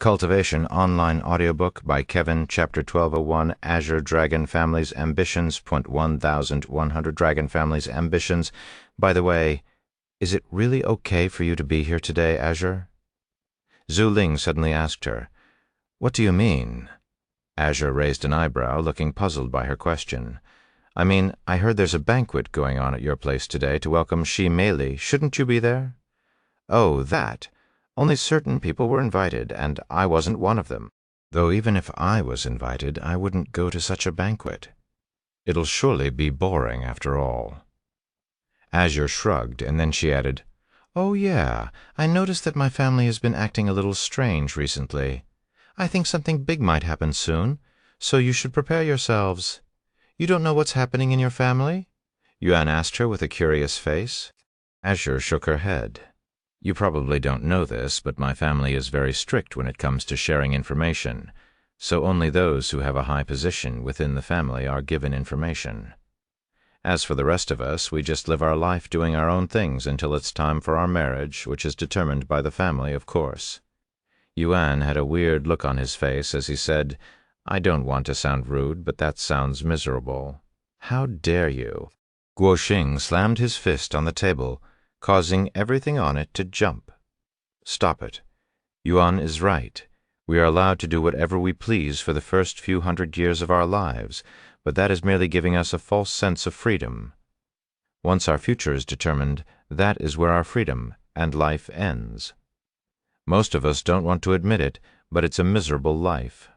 Cultivation Online Audiobook by Kevin, Chapter 1201, Azure Dragon Family's Ambitions, Point 1100 Dragon Family's Ambitions. By the way, is it really okay for you to be here today, Azure? Zhu Ling suddenly asked her. What do you mean? Azure raised an eyebrow, looking puzzled by her question. I mean, I heard there's a banquet going on at your place today to welcome Shi Meili. Shouldn't you be there? Oh, that. Only certain people were invited, and I wasn't one of them. Though even if I was invited, I wouldn't go to such a banquet. It'll surely be boring after all. Azure shrugged, and then she added, Oh yeah, I noticed that my family has been acting a little strange recently. I think something big might happen soon, so you should prepare yourselves. You don't know what's happening in your family? Yuan asked her with a curious face. Azure shook her head. You probably don't know this, but my family is very strict when it comes to sharing information, so only those who have a high position within the family are given information. As for the rest of us, we just live our life doing our own things until it's time for our marriage, which is determined by the family, of course. Yuan had a weird look on his face as he said, I don't want to sound rude, but that sounds miserable. How dare you? Guo Xing slammed his fist on the table, causing everything on it to jump. Stop it. Yuan is right. We are allowed to do whatever we please for the first few hundred years of our lives, but that is merely giving us a false sense of freedom. Once our future is determined, that is where our freedom and life ends. Most of us don't want to admit it, but it's a miserable life.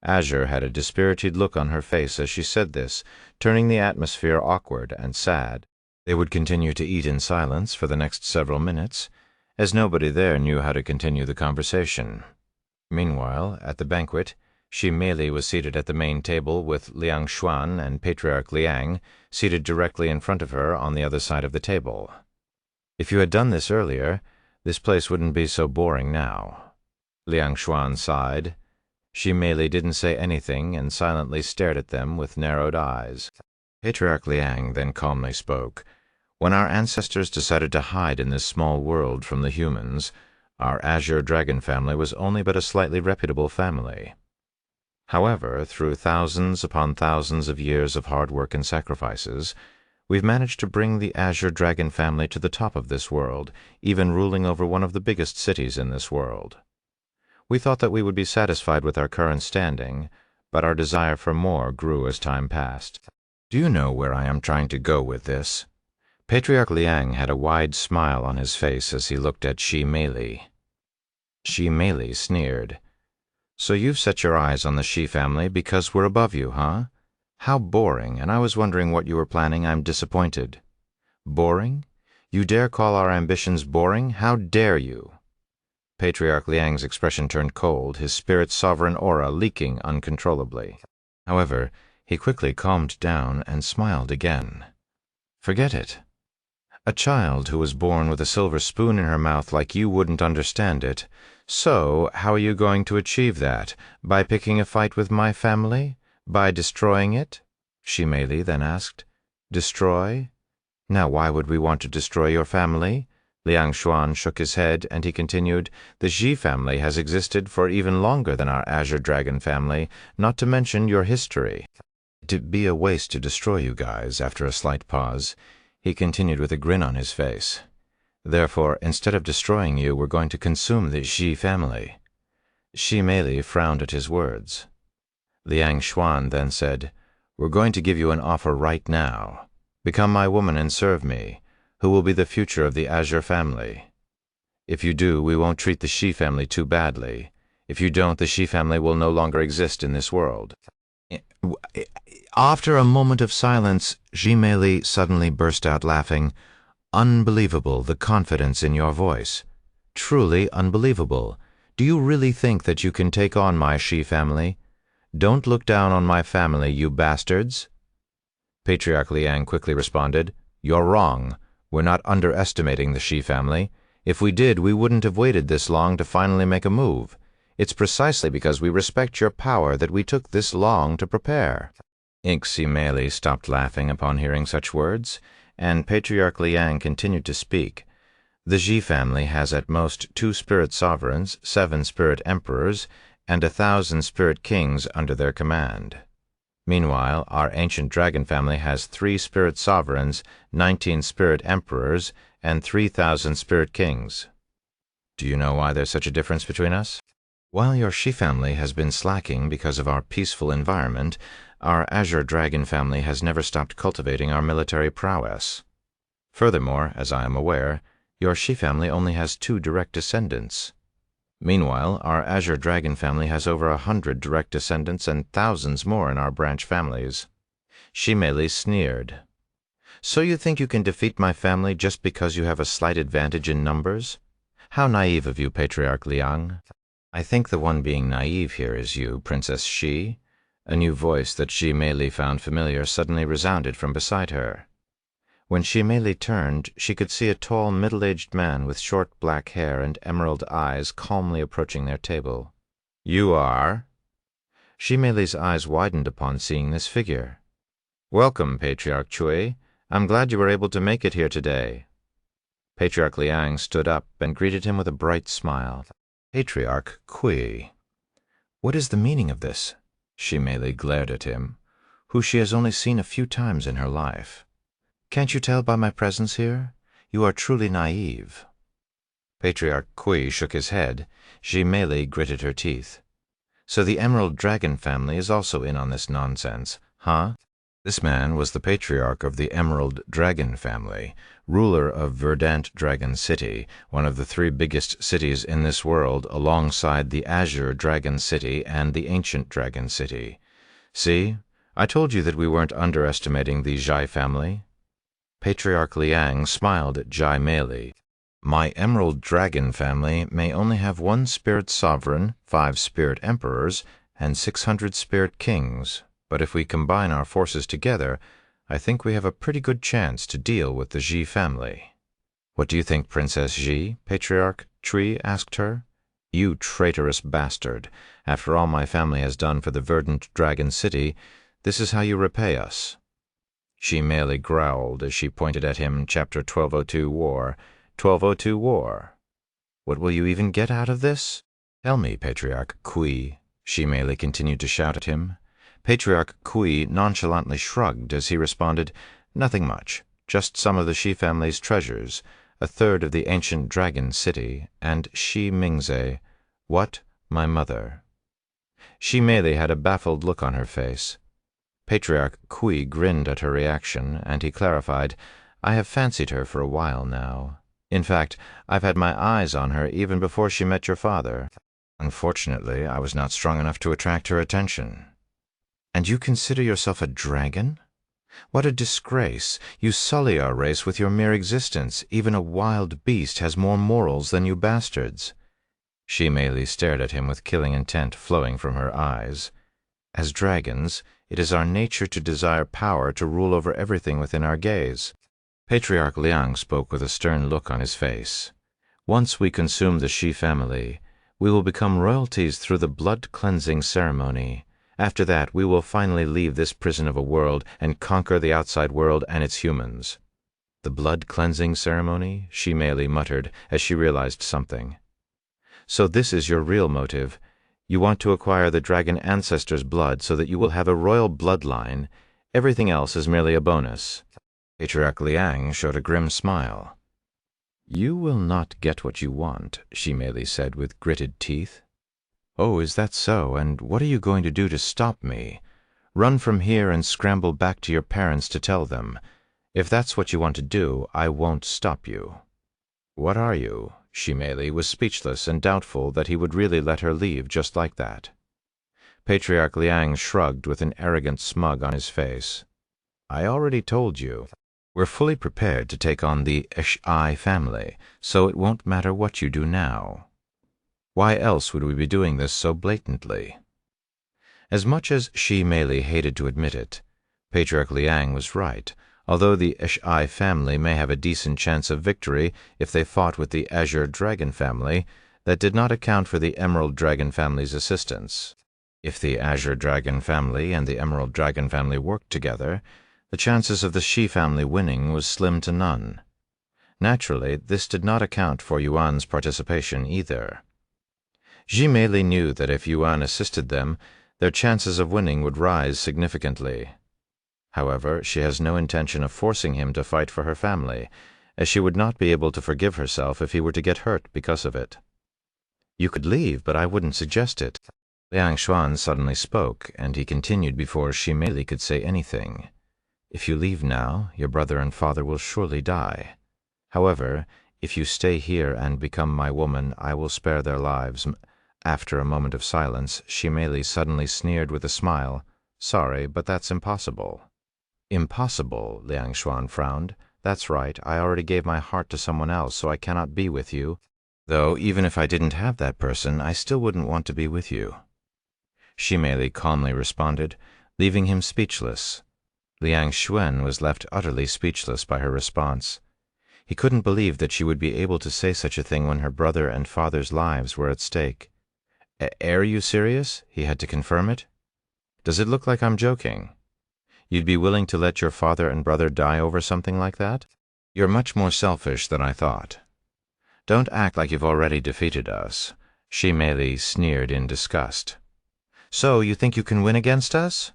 Azure had a dispirited look on her face as she said this, turning the atmosphere awkward and sad. They would continue to eat in silence for the next several minutes, as nobody there knew how to continue the conversation. Meanwhile, at the banquet, Shi Meili was seated at the main table with Liang Xuan and Patriarch Liang seated directly in front of her on the other side of the table. If you had done this earlier, this place wouldn't be so boring now. Liang Xuan sighed. Shi Meili didn't say anything and silently stared at them with narrowed eyes. Patriarch Liang then calmly spoke. When our ancestors decided to hide in this small world from the humans, our Azure Dragon family was only but a slightly reputable family. However, through thousands upon thousands of years of hard work and sacrifices, we've managed to bring the Azure Dragon family to the top of this world, even ruling over one of the biggest cities in this world. We thought that we would be satisfied with our current standing, but our desire for more grew as time passed. Do you know where I am trying to go with this? Patriarch Liang had a wide smile on his face as he looked at Shi Meili. Shi Meili sneered. So you've set your eyes on the Shi family because we're above you, huh? How boring, and I was wondering what you were planning. I'm disappointed. Boring? You dare call our ambitions boring? How dare you? Patriarch Liang's expression turned cold, his spirit's sovereign aura leaking uncontrollably. However, he quickly calmed down and smiled again. Forget it. A child who was born with a silver spoon in her mouth like you wouldn't understand it. So, how are you going to achieve that? By picking a fight with my family? By destroying it? Shi Meili then asked. Destroy? Now why would we want to destroy your family? Liang Xuan shook his head, and he continued, The Xi family has existed for even longer than our Azure Dragon family, not to mention your history. It'd be a waste to destroy you guys. After a slight pause, he continued with a grin on his face. Therefore, instead of destroying you, we're going to consume the Xi family. Shi Meili frowned at his words. Liang Xuan then said, We're going to give you an offer right now. Become my woman and serve me, who will be the future of the Azure family. If you do, we won't treat the Shi family too badly. If you don't, the Shi family will no longer exist in this world. After a moment of silence, Shi Meili suddenly burst out laughing. Unbelievable, the confidence in your voice. Truly unbelievable. Do you really think that you can take on my Shi family? Don't look down on my family, you bastards. Patriarch Liang quickly responded, You're wrong. We're not underestimating the Shi family. If we did, we wouldn't have waited this long to finally make a move. It's precisely because we respect your power that we took this long to prepare. Shi Meili stopped laughing upon hearing such words, and Patriarch Liang continued to speak. The Ji family has at most 2 spirit sovereigns, 7 spirit emperors, and 1,000 spirit kings under their command. Meanwhile, our ancient dragon family has 3 spirit sovereigns, 19 spirit emperors, and 3,000 spirit kings. Do you know why there's such a difference between us? While your Shi family has been slacking because of our peaceful environment, our Azure Dragon family has never stopped cultivating our military prowess. Furthermore, as I am aware, your Shi family only has 2 direct descendants. Meanwhile, our Azure Dragon family has over 100 direct descendants and thousands more in our branch families. Shimeli sneered. So you think you can defeat my family just because you have a slight advantage in numbers? How naive of you, Patriarch Liang. I think the one being naive here is you, Princess Shi. A new voice that Shimeli found familiar suddenly resounded from beside her. When Shimeli turned, she could see a tall, middle-aged man with short black hair and emerald eyes calmly approaching their table. You are? Shimeli's eyes widened upon seeing this figure. Welcome, Patriarch Cui. I'm glad you were able to make it here today. Patriarch Liang stood up and greeted him with a bright smile. Patriarch Cui. What is the meaning of this? Shimeli glared at him, who she has only seen a few times in her life. Can't you tell by my presence here? You are truly naive. Patriarch Cui shook his head. Shimeli gritted her teeth. So the Emerald Dragon family is also in on this nonsense, huh? This man was the patriarch of the Emerald Dragon family, ruler of Verdant Dragon City, one of the 3 biggest cities in this world alongside the Azure Dragon City and the Ancient Dragon City. See, I told you that we weren't underestimating the Zhai family. Patriarch Liang smiled at Zhai Meli. My Emerald Dragon family may only have 1 spirit sovereign, 5 spirit emperors, and 600 spirit kings, but if we combine our forces together, I think we have a pretty good chance to deal with the Ji family. What do you think, Princess Ji? Patriarch Cui asked her. You traitorous bastard. After all my family has done for the Verdant Dragon City, this is how you repay us. Shimeli growled as she pointed at him. Chapter 1202 War. 1202 War. What will you even get out of this? Tell me, Patriarch Cui. Shimeli continued to shout at him. Patriarch Cui nonchalantly shrugged as he responded, Nothing much, just some of the Shi family's treasures, 1/3 of the ancient dragon city, and Shi Mingze. What? My mother. Shimeli had a baffled look on her face. Patriarch Cui grinned at her reaction, and he clarified, I have fancied her for a while now. In fact, I've had my eyes on her even before she met your father. Unfortunately, I was not strong enough to attract her attention. And you consider yourself a dragon? What a disgrace! You sully our race with your mere existence. Even a wild beast has more morals than you bastards. Shimeli stared at him with killing intent flowing from her eyes. As dragons, it is our nature to desire power to rule over everything within our gaze. Patriarch Liang spoke with a stern look on his face. Once we consume the Shi family, we will become royalties through the blood-cleansing ceremony. After that, we will finally leave this prison of a world and conquer the outside world and its humans. The blood-cleansing ceremony? Shimeli muttered as she realized something. So this is your real motive. You want to acquire the dragon ancestors' blood so that you will have a royal bloodline. Everything else is merely a bonus. Patriarch Liang showed a grim smile. You will not get what you want, Shimeli said with gritted teeth. Oh, is that so? And what are you going to do to stop me? Run from here and scramble back to your parents to tell them. If that's what you want to do, I won't stop you. What are you? Shimeli was speechless and doubtful that he would really let her leave just like that. Patriarch Liang shrugged with an arrogant smug on his face. I already told you. We're fully prepared to take on the Zhai family, so it won't matter what you do now. Why else would we be doing this so blatantly? As much as Shimeli hated to admit it, Patriarch Liang was right. Although the Zhai family may have a decent chance of victory if they fought with the Azure Dragon family, that did not account for the Emerald Dragon family's assistance. If the Azure Dragon family and the Emerald Dragon family worked together, the chances of the Shi family winning was slim to none. Naturally, this did not account for Yuan's participation either. Jimeli knew that if Yuan assisted them, their chances of winning would rise significantly. However, she has no intention of forcing him to fight for her family, as she would not be able to forgive herself if he were to get hurt because of it. You could leave, but I wouldn't suggest it. Liang Xuan suddenly spoke, and he continued before Jimeli could say anything. If you leave now, your brother and father will surely die. However, if you stay here and become my woman, I will spare their lives. After a moment of silence, Jimeli suddenly sneered with a smile. Sorry, but that's impossible. Impossible, Liang Xuan frowned. That's right, I already gave my heart to someone else, so I cannot be with you. Though, even if I didn't have that person, I still wouldn't want to be with you. Jimeli calmly responded, leaving him speechless. Liang Xuan was left utterly speechless by her response. He couldn't believe that she would be able to say such a thing when her brother and father's lives were at stake. Are you serious? He had to confirm it. Does it look like I'm joking? You'd be willing to let your father and brother die over something like that? You're much more selfish than I thought. Don't act like you've already defeated us. Jimeli sneered in disgust. So you think you can win against us?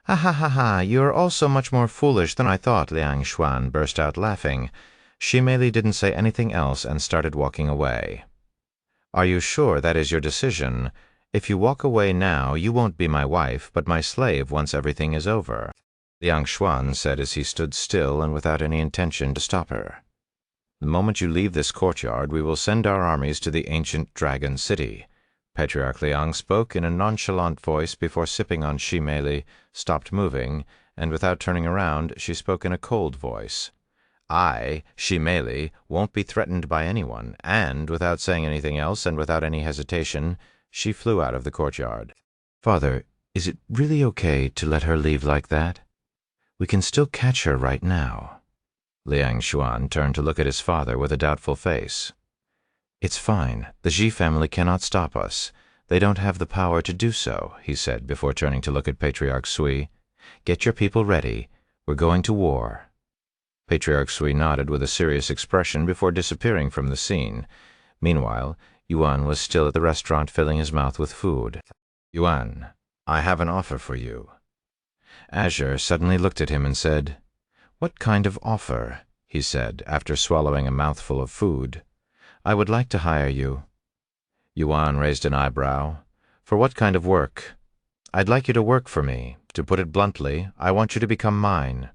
Ha ha ha ha, you are also much more foolish than I thought, Liang Xuan burst out laughing. Jimeli didn't say anything else and started walking away. Are you sure that is your decision? If you walk away now, you won't be my wife, but my slave once everything is over, Liang Xuan said as he stood still and without any intention to stop her. The moment you leave this courtyard, we will send our armies to the ancient dragon city. Patriarch Liang spoke in a nonchalant voice before sipping on Jimeli, stopped moving, and without turning around, she spoke in a cold voice. I, Jimeli, won't be threatened by anyone, and without saying anything else and without any hesitation, she flew out of the courtyard. Father, is it really okay to let her leave like that? We can still catch her right now. Liang Xuan turned to look at his father with a doubtful face. It's fine. The Ji family cannot stop us. They don't have the power to do so, he said before turning to look at Patriarch Sui. Get your people ready. We're going to war. Patriarch Sui nodded with a serious expression before disappearing from the scene. Meanwhile, Yuan was still at the restaurant filling his mouth with food. Yuan, I have an offer for you. Azure suddenly looked at him and said, What kind of offer? He said, after swallowing a mouthful of food. I would like to hire you. Yuan raised an eyebrow. For what kind of work? I'd like you to work for me. To put it bluntly, I want you to become mine.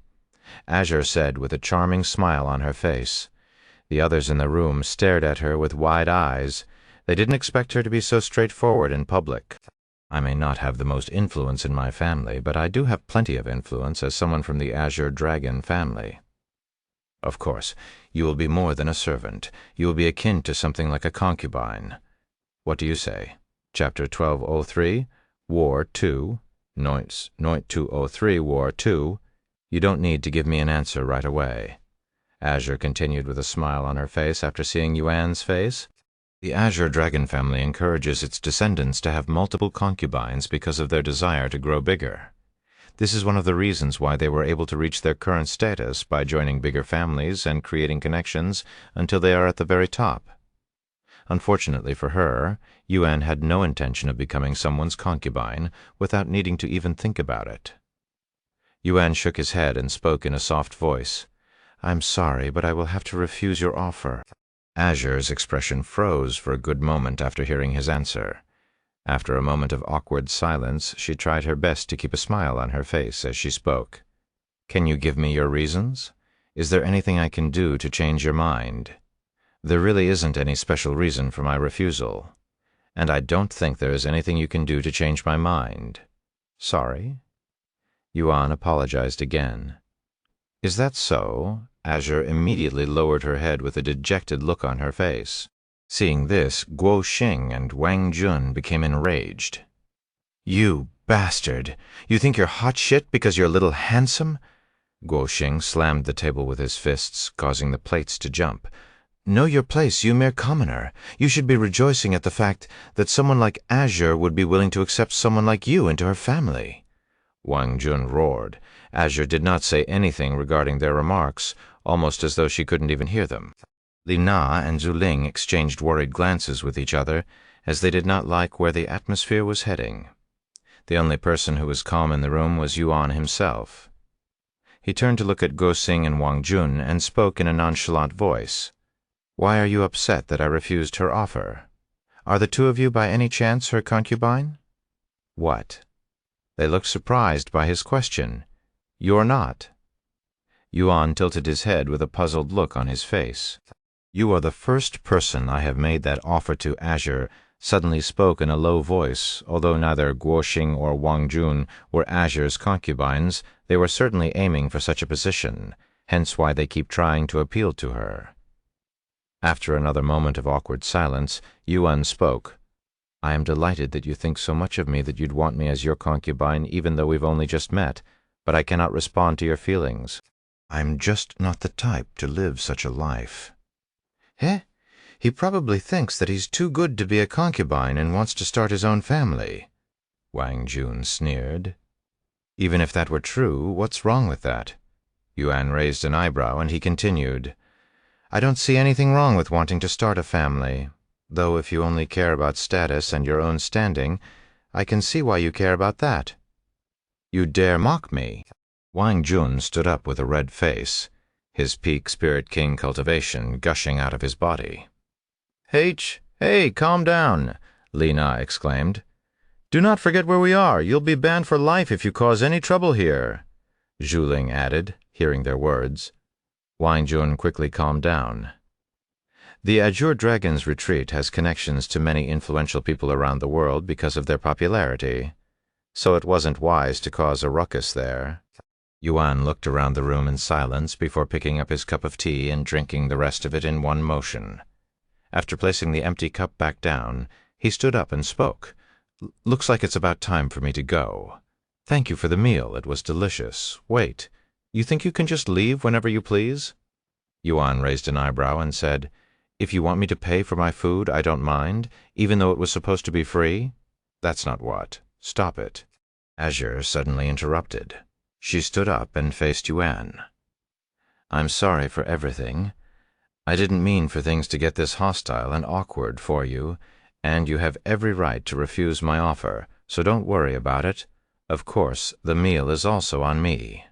Azure said with a charming smile on her face. The others in the room stared at her with wide eyes. They didn't expect her to be so straightforward in public. I may not have the most influence in my family, but I do have plenty of influence as someone from the Azure Dragon family. Of course, you will be more than a servant. You will be akin to something like a concubine. What do you say? Chapter 1203, War 2, Noit 203, War 2. You don't need to give me an answer right away. Azure continued with a smile on her face after seeing Yuan's face. The Azure Dragon family encourages its descendants to have multiple concubines because of their desire to grow bigger. This is one of the reasons why they were able to reach their current status by joining bigger families and creating connections until they are at the very top. Unfortunately for her, Yuan had no intention of becoming someone's concubine without needing to even think about it. Yuan shook his head and spoke in a soft voice. I'm sorry, but I will have to refuse your offer. Azure's expression froze for a good moment after hearing his answer. After a moment of awkward silence, she tried her best to keep a smile on her face as she spoke. Can you give me your reasons? Is there anything I can do to change your mind? There really isn't any special reason for my refusal, and I don't think there is anything you can do to change my mind. Sorry? Yuan apologized again. Is that so? Azure immediately lowered her head with a dejected look on her face. Seeing this, Guo Xing and Wang Jun became enraged. You bastard! You think you're hot shit because you're a little handsome? Guo Xing slammed the table with his fists, causing the plates to jump. Know your place, you mere commoner. You should be rejoicing at the fact that someone like Azure would be willing to accept someone like you into her family. Wang Jun roared. Azure did not say anything regarding their remarks, almost as though she couldn't even hear them. Li Na and Zhu Ling exchanged worried glances with each other, as they did not like where the atmosphere was heading. The only person who was calm in the room was Yuan himself. He turned to look at Guo Xing and Wang Jun and spoke in a nonchalant voice. "Why are you upset that I refused her offer? Are the two of you by any chance her concubine?" "What?" They looked surprised by his question. "You're not." Yuan tilted his head with a puzzled look on his face. "You are the first person I have made that offer to." Azure suddenly spoke in a low voice. Although neither Guo Xing or Wang Jun were Azure's concubines, they were certainly aiming for such a position, hence why they keep trying to appeal to her. After another moment of awkward silence, Yuan spoke. "I am delighted that you think so much of me that you'd want me as your concubine even though we've only just met, but I cannot respond to your feelings. I'm just not the type to live such a life." "Eh? He probably thinks that he's too good to be a concubine and wants to start his own family," Wang Jun sneered. "Even if that were true, what's wrong with that?" Yuan raised an eyebrow, and he continued. "I don't see anything wrong with wanting to start a family, though if you only care about status and your own standing, I can see why you care about that." "You dare mock me?" Wang Jun stood up with a red face, his peak Spirit King cultivation gushing out of his body. Hey, calm down," Li Na exclaimed. "Do not forget where we are. You'll be banned for life if you cause any trouble here," Zhu Ling added, hearing their words. Wang Jun quickly calmed down. The Azure Dragon's retreat has connections to many influential people around the world because of their popularity, so it wasn't wise to cause a ruckus there. Yuan looked around the room in silence before picking up his cup of tea and drinking the rest of it in one motion. After placing the empty cup back down, he stood up and spoke. "Looks like it's about time for me to go. Thank you for the meal. It was delicious. Wait, you think you can just leave whenever you please?" Yuan raised an eyebrow and said, "If you want me to pay for my food, I don't mind, even though it was supposed to be free?" "That's not what. Stop it." Azure suddenly interrupted. She stood up and faced Yuan. "I'm sorry for everything. I didn't mean for things to get this hostile and awkward for you, and you have every right to refuse my offer, so don't worry about it. Of course, the meal is also on me."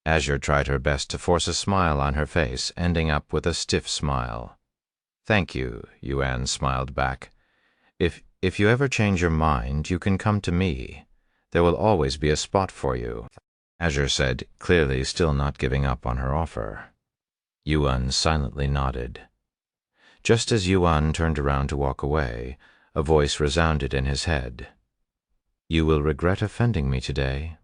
Azure tried her best to force a smile on her face, ending up with a stiff smile. "Thank you," Yuan smiled back. If you ever change your mind, you can come to me. There will always be a spot for you," Azure said, clearly still not giving up on her offer. Yuan silently nodded. Just as Yuan turned around to walk away, a voice resounded in his head. "You will regret offending me today."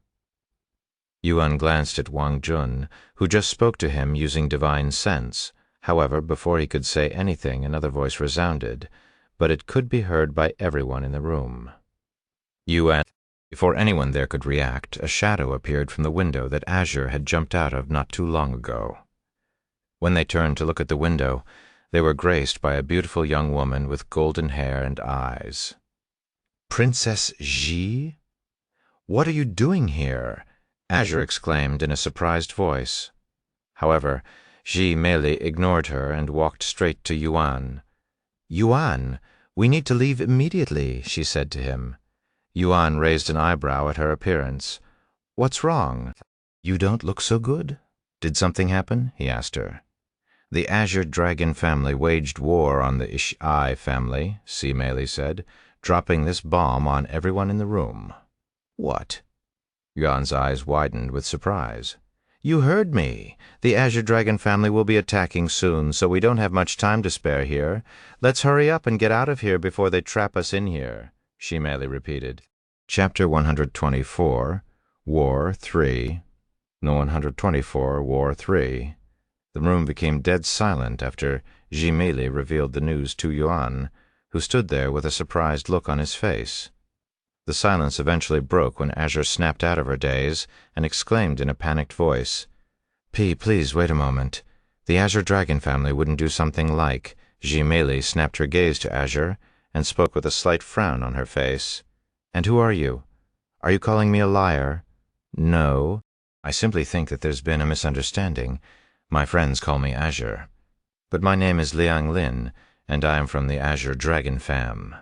Yuan glanced at Wang Jun, who just spoke to him using divine sense. However, before he could say anything, another voice resounded, but it could be heard by everyone in the room. "Yuan." Before anyone there could react, a shadow appeared from the window that Azure had jumped out of not too long ago. When they turned to look at the window, they were graced by a beautiful young woman with golden hair and eyes. "Princess Ji? What are you doing here?" Azure exclaimed in a surprised voice. However, Ji merely ignored her and walked straight to Yuan. "Yuan, we need to leave immediately," she said to him. Yuan raised an eyebrow at her appearance. "What's wrong? You don't look so good. Did something happen?" he asked her. "The Azure Dragon family waged war on the Ish-Ai family," Si Mei said, dropping this bomb on everyone in the room. "What?" Yuan's eyes widened with surprise. "You heard me. The Azure Dragon family will be attacking soon, so we don't have much time to spare here. Let's hurry up and get out of here before they trap us in here," Si Mei repeated. Chapter 124, War 3. No 124, War 3. The room became dead silent after Ji Mei revealed the news to Yuan, who stood there with a surprised look on his face. The silence eventually broke when Azure snapped out of her daze and exclaimed in a panicked voice, Please wait a moment. The Azure Dragon family wouldn't do something like." Ji Mei snapped her gaze to Azure and spoke with a slight frown on her face. "And who are you? Are you calling me a liar? No, I simply think that there's been a misunderstanding. My friends call me Azure. But my name is Liang Lin, and I am from the Azure Dragon fam.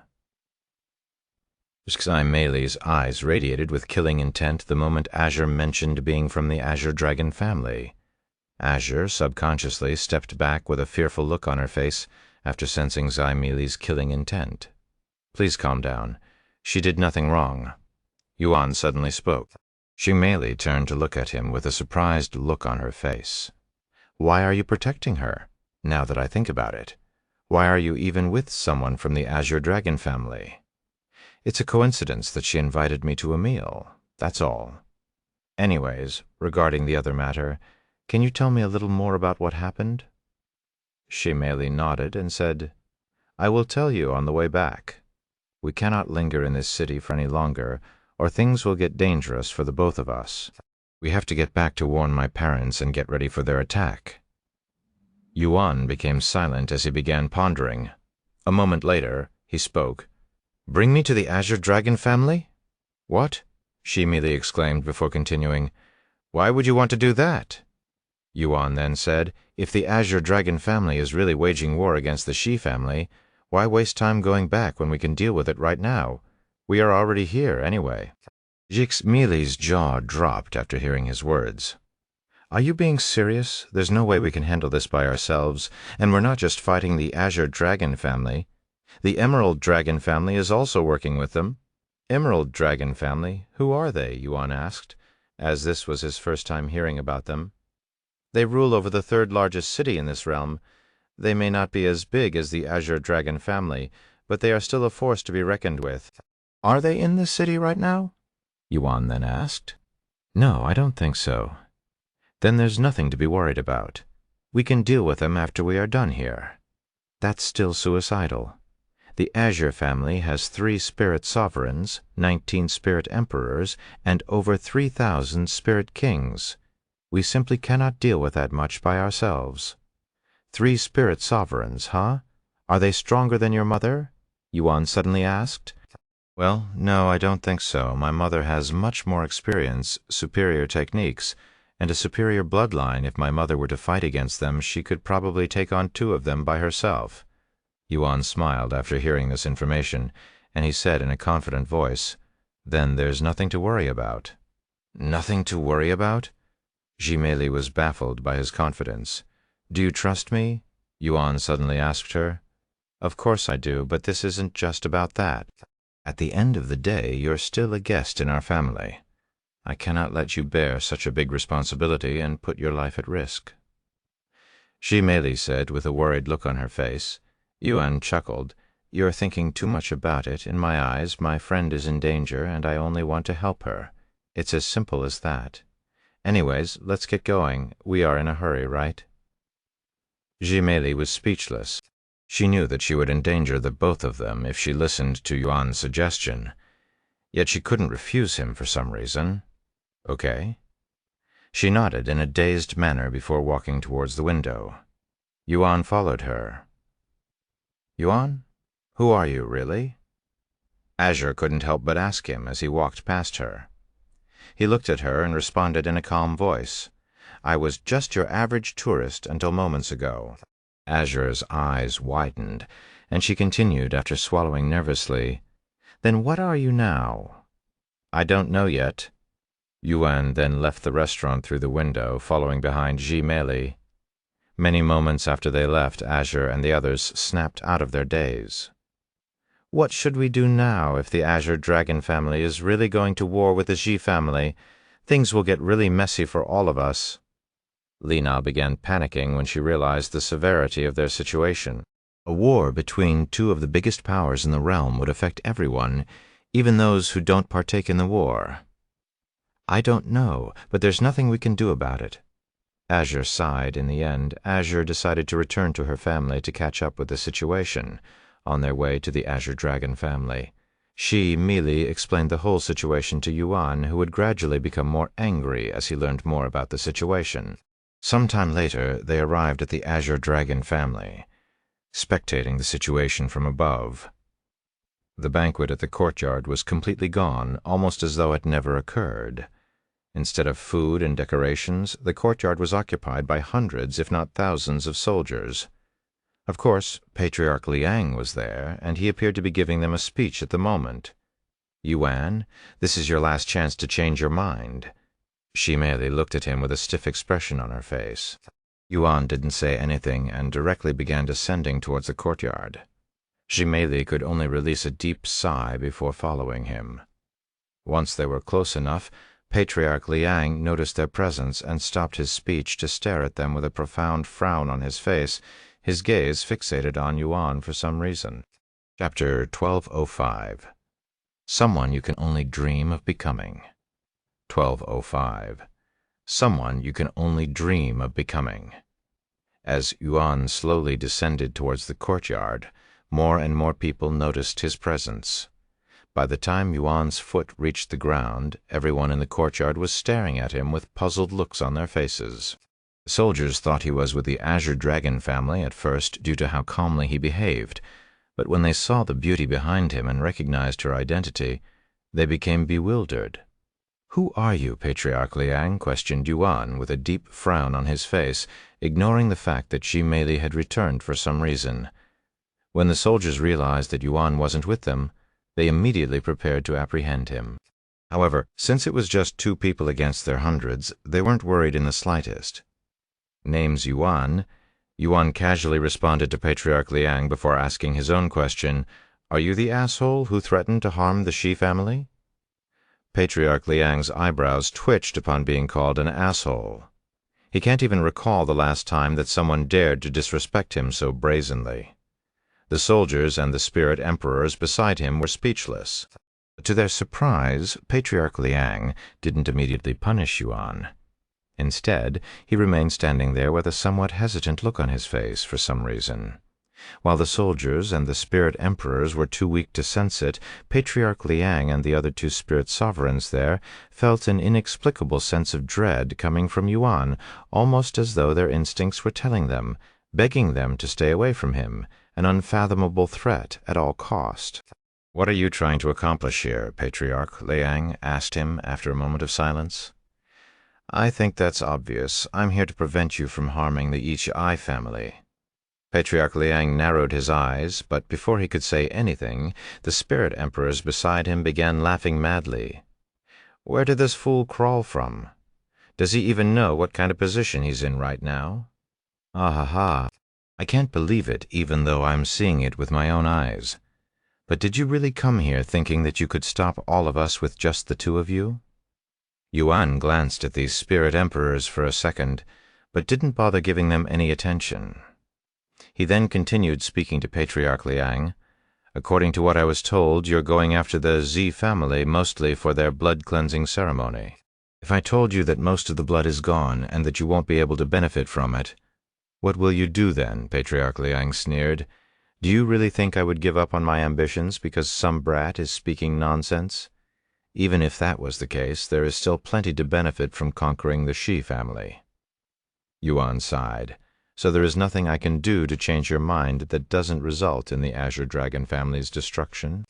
Xi Mei's eyes radiated with killing intent the moment Azure mentioned being from the Azure Dragon family. Azure subconsciously stepped back with a fearful look on her face after sensing Xi Mei's killing intent. Please calm down. She did nothing wrong. Yuan suddenly spoke. Xi Mei turned to look at him with a surprised look on her face. Why are you protecting her, now that I think about it? Why are you even with someone from the Azure Dragon family? It's a coincidence that she invited me to a meal, that's all. Anyways, regarding the other matter, can you tell me a little more about what happened? Xi Mei nodded and said, I will tell you on the way back. We cannot linger in this city for any longer, or things will get dangerous for the both of us. We have to get back to warn my parents and get ready for their attack. Yuan became silent as he began pondering. A moment later, he spoke. Bring me to the Azure Dragon family? What? Xi Mei exclaimed before continuing. Why would you want to do that? Yuan then said, if the Azure Dragon family is really waging war against the Xi family, why waste time going back when we can deal with it right now? We are already here, anyway. Xi Mei's jaw dropped after hearing his words. Are you being serious? There's no way we can handle this by ourselves, and we're not just fighting the Azure Dragon family. The Emerald Dragon family is also working with them. Emerald Dragon family? Who are they? Yuan asked, as this was his first time hearing about them. They rule over the third largest city in this realm. They may not be as big as the Azure Dragon family, but they are still a force to be reckoned with. Are they in this city right now? Yuan then asked. No, I don't think so. Then there's nothing to be worried about. We can deal with them after we are done here. That's still suicidal. The Azure family has 3 spirit sovereigns, 19 spirit emperors, and over 3,000 spirit kings. We simply cannot deal with that much by ourselves. 3 spirit sovereigns, huh? Are they stronger than your mother? Yuan suddenly asked. Well, no, I don't think so. My mother has much more experience, superior techniques, and a superior bloodline. If my mother were to fight against them, she could probably take on 2 of them by herself. Yuan smiled after hearing this information, and he said in a confident voice, Then there's nothing to worry about. Nothing to worry about? Xi Mei was baffled by his confidence. Do you trust me? Yuan suddenly asked her. Of course I do, but this isn't just about that. At the end of the day, you're still a guest in our family. I cannot let you bear such a big responsibility and put your life at risk. Xi Mei said with a worried look on her face. Yuan chuckled. You're thinking too much about it. In my eyes, my friend is in danger, and I only want to help her. It's as simple as that. Anyways, let's get going. We are in a hurry, right? Xi Mei was speechless. She knew that she would endanger the both of them if she listened to Yuan's suggestion. Yet she couldn't refuse him for some reason. Okay. She nodded in a dazed manner before walking towards the window. Yuan followed her. Yuan? Who are you, really? Azure couldn't help but ask him as he walked past her. He looked at her and responded in a calm voice. I was just your average tourist until moments ago. Azure's eyes widened, and she continued after swallowing nervously. Then what are you now? I don't know yet. Yuan then left the restaurant through the window, following behind Xi Mei. Many moments after they left, Azure and the others snapped out of their daze. What should we do now if the Azure Dragon family is really going to war with the Xi family? Things will get really messy for all of us. Lina began panicking when she realized the severity of their situation. A war between 2 of the biggest powers in the realm would affect everyone, even those who don't partake in the war. I don't know, but there's nothing we can do about it. Azure sighed in the end. Azure decided to return to her family to catch up with the situation, on their way to the Azure Dragon family. Xi Mei explained the whole situation to Yuan, who would gradually become more angry as he learned more about the situation. Sometime later, they arrived at the Azure Dragon family, spectating the situation from above. The banquet at the courtyard was completely gone, almost as though it never occurred. Instead of food and decorations, the courtyard was occupied by hundreds, if not thousands, of soldiers. Of course, Patriarch Liang was there, and he appeared to be giving them a speech at the moment. "Yuan, this is your last chance to change your mind." Shimei looked at him with a stiff expression on her face. Yuan didn't say anything and directly began descending towards the courtyard. Shimei could only release a deep sigh before following him. Once they were close enough, Patriarch Liang noticed their presence and stopped his speech to stare at them with a profound frown on his face, his gaze fixated on Yuan for some reason. Chapter 1205. Someone you can only dream of becoming. 1205. Someone you can only dream of becoming. As Yuan slowly descended towards the courtyard, more and more people noticed his presence. By the time Yuan's foot reached the ground, everyone in the courtyard was staring at him with puzzled looks on their faces. The soldiers thought he was with the Azure Dragon family at first due to how calmly he behaved, but when they saw the beauty behind him and recognized her identity, they became bewildered. "Who are you, Patriarch Liang?" questioned Yuan with a deep frown on his face, ignoring the fact that Shimei had returned for some reason. When the soldiers realized that Yuan wasn't with them, they immediately prepared to apprehend him. However, since it was just 2 people against their hundreds, they weren't worried in the slightest. "Name's Yuan." Yuan casually responded to Patriarch Liang before asking his own question, "Are you the asshole who threatened to harm the Shi family?" Patriarch Liang's eyebrows twitched upon being called an asshole. He can't even recall the last time that someone dared to disrespect him so brazenly. The soldiers and the spirit emperors beside him were speechless. To their surprise, Patriarch Liang didn't immediately punish Yuan. Instead, he remained standing there with a somewhat hesitant look on his face for some reason. While the soldiers and the spirit emperors were too weak to sense it, Patriarch Liang and the other 2 spirit sovereigns there felt an inexplicable sense of dread coming from Yuan, almost as though their instincts were telling them, begging them to stay away from him, an unfathomable threat at all cost. "What are you trying to accomplish here?" Patriarch Liang asked him after a moment of silence. "I think that's obvious. I'm here to prevent you from harming the Ichi family." Patriarch Liang narrowed his eyes, but before he could say anything, the spirit emperors beside him began laughing madly. "Where did this fool crawl from? Does he even know what kind of position he's in right now? Ah ha ha. I can't believe it, even though I'm seeing it with my own eyes. But did you really come here thinking that you could stop all of us with just the 2 of you?" Yuan glanced at these spirit emperors for a second, but didn't bother giving them any attention. He then continued speaking to Patriarch Liang. "According to what I was told, you're going after the Z family mostly for their blood-cleansing ceremony. If I told you that most of the blood is gone and that you won't be able to benefit from it, what will you do then?" Patriarch Liang sneered. "Do you really think I would give up on my ambitions because some brat is speaking nonsense? Even if that was the case, there is still plenty to benefit from conquering the Shi family." Yuan sighed. "So there is nothing I can do to change your mind that doesn't result in the Azure Dragon family's destruction?"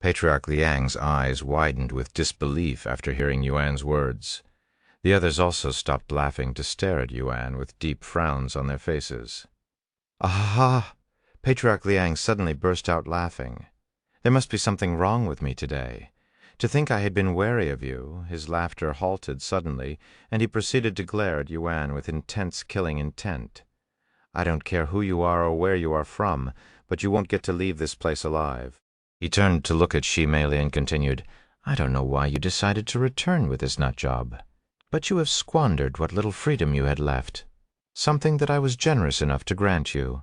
Patriarch Liang's eyes widened with disbelief after hearing Yuan's words. The others also stopped laughing to stare at Yuan with deep frowns on their faces. "Ah ha!" Patriarch Liang suddenly burst out laughing. "There must be something wrong with me today. To think I had been wary of you." His laughter halted suddenly, and he proceeded to glare at Yuan with intense killing intent. "I don't care who you are or where you are from, but you won't get to leave this place alive." He turned to look at Shimei and continued, "I don't know why you decided to return with this nut job. But you have squandered what little freedom you had left, something that I was generous enough to grant you."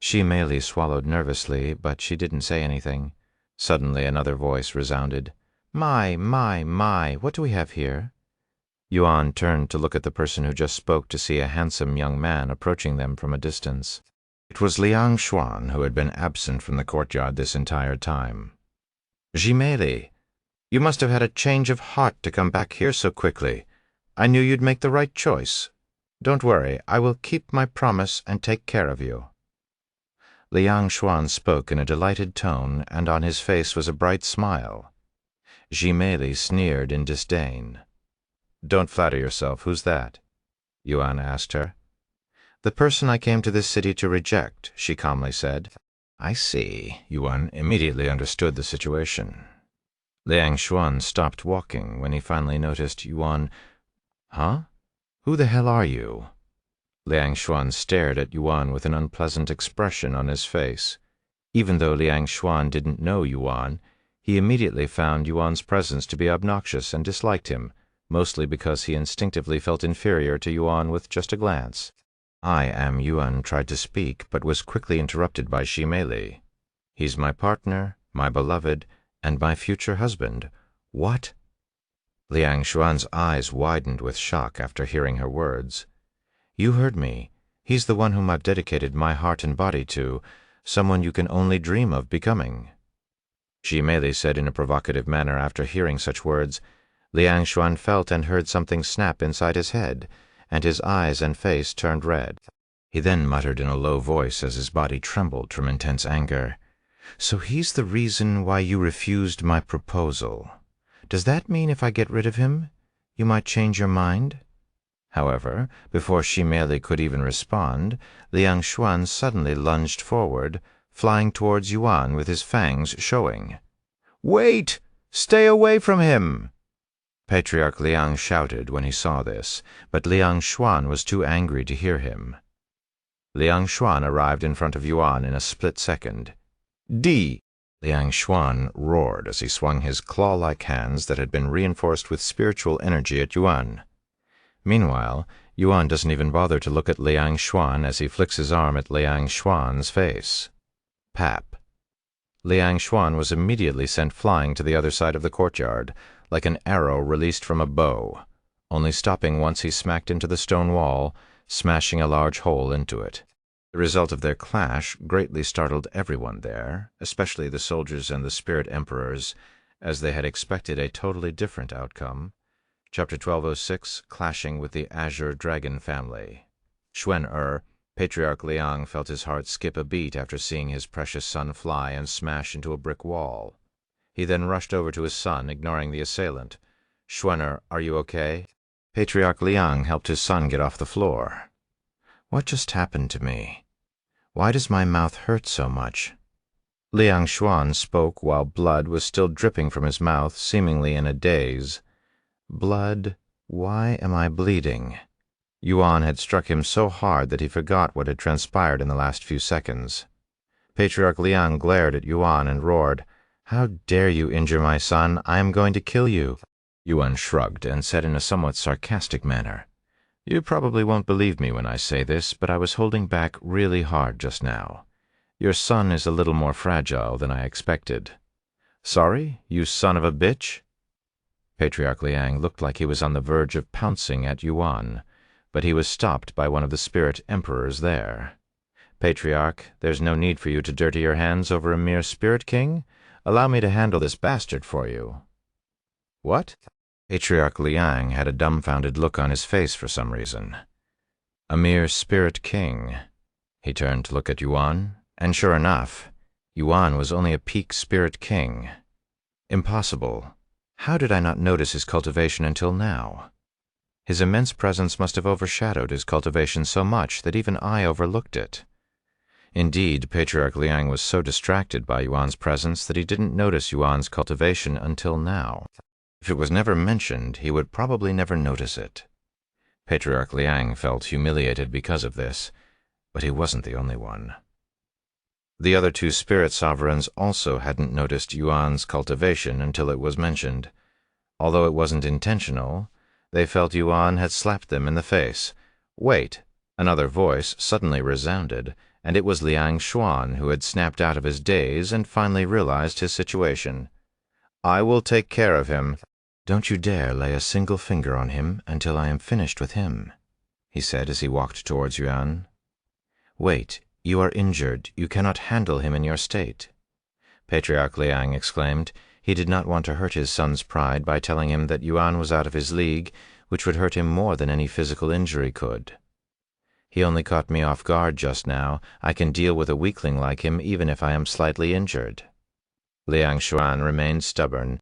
Shimei swallowed nervously, but she didn't say anything. Suddenly another voice resounded. My, what do we have here?" Yuan turned to look at the person who just spoke to see a handsome young man approaching them from a distance. It was Liang Xuan, who had been absent from the courtyard this entire time. "Shimei, you must have had a change of heart to come back here so quickly. I knew you'd make the right choice. Don't worry, I will keep my promise and take care of you." Liang Xuan spoke in a delighted tone, and on his face was a bright smile. Shimei sneered in disdain. Don't flatter yourself. Who's that? Yuan asked her. The person I came to this city to reject, she calmly said. I see. Yuan immediately understood the situation. Liang Xuan stopped walking when he finally noticed Yuan. Huh? Who the hell are you? Liang Xuan stared at Yuan with an unpleasant expression on his face. Even though Liang Xuan didn't know Yuan, he immediately found Yuan's presence to be obnoxious and disliked him, mostly because he instinctively felt inferior to Yuan with just a glance. Yuan tried to speak, but was quickly interrupted by Xi Meili. He's my partner, my beloved, and my future husband. What? Liang Xuan's eyes widened with shock after hearing her words. You heard me. He's the one whom I've dedicated my heart and body to, someone you can only dream of becoming. Xi Meili said in a provocative manner after hearing such words. Liang Xuan felt and heard something snap inside his head, and his eyes and face turned red. He then muttered in a low voice as his body trembled from intense anger. So he's the reason why you refused my proposal. Does that mean if I get rid of him, you might change your mind? However, before Xi Meili could even respond, Liang Xuan suddenly lunged forward, flying towards Yuan with his fangs showing. Wait! Stay away from him! Patriarch Liang shouted when he saw this, but Liang Xuan was too angry to hear him. Liang Xuan arrived in front of Yuan in a split second. D! Liang Xuan roared as he swung his claw-like hands that had been reinforced with spiritual energy at Yuan. Meanwhile, Yuan doesn't even bother to look at Liang Xuan as he flicks his arm at Liang Xuan's face. Pap. Liang Xuan was immediately sent flying to the other side of the courtyard, like an arrow released from a bow, only stopping once he smacked into the stone wall, smashing a large hole into it. The result of their clash greatly startled everyone there, especially the soldiers and the spirit emperors, as they had expected a totally different outcome. Chapter 1206, Clashing with the Azure Dragon Family. Xuan Patriarch Liang felt his heart skip a beat after seeing his precious son fly and smash into a brick wall. He then rushed over to his son, ignoring the assailant. Xuan, are you okay? Patriarch Liang helped his son get off the floor. What just happened to me? Why does my mouth hurt so much? Liang Xuan spoke while blood was still dripping from his mouth, seemingly in a daze. Blood? Why am I bleeding? Yuan had struck him so hard that he forgot what had transpired in the last few seconds. Patriarch Liang glared at Yuan and roared, How dare you injure my son? I am going to kill you. Yuan shrugged and said in a somewhat sarcastic manner, You probably won't believe me when I say this, but I was holding back really hard just now. Your son is a little more fragile than I expected. Sorry, you son of a bitch? Patriarch Liang looked like he was on the verge of pouncing at Yuan, but he was stopped by one of the spirit emperors there. Patriarch, there's no need for you to dirty your hands over a mere spirit king. Allow me to handle this bastard for you. What? Patriarch Liang had a dumbfounded look on his face for some reason. A mere spirit king. He turned to look at Yuan, and sure enough, Yuan was only a peak spirit king. Impossible. How did I not notice his cultivation until now? His immense presence must have overshadowed his cultivation so much that even I overlooked it. Indeed, Patriarch Liang was so distracted by Yuan's presence that he didn't notice Yuan's cultivation until now. If it was never mentioned, he would probably never notice it. Patriarch Liang felt humiliated because of this, but he wasn't the only one. The other two spirit sovereigns also hadn't noticed Yuan's cultivation until it was mentioned. Although it wasn't intentional, they felt Yuan had slapped them in the face. Wait! Another voice suddenly resounded, and it was Liang Xuan who had snapped out of his daze and finally realized his situation. I will take care of him. Don't you dare lay a single finger on him until I am finished with him, he said as he walked towards Yuan. Wait, you are injured. You cannot handle him in your state. Patriarch Liang exclaimed. He did not want to hurt his son's pride by telling him that Yuan was out of his league, which would hurt him more than any physical injury could. He only caught me off guard just now. I can deal with a weakling like him even if I am slightly injured. Liang Xuan remained stubborn.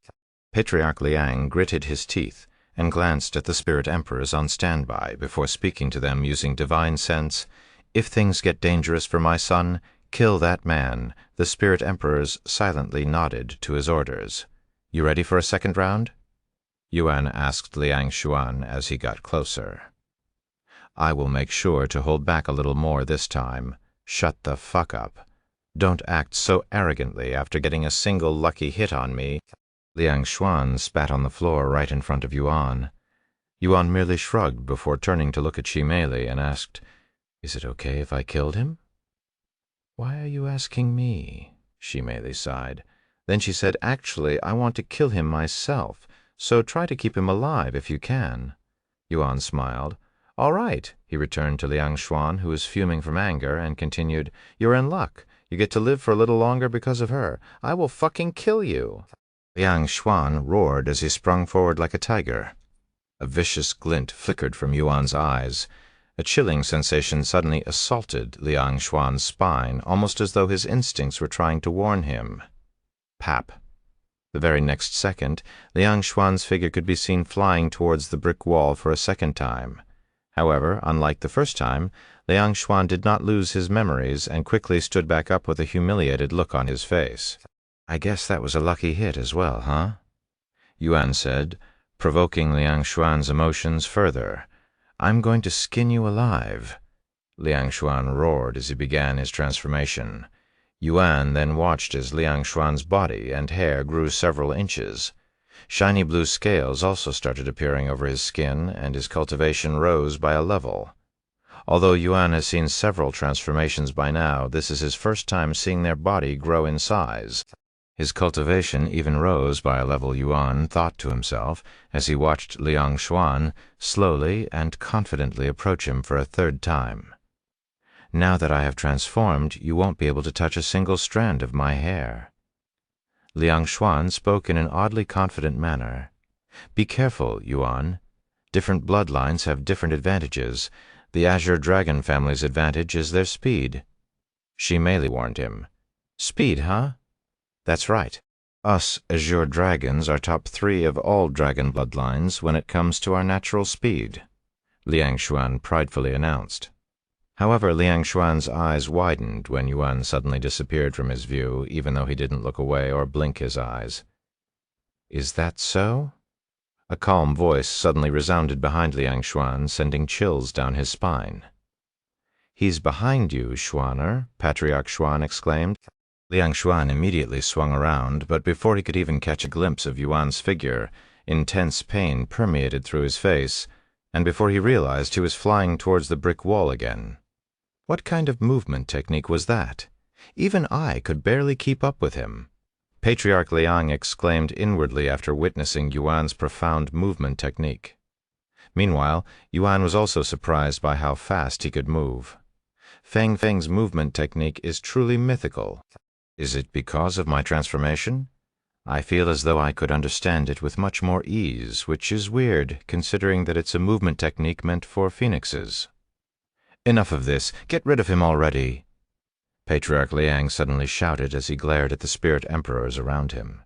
Patriarch Liang gritted his teeth and glanced at the spirit emperors on standby before speaking to them using divine sense. "If things get dangerous for my son, kill that man." The spirit emperors silently nodded to his orders. "You ready for a second round?" Yuan asked Liang Xuan as he got closer. "I will make sure to hold back a little more this time. Shut the fuck up. Don't act so arrogantly after getting a single lucky hit on me." Liang Xuan spat on the floor right in front of Yuan. Yuan merely shrugged before turning to look at Mei Li and asked, "Is it okay if I killed him?" "Why are you asking me?" Mei Li sighed. Then she said, "Actually, I want to kill him myself, so try to keep him alive if you can." Yuan smiled. "All right," he returned to Liang Xuan, who was fuming from anger, and continued, "You're in luck. You get to live for a little longer because of her. I will fucking kill you." Liang Xuan roared as he sprung forward like a tiger. A vicious glint flickered from Yuan's eyes. A chilling sensation suddenly assaulted Liang Xuan's spine, almost as though his instincts were trying to warn him. Pap. The very next second, Liang Xuan's figure could be seen flying towards the brick wall for a second time. However, unlike the first time, Liang Xuan did not lose his memories and quickly stood back up with a humiliated look on his face. "I guess that was a lucky hit as well, huh?" Yuan said, provoking Liang Xuan's emotions further. "I'm going to skin you alive." Liang Xuan roared as he began his transformation. Yuan then watched as Liang Xuan's body and hair grew several inches. Shiny blue scales also started appearing over his skin, and his cultivation rose by a level. Although Yuan has seen several transformations by now, this is his first time seeing their body grow in size. His cultivation even rose by a level, Yuan thought to himself, as he watched Liang Xuan slowly and confidently approach him for a third time. "Now that I have transformed, you won't be able to touch a single strand of my hair." Liang Xuan spoke in an oddly confident manner. "Be careful, Yuan. Different bloodlines have different advantages. The Azure Dragon family's advantage is their speed." Mei Li warned him. "Speed, huh?" "That's right. Us Azure Dragons are top 3 of all dragon bloodlines when it comes to our natural speed," Liang Xuan pridefully announced. However, Liang Xuan's eyes widened when Yuan suddenly disappeared from his view, even though he didn't look away or blink his eyes. "Is that so?" A calm voice suddenly resounded behind Liang Xuan, sending chills down his spine. "He's behind you, Xuaner," Patriarch Xuan exclaimed. Liang Xuan immediately swung around, but before he could even catch a glimpse of Yuan's figure, intense pain permeated through his face, and before he realized he was flying towards the brick wall again. What kind of movement technique was that? Even I could barely keep up with him. Patriarch Liang exclaimed inwardly after witnessing Yuan's profound movement technique. Meanwhile, Yuan was also surprised by how fast he could move. Feng Feng's movement technique is truly mythical. Is it because of my transformation? I feel as though I could understand it with much more ease, which is weird, considering that it's a movement technique meant for phoenixes. "Enough of this. Get rid of him already." Patriarch Liang suddenly shouted as he glared at the spirit emperors around him.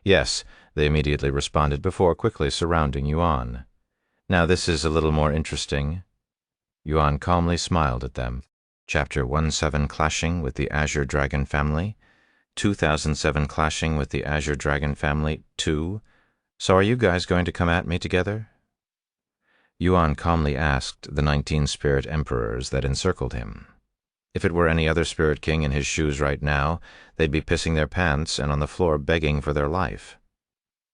"Yes," they immediately responded before quickly surrounding Yuan. "Now this is a little more interesting." Yuan calmly smiled at them. Chapter 17 Clashing with the Azure Dragon Family, 2007 Clashing with the Azure Dragon Family 2. "So are you guys going to come at me together?" Yuan calmly asked the 19 spirit emperors that encircled him. If it were any other spirit king in his shoes right now, they'd be pissing their pants and on the floor begging for their life.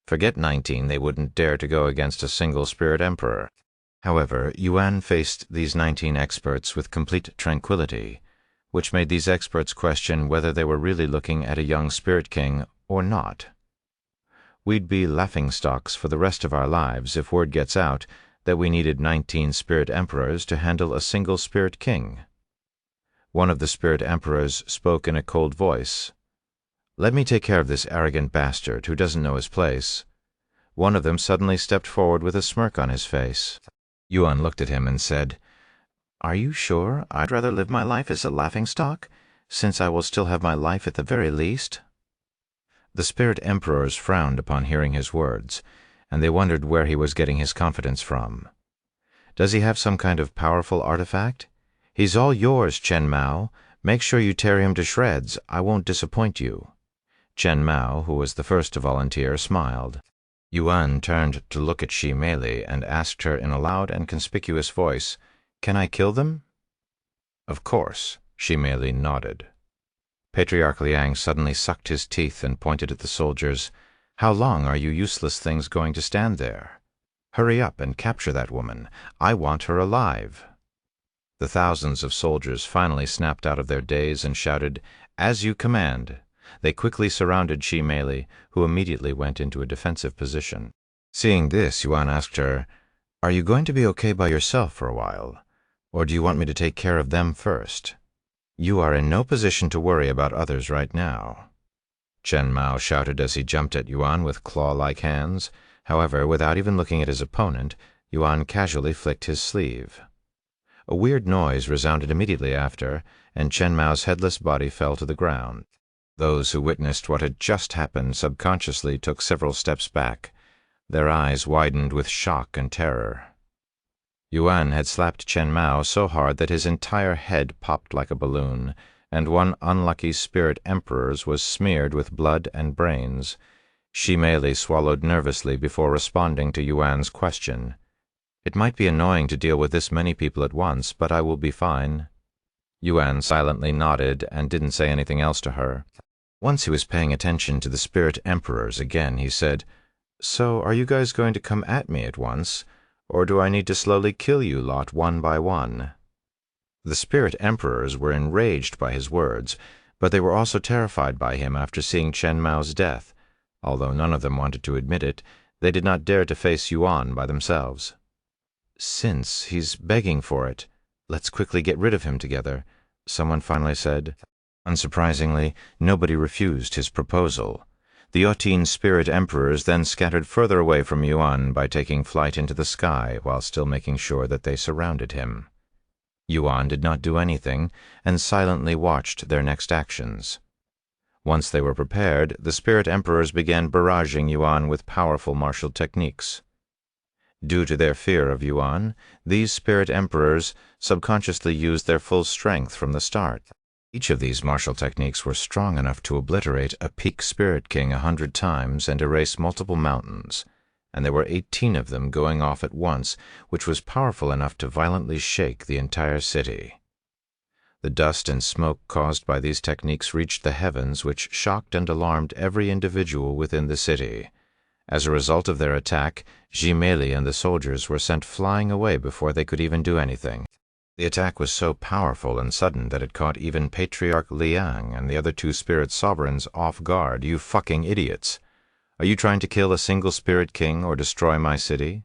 Forget 19, they wouldn't dare to go against a single spirit emperor. However, Yuan faced these 19 experts with complete tranquility, which made these experts question whether they were really looking at a young spirit king or not. We'd be laughingstocks for the rest of our lives if word gets out that we needed 19 spirit emperors to handle a single spirit king. One of the spirit emperors spoke in a cold voice. "Let me take care of this arrogant bastard who doesn't know his place." One of them suddenly stepped forward with a smirk on his face. Yuan looked at him and said, "Are you sure I'd rather live my life as a laughingstock, since I will still have my life at the very least?" The spirit emperors frowned upon hearing his words, and they wondered where he was getting his confidence from. "Does he have some kind of powerful artifact? He's all yours, Chen Mao. Make sure you tear him to shreds. I won't disappoint you." Chen Mao, who was the first to volunteer, smiled. Yuan turned to look at Shi Meili and asked her in a loud and conspicuous voice, "Can I kill them?" "Of course," Shi Meili nodded. Patriarch Liang suddenly sucked his teeth and pointed at the soldiers. "How long are you useless things going to stand there? Hurry up and capture that woman. I want her alive." The thousands of soldiers finally snapped out of their daze and shouted, "As you command." They quickly surrounded Shi Meili, who immediately went into a defensive position. Seeing this, Yuan asked her, "Are you going to be okay by yourself for a while, or do you want me to take care of them first? You are in no position to worry about others right now." Chen Mao shouted as he jumped at Yuan with claw-like hands. However, without even looking at his opponent, Yuan casually flicked his sleeve. A weird noise resounded immediately after, and Chen Mao's headless body fell to the ground. Those who witnessed what had just happened subconsciously took several steps back. Their eyes widened with shock and terror. Yuan had slapped Chen Mao so hard that his entire head popped like a balloon, and one unlucky spirit emperor's was smeared with blood and brains. Shi Meili swallowed nervously before responding to Yuan's question. "It might be annoying to deal with this many people at once, but I will be fine." Yuan silently nodded and didn't say anything else to her. Once he was paying attention to the spirit emperors again, he said, "So are you guys going to come at me at once, or do I need to slowly kill you lot one by one?" The spirit emperors were enraged by his words, but they were also terrified by him after seeing Chen Mao's death. Although none of them wanted to admit it, they did not dare to face Yuan by themselves. "Since he's begging for it, let's quickly get rid of him together," someone finally said. Unsurprisingly, nobody refused his proposal. The Yotin spirit emperors then scattered further away from Yuan by taking flight into the sky while still making sure that they surrounded him. Yuan did not do anything and silently watched their next actions. Once they were prepared, the spirit emperors began barraging Yuan with powerful martial techniques. Due to their fear of Yuan, these spirit emperors subconsciously used their full strength from the start. Each of these martial techniques were strong enough to obliterate a peak spirit king 100 times and erase multiple mountains, and there were 18 of them going off at once, which was powerful enough to violently shake the entire city. The dust and smoke caused by these techniques reached the heavens, which shocked and alarmed every individual within the city. As a result of their attack, Shi Meili and the soldiers were sent flying away before they could even do anything. The attack was so powerful and sudden that it caught even Patriarch Liang and the other two spirit sovereigns off guard. "You fucking idiots! Are you trying to kill a single spirit king or destroy my city?"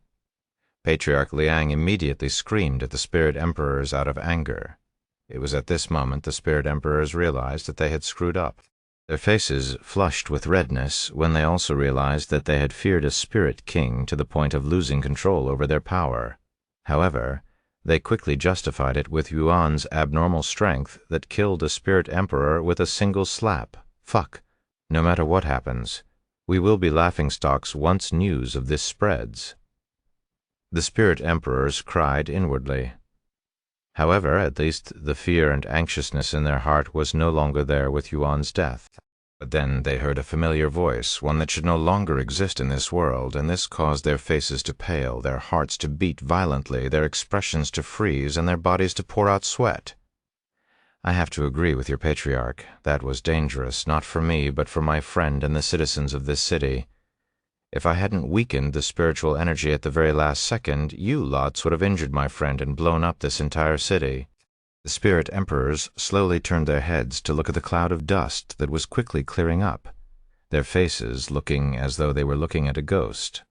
Patriarch Liang immediately screamed at the spirit emperors out of anger. It was at this moment the spirit emperors realized that they had screwed up. Their faces flushed with redness when they also realized that they had feared a spirit king to the point of losing control over their power. However, they quickly justified it with Yuan's abnormal strength that killed a spirit emperor with a single slap. "Fuck. No matter what happens, we will be laughingstocks once news of this spreads." The spirit emperors cried inwardly. However, at least the fear and anxiousness in their heart was no longer there with Yuan's death. But then they heard a familiar voice, one that should no longer exist in this world, and this caused their faces to pale, their hearts to beat violently, their expressions to freeze, and their bodies to pour out sweat. "I have to agree with your patriarch. That was dangerous, not for me, but for my friend and the citizens of this city. If I hadn't weakened the spiritual energy at the very last second, you lots would have injured my friend and blown up this entire city." The spirit emperors slowly turned their heads to look at the cloud of dust that was quickly clearing up, their faces looking as though they were looking at a ghost.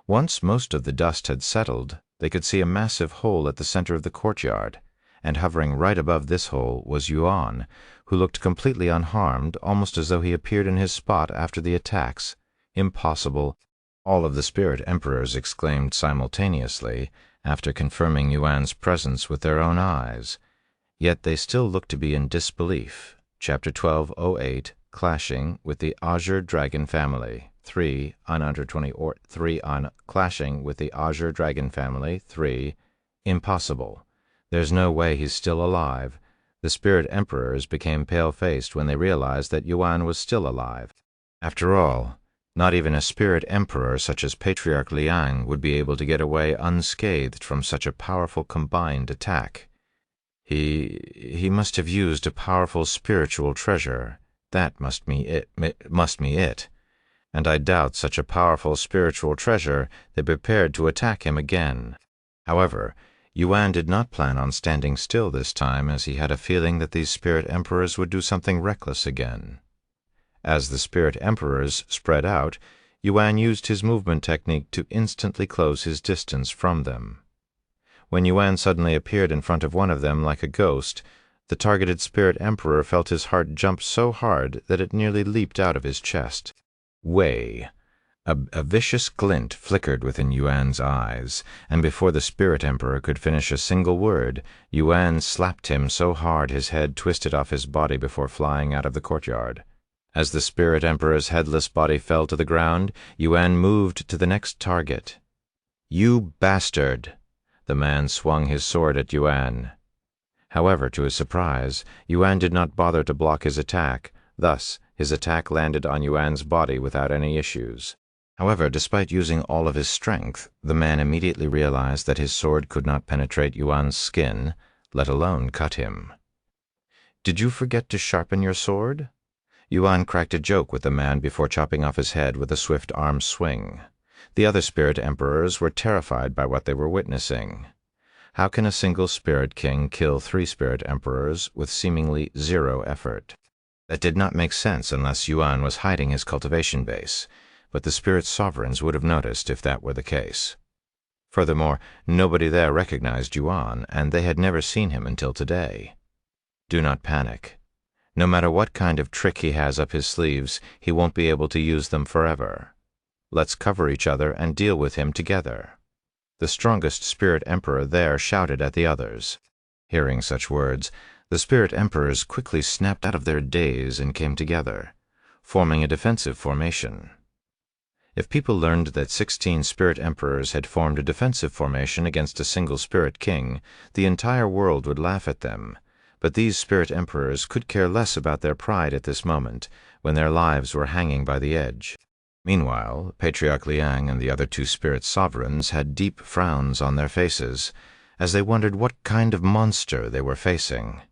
Once most of the dust had settled, they could see a massive hole at the center of the courtyard, and hovering right above this hole was Yuan, who looked completely unharmed, almost as though he appeared in his spot after the attacks. "Impossible!" all of the spirit emperors exclaimed simultaneously after confirming Yuan's presence with their own eyes. Yet they still looked to be in disbelief. Chapter 1208, Clashing with the Azure Dragon Family. 3 on under 20, or 3 on clashing with the Azure Dragon family, 3, impossible. There's no way he's still alive. The spirit emperors became pale-faced when they realized that Yuan was still alive. After all, not even a spirit emperor such as Patriarch Liang would be able to get away unscathed from such a powerful combined attack. He must have used a powerful spiritual treasure. That must be it. And I doubt such a powerful spiritual treasure they prepared to attack him again. However, Yuan did not plan on standing still this time, as he had a feeling that these spirit emperors would do something reckless again. As the spirit emperors spread out, Yuan used his movement technique to instantly close his distance from them. When Yuan suddenly appeared in front of one of them like a ghost, the targeted spirit emperor felt his heart jump so hard that it nearly leaped out of his chest. Wei. A vicious glint flickered within Yuan's eyes, and before the spirit emperor could finish a single word, Yuan slapped him so hard his head twisted off his body before flying out of the courtyard. As the spirit emperor's headless body fell to the ground, Yuan moved to the next target. "You bastard!" The man swung his sword at Yuan. However, to his surprise, Yuan did not bother to block his attack. Thus, his attack landed on Yuan's body without any issues. However, despite using all of his strength, the man immediately realized that his sword could not penetrate Yuan's skin, let alone cut him. "Did you forget to sharpen your sword?" Yuan cracked a joke with the man before chopping off his head with a swift arm swing. The other spirit emperors were terrified by what they were witnessing. How can a single spirit king kill 3 spirit emperors with seemingly zero effort? That did not make sense unless Yuan was hiding his cultivation base, but the spirit sovereigns would have noticed if that were the case. Furthermore, nobody there recognized Yuan, and they had never seen him until today. Do not panic. No matter what kind of trick he has up his sleeves, he won't be able to use them forever. Let's cover each other and deal with him together. The strongest spirit emperor there shouted at the others. Hearing such words, the spirit emperors quickly snapped out of their daze and came together, forming a defensive formation. If people learned that 16 spirit emperors had formed a defensive formation against a single spirit king, the entire world would laugh at them. But these spirit emperors could care less about their pride at this moment, when their lives were hanging by the edge. Meanwhile, Patriarch Liang and the other 2 spirit sovereigns had deep frowns on their faces, as they wondered what kind of monster they were facing.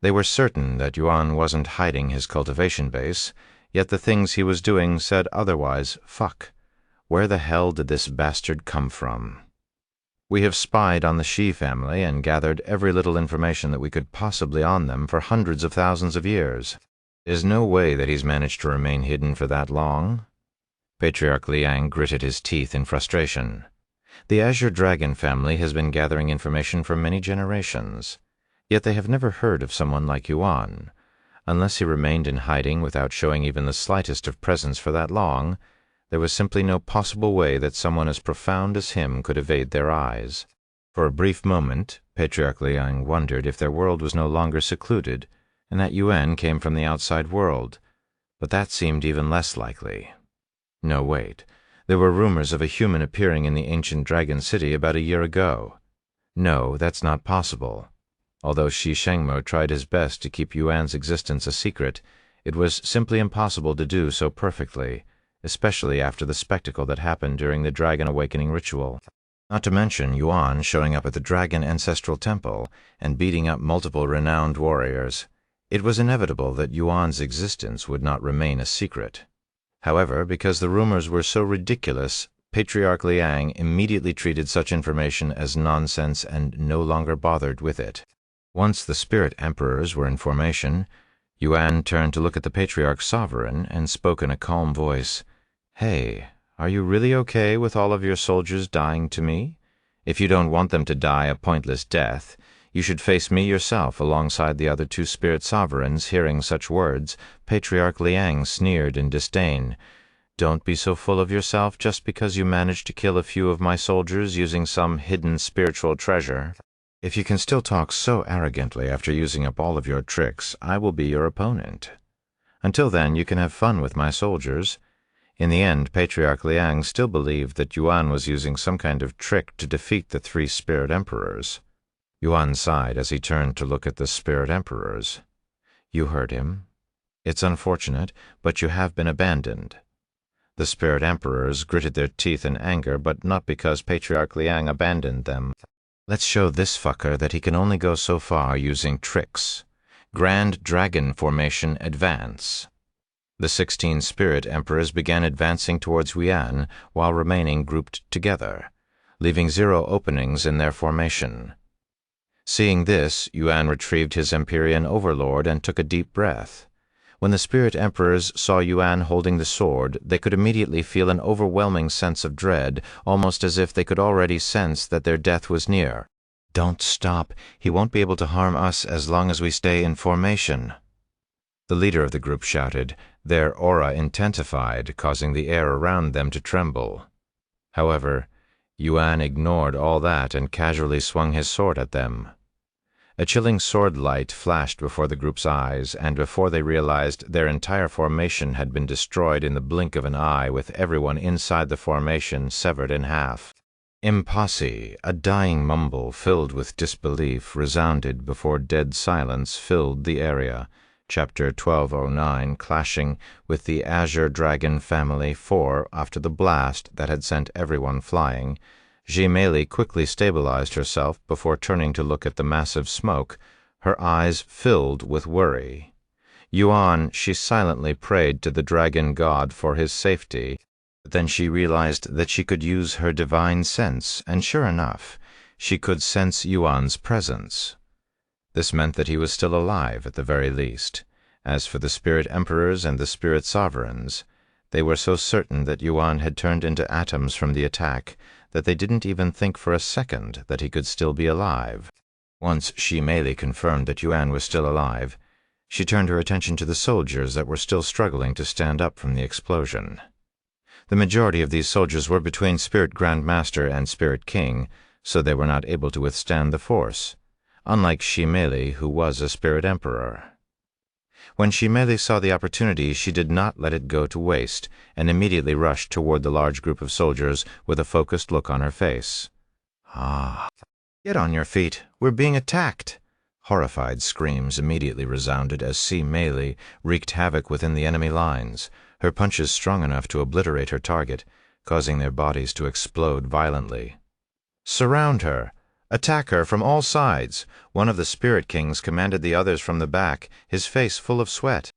They were certain that Yuan wasn't hiding his cultivation base, yet the things he was doing said otherwise. Fuck. Where the hell did this bastard come from? We have spied on the Shi family and gathered every little information that we could possibly on them for hundreds of thousands of years. There's no way that he's managed to remain hidden for that long. Patriarch Liang gritted his teeth in frustration. The Azure Dragon family has been gathering information for many generations, yet they have never heard of someone like Yuan. Unless he remained in hiding without showing even the slightest of presence for that long, there was simply no possible way that someone as profound as him could evade their eyes. For a brief moment, Patriarch Liang wondered if their world was no longer secluded, and that Yuan came from the outside world, but that seemed even less likely. No, wait. There were rumors of a human appearing in the ancient dragon city about a year ago. No, that's not possible. Although Shi Shengmo tried his best to keep Yuan's existence a secret, it was simply impossible to do so perfectly, especially after the spectacle that happened during the Dragon Awakening ritual. Not to mention Yuan showing up at the Dragon Ancestral Temple and beating up multiple renowned warriors. It was inevitable that Yuan's existence would not remain a secret. However, because the rumors were so ridiculous, Patriarch Liang immediately treated such information as nonsense and no longer bothered with it. Once the spirit emperors were in formation, Yuan turned to look at the Patriarch Sovereign and spoke in a calm voice. "Hey, are you really okay with all of your soldiers dying to me? If you don't want them to die a pointless death, you should face me yourself alongside the other 2 spirit sovereigns." Hearing such words, Patriarch Liang sneered in disdain. "Don't be so full of yourself just because you managed to kill a few of my soldiers using some hidden spiritual treasure. If you can still talk so arrogantly after using up all of your tricks, I will be your opponent. Until then, you can have fun with my soldiers. In the end, Patriarch Liang still believed that Yuan was using some kind of trick to defeat the three spirit emperors. Yuan sighed as he turned to look at the spirit emperors. "You heard him. It's unfortunate, but you have been abandoned." The spirit emperors gritted their teeth in anger, but not because Patriarch Liang abandoned them. "Let's show this fucker that he can only go so far using tricks. Grand Dragon Formation Advance." The 16 spirit emperors began advancing towards Yuan while remaining grouped together, leaving 0 openings in their formation. Seeing this, Yuan retrieved his Empyrean overlord and took a deep breath. When the spirit emperors saw Yuan holding the sword, they could immediately feel an overwhelming sense of dread, almost as if they could already sense that their death was near. "Don't stop. He won't be able to harm us as long as we stay in formation." The leader of the group shouted, their aura intensified, causing the air around them to tremble. However, Yuan ignored all that and casually swung his sword at them. A chilling sword light flashed before the group's eyes, and before they realized, their entire formation had been destroyed in the blink of an eye, with everyone inside the formation severed in half. "Imposse," a dying mumble filled with disbelief, resounded before dead silence filled the area. Chapter 1209, clashing with the Azure Dragon family, for, after the blast that had sent everyone flying, Jimeli quickly stabilized herself before turning to look at the massive smoke, her eyes filled with worry. Yuan, she silently prayed to the dragon god for his safety, but then she realized that she could use her divine sense, and sure enough, she could sense Yuan's presence. This meant that he was still alive at the very least. As for the spirit emperors and the spirit sovereigns, they were so certain that Yuan had turned into atoms from the attack that they didn't even think for a second that he could still be alive. Once Jimeli confirmed that Yuan was still alive, she turned her attention to the soldiers that were still struggling to stand up from the explosion. The majority of these soldiers were between Spirit Grandmaster and Spirit King, so they were not able to withstand the force, unlike Jimeli, who was a Spirit Emperor. When Jimeli saw the opportunity, she did not let it go to waste, and immediately rushed toward the large group of soldiers with a focused look on her face. "Ah, get on your feet. We're being attacked." Horrified screams immediately resounded as Jimeli wreaked havoc within the enemy lines, her punches strong enough to obliterate her target, causing their bodies to explode violently. "Surround her! Attack her from all sides!" One of the Spirit Kings commanded the others from the back, his face full of sweat.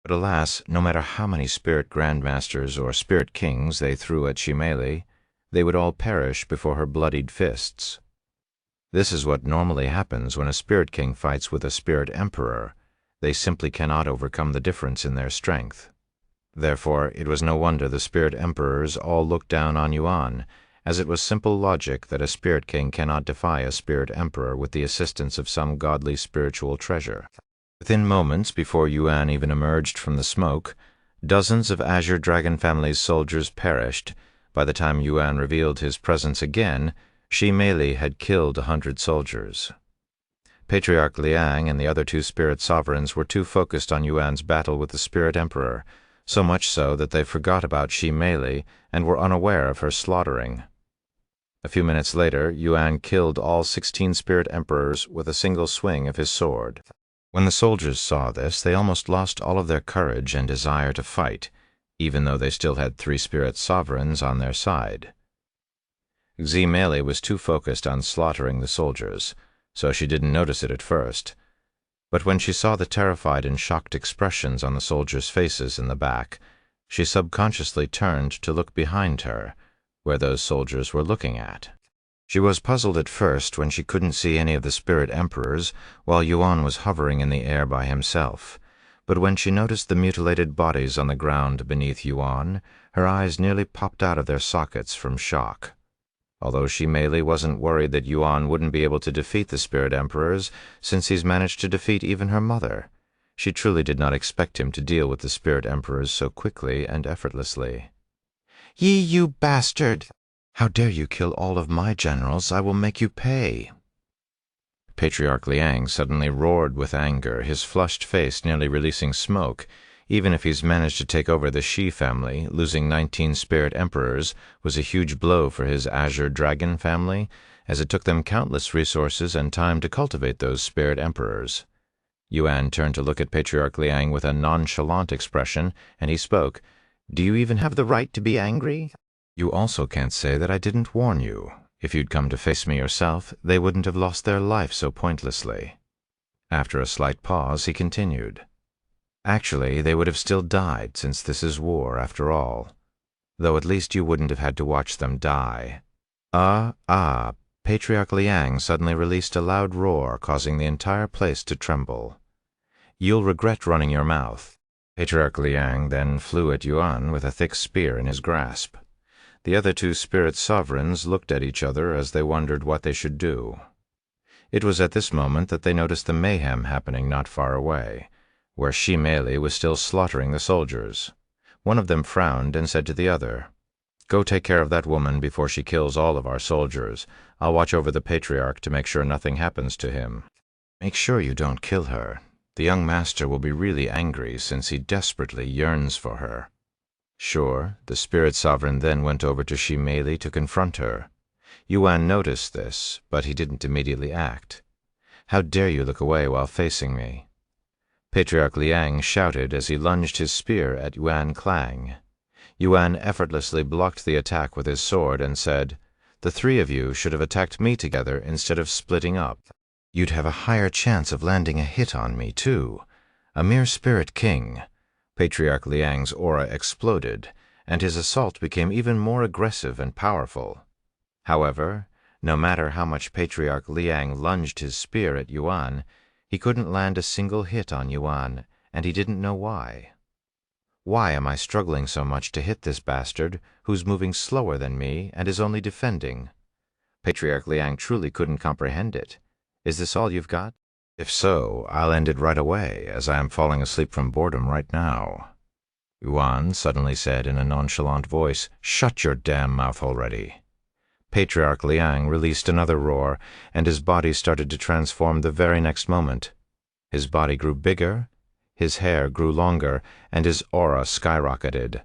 But alas, no matter how many Spirit Grandmasters or Spirit Kings they threw at Jimeli, they would all perish before her bloodied fists. This is what normally happens when a Spirit King fights with a Spirit Emperor. They simply cannot overcome the difference in their strength. Therefore, it was no wonder the Spirit Emperors all looked down on Yuan, as it was simple logic that a Spirit King cannot defy a Spirit Emperor with the assistance of some godly spiritual treasure. Within moments before Yuan even emerged from the smoke, dozens of Azure Dragon family's soldiers perished. By the time Yuan revealed his presence again, Jimeli had killed 100 soldiers. Patriarch Liang and the other 2 spirit sovereigns were too focused on Yuan's battle with the Spirit Emperor, so much so that they forgot about Jimeli and were unaware of her slaughtering. A few minutes later, Yuan killed all 16 Spirit Emperors with a single swing of his sword. When the soldiers saw this, they almost lost all of their courage and desire to fight, even though they still had 3 Spirit Sovereigns on their side. Jimeli was too focused on slaughtering the soldiers, so she didn't notice it at first. But when she saw the terrified and shocked expressions on the soldiers' faces in the back, she subconsciously turned to look behind her, where those soldiers were looking at. She was puzzled at first when she couldn't see any of the Spirit Emperors, while Yuan was hovering in the air by himself. But when she noticed the mutilated bodies on the ground beneath Yuan, her eyes nearly popped out of their sockets from shock. Although Jimeli wasn't worried that Yuan wouldn't be able to defeat the Spirit Emperors, since he's managed to defeat even her mother, she truly did not expect him to deal with the Spirit Emperors so quickly and effortlessly. "Ye, you bastard! How dare you kill all of my generals? I will make you pay!" Patriarch Liang suddenly roared with anger, his flushed face nearly releasing smoke. Even if he's managed to take over the Shi family, losing 19 spirit emperors was a huge blow for his Azure Dragon family, as it took them countless resources and time to cultivate those spirit emperors. Yuan turned to look at Patriarch Liang with a nonchalant expression, and he spoke. "Do you even have the right to be angry? You also can't say that I didn't warn you. If you'd come to face me yourself, they wouldn't have lost their life so pointlessly." After a slight pause, he continued. "Actually, they would have still died, since this is war, after all. Though at least you wouldn't have had to watch them die." Patriarch Liang suddenly released a loud roar, causing the entire place to tremble. "You'll regret running your mouth." Patriarch Liang then flew at Yuan with a thick spear in his grasp. The other two spirit sovereigns looked at each other as they wondered what they should do. It was at this moment that they noticed the mayhem happening not far away, where Shi Mei was still slaughtering the soldiers. One of them frowned and said to the other, "Go take care of that woman before she kills all of our soldiers. I'll watch over the Patriarch to make sure nothing happens to him." "Make sure you don't kill her. The young master will be really angry since he desperately yearns for her." Sure, the spirit sovereign then went over to Shi Mei to confront her. Yuan noticed this, but he didn't immediately act. "How dare you look away while facing me?" Patriarch Liang shouted as he lunged his spear at Yuan Clang. Yuan effortlessly blocked the attack with his sword and said, "The three of you should have attacked me together instead of splitting up. You'd have a higher chance of landing a hit on me, too. A mere spirit king." Patriarch Liang's aura exploded, and his assault became even more aggressive and powerful. However, no matter how much Patriarch Liang lunged his spear at Yuan, he couldn't land a single hit on Yuan, and he didn't know why. "Why am I struggling so much to hit this bastard, who's moving slower than me and is only defending?" Patriarch Liang truly couldn't comprehend it. "Is this all you've got? If so, I'll end it right away, as I am falling asleep from boredom right now." Yuan suddenly said in a nonchalant voice, "Shut your damn mouth already." Patriarch Liang released another roar, and his body started to transform the very next moment. His body grew bigger, his hair grew longer, and his aura skyrocketed.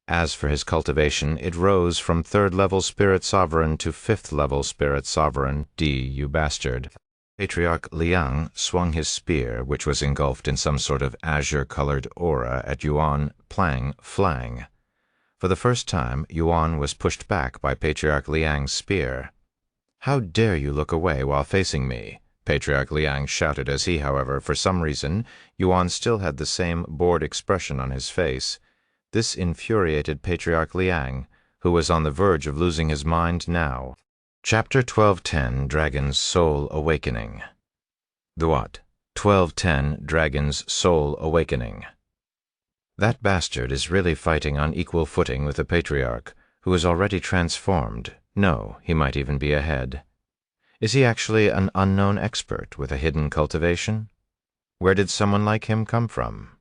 As for his cultivation, it rose from 3rd-level Spirit Sovereign to 5th-level Spirit Sovereign. You bastard. Patriarch Liang swung his spear, which was engulfed in some sort of azure-colored aura, at Yuan Plang Flang. For the first time, Yuan was pushed back by Patriarch Liang's spear. "How dare you look away while facing me?" Patriarch Liang shouted as he, however, for some reason, Yuan still had the same bored expression on his face. This infuriated Patriarch Liang, who was on the verge of losing his mind now. Chapter 1210, Dragon's Soul Awakening. The what? 1210, Dragon's Soul Awakening. That bastard is really fighting on equal footing with the Patriarch, who is already transformed. No, he might even be ahead. Is he actually an unknown expert with a hidden cultivation? Where did someone like him come from?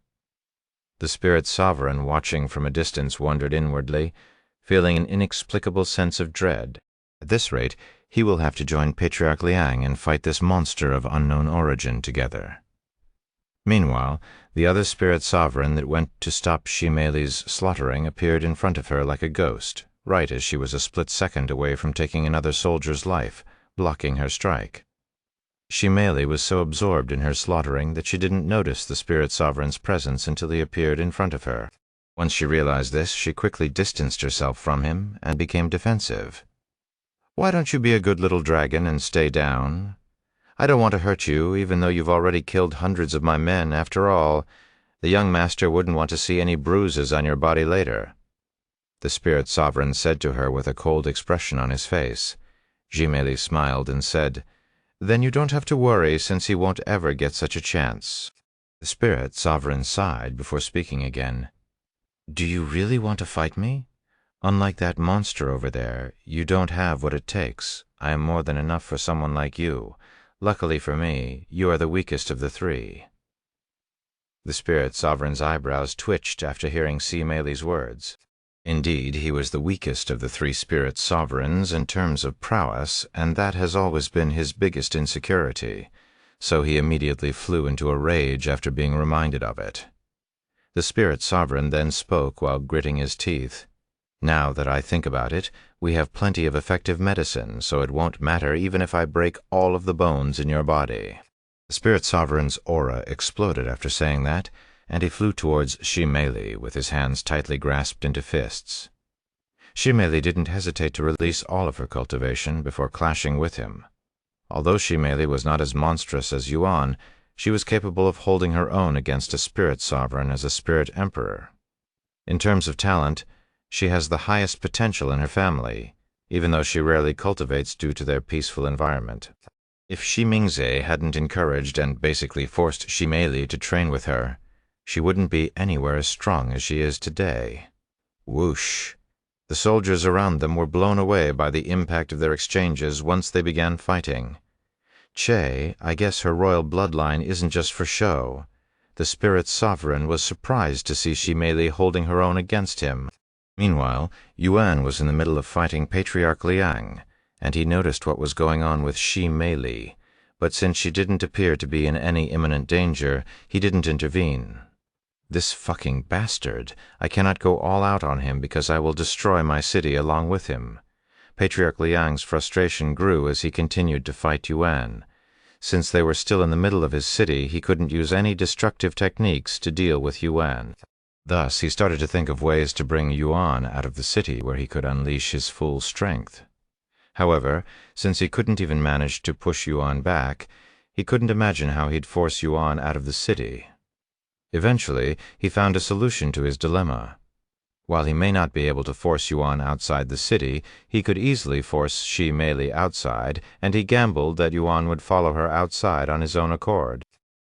The Spirit Sovereign, watching from a distance, wondered inwardly, feeling an inexplicable sense of dread. At this rate, he will have to join Patriarch Liang and fight this monster of unknown origin together. Meanwhile, the other Spirit Sovereign that went to stop Shi Mei's slaughtering appeared in front of her like a ghost, right as she was a split second away from taking another soldier's life, blocking her strike. Shi Mei was so absorbed in her slaughtering that she didn't notice the Spirit Sovereign's presence until he appeared in front of her. Once she realized this, she quickly distanced herself from him and became defensive. "Why don't you be a good little dragon and stay down? I don't want to hurt you, even though you've already killed hundreds of my men. After all, the young master wouldn't want to see any bruises on your body later." The Spirit Sovereign said to her with a cold expression on his face. Shi Mei smiled and said, "Then you don't have to worry, since he won't ever get such a chance." The Spirit Sovereign sighed before speaking again. "Do you really want to fight me? Unlike that monster over there, you don't have what it takes. I am more than enough for someone like you. Luckily for me, you are the weakest of the three." The Spirit Sovereign's eyebrows twitched after hearing Shi Mei's words. Indeed, he was the weakest of the three Spirit Sovereigns in terms of prowess, and that has always been his biggest insecurity, so he immediately flew into a rage after being reminded of it. The spirit sovereign then spoke while gritting his teeth. "Now that I think about it, we have plenty of effective medicine, so it won't matter even if I break all of the bones in your body." The spirit sovereign's aura exploded after saying that, and he flew towards Shimeli with his hands tightly grasped into fists. Shimeli didn't hesitate to release all of her cultivation before clashing with him. Although Shimeli was not as monstrous as Yuan, she was capable of holding her own against a spirit sovereign as a spirit emperor. In terms of talent, she has the highest potential in her family, even though she rarely cultivates due to their peaceful environment. If Shimingze hadn't encouraged and basically forced Shimeli to train with her, she wouldn't be anywhere as strong as she is today. Whoosh! The soldiers around them were blown away by the impact of their exchanges once they began fighting. "Che, I guess her royal bloodline isn't just for show." The spirit sovereign was surprised to see Shimeli holding her own against him. Meanwhile, Yuan was in the middle of fighting Patriarch Liang, and he noticed what was going on with Shimeli, but since she didn't appear to be in any imminent danger, he didn't intervene. "This fucking bastard! I cannot go all out on him because I will destroy my city along with him." Patriarch Liang's frustration grew as he continued to fight Yuan. Since they were still in the middle of his city, he couldn't use any destructive techniques to deal with Yuan. Thus, he started to think of ways to bring Yuan out of the city where he could unleash his full strength. However, since he couldn't even manage to push Yuan back, he couldn't imagine how he'd force Yuan out of the city. Eventually, he found a solution to his dilemma. While he may not be able to force Yuan outside the city, he could easily force Shimeli outside, and he gambled that Yuan would follow her outside on his own accord.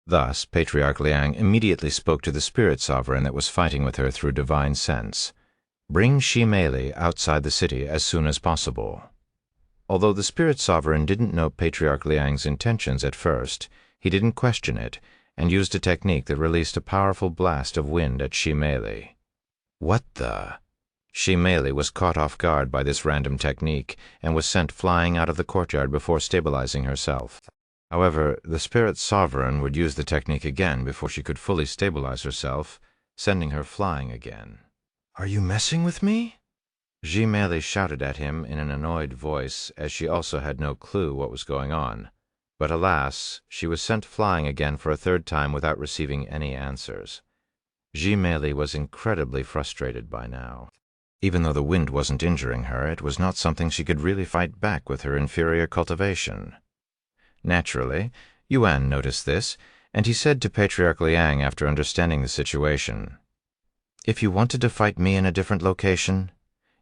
Thus, Patriarch Liang immediately spoke to the spirit sovereign that was fighting with her through divine sense. "Bring Shimeli outside the city as soon as possible." Although the spirit sovereign didn't know Patriarch Liang's intentions at first, he didn't question it, and used a technique that released a powerful blast of wind at Shimeli. What the? Shimeli was caught off guard by this random technique and was sent flying out of the courtyard before stabilizing herself. However, the spirit sovereign would use the technique again before she could fully stabilize herself, sending her flying again. "Are you messing with me?" Shimeli shouted at him in an annoyed voice, as she also had no clue what was going on. But alas, she was sent flying again for a third time without receiving any answers. Shimeli was incredibly frustrated by now. Even though the wind wasn't injuring her, it was not something she could really fight back with her inferior cultivation. Naturally, Yuan noticed this, and he said to Patriarch Liang after understanding the situation, "If you wanted to fight me in a different location,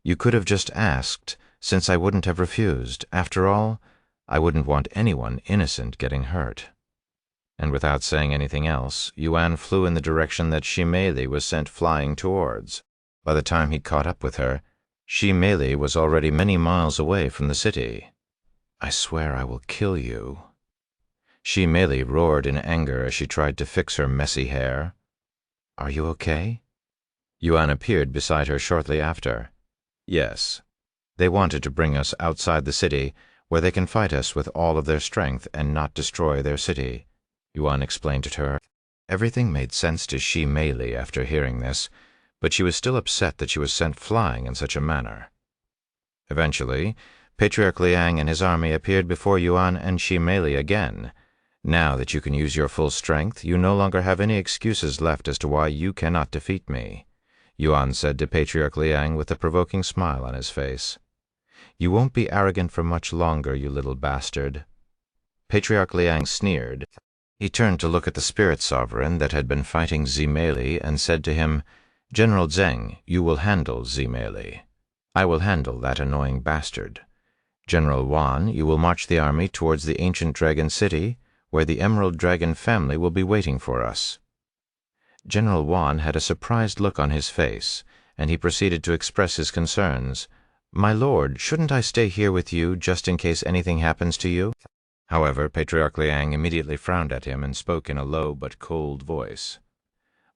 you could have just asked, since I wouldn't have refused. After all, I wouldn't want anyone innocent getting hurt." And without saying anything else, Yuan flew in the direction that Shimeli was sent flying towards. By the time he caught up with her, Shimeli was already many miles away from the city. "I swear I will kill you." Shimeli roared in anger as she tried to fix her messy hair. "Are you okay?" Yuan appeared beside her shortly after. "Yes. They wanted to bring us outside the city, where they can fight us with all of their strength and not destroy their city," Yuan explained to her. Everything made sense to Shimeli after hearing this, but she was still upset that she was sent flying in such a manner. Eventually, Patriarch Liang and his army appeared before Yuan and Shimeli again. "Now that you can use your full strength, you no longer have any excuses left as to why you cannot defeat me," Yuan said to Patriarch Liang with a provoking smile on his face. "You won't be arrogant for much longer, you little bastard." Patriarch Liang sneered. He turned to look at the spirit sovereign that had been fighting Shimeli and said to him, "General Zheng, you will handle Shimeli. I will handle that annoying bastard. General Wan, you will march the army towards the ancient dragon city, where the Emerald Dragon family will be waiting for us." General Wan had a surprised look on his face, and he proceeded to express his concerns. "My lord, shouldn't I stay here with you just in case anything happens to you?" However, Patriarch Liang immediately frowned at him and spoke in a low but cold voice.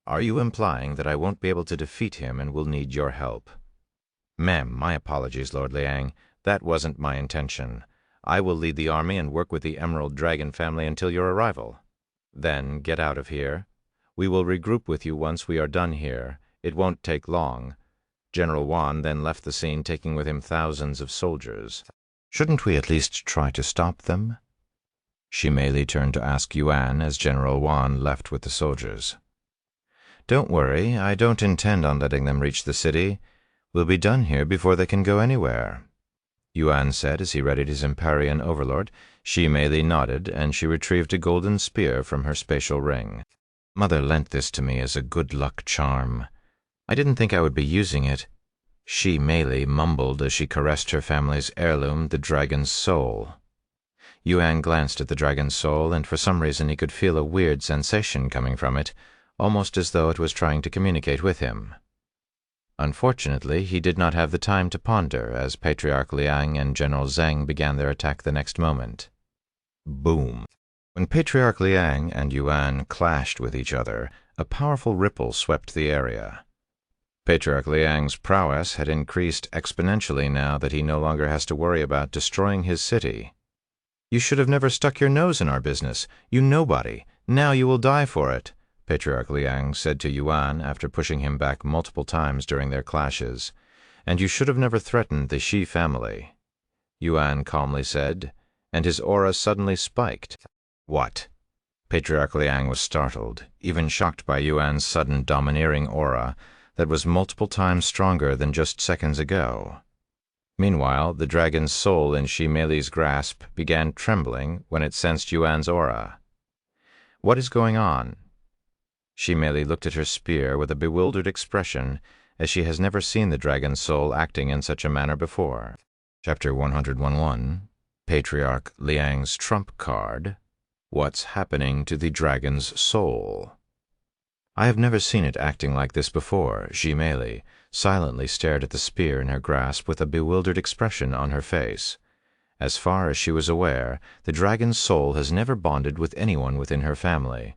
"Are you implying that I won't be able to defeat him and will need your help?" "Ma'am, my apologies, Lord Liang. That wasn't my intention. I will lead the army and work with the Emerald Dragon family until your arrival. Then get out of here. We will regroup with you once we are done here. It won't take long." General Yuan then left the scene, taking with him thousands of soldiers. "Shouldn't we at least try to stop them?" Ximei Li turned to ask Yuan as General Yuan left with the soldiers. "Don't worry, I don't intend on letting them reach the city. We'll be done here before they can go anywhere," Yuan said as he readied his Empyrean overlord. Ximei Li nodded, and she retrieved a golden spear from her spatial ring. "Mother lent this to me as a good luck charm. I didn't think I would be using it," Ximei Li mumbled as she caressed her family's heirloom, the dragon's soul. Yuan glanced at the dragon's soul, and for some reason he could feel a weird sensation coming from it, almost as though it was trying to communicate with him. Unfortunately, he did not have the time to ponder as Patriarch Liang and General Zheng began their attack the next moment. Boom! When Patriarch Liang and Yuan clashed with each other, a powerful ripple swept the area. Patriarch Liang's prowess had increased exponentially now that he no longer has to worry about destroying his city. "You should have never stuck your nose in our business, you nobody. Now you will die for it," Patriarch Liang said to Yuan after pushing him back multiple times during their clashes. "And you should have never threatened the Shi family," Yuan calmly said, and his aura suddenly spiked. "What?" Patriarch Liang was startled, even shocked by Yuan's sudden domineering aura that was multiple times stronger than just seconds ago. Meanwhile, the dragon's soul in Ximei Li's grasp began trembling when it sensed Yuan's aura. "What is going on?" Ximei Li looked at her spear with a bewildered expression, as she has never seen the dragon's soul acting in such a manner before. Chapter 111, Patriarch Liang's Trump Card. What's happening to the dragon's soul? "I have never seen it acting like this before." Ximei Li silently stared at the spear in her grasp with a bewildered expression on her face. As far as she was aware, the dragon's soul has never bonded with anyone within her family.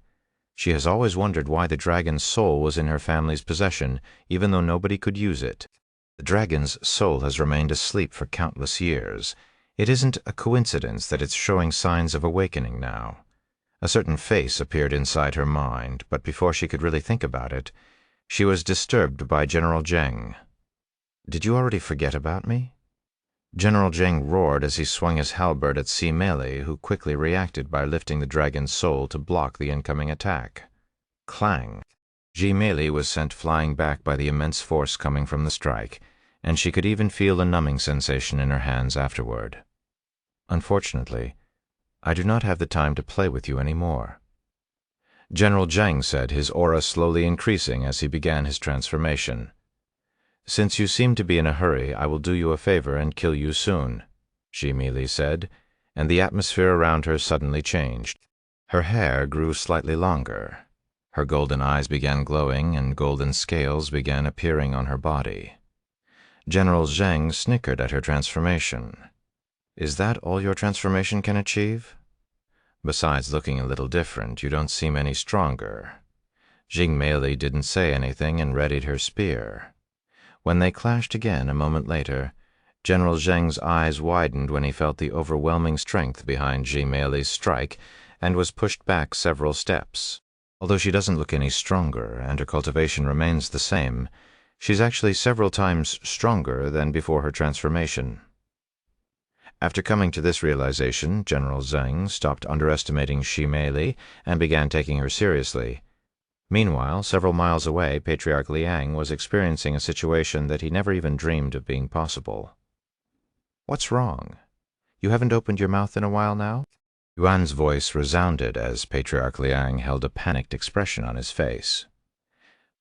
She has always wondered why the dragon's soul was in her family's possession, even though nobody could use it. The dragon's soul has remained asleep for countless years. It isn't a coincidence that it's showing signs of awakening now. A certain face appeared inside her mind, but before she could really think about it, she was disturbed by General Zheng. "Did you already forget about me?" General Zheng roared as he swung his halberd at Ximei Li, who quickly reacted by lifting the dragon's soul to block the incoming attack. Clang! Ximei Li was sent flying back by the immense force coming from the strike, and she could even feel a numbing sensation in her hands afterward. "Unfortunately, I do not have the time to play with you anymore," General Zheng said, his aura slowly increasing as he began his transformation. "Since you seem to be in a hurry, I will do you a favor and kill you soon," Ximei Li said, and the atmosphere around her suddenly changed. Her hair grew slightly longer. Her golden eyes began glowing, and golden scales began appearing on her body. General Zheng snickered at her transformation. "Is that all your transformation can achieve? Besides looking a little different, you don't seem any stronger." Ximei Li didn't say anything and readied her spear. When they clashed again a moment later, General Zheng's eyes widened when he felt the overwhelming strength behind Ximei Li's strike and was pushed back several steps. Although she doesn't look any stronger and her cultivation remains the same, she's actually several times stronger than before her transformation. After coming to this realization, General Zheng stopped underestimating Ximei Li and began taking her seriously. Meanwhile, several miles away, Patriarch Liang was experiencing a situation that he never even dreamed of being possible. "What's wrong? You haven't opened your mouth in a while now?" Yuan's voice resounded as Patriarch Liang held a panicked expression on his face.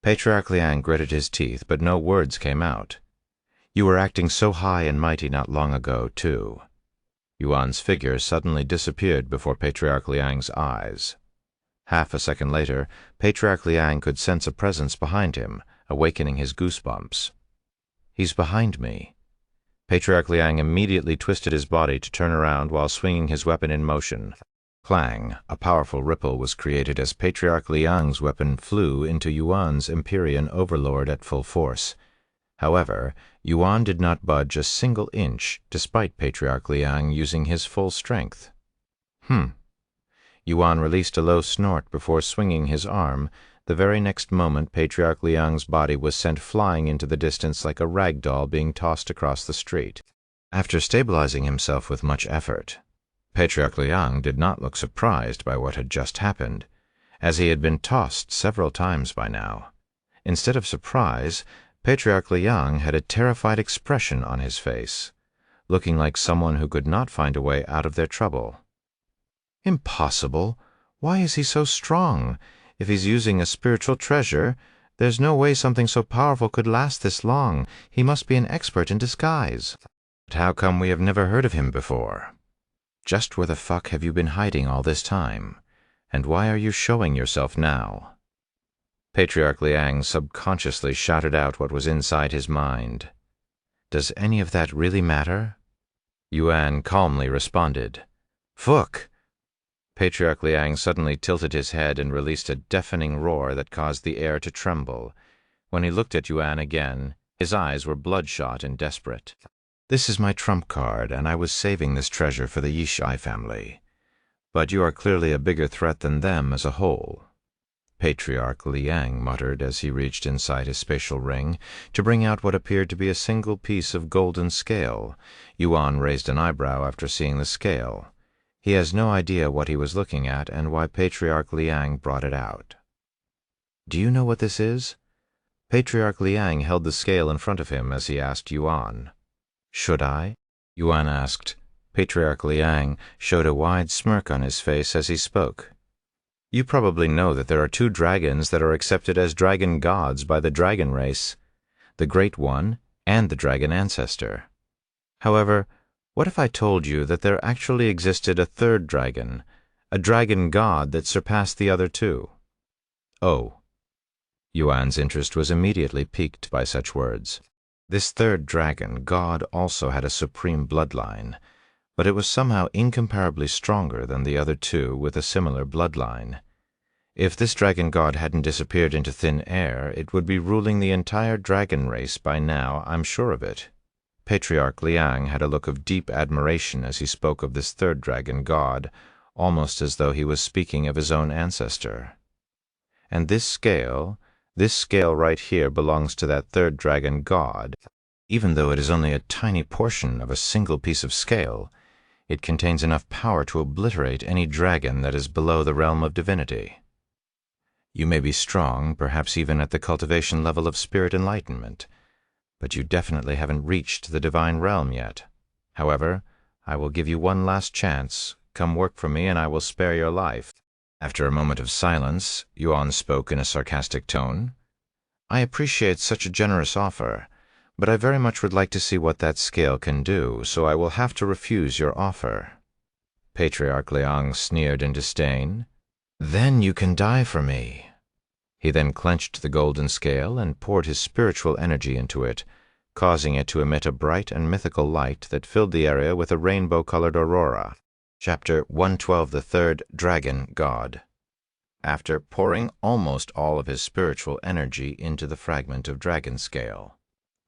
Patriarch Liang gritted his teeth, but no words came out. "You were acting so high and mighty not long ago, too." Yuan's figure suddenly disappeared before Patriarch Liang's eyes. Half a second later, Patriarch Liang could sense a presence behind him, awakening his goosebumps. "He's behind me." Patriarch Liang immediately twisted his body to turn around while swinging his weapon in motion. Clang! A powerful ripple was created as Patriarch Liang's weapon flew into Yuan's Empyrean overlord at full force. However, Yuan did not budge a single inch, despite Patriarch Liang using his full strength. Yuan released a low snort before swinging his arm, The very next moment, Patriarch Liang's body was sent flying into the distance like a rag doll being tossed across the street. After stabilizing himself with much effort, Patriarch Liang did not look surprised by what had just happened, as he had been tossed several times by now. Instead of surprise, Patriarch Liang had a terrified expression on his face, looking like someone who could not find a way out of their trouble. Impossible! Why is he so strong? If he's using a spiritual treasure, there's no way something so powerful could last this long. He must be an expert in disguise. But how come we have never heard of him before? Just where the fuck have you been hiding all this time? And why are you showing yourself now? Patriarch Liang subconsciously shouted out what was inside his mind. Does any of that really matter? Yuan calmly responded. Fuck! Patriarch Liang suddenly tilted his head and released a deafening roar that caused the air to tremble. When he looked at Yuan again, his eyes were bloodshot and desperate. This is my trump card, and I was saving this treasure for the Yishai family. But you are clearly a bigger threat than them as a whole. Patriarch Liang muttered as he reached inside his spatial ring to bring out what appeared to be a single piece of golden scale. Yuan raised an eyebrow after seeing the scale. He has no idea what he was looking at and why Patriarch Liang brought it out. Do you know what this is? Patriarch Liang held the scale in front of him as he asked Yuan. Should I? Yuan asked. Patriarch Liang showed a wide smirk on his face as he spoke. You probably know that there are 2 dragons that are accepted as dragon gods by the dragon race, the Great One and the Dragon Ancestor. However, what if I told you that there actually existed a 3rd dragon, a dragon god that surpassed the other 2? Oh. Yuan's interest was immediately piqued by such words. This 3rd dragon god also had a supreme bloodline, but it was somehow incomparably stronger than the other 2 with a similar bloodline. If this dragon god hadn't disappeared into thin air, it would be ruling the entire dragon race by now, I'm sure of it. Patriarch Liang had a look of deep admiration as he spoke of this 3rd dragon god, almost as though he was speaking of his own ancestor. And this scale right here belongs to that 3rd dragon god. Even though it is only a tiny portion of a single piece of scale, it contains enough power to obliterate any dragon that is below the realm of divinity. You may be strong, perhaps even at the cultivation level of spirit enlightenment, but you definitely haven't reached the divine realm yet. However, I will give you one last chance. Come work for me and I will spare your life. After a moment of silence, Yuan spoke in a sarcastic tone. I appreciate such a generous offer, but I very much would like to see what that scale can do, so I will have to refuse your offer. Patriarch Liang sneered in disdain. Then you can die for me. He then clenched the golden scale and poured his spiritual energy into it, causing it to emit a bright and mythical light that filled the area with a rainbow-colored aurora. Chapter 112, the 3rd Dragon God. After pouring almost all of his spiritual energy into the fragment of dragon scale,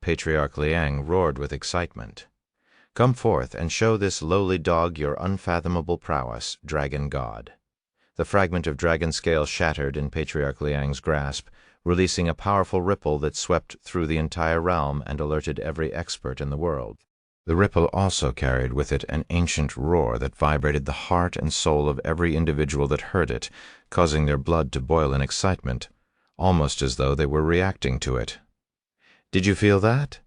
Patriarch Liang roared with excitement. Come forth and show this lowly dog your unfathomable prowess, Dragon God. The fragment of dragon scale shattered in Patriarch Liang's grasp, releasing a powerful ripple that swept through the entire realm and alerted every expert in the world. The ripple also carried with it an ancient roar that vibrated the heart and soul of every individual that heard it, causing their blood to boil in excitement, almost as though they were reacting to it. Did you feel that?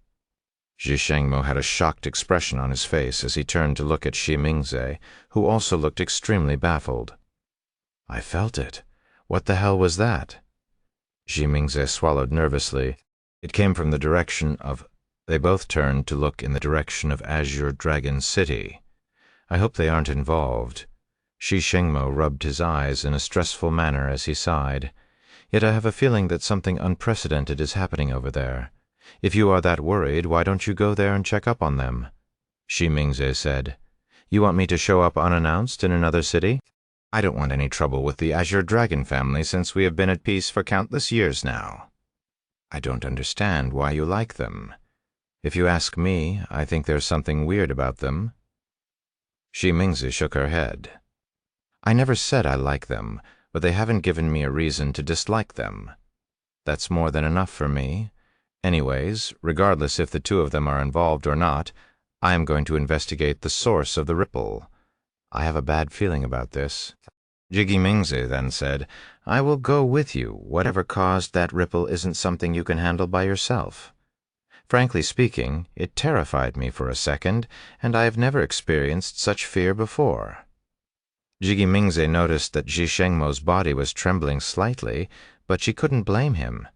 Zhi Shengmo had a shocked expression on his face as he turned to look at Shi Mingze, who also looked extremely baffled. I felt it. What the hell was that? Shi Mingze swallowed nervously. It came from the direction of... They both turned to look in the direction of Azure Dragon City. I hope they aren't involved. Shi Shengmo rubbed his eyes in a stressful manner as he sighed. Yet I have a feeling that something unprecedented is happening over there. If you are that worried, why don't you go there and check up on them? Shi Mingze said. You want me to show up unannounced in another city? I don't want any trouble with the Azure Dragon family since we have been at peace for countless years now. I don't understand why you like them. If you ask me, I think there's something weird about them. Shi Mingze shook her head. I never said I like them, but they haven't given me a reason to dislike them. That's more than enough for me. Anyways, regardless if the two of them are involved or not, I am going to investigate the source of the ripple. I have a bad feeling about this." Jiggy Mingzi then said, "I will go with you. Whatever caused that ripple isn't something you can handle by yourself. Frankly speaking, it terrified me for a second, and I have never experienced such fear before." Jiggy Mingzi noticed that Zhi Shengmo's body was trembling slightly, but she couldn't blame him.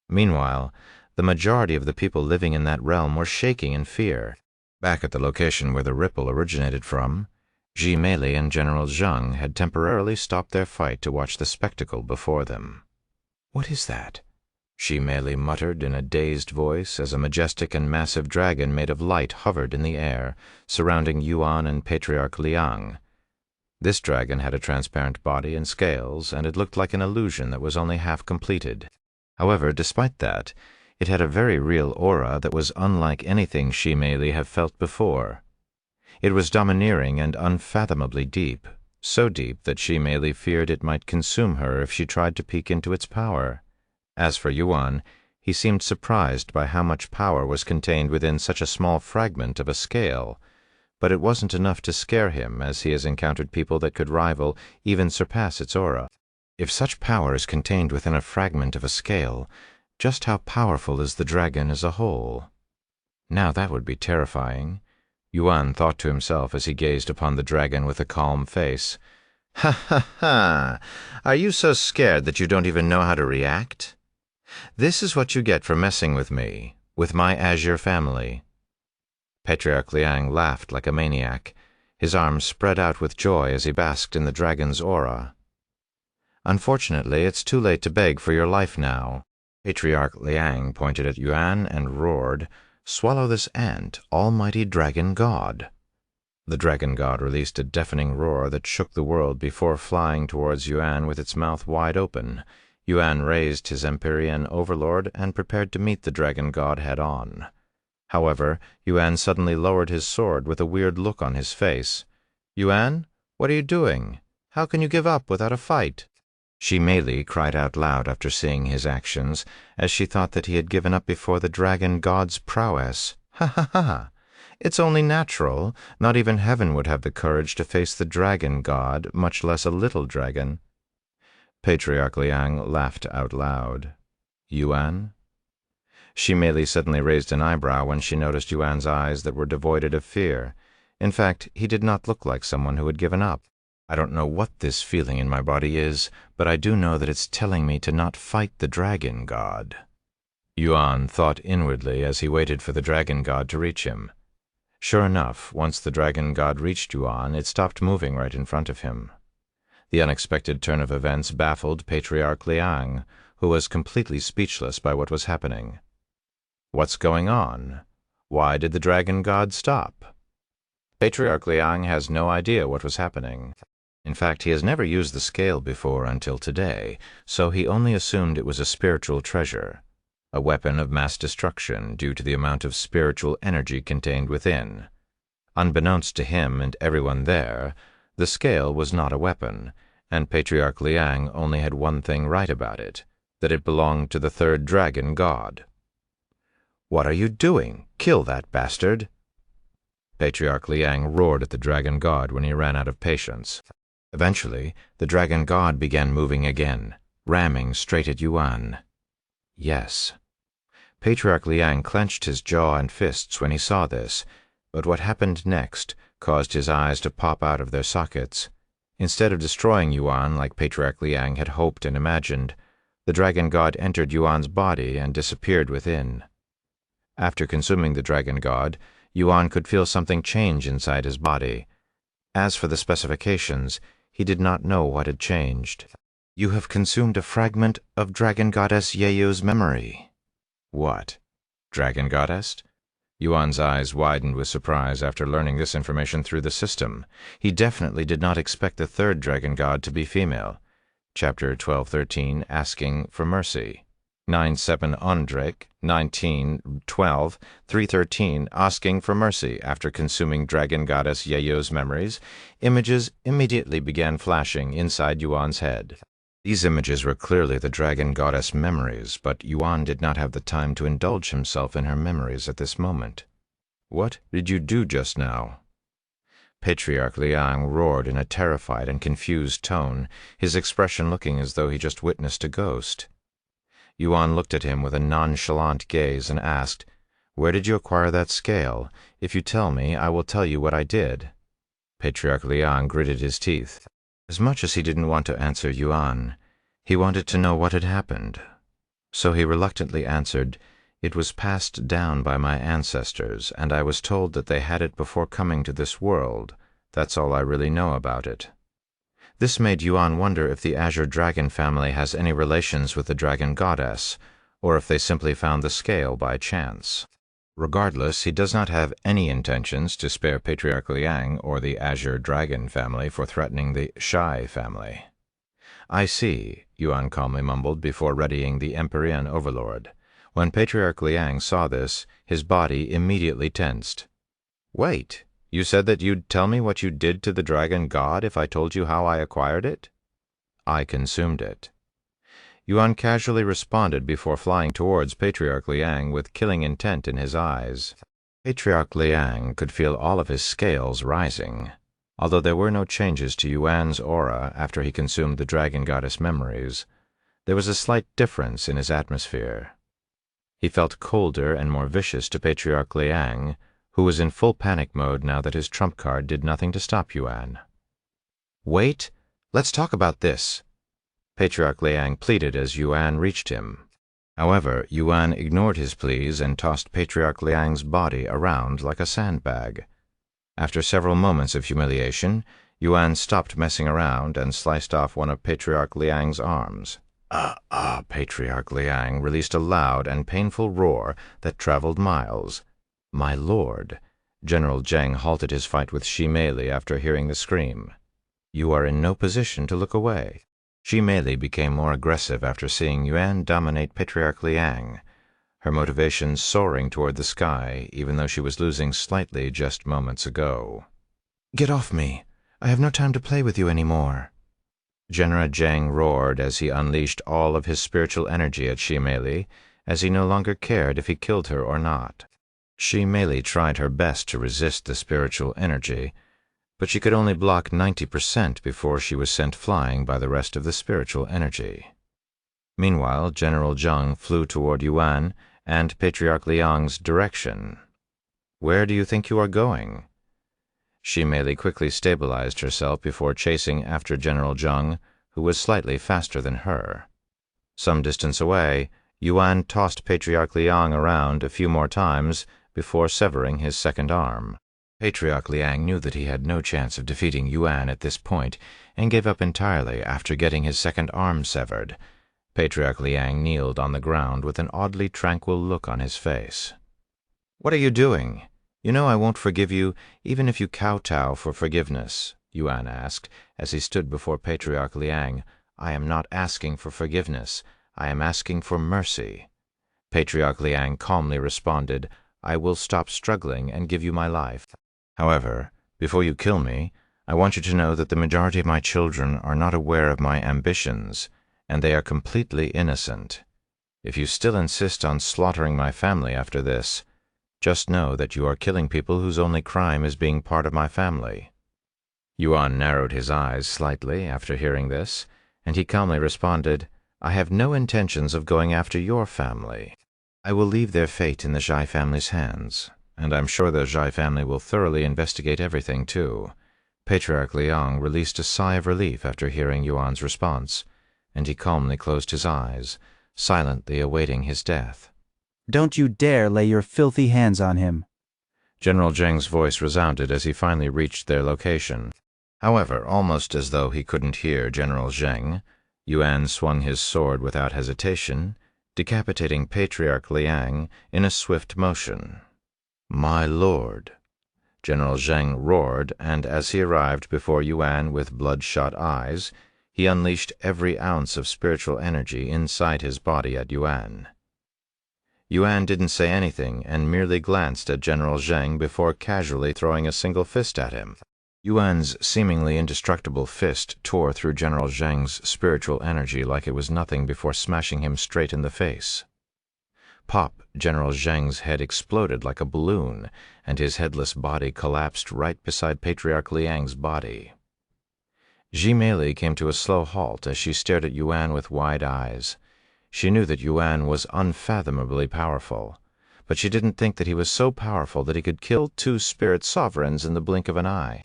Meanwhile, the majority of the people living in that realm were shaking in fear. Back at the location where the ripple originated from, Zhi Meili and General Zhang had temporarily stopped their fight to watch the spectacle before them. "What is that?" Zhi Meili muttered in a dazed voice as a majestic and massive dragon made of light hovered in the air, surrounding Yuan and Patriarch Liang. This dragon had a transparent body and scales, and it looked like an illusion that was only half completed. However, despite that, it had a very real aura that was unlike anything Zhi Meili had felt before. It was domineering and unfathomably deep, so deep that Zhi Meili feared it might consume her if she tried to peek into its power. As for Yuan, he seemed surprised by how much power was contained within such a small fragment of a scale, but it wasn't enough to scare him, as he has encountered people that could rival, even surpass its aura. If such power is contained within a fragment of a scale, just how powerful is the dragon as a whole? Now that would be terrifying, Yuan thought to himself as he gazed upon the dragon with a calm face. "Ha ha ha! Are you so scared that you don't even know how to react? This is what you get for messing with me, with my azure family." Patriarch Liang laughed like a maniac, his arms spread out with joy as he basked in the dragon's aura. "Unfortunately, it's too late to beg for your life now." Patriarch Liang pointed at Yuan and roared, "Swallow this ant, almighty dragon god." The dragon god released a deafening roar that shook the world before flying towards Yuan with its mouth wide open. Yuan raised his Empyrean overlord and prepared to meet the dragon god head-on. However, Yuan suddenly lowered his sword with a weird look on his face. "Yuan, what are you doing? How can you give up without a fight?" Zhi Meili cried out loud after seeing his actions, as she thought that he had given up before the dragon god's prowess. "Ha ha ha! It's only natural. Not even heaven would have the courage to face the dragon god, much less a little dragon." Patriarch Liang laughed out loud. "Yuan?" Zhi Meili suddenly raised an eyebrow when she noticed Yuan's eyes that were devoid of fear. In fact, he did not look like someone who had given up. "I don't know what this feeling in my body is, but I do know that it's telling me to not fight the dragon god." Yuan thought inwardly as he waited for the dragon god to reach him. Sure enough, once the dragon god reached Yuan, it stopped moving right in front of him. The unexpected turn of events baffled Patriarch Liang, who was completely speechless by what was happening. What's going on? Why did the dragon god stop? Patriarch Liang has no idea what was happening. In fact, he has never used the scale before until today, so he only assumed it was a spiritual treasure, a weapon of mass destruction due to the amount of spiritual energy contained within. Unbeknownst to him and everyone there, the scale was not a weapon, and Patriarch Liang only had one thing right about it, that it belonged to the third dragon god. "What are you doing? Kill that bastard!" Patriarch Liang roared at the dragon god when he ran out of patience. Eventually, the dragon god began moving again, ramming straight at Yuan. Yes. Patriarch Liang clenched his jaw and fists when he saw this, but what happened next caused his eyes to pop out of their sockets. Instead of destroying Yuan like Patriarch Liang had hoped and imagined, the dragon god entered Yuan's body and disappeared within. After consuming the dragon god, Yuan could feel something change inside his body. As for the specifications, he did not know what had changed. "You have consumed a fragment of Dragon Goddess Yeyu's memory." What? Dragon Goddess? Yuan's eyes widened with surprise after learning this information through the system. He definitely did not expect the third dragon god to be female. Chapter 1213, Asking for Mercy. 9-7 Ondrek, 19-12, 313, Asking for Mercy. After consuming Dragon Goddess Yeyu's memories, images immediately began flashing inside Yuan's head. These images were clearly the dragon goddess memories, but Yuan did not have the time to indulge himself in her memories at this moment. "What did you do just now?" Patriarch Liang roared in a terrified and confused tone, his expression looking as though he just witnessed a ghost. Yuan looked at him with a nonchalant gaze and asked, "Where did you acquire that scale? If you tell me, I will tell you what I did." Patriarch Liang gritted his teeth. As much as he didn't want to answer Yuan, he wanted to know what had happened. So he reluctantly answered, "It was passed down by my ancestors, and I was told that they had it before coming to this world. That's all I really know about it." This made Yuan wonder if the Azure Dragon family has any relations with the Dragon Goddess, or if they simply found the scale by chance. Regardless, he does not have any intentions to spare Patriarch Liang or the Azure Dragon family for threatening the Shai family. "I see," Yuan calmly mumbled before readying the Empyrean Overlord. When Patriarch Liang saw this, his body immediately tensed. "Wait, you said that you'd tell me what you did to the dragon god if I told you how I acquired it?" "I consumed it." Yuan casually responded before flying towards Patriarch Liang with killing intent in his eyes. Patriarch Liang could feel all of his scales rising. Although there were no changes to Yuan's aura after he consumed the dragon goddess memories, there was a slight difference in his atmosphere. He felt colder and more vicious to Patriarch Liang, who was in full panic mode now that his trump card did nothing to stop Yuan. "Wait, let's talk about this," Patriarch Liang pleaded as Yuan reached him. However, Yuan ignored his pleas and tossed Patriarch Liang's body around like a sandbag. After several moments of humiliation, Yuan stopped messing around and sliced off one of Patriarch Liang's arms. Patriarch Liang released a loud and painful roar that traveled miles. "My lord," General Zheng halted his fight with Shi Meili after hearing the scream. "You are in no position to look away." Shi Meili became more aggressive after seeing Yuan dominate Patriarch Liang, her motivation soaring toward the sky even though she was losing slightly just moments ago. "Get off me! I have no time to play with you anymore." General Zheng roared as he unleashed all of his spiritual energy at Shi Meili, as he no longer cared if he killed her or not. Shi Meili tried her best to resist the spiritual energy, but she could only block 90% before she was sent flying by the rest of the spiritual energy. Meanwhile, General Zheng flew toward Yuan and Patriarch Liang's direction. "Where do you think you are going?" Shi Meili quickly stabilized herself before chasing after General Zheng, who was slightly faster than her. Some distance away, Yuan tossed Patriarch Liang around a few more times before severing his second arm. Patriarch Liang knew that he had no chance of defeating Yuan at this point and gave up entirely after getting his second arm severed. Patriarch Liang kneeled on the ground with an oddly tranquil look on his face. "What are you doing? You know I won't forgive you, even if you kowtow for forgiveness," Yuan asked, as he stood before Patriarch Liang. "I am not asking for forgiveness. I am asking for mercy." Patriarch Liang calmly responded, "I will stop struggling and give you my life. However, before you kill me, I want you to know that the majority of my children are not aware of my ambitions, and they are completely innocent. If you still insist on slaughtering my family after this, just know that you are killing people whose only crime is being part of my family." Yuan narrowed his eyes slightly after hearing this, and he calmly responded, "I have no intentions of going after your family. I will leave their fate in the Zhai family's hands, and I'm sure the Zhai family will thoroughly investigate everything, too." Patriarch Liang released a sigh of relief after hearing Yuan's response, and he calmly closed his eyes, silently awaiting his death. "Don't you dare lay your filthy hands on him." General Zheng's voice resounded as he finally reached their location. However, almost as though he couldn't hear General Zheng, Yuan swung his sword without hesitation, decapitating Patriarch Liang in a swift motion. "My lord!" General Zheng roared, and as he arrived before Yuan with bloodshot eyes, he unleashed every ounce of spiritual energy inside his body at Yuan. Yuan didn't say anything and merely glanced at General Zheng before casually throwing a single fist at him. Yuan's seemingly indestructible fist tore through General Zheng's spiritual energy like it was nothing before smashing him straight in the face. Pop! General Zheng's head exploded like a balloon, and his headless body collapsed right beside Patriarch Liang's body. Mei came to a slow halt as she stared at Yuan with wide eyes. She knew that Yuan was unfathomably powerful, but she didn't think that he was so powerful that he could kill two spirit sovereigns in the blink of an eye.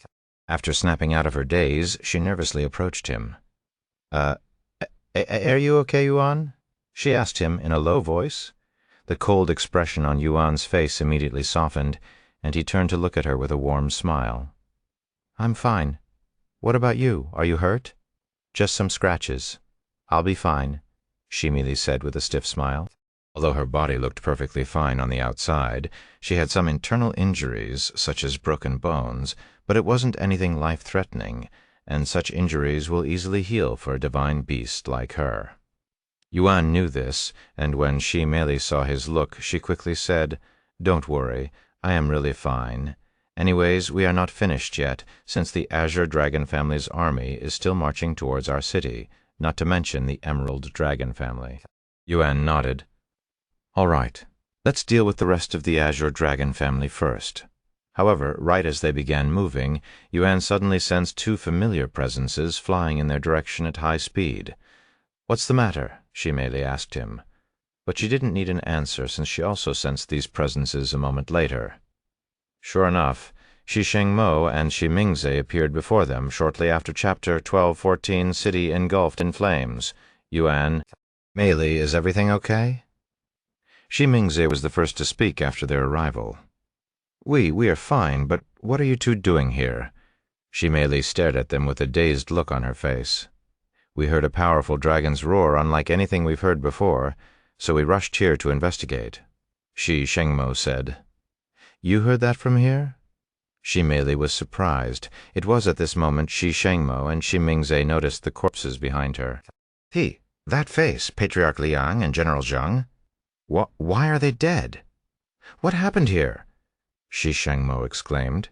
After snapping out of her daze, she nervously approached him. Are you okay, Yuan?" she asked him in a low voice. The cold expression on Yuan's face immediately softened, and he turned to look at her with a warm smile. "I'm fine. What about you? Are you hurt?" "Just some scratches. I'll be fine," Mei said with a stiff smile. Although her body looked perfectly fine on the outside, she had some internal injuries, such as broken bones, but it wasn't anything life-threatening, and such injuries will easily heal for a divine beast like her. Yuan knew this, and when Mei saw his look, she quickly said, "Don't worry, I am really fine. Anyways, we are not finished yet, since the Azure Dragon family's army is still marching towards our city, not to mention the Emerald Dragon family." Yuan nodded. "All right, let's deal with the rest of the Azure Dragon family first." However, right as they began moving, Yuan suddenly sensed two familiar presences flying in their direction at high speed. "What's the matter?" Mei asked him. But she didn't need an answer, since she also sensed these presences a moment later. Sure enough, Shengmo and Mingze appeared before them shortly after Chapter 1214, City Engulfed in Flames. Yuan, "Mei, is everything okay?" Mingze was the first to speak after their arrival. We are fine, but what are you two doing here?" Mei stared at them with a dazed look on her face. "We heard a powerful dragon's roar unlike anything we've heard before, so we rushed here to investigate," Shengmo said. "You heard that from here?" Mei was surprised. It was at this moment Shengmo and Mingze noticed the corpses behind her. That face, Patriarch Liang and General Zheng. Why are they dead? What happened here?" Shengmo exclaimed.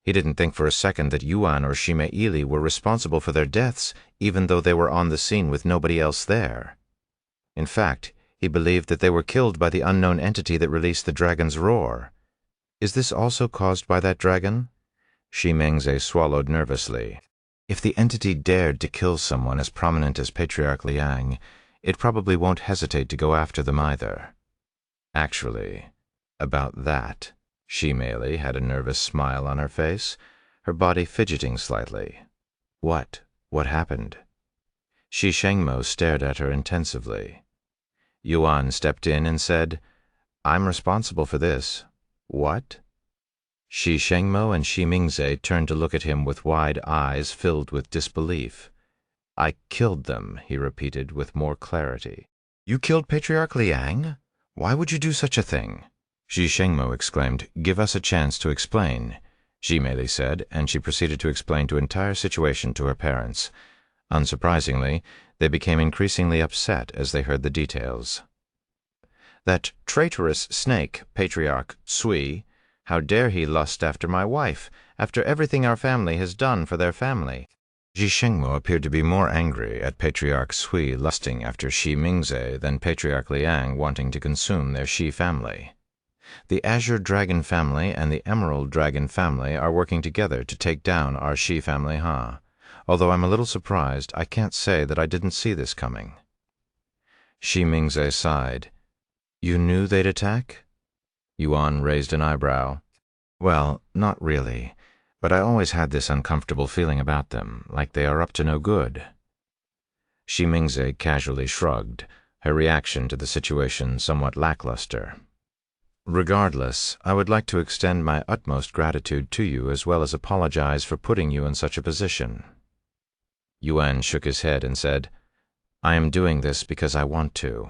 He didn't think for a second that Yuan or Mei were responsible for their deaths, even though they were on the scene with nobody else there. In fact, he believed that they were killed by the unknown entity that released the dragon's roar. "Is this also caused by that dragon?" Mingze swallowed nervously. "If the entity dared to kill someone as prominent as Patriarch Liang, it probably won't hesitate to go after them either." Actually, about that, Mei had a nervous smile on her face, her body fidgeting slightly. What happened?" Shengmo stared at her intensively. Yuan stepped in and said, "I'm responsible for this." "What?" Shengmo and Mingze turned to look at him with wide eyes filled with disbelief. "I killed them," he repeated with more clarity. "You killed Patriarch Liang? Why would you do such a thing?" Shengmo exclaimed. "Give us a chance to explain," Mei said, and she proceeded to explain the entire situation to her parents. Unsurprisingly, they became increasingly upset as they heard the details. "That traitorous snake, Patriarch Sui, how dare he lust after my wife, after everything our family has done for their family?" Shengmo appeared to be more angry at Patriarch Sui lusting after Mingze than Patriarch Liang wanting to consume their family. "The Azure Dragon family and the Emerald Dragon family are working together to take down our family, huh? Although I'm a little surprised, I can't say that I didn't see this coming." Mingze sighed. "You knew they'd attack?" Yuan raised an eyebrow. "Well, not really. But I always had this uncomfortable feeling about them, like they are up to no good." Mingze casually shrugged, her reaction to the situation somewhat lackluster. "Regardless, I would like to extend my utmost gratitude to you as well as apologize for putting you in such a position." Yuan shook his head and said, "I am doing this because I want to.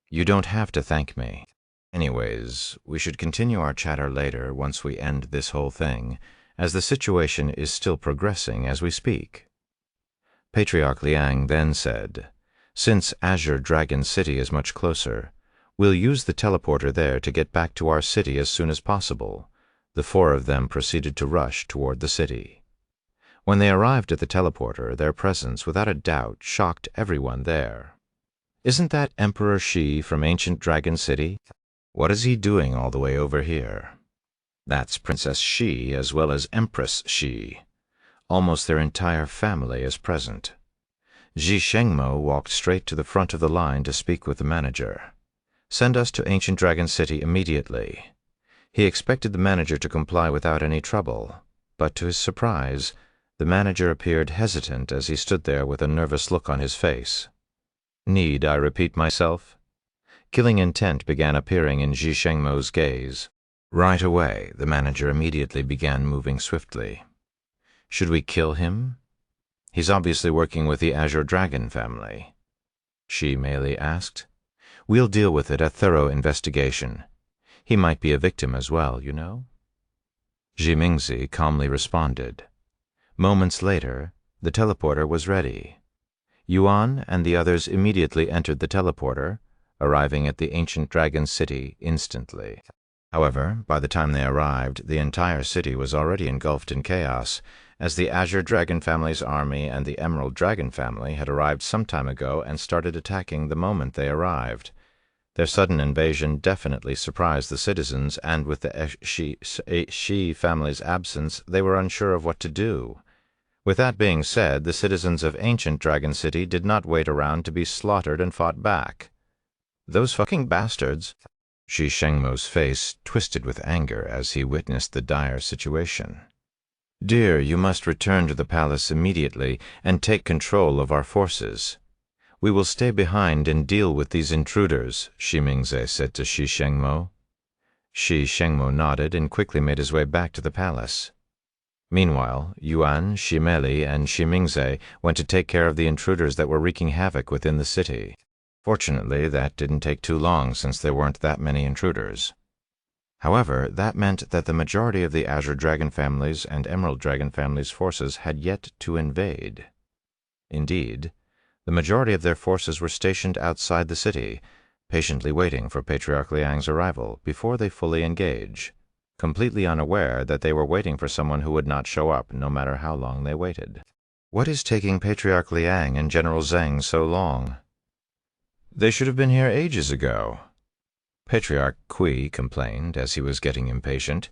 You don't have to thank me. Anyways, we should continue our chatter later once we end this whole thing, as the situation is still progressing as we speak." Patriarch Liang then said, "Since Azure Dragon City is much closer, we'll use the teleporter there to get back to our city as soon as possible." The four of them proceeded to rush toward the city. When they arrived at the teleporter, their presence, without a doubt, shocked everyone there. "Isn't that Emperor Shi from ancient Dragon City? What is he doing all the way over here?" "That's Princess Shi as well as Empress Shi. Almost their entire family is present." Ji Shengmo walked straight to the front of the line to speak with the manager. "Send us to ancient Dragon City immediately." He expected the manager to comply without any trouble, but to his surprise, the manager appeared hesitant as he stood there with a nervous look on his face. "Need I repeat myself?" Killing intent began appearing in Ji Shengmo's gaze. Right away, the manager immediately began moving swiftly. "Should we kill him? He's obviously working with the Azure Dragon family." Shi Mei asked. "We'll deal with it, a thorough investigation. He might be a victim as well, you know." Ji Mingzi calmly responded. Moments later, the teleporter was ready. Yuan and the others immediately entered the teleporter, arriving at the ancient dragon city instantly. However, by the time they arrived, the entire city was already engulfed in chaos, as the Azure Dragon family's army and the Emerald Dragon family had arrived some time ago and started attacking the moment they arrived. Their sudden invasion definitely surprised the citizens, and with the Shi family's absence, they were unsure of what to do. With that being said, the citizens of ancient Dragon City did not wait around to be slaughtered and fought back. "Those fucking bastards!" Ji Shengmo's face twisted with anger as he witnessed the dire situation. "Dear, you must return to the palace immediately and take control of our forces. We will stay behind and deal with these intruders," Shi Mingze said to Shi Shengmo. Shi Shengmo nodded and quickly made his way back to the palace. Meanwhile, Yuan, Shi Mei, and Shi Mingze went to take care of the intruders that were wreaking havoc within the city. Fortunately, that didn't take too long since there weren't that many intruders. However, that meant that the majority of the Azure Dragon family's and Emerald Dragon family's forces had yet to invade. Indeed, the majority of their forces were stationed outside the city, patiently waiting for Patriarch Liang's arrival before they fully engage, completely unaware that they were waiting for someone who would not show up no matter how long they waited. "What is taking Patriarch Liang and General Zheng so long?" "They should have been here ages ago," Patriarch Kui complained as he was getting impatient.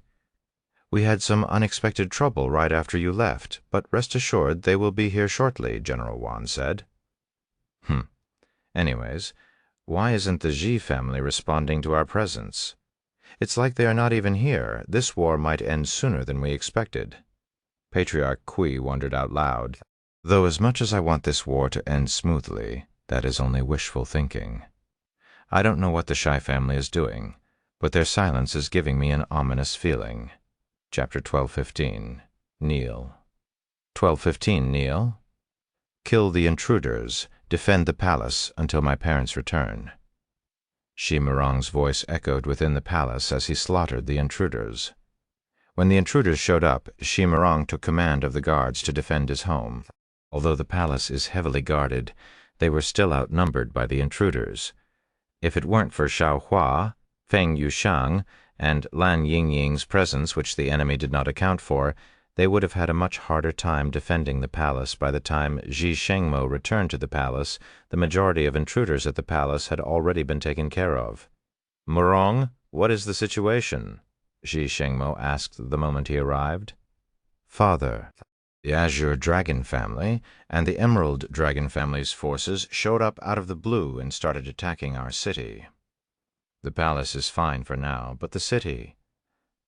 "We had some unexpected trouble right after you left, but rest assured they will be here shortly," General Wan said. Anyways, why isn't the Ji family responding to our presence? It's like they are not even here. This war might end sooner than we expected." Patriarch Kui wondered out loud. "Though as much as I want this war to end smoothly, that is only wishful thinking. I don't know what the Shai family is doing, but their silence is giving me an ominous feeling." Chapter 12:15. Kneel. 12:15 Kneel. "Kill the intruders. Defend the palace until my parents return." Shi Murong's voice echoed within the palace as he slaughtered the intruders. When the intruders showed up, Shi Murong took command of the guards to defend his home. Although the palace is heavily guarded, they were still outnumbered by the intruders. If it weren't for Xiao Hua, Feng Yushang, and Lan Yingying's presence, which the enemy did not account for, they would have had a much harder time defending the palace. By the time Ji Shengmo returned to the palace, the majority of intruders at the palace had already been taken care of. "Murong, what is the situation?" Ji Shengmo asked the moment he arrived. "Father, the Azure Dragon family and the Emerald Dragon family's forces showed up out of the blue and started attacking our city. The palace is fine for now, but the city...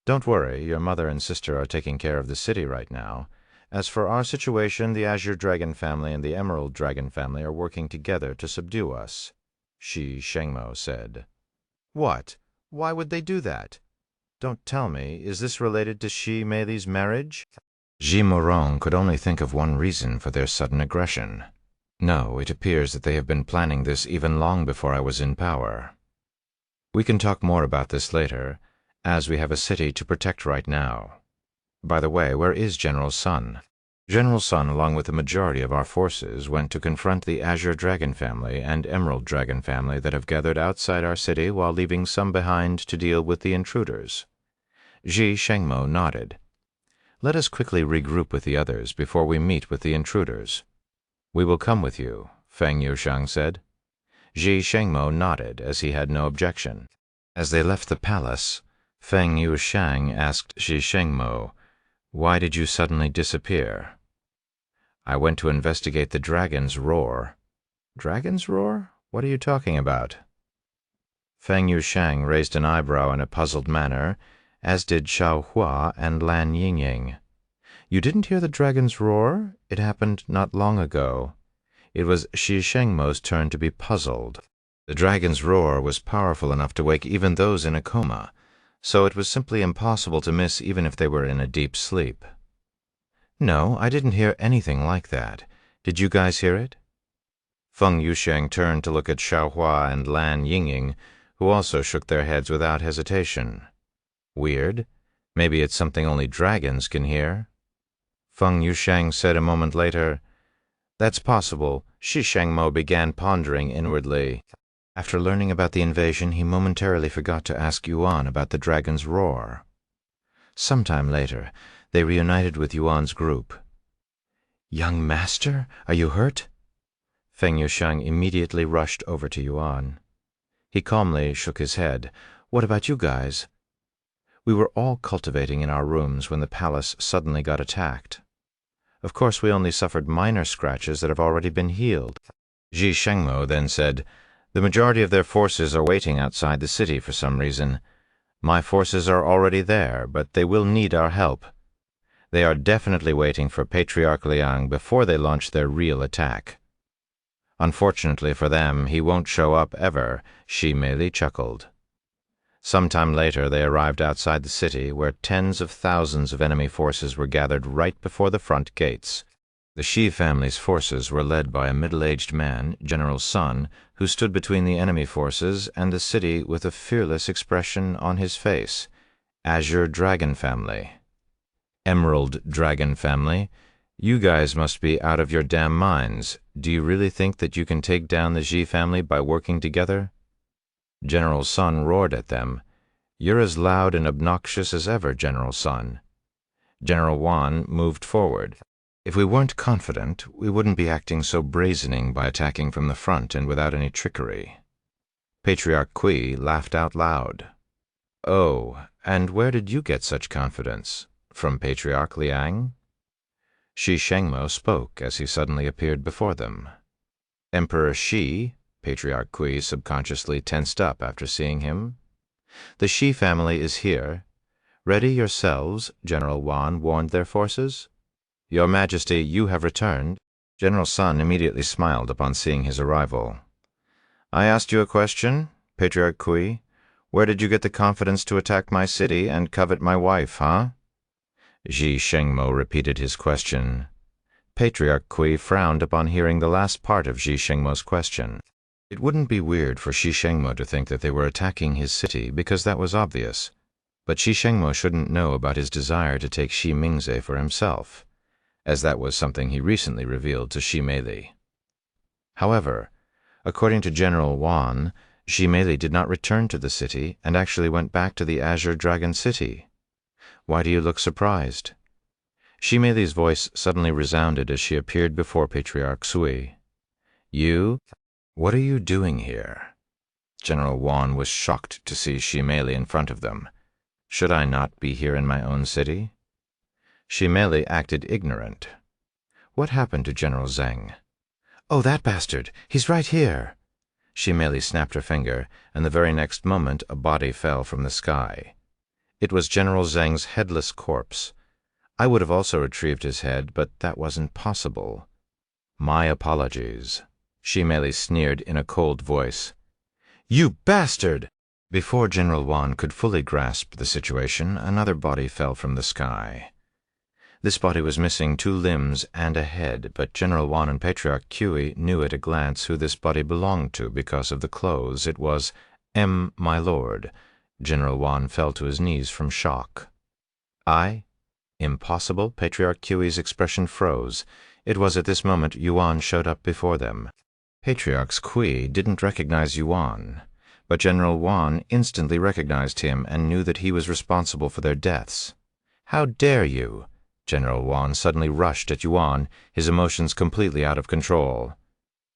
Don't worry, your mother and sister are taking care of the city right now. As for our situation, the Azure Dragon family and the Emerald Dragon family are working together to subdue us," Shi Shengmo said. "What? Why would they do that? Don't tell me, is this related to Shi Mei's marriage?" Ji Murong could only think of one reason for their sudden aggression. "No, it appears that they have been planning this even long before I was in power. We can talk more about this later, as we have a city to protect right now. By the way, where is General Sun?" "General Sun, along with the majority of our forces, went to confront the Azure Dragon family and Emerald Dragon family that have gathered outside our city while leaving some behind to deal with the intruders." Ji Shengmo nodded. Let us quickly regroup with the others before we meet with the intruders. We will come with you, Feng Yushang said. Ji Shengmo nodded as he had no objection. As they left the palace, Feng Yushang asked Ji Shengmo, "Why did you suddenly disappear?" "I went to investigate the dragon's roar." "Dragon's roar? What are you talking about?" Feng Yushang raised an eyebrow in a puzzled manner, as did Xiao Hua and Lan Yingying. "You didn't hear the dragon's roar? It happened not long ago." It was Ji Shengmo's turn to be puzzled. The dragon's roar was powerful enough to wake even those in a coma, so it was simply impossible to miss even if they were in a deep sleep. "No, I didn't hear anything like that. Did you guys hear it?" Feng Yushang turned to look at Xiao Hua and Lan Yingying, who also shook their heads without hesitation. "Weird. Maybe it's something only dragons can hear." Feng Yushang said a moment later, "That's possible." Ji Shengmo began pondering inwardly. After learning about the invasion, he momentarily forgot to ask Yuan about the dragon's roar. Sometime later, they reunited with Yuan's group. "Young master, are you hurt?" Feng Yushang immediately rushed over to Yuan. He calmly shook his head. "What about you guys?" "We were all cultivating in our rooms when the palace suddenly got attacked. Of course, we only suffered minor scratches that have already been healed." Ji Shengmo then said, "The majority of their forces are waiting outside the city for some reason. My forces are already there, but they will need our help. They are definitely waiting for Patriarch Liang before they launch their real attack. Unfortunately for them, he won't show up ever," Shi Meili chuckled. Sometime later, they arrived outside the city, where tens of thousands of enemy forces were gathered right before the front gates. The Shi family's forces were led by a middle-aged man, General Sun, who stood between the enemy forces and the city with a fearless expression on his face. Azure Dragon Family. Emerald Dragon Family. You guys must be out of your damn minds. Do you really think that you can take down the Ji family by working together? General Sun roared at them. "You're as loud and obnoxious as ever, General Sun." General Wan moved forward. "If we weren't confident, we wouldn't be acting so brazening by attacking from the front and without any trickery." Patriarch Kui laughed out loud. "Oh, and where did you get such confidence? From Patriarch Liang?" Ji Shengmo spoke as he suddenly appeared before them. "Emperor Shi?" Patriarch Kui subconsciously tensed up after seeing him. "The Shi family is here. Ready yourselves," General Wan warned their forces. "Your Majesty, you have returned." General Sun immediately smiled upon seeing his arrival. "I asked you a question, Patriarch Kui. Where did you get the confidence to attack my city and covet my wife, huh?" Ji Shengmo repeated his question. Patriarch Kui frowned upon hearing the last part of Ji Shengmo's question. It wouldn't be weird for Ji Shengmo to think that they were attacking his city, because that was obvious. But Ji Shengmo shouldn't know about his desire to take Shi Mingze for himself, as that was something he recently revealed to Shi Meili. However, according to General Wan, Shi Meili did not return to the city and actually went back to the Azure Dragon City. Why do you look surprised? Shi Meili's voice suddenly resounded as she appeared before Patriarch Sui. "You? What are you doing here?" General Wan was shocked to see Shi Meili in front of them. "Should I not be here in my own city?" Shi Meili acted ignorant. "What happened to General Zheng?" "Oh, that bastard! He's right here!" Shi Meili snapped her finger, and the very next moment a body fell from the sky. It was General Zheng's headless corpse. I would have also retrieved his head, but that wasn't possible. "My apologies," Shi Meili sneered in a cold voice. "You bastard!" Before General Wan could fully grasp the situation, another body fell from the sky. This body was missing 2 limbs and a head, but General Wan and Patriarch Kui knew at a glance who this body belonged to because of the clothes. It was my lord. General Wan fell to his knees from shock. "I? Impossible?" Patriarch Kui's expression froze. It was at this moment Yuan showed up before them. Patriarch Kui didn't recognize Yuan, but General Wan instantly recognized him and knew that he was responsible for their deaths. "How dare you?" General Yuan suddenly rushed at Yuan, his emotions completely out of control.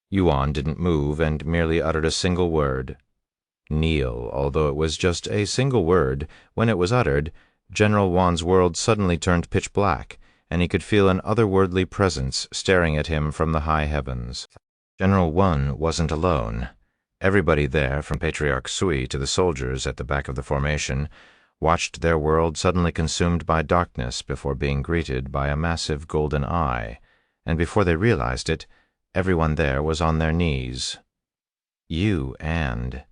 Yuan didn't move and merely uttered a single word. Kneel, although it was just a single word, when it was uttered, General Yuan's world suddenly turned pitch black, and he could feel an otherworldly presence staring at him from the high heavens. General Yuan wasn't alone. Everybody there, from Patriarch Sui to the soldiers at the back of the formation, watched their world suddenly consumed by darkness before being greeted by a massive golden eye, and before they realized it, everyone there was on their knees. Yuan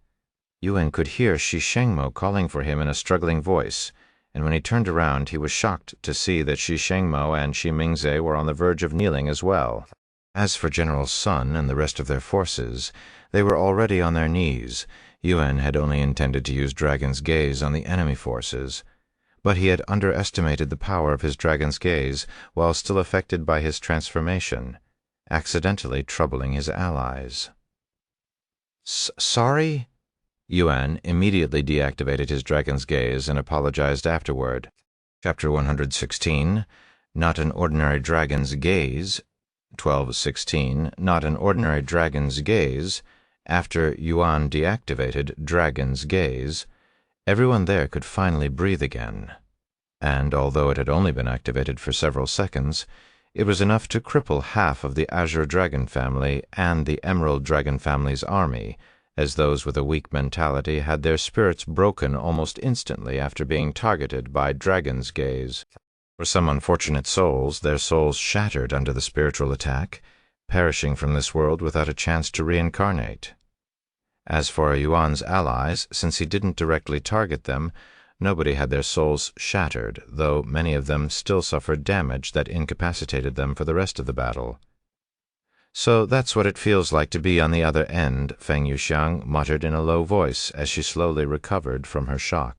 could hear Shi Shengmo calling for him in a struggling voice, and when he turned around he was shocked to see that Shi Shengmo and Shi Mingze were on the verge of kneeling as well. As for General Sun and the rest of their forces, they were already on their knees. Yuan had only intended to use Dragon's Gaze on the enemy forces, but he had underestimated the power of his Dragon's Gaze while still affected by his transformation, accidentally troubling his allies. Sorry? Yuan immediately deactivated his Dragon's Gaze and apologized afterward. Chapter 116, Not an Ordinary Dragon's Gaze, 12:16, Not an Ordinary Dragon's Gaze. After Yuan deactivated Dragon's Gaze, everyone there could finally breathe again. And although it had only been activated for several seconds, it was enough to cripple half of the Azure Dragon family and the Emerald Dragon family's army, as those with a weak mentality had their spirits broken almost instantly after being targeted by Dragon's Gaze. For some unfortunate souls, their souls shattered under the spiritual attack, perishing from this world without a chance to reincarnate. As for Yuan's allies, since he didn't directly target them, nobody had their souls shattered, though many of them still suffered damage that incapacitated them for the rest of the battle. So that's what it feels like to be on the other end, Feng Yuxiang muttered in a low voice as she slowly recovered from her shock.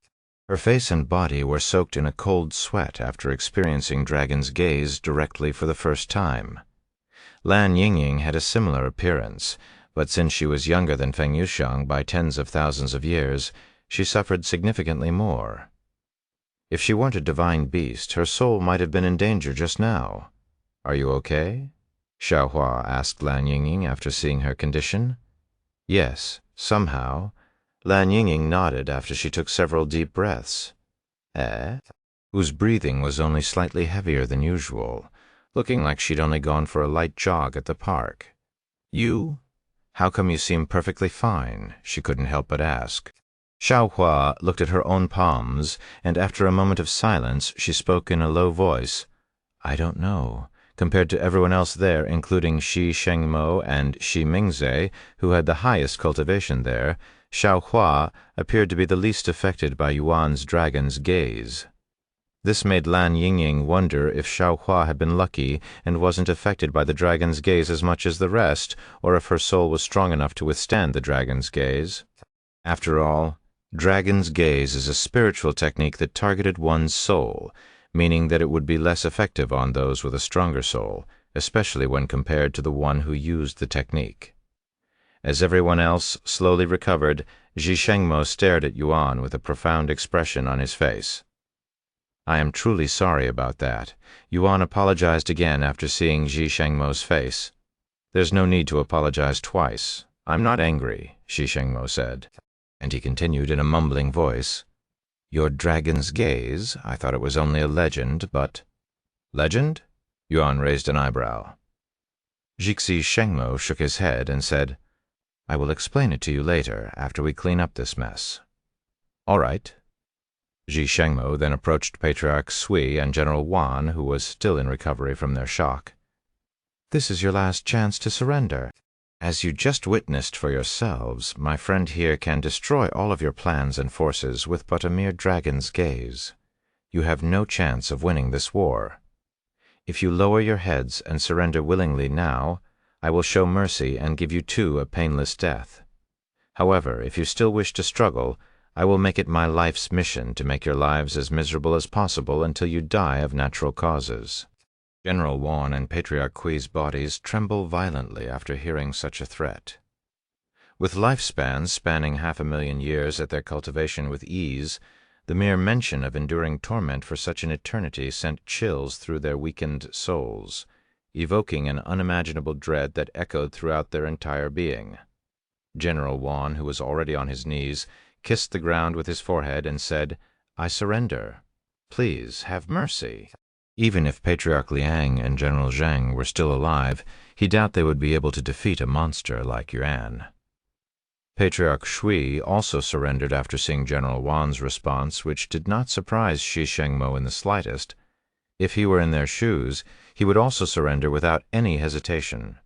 Her face and body were soaked in a cold sweat after experiencing Dragon's Gaze directly for the first time. Lan Yingying had a similar appearance, but since she was younger than Feng Yuxiang by tens of thousands of years, she suffered significantly more. If she weren't a divine beast, her soul might have been in danger just now. Are you okay? Xiaohua asked Lan Yingying after seeing her condition. Yes, somehow. Lan Yingying nodded after she took several deep breaths. Whose breathing was only slightly heavier than usual, looking like she'd only gone for a light jog at the park. You? How come you seem perfectly fine? She couldn't help but ask. Xiaohua looked at her own palms, and after a moment of silence, she spoke in a low voice. I don't know. Compared to everyone else there, including Shi Shengmo and Shi Mingze, who had the highest cultivation there, Xiaohua appeared to be the least affected by Yuan's Dragon's Gaze. This made Lan Yingying wonder if Xiaohua had been lucky and wasn't affected by the Dragon's Gaze as much as the rest, or if her soul was strong enough to withstand the Dragon's Gaze. After all, Dragon's Gaze is a spiritual technique that targeted one's soul, meaning that it would be less effective on those with a stronger soul, especially when compared to the one who used the technique. As everyone else slowly recovered, Shi Shengmo stared at Yuan with a profound expression on his face. I am truly sorry about that. Yuan apologized again after seeing Shi Shengmo's face. There's no need to apologize twice. I'm not angry, Shi Shengmo said. And he continued in a mumbling voice. Your Dragon's Gaze, I thought it was only a legend, but... Legend? Yuan raised an eyebrow. Jixi Shengmo shook his head and said, I will explain it to you later, after we clean up this mess. All right. Shi Shengmo then approached Patriarch Sui and General Yuan, who was still in recovery from their shock. This is your last chance to surrender. As you just witnessed for yourselves, my friend here can destroy all of your plans and forces with but a mere Dragon's Gaze. You have no chance of winning this war. If you lower your heads and surrender willingly now, I will show mercy and give you too a painless death. However, if you still wish to struggle, I will make it my life's mission to make your lives as miserable as possible until you die of natural causes. General Yuan and Patriarch Kui's bodies tremble violently after hearing such a threat. With lifespans spanning 500,000 years at their cultivation with ease, The mere mention of enduring torment for such an eternity sent chills through their weakened souls, evoking an unimaginable dread that echoed throughout their entire being. General Yuan, who was already on his knees, kissed the ground with his forehead and said, "I surrender. Please have mercy." Even if Patriarch Liang and General Zhang were still alive, he doubted they would be able to defeat a monster like Yuan. Patriarch Shui also surrendered after seeing General Yuan's response, which did not surprise Shi Shengmo in the slightest. If he were in their shoes, he would also surrender without any hesitation.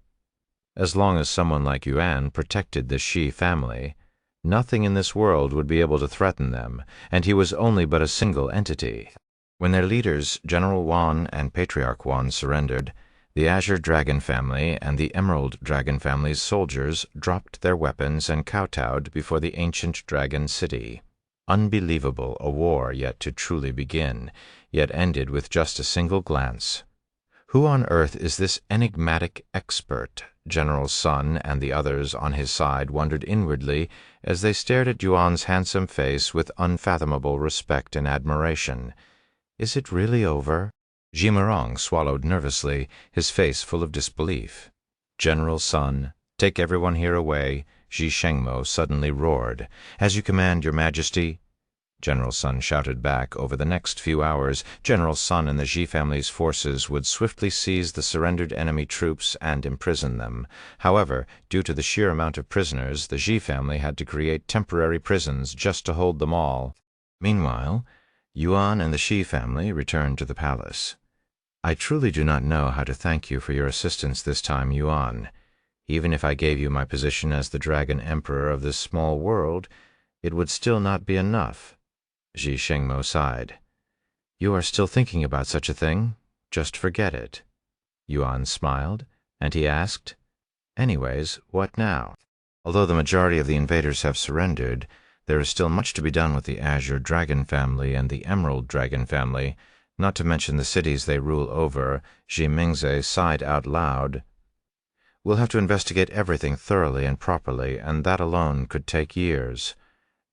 As long as someone like Yuan protected the Shi family, nothing in this world would be able to threaten them, and he was only but a single entity. When their leaders, General Yuan and Patriarch Yuan, surrendered, the Azure Dragon family and the Emerald Dragon family's soldiers dropped their weapons and kowtowed before the ancient dragon city. Unbelievable, a war yet to truly begin, yet ended with just a single glance. Who on earth is this enigmatic expert? General Sun and the others on his side wondered inwardly as they stared at Yuan's handsome face with unfathomable respect and admiration. Is it really over? Jimerong swallowed nervously, his face full of disbelief. General Sun, take everyone here away, Shi Shengmo suddenly roared. As you command, Your Majesty. General Sun shouted back. Over the next few hours, General Sun and the Xi family's forces would swiftly seize the surrendered enemy troops and imprison them. However, due to the sheer amount of prisoners, the Xi family had to create temporary prisons just to hold them all. Meanwhile, Yuan and the Xi family returned to the palace. I truly do not know how to thank you for your assistance this time, Yuan. Even if I gave you my position as the Dragon Emperor of this small world, it would still not be enough. Shi Shengmo sighed. You are still thinking about such a thing? Just forget it. Yuan smiled, and he asked, Anyways, what now? Although the majority of the invaders have surrendered, there is still much to be done with the Azure Dragon family and the Emerald Dragon family, not to mention the cities they rule over. Xi Mingze sighed out loud. We'll have to investigate everything thoroughly and properly, and that alone could take years.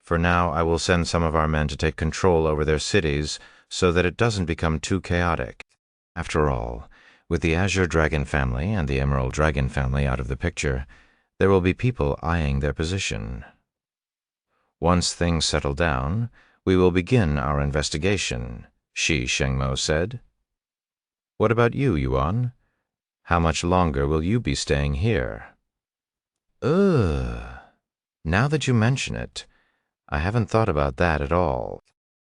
For now, I will send some of our men to take control over their cities so that it doesn't become too chaotic. After all, with the Azure Dragon family and the Emerald Dragon family out of the picture, there will be people eyeing their position. Once things settle down, we will begin our investigation, Shi Shengmo said. What about you, Yuan? How much longer will you be staying here? Now that you mention it, I haven't thought about that at all.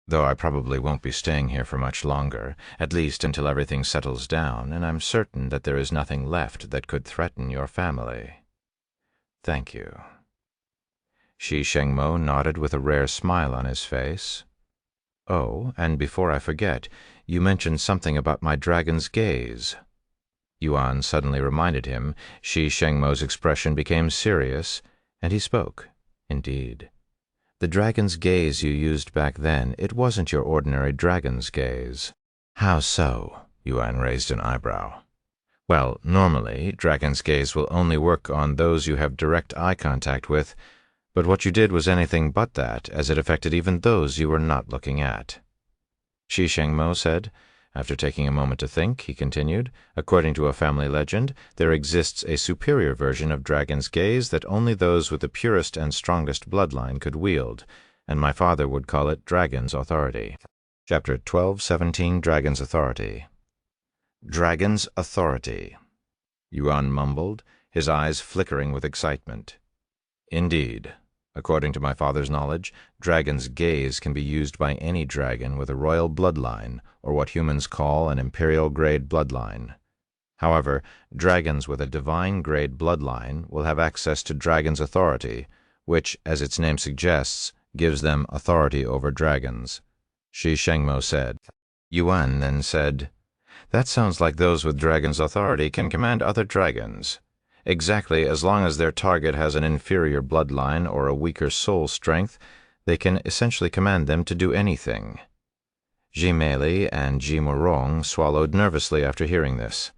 Though I probably won't be staying here for much longer, at least until everything settles down, and I'm certain that there is nothing left that could threaten your family. Thank you. Shi Shengmo nodded with a rare smile on his face. Oh, and before I forget, you mentioned something about my dragon's gaze. Yuan suddenly reminded him. Shi Shengmo's expression became serious, and he spoke. Indeed. The dragon's gaze you used back then, it wasn't your ordinary dragon's gaze. How so? Yuan raised an eyebrow. Well, normally, dragon's gaze will only work on those you have direct eye contact with, but what you did was anything but that, as it affected even those you were not looking at. Shi Shengmo said. After taking a moment to think, he continued, according to a family legend, there exists a superior version of dragon's gaze that only those with the purest and strongest bloodline could wield, and my father would call it Dragon's Authority. Chapter 1217, Dragon's Authority. Dragon's Authority. Yuan mumbled, his eyes flickering with excitement. Indeed. According to my father's knowledge, dragon's gaze can be used by any dragon with a royal bloodline, or what humans call an imperial-grade bloodline. However, dragons with a divine-grade bloodline will have access to dragon's authority, which, as its name suggests, gives them authority over dragons. Shi Shengmo said. Yuan then said, That sounds like those with dragon's authority can command other dragons. Exactly, as long as their target has an inferior bloodline or a weaker soul strength, they can essentially command them to do anything. Jimeli and Jimorong swallowed nervously after hearing this.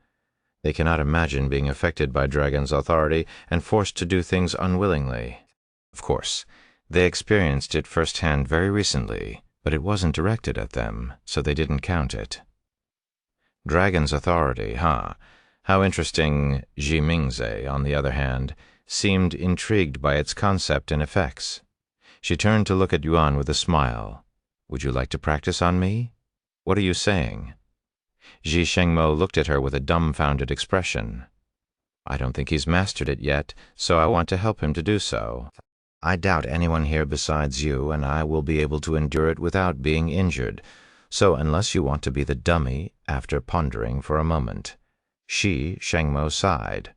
They cannot imagine being affected by dragon's authority and forced to do things unwillingly. Of course, they experienced it firsthand very recently, but it wasn't directed at them, so they didn't count it. Dragon's authority, huh? How interesting. Ji Mingze, on the other hand, seemed intrigued by its concept and effects. She turned to look at Yuan with a smile. Would you like to practice on me? What are you saying? Ji Shengmo looked at her with a dumbfounded expression. I don't think he's mastered it yet, so I want to help him to do so. I doubt anyone here besides you, and I will be able to endure it without being injured. So unless you want to be the dummy, after pondering for a moment. Shi Shengmo sighed.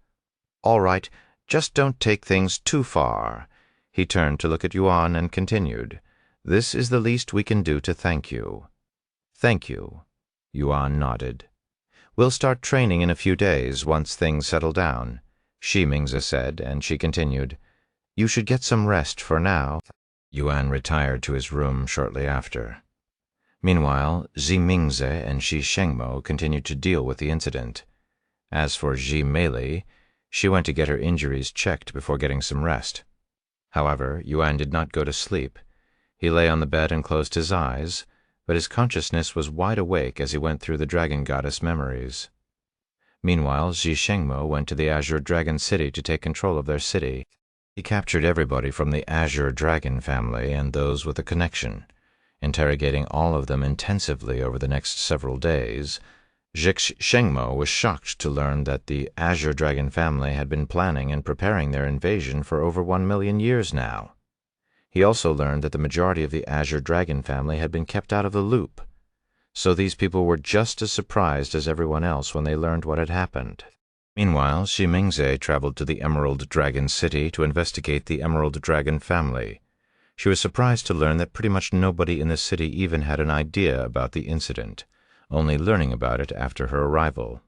All right, just don't take things too far. He turned to look at Yuan and continued. This is the least we can do to thank you. Thank you. Yuan nodded. We'll start training in a few days once things settle down, Shi Mingze said, and she continued. You should get some rest for now. Yuan retired to his room shortly after. Meanwhile, Ji Mingze and Shi Shengmo continued to deal with the incident. As for Ji Meili, she went to get her injuries checked before getting some rest. However, Yuan did not go to sleep. He lay on the bed and closed his eyes, but his consciousness was wide awake as he went through the dragon goddess memories. Meanwhile, Ji Shengmo went to the Azure Dragon City to take control of their city. He captured everybody from the Azure Dragon family and those with a connection, interrogating all of them intensively over the next several days. Ji Shengmo was shocked to learn that the Azure Dragon family had been planning and preparing their invasion for over 1 million years now. He also learned that the majority of the Azure Dragon family had been kept out of the loop. So these people were just as surprised as everyone else when they learned what had happened. Meanwhile, Shi Mingze traveled to the Emerald Dragon City to investigate the Emerald Dragon family. She was surprised to learn that pretty much nobody in the city even had an idea about the incident, only learning about it after her arrival.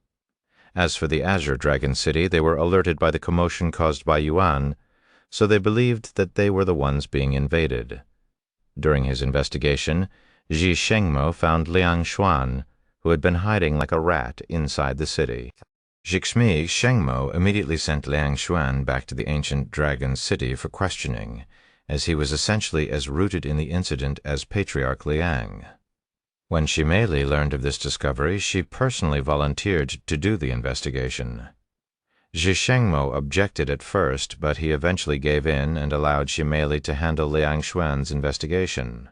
As for the Azure Dragon City, they were alerted by the commotion caused by Yuan, so they believed that they were the ones being invaded. During his investigation, Ji Shengmo found Liang Xuan, who had been hiding like a rat inside the city. Ji Shengmo immediately sent Liang Xuan back to the ancient dragon city for questioning, as he was essentially as rooted in the incident as Patriarch Liang. When Shi Meili learned of this discovery, she personally volunteered to do the investigation. Ji Shengmo objected at first, but he eventually gave in and allowed Shi Meili to handle Liang Xuan's investigation.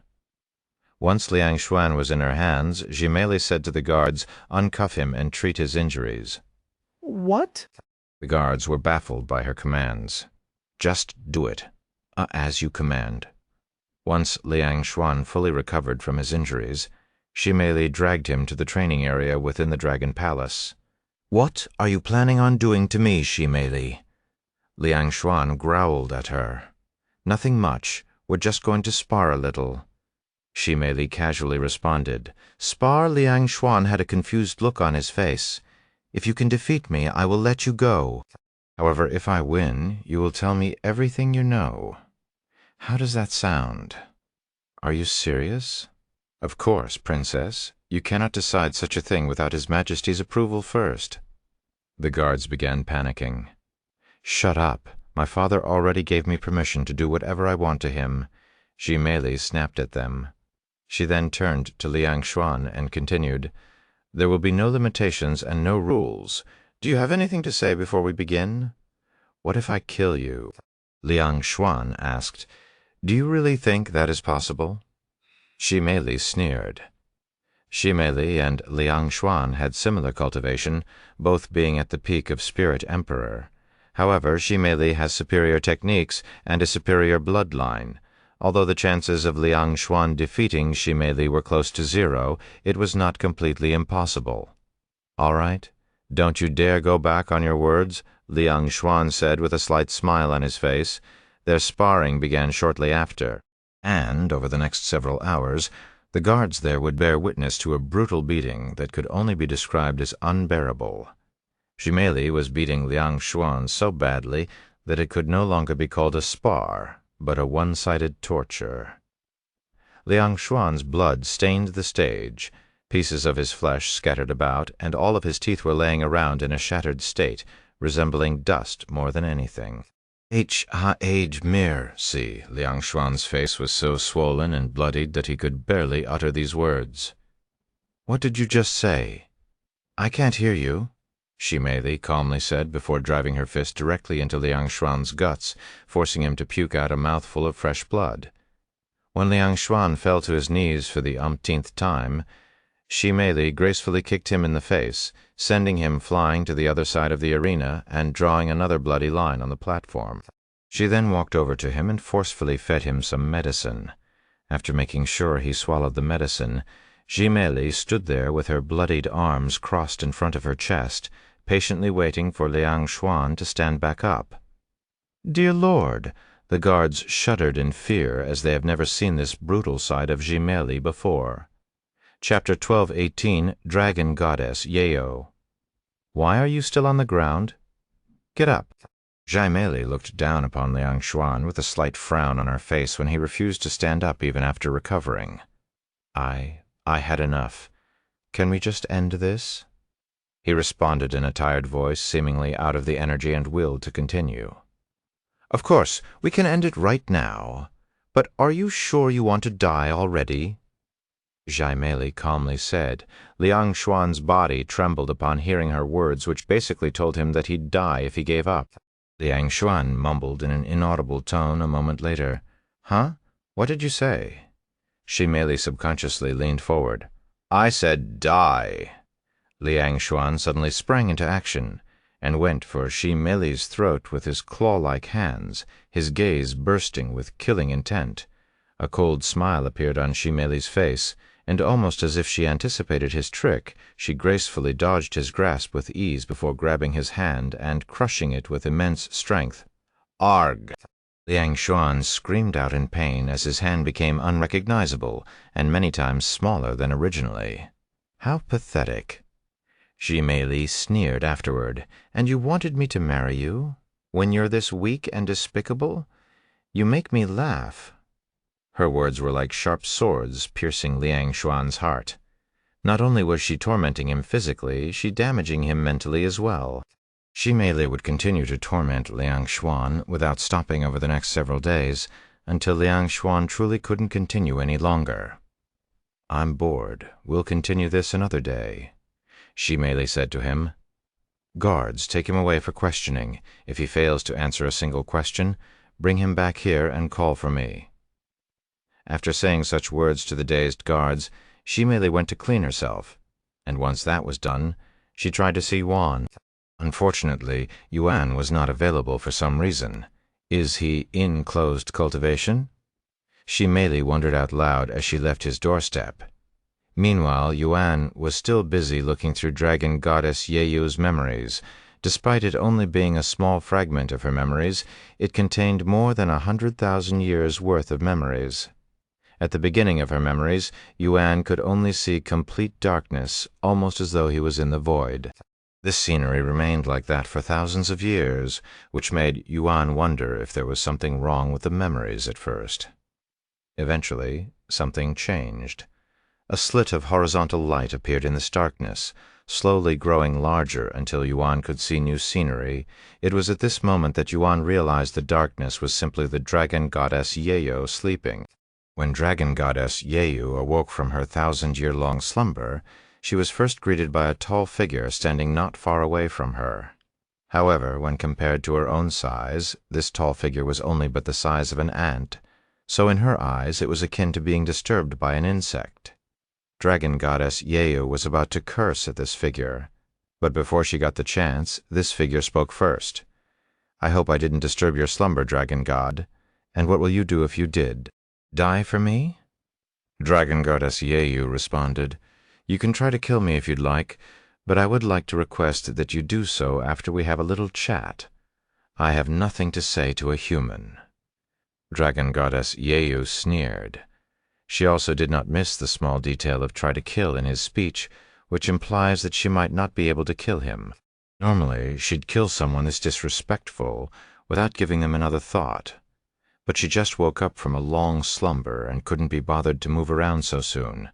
Once Liang Xuan was in her hands, Shi Meili said to the guards, uncuff him and treat his injuries. What? The guards were baffled by her commands. Just do it, as you command. Once Liang Xuan fully recovered from his injuries, Shi Meili dragged him to the training area within the Dragon Palace. What are you planning on doing to me, Shi Meili? Liang Xuan growled at her. Nothing much. We're just going to spar a little. Shi Meili casually responded. Spar? Liang Xuan had a confused look on his face. If you can defeat me, I will let you go. However, if I win, you will tell me everything you know. How does that sound? Are you serious? Of course, Princess. You cannot decide such a thing without His Majesty's approval first. The guards began panicking. Shut up. My father already gave me permission to do whatever I want to him. Shi Meili snapped at them. She then turned to Liang Xuan and continued, There will be no limitations and no rules. Do you have anything to say before we begin? What if I kill you? Liang Xuan asked. Do you really think that is possible? Shi Meili sneered. Shi Meili and Liang Xuan had similar cultivation, both being at the peak of Spirit Emperor. However, Shi Meili has superior techniques and a superior bloodline. Although the chances of Liang Xuan defeating Shi Meili were close to 0, it was not completely impossible. All right, don't you dare go back on your words, Liang Xuan said with a slight smile on his face. Their sparring began shortly after, and over the next several hours, the guards there would bear witness to a brutal beating that could only be described as unbearable. Shi Meili was beating Liang Xuan so badly that it could no longer be called a spar, but a one-sided torture. Liang Xuan's blood stained the stage, pieces of his flesh scattered about, and all of his teeth were laying around in a shattered state, resembling dust more than anything. Age mir, see. Liang Xuan's face was so swollen and bloodied that he could barely utter these words. What did you just say? I can't hear you, Shi Mei calmly said before driving her fist directly into Liang Xuan's guts, forcing him to puke out a mouthful of fresh blood. When Liang Xuan fell to his knees for the umpteenth time, Shi Mei gracefully kicked him in the face, sending him flying to the other side of the arena and drawing another bloody line on the platform. She then walked over to him and forcefully fed him some medicine. After making sure he swallowed the medicine, Shi Mei stood there with her bloodied arms crossed in front of her chest, patiently waiting for Liang Xuan to stand back up. Dear Lord! The guards shuddered in fear as they have never seen this brutal side of Shi Mei before. Chapter 12:18, Dragon Goddess Yeo. Why are you still on the ground? Get up. Shi Mei looked down upon Liang Xuan with a slight frown on her face when he refused to stand up even after recovering. I had enough. Can we just end this? He responded in a tired voice, seemingly out of the energy and will to continue. Of course, we can end it right now. But are you sure you want to die already? Shi Mei calmly said. Liang Xuan's body trembled upon hearing her words, which basically told him that he'd die if he gave up. Liang Xuan mumbled in an inaudible tone a moment later. Huh? What did you say? Shi Mei subconsciously leaned forward. I said die. Liang Xuan suddenly sprang into action and went for Shi Mei's throat with his claw-like hands, his gaze bursting with killing intent. A cold smile appeared on Shi Mei's face, and almost as if she anticipated his trick, she gracefully dodged his grasp with ease before grabbing his hand and crushing it with immense strength. Arg! Liang Xuan screamed out in pain as his hand became unrecognizable and many times smaller than originally. How pathetic. Shi Mei sneered afterward. And you wanted me to marry you? When you're this weak and despicable? You make me laugh. Her words were like sharp swords piercing Liang Xuan's heart. Not only was she tormenting him physically, she damaging him mentally as well. Shi Mei would continue to torment Liang Xuan without stopping over the next several days, until Liang Xuan truly couldn't continue any longer. I'm bored. We'll continue this another day, Shi Mei said to him. Guards, take him away for questioning. If he fails to answer a single question, bring him back here and call for me. After saying such words to the dazed guards, Shi Mei went to clean herself, and once that was done, she tried to see Yuan. Unfortunately, Yuan was not available for some reason. Is he in closed cultivation? Shi Mei wondered out loud as she left his doorstep. Meanwhile, Yuan was still busy looking through Dragon Goddess Yeyu's memories. Despite it only being a small fragment of her memories, it contained more than 100,000 years' worth of memories. At the beginning of her memories, Yuan could only see complete darkness, almost as though he was in the void. This scenery remained like that for thousands of years, which made Yuan wonder if there was something wrong with the memories at first. Eventually, something changed. A slit of horizontal light appeared in this darkness, slowly growing larger until Yuan could see new scenery. It was at this moment that Yuan realized the darkness was simply the Dragon Goddess Yeo sleeping. When Dragon Goddess Yeu awoke from her 1,000-year-long slumber, she was first greeted by a tall figure standing not far away from her. However, when compared to her own size, this tall figure was only but the size of an ant, so in her eyes it was akin to being disturbed by an insect. Dragon Goddess Yeu was about to curse at this figure, but before she got the chance, this figure spoke first. I hope I didn't disturb your slumber, Dragon God, and what will you do if you did? Die for me? Dragon Goddess Yeu responded, You can try to kill me if you'd like, but I would like to request that you do so after we have a little chat. I have nothing to say to a human. Dragon Goddess Yeu sneered. She also did not miss the small detail of try to kill in his speech, which implies that she might not be able to kill him. Normally, she'd kill someone this disrespectful without giving them another thought. But she just woke up from a long slumber and couldn't be bothered to move around so soon,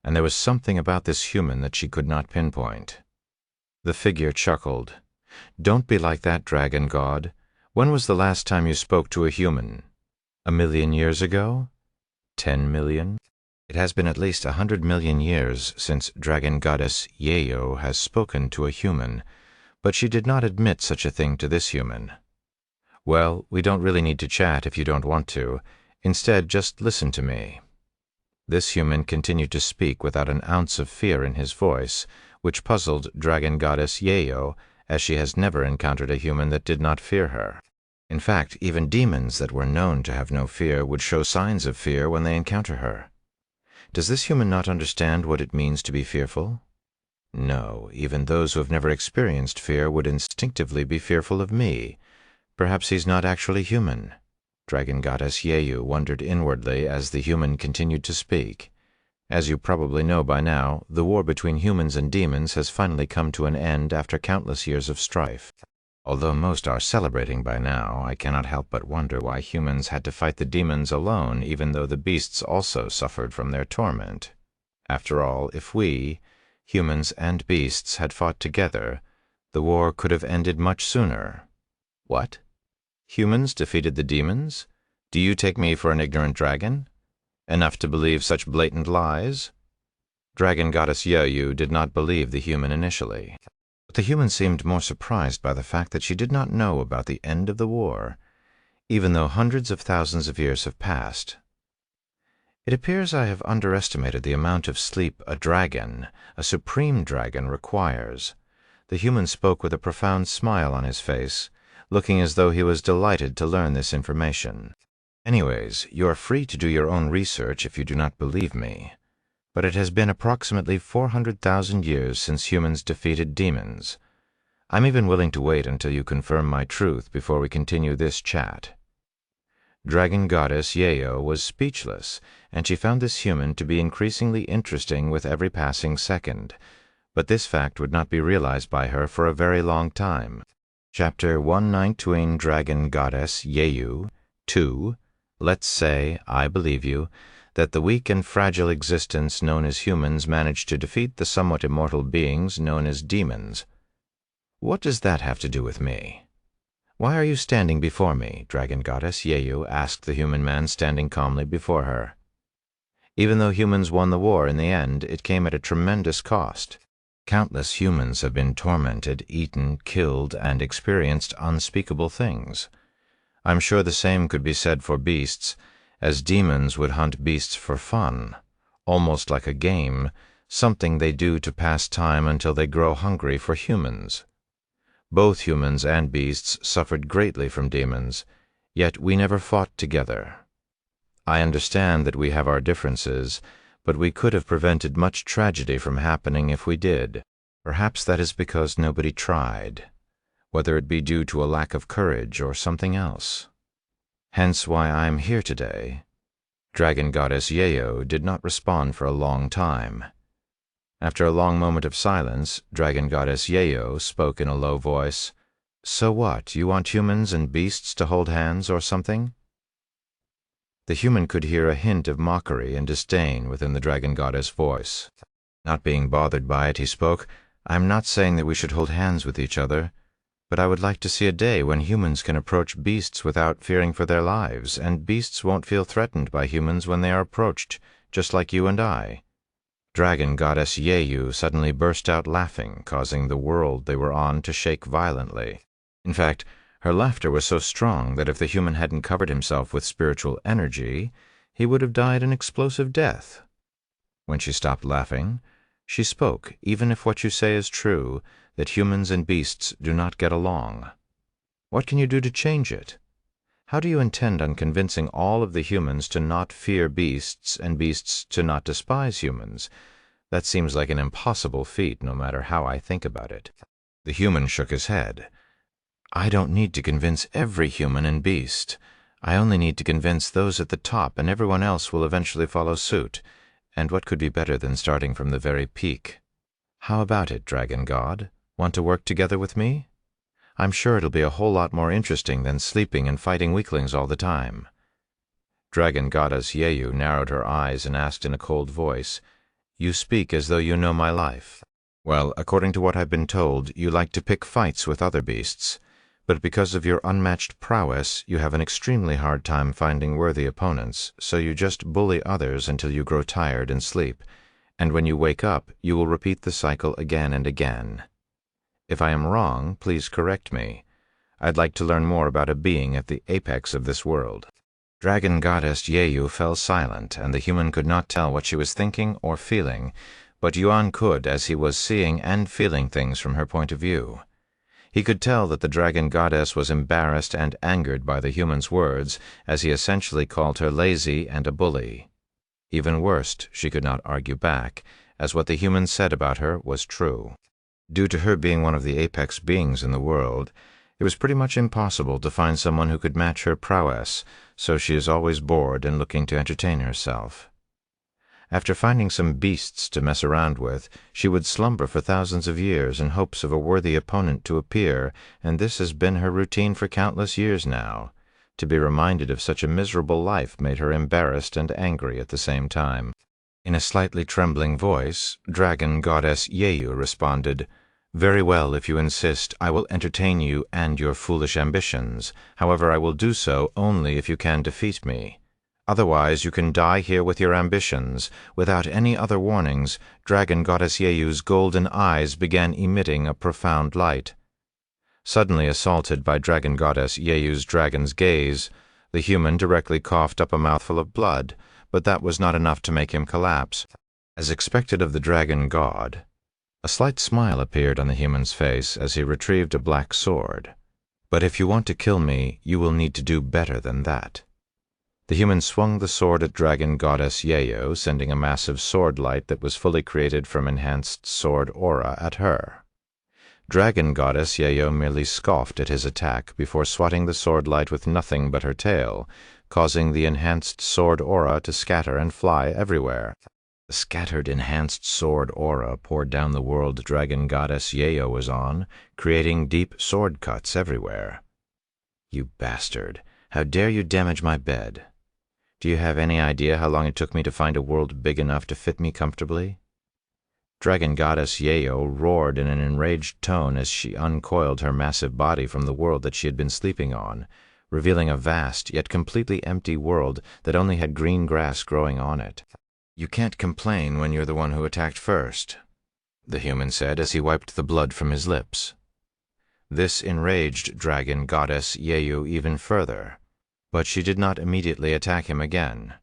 and there was something about this human that she could not pinpoint. The figure chuckled. Don't be like that, Dragon God. When was the last time you spoke to a human? 1,000,000 years ago? 10 million? It has been at least 100 million years since dragon goddess Yayo has spoken to a human, but she did not admit such a thing to this human. Well, we don't really need to chat if you don't want to. Instead, just listen to me. This human continued to speak without an ounce of fear in his voice, which puzzled dragon goddess Yayo, as she has never encountered a human that did not fear her. In fact, even demons that were known to have no fear would show signs of fear when they encounter her. Does this human not understand what it means to be fearful? No, even those who have never experienced fear would instinctively be fearful of me. Perhaps he's not actually human. Dragon goddess Yayu wondered inwardly as the human continued to speak. As you probably know by now, the war between humans and demons has finally come to an end after countless years of strife. Although most are celebrating by now, I cannot help but wonder why humans had to fight the demons alone, even though the beasts also suffered from their torment. After all, if we, humans and beasts, had fought together, the war could have ended much sooner. What? Humans defeated the demons? Do you take me for an ignorant dragon? Enough to believe such blatant lies? Dragon goddess Yayu did not believe the human initially. But the human seemed more surprised by the fact that she did not know about the end of the war, even though hundreds of thousands of years have passed. It appears I have underestimated the amount of sleep a dragon, a supreme dragon, requires. The human spoke with a profound smile on his face, looking as though he was delighted to learn this information. Anyways, you are free to do your own research if you do not believe me. But it has been approximately 400,000 years since humans defeated demons. I'm even willing to wait until you confirm my truth before we continue this chat. Dragon goddess Yayo was speechless, and she found this human to be increasingly interesting with every passing second, but this fact would not be realized by her for a very long time. Chapter 119 Dragon Goddess Yayu 2. Let's say, I believe you, that the weak and fragile existence known as humans managed to defeat the somewhat immortal beings known as demons. What does that have to do with me? Why are you standing before me? Dragon goddess Yayu asked the human man standing calmly before her. Even though humans won the war in the end, it came at a tremendous cost. Countless humans have been tormented, eaten, killed, and experienced unspeakable things. I'm sure the same could be said for beasts, as demons would hunt beasts for fun, almost like a game, something they do to pass time until they grow hungry for humans. Both humans and beasts suffered greatly from demons, yet we never fought together. I understand that we have our differences, but we could have prevented much tragedy from happening if we did. Perhaps that is because nobody tried, whether it be due to a lack of courage or something else. Hence why I am here today. Dragon goddess Yayo did not respond for a long time. After a long moment of silence, Dragon goddess Yayo spoke in a low voice. So what, you want humans and beasts to hold hands or something? The human could hear a hint of mockery and disdain within the dragon goddess' voice. Not being bothered by it, he spoke. I'm not saying that we should hold hands with each other, but I would like to see a day when humans can approach beasts without fearing for their lives, and beasts won't feel threatened by humans when they are approached, just like you and I. Dragon goddess Yayu suddenly burst out laughing, causing the world they were on to shake violently. In fact, her laughter was so strong that if the human hadn't covered himself with spiritual energy, he would have died an explosive death. When she stopped laughing, she spoke, even if what you say is true, that humans and beasts do not get along. What can you do to change it? How do you intend on convincing all of the humans to not fear beasts and beasts to not despise humans? That seems like an impossible feat, no matter how I think about it. The human shook his head. I don't need to convince every human and beast. I only need to convince those at the top, and everyone else will eventually follow suit. And what could be better than starting from the very peak? How about it, Dragon God? Want to work together with me? I'm sure it'll be a whole lot more interesting than sleeping and fighting weaklings all the time. Dragon Goddess Yayu narrowed her eyes and asked in a cold voice, You speak as though you know my life. Well, according to what I've been told, you like to pick fights with other beasts. But because of your unmatched prowess, you have an extremely hard time finding worthy opponents, so you just bully others until you grow tired and sleep, and when you wake up, you will repeat the cycle again and again. If I am wrong, please correct me. I'd like to learn more about a being at the apex of this world." Dragon goddess Yeyu fell silent, and the human could not tell what she was thinking or feeling, but Yuan could, as he was seeing and feeling things from her point of view. He could tell that the dragon goddess was embarrassed and angered by the human's words, as he essentially called her lazy and a bully. Even worse, she could not argue back, as what the human said about her was true. Due to her being one of the apex beings in the world, it was pretty much impossible to find someone who could match her prowess, so she is always bored and looking to entertain herself. After finding some beasts to mess around with, she would slumber for thousands of years in hopes of a worthy opponent to appear, and this has been her routine for countless years now. To be reminded of such a miserable life made her embarrassed and angry at the same time. In a slightly trembling voice, dragon goddess Yeyu responded, "Very well, if you insist, I will entertain you and your foolish ambitions. However, I will do so only if you can defeat me. Otherwise, you can die here with your ambitions." Without any other warnings, dragon goddess Yeyu's golden eyes began emitting a profound light. Suddenly assaulted by dragon goddess Yeyu's dragon's gaze, the human directly coughed up a mouthful of blood, but that was not enough to make him collapse. As expected of the dragon god, a slight smile appeared on the human's face as he retrieved a black sword. "But if you want to kill me, you will need to do better than that." The human swung the sword at dragon goddess Yeyu, sending a massive sword light that was fully created from enhanced sword aura at her. Dragon goddess Yeyu merely scoffed at his attack before swatting the sword light with nothing but her tail, causing the enhanced sword aura to scatter and fly everywhere. The scattered enhanced sword aura poured down the world dragon goddess Yeyu was on, creating deep sword cuts everywhere. "You bastard! How dare you damage my bed? Do you have any idea how long it took me to find a world big enough to fit me comfortably?" Dragon goddess Yeyu roared in an enraged tone as she uncoiled her massive body from the world that she had been sleeping on, revealing a vast yet completely empty world that only had green grass growing on it. "You can't complain when you're the one who attacked first," the human said as he wiped the blood from his lips. This enraged dragon goddess Yeyu even further, but she did not immediately attack him again.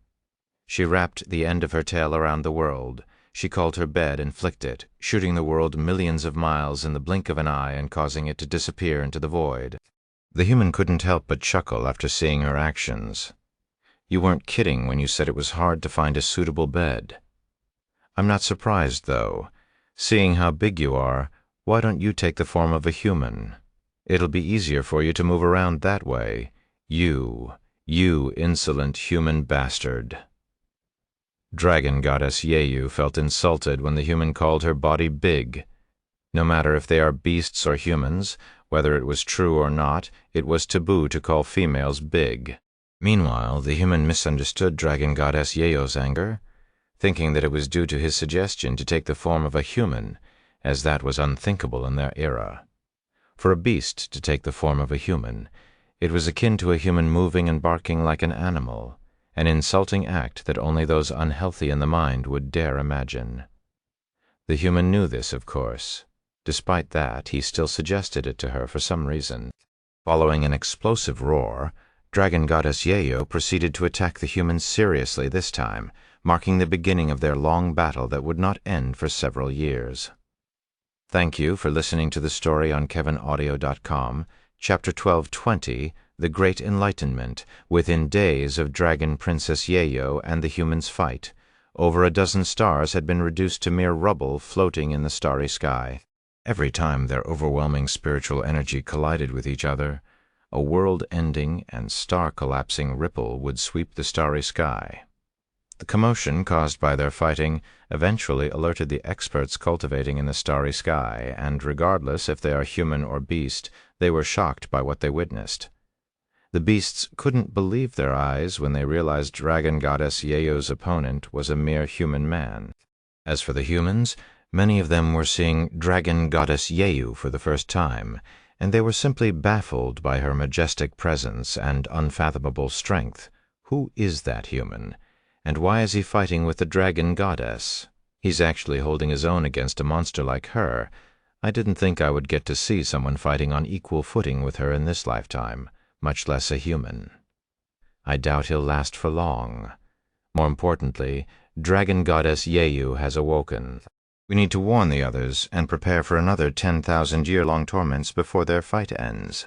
She wrapped the end of her tail around the world. She called her bed and flicked it, shooting the world millions of miles in the blink of an eye and causing it to disappear into the void. The human couldn't help but chuckle after seeing her actions. "You weren't kidding when you said it was hard to find a suitable bed. I'm not surprised, though. Seeing how big you are, why don't you take the form of a human? It'll be easier for you to move around that way. You insolent human bastard." Dragon goddess Yeyu felt insulted when the human called her body big. No matter if they are beasts or humans, whether it was true or not, it was taboo to call females big. Meanwhile, the human misunderstood dragon goddess Yeyu's anger, thinking that it was due to his suggestion to take the form of a human, as that was unthinkable in their era. For a beast to take the form of a human, it was akin to a human moving and barking like an animal, an insulting act that only those unhealthy in the mind would dare imagine. The human knew this, of course. Despite that, he still suggested it to her for some reason. Following an explosive roar, dragon goddess Yeyu proceeded to attack the humans seriously this time, marking the beginning of their long battle that would not end for several years. Thank you for listening to the story on kevinaudio.com, Chapter 1220, The Great Enlightenment, within days of Dragon Princess Yeyu and the humans' fight. Over a dozen stars had been reduced to mere rubble floating in the starry sky. Every time their overwhelming spiritual energy collided with each other, a world-ending and star-collapsing ripple would sweep the starry sky. The commotion caused by their fighting eventually alerted the experts cultivating in the starry sky, and regardless if they are human or beast, they were shocked by what they witnessed. The beasts couldn't believe their eyes when they realized Dragon Goddess Yeyu's opponent was a mere human man. As for the humans, many of them were seeing Dragon Goddess Yeyu for the first time, and they were simply baffled by her majestic presence and unfathomable strength. Who is that human? And why is he fighting with the dragon goddess? He's actually holding his own against a monster like her. I didn't think I would get to see someone fighting on equal footing with her in this lifetime, much less a human. I doubt he'll last for long. More importantly, Dragon Goddess Yeyu has awoken. We need to warn the others and prepare for another 10,000-year-long torments before their fight ends.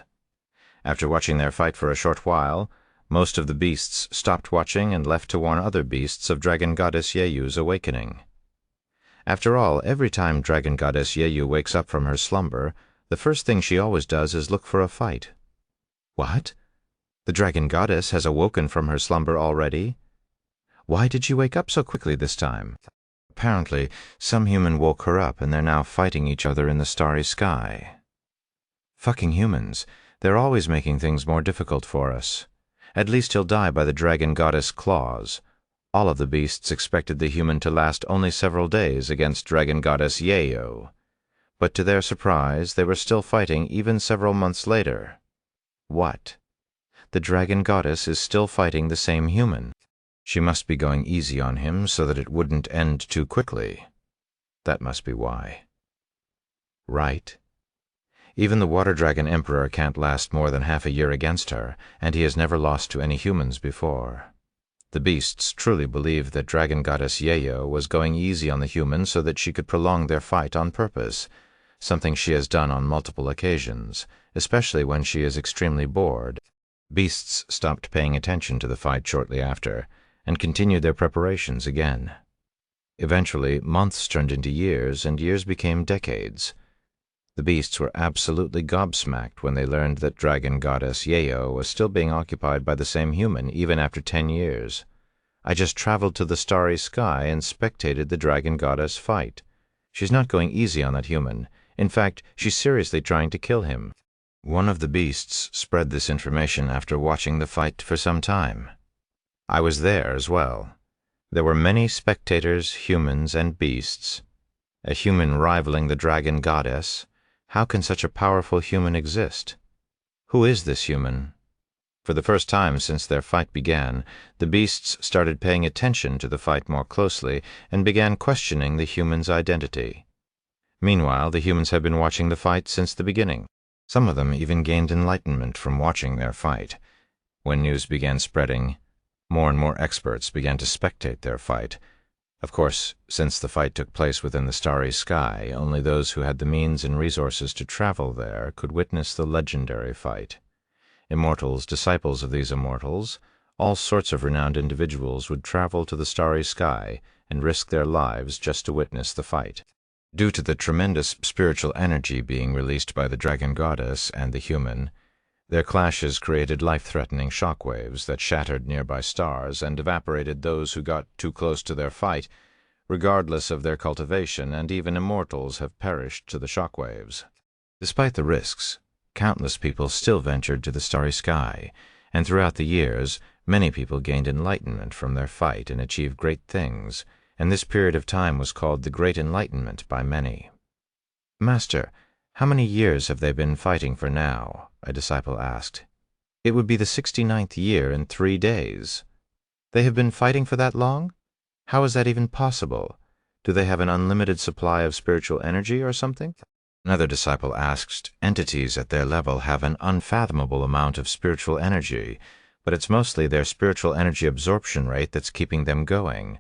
After watching their fight for a short while, most of the beasts stopped watching and left to warn other beasts of Dragon Goddess Yeyu's awakening. After all, every time Dragon Goddess Yeyu wakes up from her slumber, the first thing she always does is look for a fight. What? The Dragon Goddess has awoken from her slumber already? Why did she wake up so quickly this time? Apparently, some human woke her up and they're now fighting each other in the starry sky. Fucking humans. They're always making things more difficult for us. At least he'll die by the Dragon Goddess claws. All of the beasts expected the human to last only several days against Dragon Goddess Yeyo. But to their surprise, they were still fighting even several months later. What? The Dragon Goddess is still fighting the same human. She must be going easy on him so that it wouldn't end too quickly. That must be why. Right. Even the Water Dragon Emperor can't last more than half a year against her, and he has never lost to any humans before. The beasts truly believed that Dragon Goddess Yeyo was going easy on the humans so that she could prolong their fight on purpose, something she has done on multiple occasions, especially when she is extremely bored. Beasts stopped paying attention to the fight shortly after, and continued their preparations again. Eventually, months turned into years, and years became decades. The beasts were absolutely gobsmacked when they learned that Dragon Goddess Yeyo was still being occupied by the same human even after 10 years. I just traveled to the starry sky and spectated the Dragon Goddess fight. She's not going easy on that human. In fact, she's seriously trying to kill him. One of the beasts spread this information after watching the fight for some time. I was there as well. There were many spectators, humans and beasts. A human rivaling the Dragon Goddess. How can such a powerful human exist? Who is this human? For the first time since their fight began, the beasts started paying attention to the fight more closely and began questioning the human's identity. Meanwhile, the humans had been watching the fight since the beginning. Some of them even gained enlightenment from watching their fight. When news began spreading, more and more experts began to spectate their fight. Of course, since the fight took place within the starry sky, only those who had the means and resources to travel there could witness the legendary fight. Immortals, disciples of these immortals, all sorts of renowned individuals would travel to the starry sky and risk their lives just to witness the fight. Due to the tremendous spiritual energy being released by the Dragon Goddess and the human, their clashes created life-threatening shockwaves that shattered nearby stars and evaporated those who got too close to their fight, regardless of their cultivation, and even immortals have perished to the shockwaves. Despite the risks, countless people still ventured to the starry sky, and throughout the years, many people gained enlightenment from their fight and achieved great things, and this period of time was called the Great Enlightenment by many. Master, how many years have they been fighting for now? A disciple asked. It would be the 69th year in 3 days. They have been fighting for that long? How is that even possible? Do they have an unlimited supply of spiritual energy or something? Another disciple asked, entities at their level have an unfathomable amount of spiritual energy, but it's mostly their spiritual energy absorption rate that's keeping them going.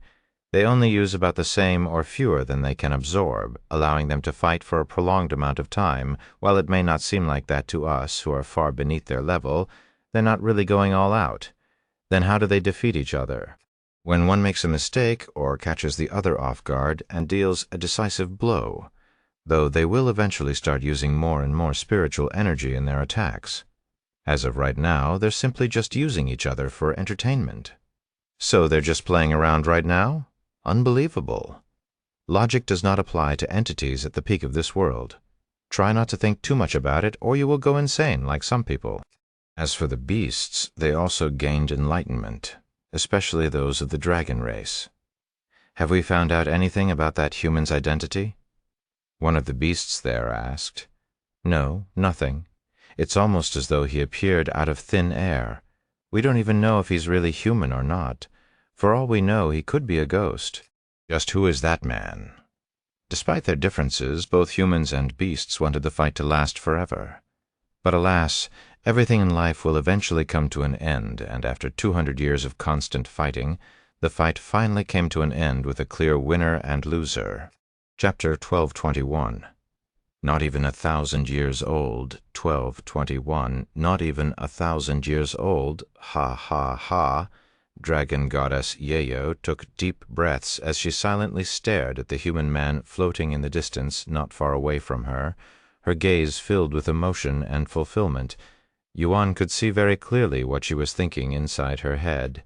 They only use about the same or fewer than they can absorb, allowing them to fight for a prolonged amount of time. While it may not seem like that to us who are far beneath their level, they're not really going all out. Then how do they defeat each other? When one makes a mistake or catches the other off guard and deals a decisive blow, though they will eventually start using more and more spiritual energy in their attacks. As of right now, they're simply just using each other for entertainment. So they're just playing around right now? Unbelievable. Logic does not apply to entities at the peak of this world. Try not to think too much about it, or you will go insane like some people. As for the beasts, they also gained enlightenment, especially those of the dragon race. Have we found out anything about that human's identity? One of the beasts there asked. No, nothing. It's almost as though he appeared out of thin air. We don't even know if he's really human or not. For all we know, he could be a ghost. Just who is that man? Despite their differences, both humans and beasts wanted the fight to last forever. But alas, everything in life will eventually come to an end, and after 200 years of constant fighting, the fight finally came to an end with a clear winner and loser. Chapter 1221. Not even 1,000 years old. 1221. Not even 1,000 years old. Ha ha ha. Dragon goddess Yayo took deep breaths as she silently stared at the human man floating in the distance not far away from her, her gaze filled with emotion and fulfillment. Yuan could see very clearly what she was thinking inside her head.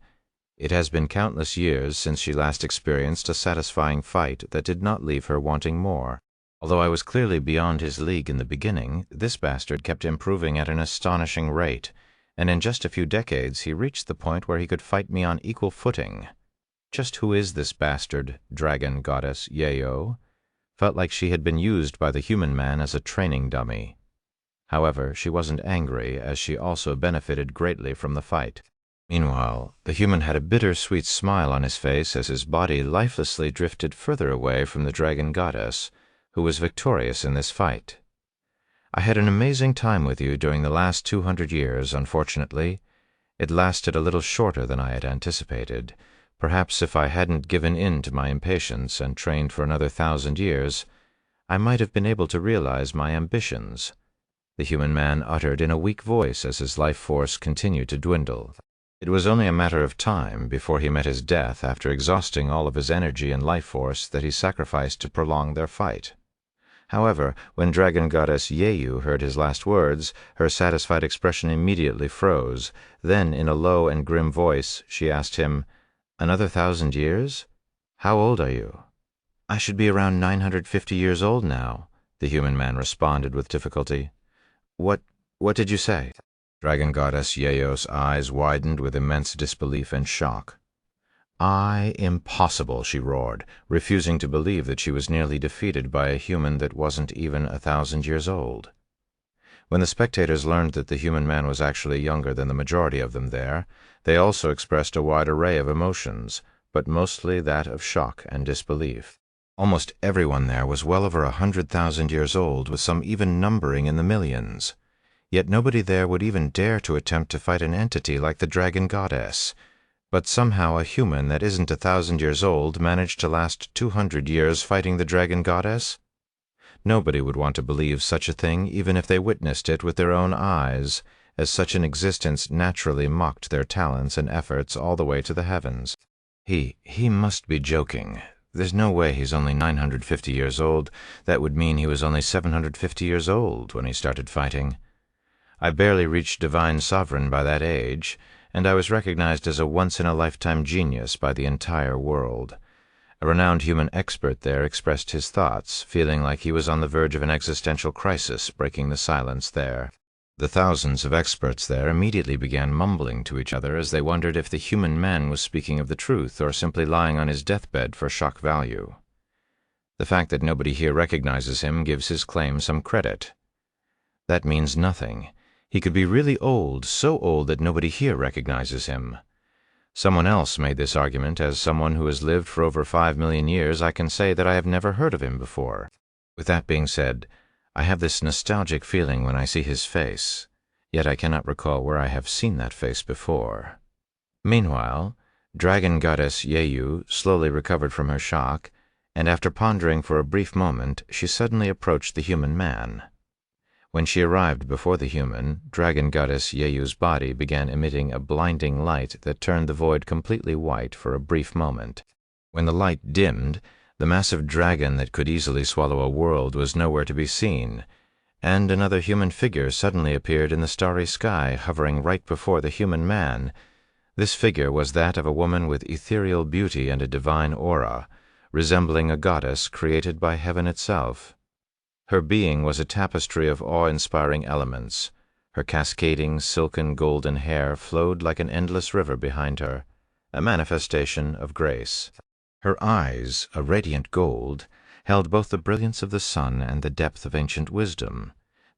It has been countless years since she last experienced a satisfying fight that did not leave her wanting more. Although I was clearly beyond his league in the beginning, this bastard kept improving at an astonishing rate, and in just a few decades he reached the point where he could fight me on equal footing. Just who is this bastard, dragon goddess Yayo? Felt like she had been used by the human man as a training dummy. However, she wasn't angry, as she also benefited greatly from the fight. Meanwhile, the human had a bitter-sweet smile on his face as his body lifelessly drifted further away from the dragon goddess, who was victorious in this fight. I had an amazing time with you during the last 200 years, unfortunately. It lasted a little shorter than I had anticipated. Perhaps if I hadn't given in to my impatience and trained for another 1,000 years, I might have been able to realize my ambitions. The human man uttered in a weak voice as his life force continued to dwindle. It was only a matter of time before he met his death after exhausting all of his energy and life force that he sacrificed to prolong their fight. However, when Dragon Goddess Yeyu heard his last words, her satisfied expression immediately froze. Then, in a low and grim voice, she asked him, "Another 1,000 years? How old are you?" "I should be around 950 years old now," the human man responded with difficulty. What did you say?" Dragon Goddess Yeyo's eyes widened with immense disbelief and shock. Impossible," she roared, refusing to believe that she was nearly defeated by a human that wasn't even 1,000 years old. When the spectators learned that the human man was actually younger than the majority of them there, they also expressed a wide array of emotions, but mostly that of shock and disbelief. Almost everyone there was well over 100,000 years old, with some even numbering in the millions. Yet nobody there would even dare to attempt to fight an entity like the Dragon Goddess. But somehow a human that isn't 1,000 years old managed to last 200 years fighting the Dragon Goddess? Nobody would want to believe such a thing even if they witnessed it with their own eyes, as such an existence naturally mocked their talents and efforts all the way to the heavens. He must be joking. There's no way he's only 950 years old. That would mean he was only 750 years old when he started fighting. I barely reached divine sovereign by that age, and I was recognized as a once-in-a-lifetime genius by the entire world. A renowned human expert there expressed his thoughts, feeling like he was on the verge of an existential crisis breaking the silence there. The thousands of experts there immediately began mumbling to each other as they wondered if the human man was speaking of the truth or simply lying on his deathbed for shock value. The fact that nobody here recognizes him gives his claim some credit. That means nothing. He could be really old, so old that nobody here recognizes him. Someone else made this argument. As someone who has lived for over 5 million years, I can say that I have never heard of him before. With that being said, I have this nostalgic feeling when I see his face, yet I cannot recall where I have seen that face before. Meanwhile, Dragon Goddess Yeyu slowly recovered from her shock, and after pondering for a brief moment, she suddenly approached the human man. When she arrived before the human, Dragon Goddess Yeyu's body began emitting a blinding light that turned the void completely white for a brief moment. When the light dimmed, the massive dragon that could easily swallow a world was nowhere to be seen, and another human figure suddenly appeared in the starry sky, hovering right before the human man. This figure was that of a woman with ethereal beauty and a divine aura, resembling a goddess created by heaven itself. Her being was a tapestry of awe-inspiring elements. Her cascading, silken golden hair flowed like an endless river behind her, a manifestation of grace. Her eyes, a radiant gold, held both the brilliance of the sun and the depth of ancient wisdom.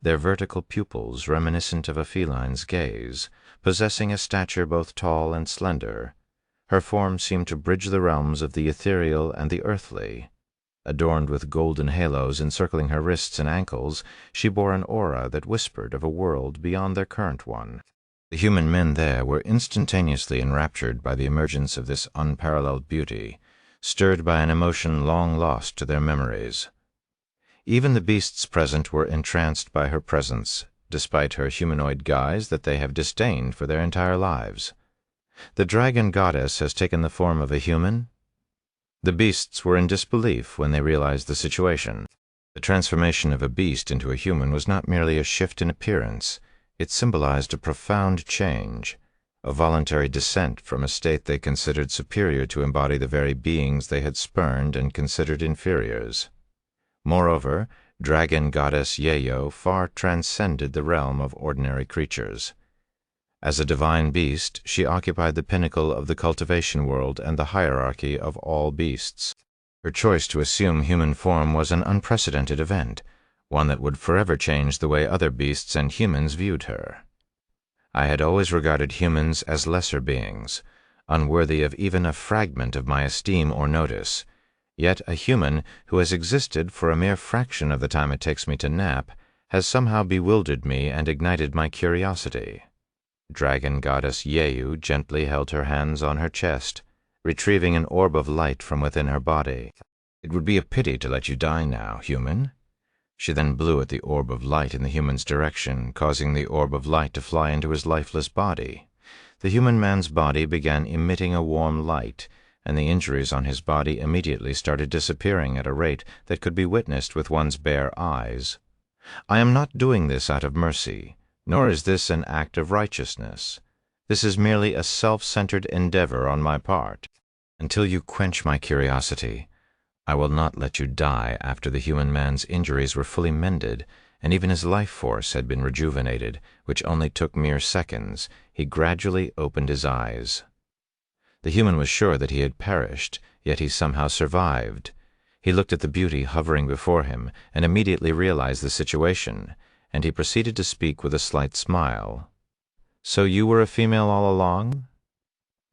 their vertical pupils reminiscent of a feline's gaze, possessing a stature both tall and slender. Her form seemed to bridge the realms of the ethereal and the earthly. Adorned with golden halos encircling her wrists and ankles, she bore an aura that whispered of a world beyond their current one. The human men there were instantaneously enraptured by the emergence of this unparalleled beauty, stirred by an emotion long lost to their memories. Even the beasts present were entranced by her presence, despite her humanoid guise that they have disdained for their entire lives. The dragon goddess has taken the form of a human? The beasts were in disbelief when they realized the situation. The transformation of a beast into a human was not merely a shift in appearance. It symbolized a profound change, a voluntary descent from a state they considered superior to embody the very beings they had spurned and considered inferiors. Moreover, dragon goddess Yayo far transcended the realm of ordinary creatures. As a divine beast, she occupied the pinnacle of the cultivation world and the hierarchy of all beasts. Her choice to assume human form was an unprecedented event, one that would forever change the way other beasts and humans viewed her. I had always regarded humans as lesser beings, unworthy of even a fragment of my esteem or notice. Yet a human who has existed for a mere fraction of the time it takes me to nap has somehow bewildered me and ignited my curiosity. Dragon goddess Yehu gently held her hands on her chest, retrieving an orb of light from within her body. "It would be a pity to let you die now, human." She then blew at the orb of light in the human's direction, causing the orb of light to fly into his lifeless body. The human man's body began emitting a warm light, and the injuries on his body immediately started disappearing at a rate that could be witnessed with one's bare eyes. I am not doing this out of mercy, nor is this an act of righteousness. This is merely a self-centered endeavor on my part. Until you quench my curiosity, I will not let you die after the human man's injuries were fully mended, and even his life force had been rejuvenated, which only took mere seconds. He gradually opened his eyes. The human was sure that he had perished, yet he somehow survived. He looked at the beauty hovering before him, and immediately realized the situation, and he proceeded to speak with a slight smile. "So you were a female all along?"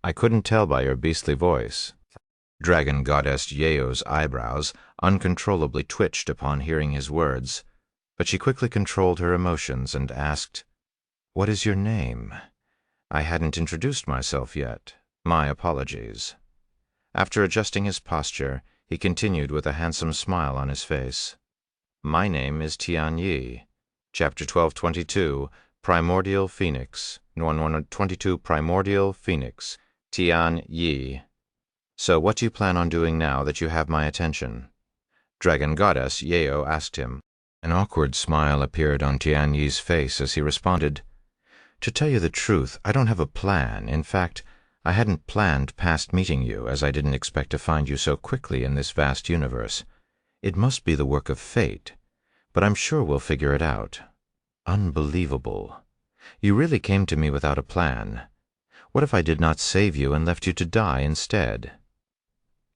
"I couldn't tell by your beastly voice." Dragon goddess Yeo's eyebrows uncontrollably twitched upon hearing his words, but she quickly controlled her emotions and asked, "What is your name? I hadn't introduced myself yet. My apologies." After adjusting his posture, he continued with a handsome smile on his face. "My name is Tian Yi. Chapter 1222, Primordial Phoenix, 1122 Primordial Phoenix, Tian Yi. So what do you plan on doing now that you have my attention?" Dragon goddess Yeo asked him. An awkward smile appeared on Tian Yi's face as he responded, "To tell you the truth, I don't have a plan. In fact, I hadn't planned past meeting you, as I didn't expect to find you so quickly in this vast universe. It must be the work of fate, but I'm sure we'll figure it out. Unbelievable. You really came to me without a plan. What if I did not save you and left you to die instead?"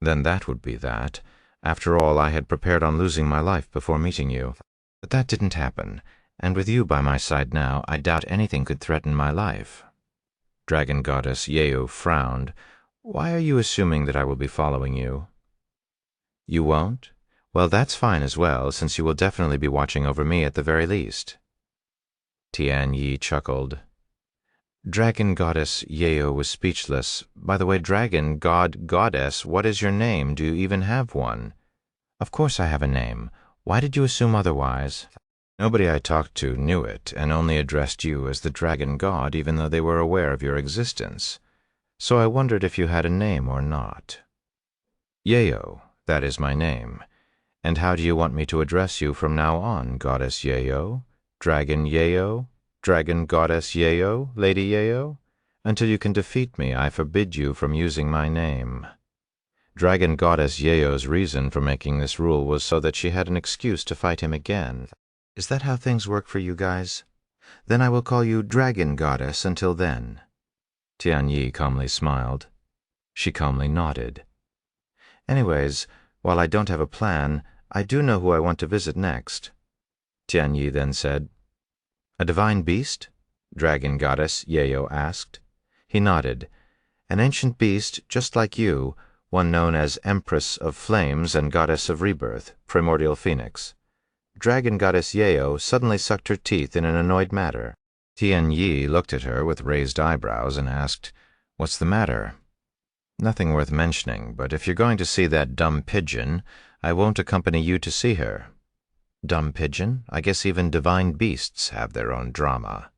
"Then that would be that. After all, I had prepared on losing my life before meeting you. But that didn't happen, and with you by my side now, I doubt anything could threaten my life." Dragon goddess Yeo frowned. "Why are you assuming that I will be following you?" "You won't? Well, that's fine as well, since you will definitely be watching over me at the very least." Tian Yi chuckled. Dragon goddess Yeo was speechless. "By the way, dragon goddess, what is your name? Do you even have one?" "Of course I have a name. Why did you assume otherwise?" "Nobody I talked to knew it, and only addressed you as the dragon god, even though they were aware of your existence. So I wondered if you had a name or not." "Yeo, that is my name. And how do you want me to address you from now on, goddess Yeo? Dragon Yeo? Dragon goddess Yeo, Lady Yeo? Until you can defeat me, I forbid you from using my name." Dragon goddess Yeo's reason for making this rule was so that she had an excuse to fight him again. "Is that how things work for you guys? Then I will call you Dragon Goddess until then." Tian Yi calmly smiled. She calmly nodded. "Anyways, while I don't have a plan, I do know who I want to visit next." Tian Yi then said, A divine beast? Dragon Goddess Yayo asked. He nodded. An ancient beast, just like you, one known as Empress of Flames and Goddess of Rebirth, Primordial Phoenix. Dragon Goddess Yayo suddenly sucked her teeth in an annoyed manner. Tian Yi looked at her with raised eyebrows and asked, "What's the matter?" "Nothing worth mentioning, but if you're going to see that dumb pigeon, I won't accompany you to see her." "Dumb pigeon? I guess even divine beasts have their own drama."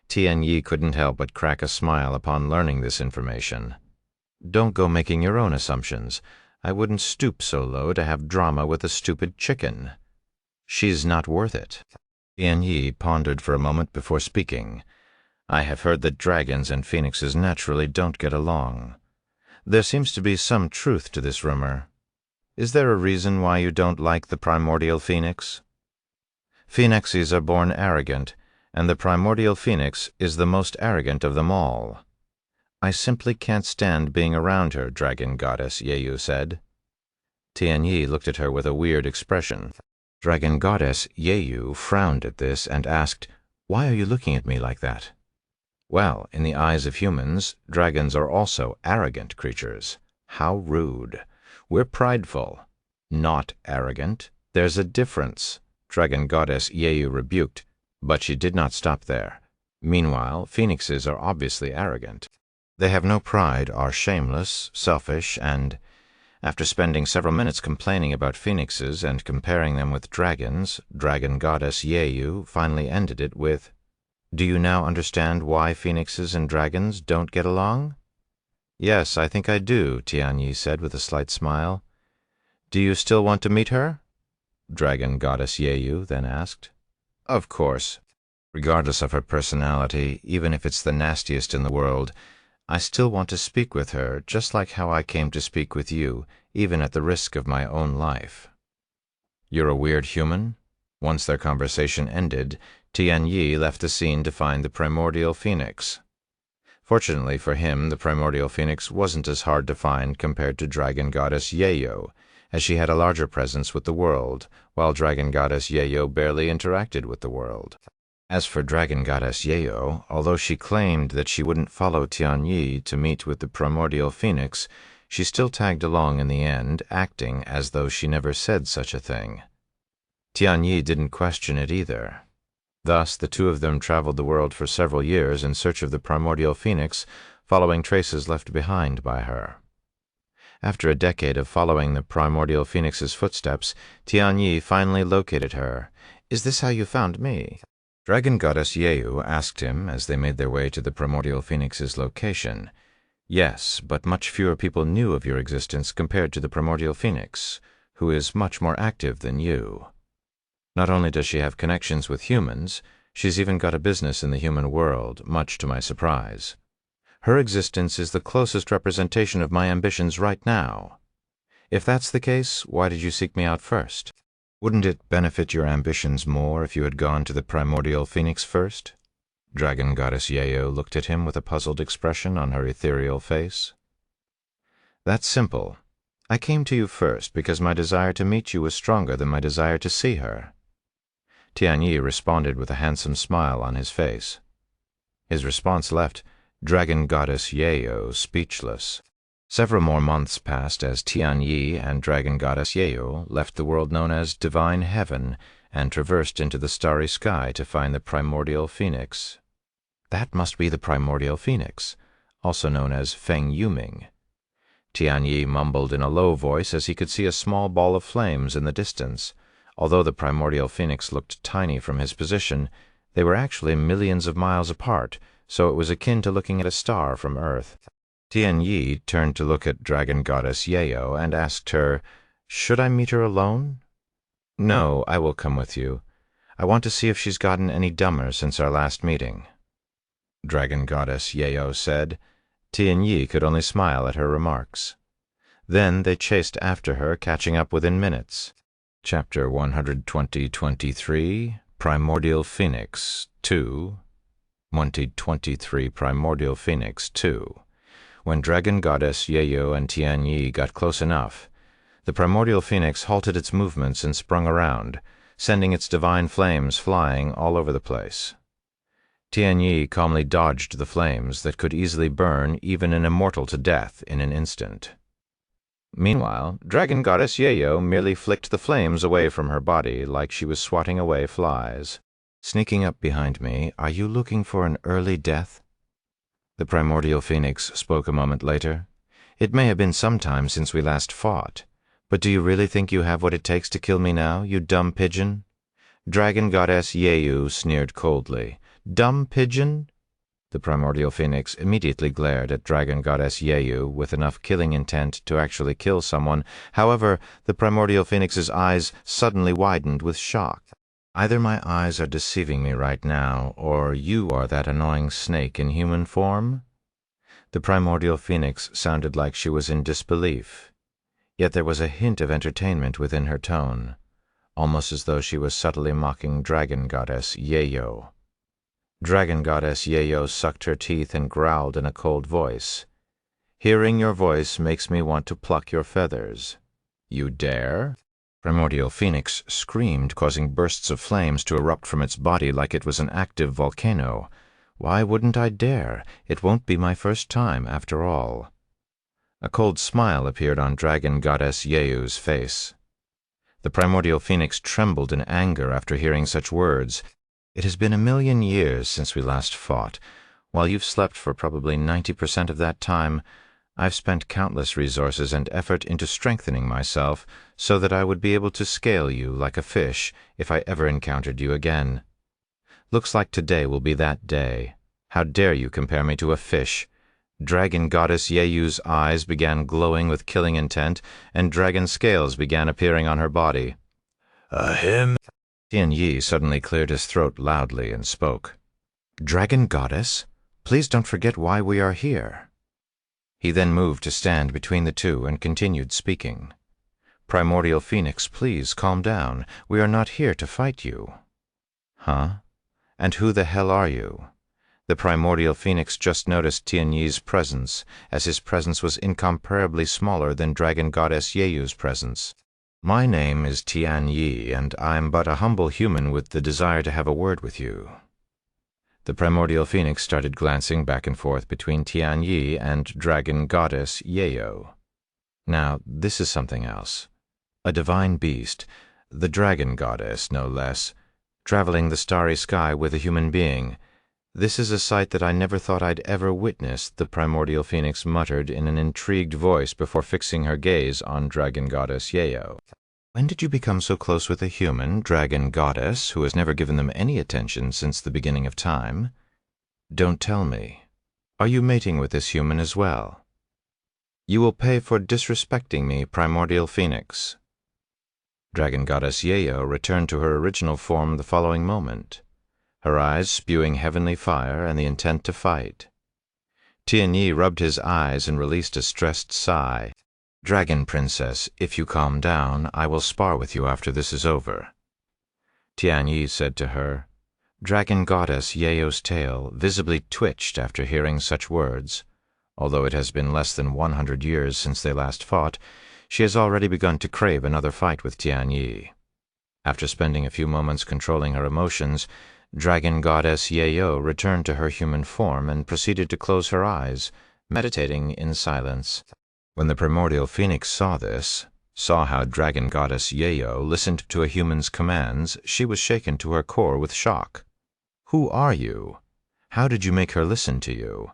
Tian Yi couldn't help but crack a smile upon learning this information. "Don't go making your own assumptions. I wouldn't stoop so low to have drama with a stupid chicken. She's not worth it." Tian Yi pondered for a moment before speaking. "I have heard that dragons and phoenixes naturally don't get along. There seems to be some truth to this rumor. Is there a reason why you don't like the primordial phoenix?" "Phoenixes are born arrogant, and the primordial phoenix is the most arrogant of them all. I simply can't stand being around her," Dragon Goddess Yayu said. Tian Yi looked at her with a weird expression. Dragon Goddess Yayu frowned at this and asked, "Why are you looking at me like that?" "Well, in the eyes of humans, dragons are also arrogant creatures. How rude. We're prideful, not arrogant. There's a difference," Dragon Goddess Yayu rebuked, but she did not stop there. Meanwhile, phoenixes are obviously arrogant. They have no pride, are shameless, selfish, and, after spending several minutes complaining about phoenixes and comparing them with dragons, Dragon Goddess Yayu finally ended it with, "Do you now understand why phoenixes and dragons don't get along?" "Yes, I think I do," Tian Yi said with a slight smile. "Do you still want to meet her?" Dragon Goddess Yayu then asked. "Of course. Regardless of her personality, even if it's the nastiest in the world, I still want to speak with her, just like how I came to speak with you, even at the risk of my own life." "You're a weird human?" Once their conversation ended, Tian Yi left the scene to find the primordial phoenix. Fortunately for him, the primordial phoenix wasn't as hard to find compared to Dragon Goddess Yayo, as she had a larger presence with the world, while Dragon Goddess Yayo barely interacted with the world. As for Dragon Goddess Yayo, although she claimed that she wouldn't follow Tian Yi to meet with the primordial phoenix, she still tagged along in the end, acting as though she never said such a thing. Tian Yi didn't question it either. Thus, the two of them traveled the world for several years in search of the primordial phoenix, following traces left behind by her. After a decade of following the primordial phoenix's footsteps, Tian Yi finally located her. "Is this how you found me?" Dragon Goddess Yayu asked him as they made their way to the primordial phoenix's location. "Yes, but much fewer people knew of your existence compared to the primordial phoenix, who is much more active than you. Not only does she have connections with humans, she's even got a business in the human world, much to my surprise. Her existence is the closest representation of my ambitions right now. If that's the case, why did you seek me out first? Wouldn't it benefit your ambitions more if you had gone to the primordial phoenix first?" Dragon Goddess Yayo looked at him with a puzzled expression on her ethereal face. "That's simple. I came to you first because my desire to meet you was stronger than my desire to see her." Tian Yi responded with a handsome smile on his face. His response left Dragon Goddess Yayo speechless. Several more months passed as Tian Yi and Dragon Goddess Yayo left the world known as Divine Heaven and traversed into the starry sky to find the primordial phoenix. That must be the primordial phoenix, also known as Feng Yuming. Tian Yi mumbled in a low voice as he could see a small ball of flames in the distance. Although the primordial phoenix looked tiny from his position, they were actually millions of miles apart, so it was akin to looking at a star from Earth. Tian Yi turned to look at Dragon Goddess Yayo and asked her, "Should I meet her alone?" "No, I will come with you. I want to see if she's gotten any dumber since our last meeting," Dragon Goddess Yayo said. Tian Yi could only smile at her remarks. Then they chased after her, catching up within minutes. Chapter 123, Primordial Phoenix 2, 123 Primordial Phoenix 2. When Dragon Goddess Yayo and Tian Yi got close enough, the primordial phoenix halted its movements and sprung around, sending its divine flames flying all over the place. Tianyi calmly dodged the flames that could easily burn even an immortal to death in an instant. Meanwhile, Dragon Goddess Yayo merely flicked the flames away from her body like she was swatting away flies. Sneaking up behind me, are you looking for an early death? The primordial phoenix spoke a moment later. It may have been some time since we last fought, but do you really think you have what it takes to kill me now, you dumb pigeon? Dragon Goddess Yayu sneered coldly. Dumb pigeon? The primordial phoenix immediately glared at Dragon Goddess Yayu with enough killing intent to actually kill someone. However, the primordial phoenix's eyes suddenly widened with shock. Either my eyes are deceiving me right now, or you are that annoying snake in human form? The primordial phoenix sounded like she was in disbelief, yet there was a hint of entertainment within her tone, almost as though she was subtly mocking Dragon Goddess Yayo. Dragon Goddess Yayo sucked her teeth and growled in a cold voice. Hearing your voice makes me want to pluck your feathers. You dare? Primordial Phoenix screamed, causing bursts of flames to erupt from its body like it was an active volcano. Why wouldn't I dare? It won't be my first time, after all. A cold smile appeared on Dragon Goddess Yeyu's face. The Primordial Phoenix trembled in anger after hearing such words. It has been 1,000,000 years since we last fought. While you've slept for probably 90% of that time, I've spent countless resources and effort into strengthening myself so that I would be able to scale you like a fish if I ever encountered you again. Looks like today will be that day. How dare you compare me to a fish? Dragon Goddess Yeyu's eyes began glowing with killing intent, and dragon scales began appearing on her body. Ahem. Tianyi suddenly cleared his throat loudly and spoke. Dragon Goddess, please don't forget why we are here. He then moved to stand between the two and continued speaking. Primordial Phoenix, please calm down. We are not here to fight you. Huh? And who the hell are you? The Primordial Phoenix just noticed Tianyi's presence, as his presence was incomparably smaller than Dragon Goddess Yeyu's presence. My name is Tianyi, and I'm but a humble human with the desire to have a word with you. The Primordial Phoenix started glancing back and forth between Tianyi and Dragon Goddess Yayo. Now, this is something else. A divine beast, the Dragon Goddess, no less, traveling the starry sky with a human being. This is a sight that I never thought I'd ever witness, the Primordial Phoenix muttered in an intrigued voice before fixing her gaze on Dragon Goddess Yayo. When did you become so close with a human, Dragon Goddess, who has never given them any attention since the beginning of time? Don't tell me. Are you mating with this human as well? You will pay for disrespecting me, Primordial Phoenix. Dragon Goddess Yayo returned to her original form the following moment, her eyes spewing heavenly fire and the intent to fight. Tianyi rubbed his eyes and released a stressed sigh. Dragon Princess, if you calm down, I will spar with you after this is over. Tianyi said to her. Dragon Goddess Yayo's tail visibly twitched after hearing such words. Although it has been less than 100 years since they last fought, she has already begun to crave another fight with Tianyi. After spending a few moments controlling her emotions, Dragon Goddess Yayo returned to her human form and proceeded to close her eyes, meditating in silence. When the Primordial Phoenix saw this, saw how Dragon Goddess Yayo listened to a human's commands, she was shaken to her core with shock. Who are you? How did you make her listen to you?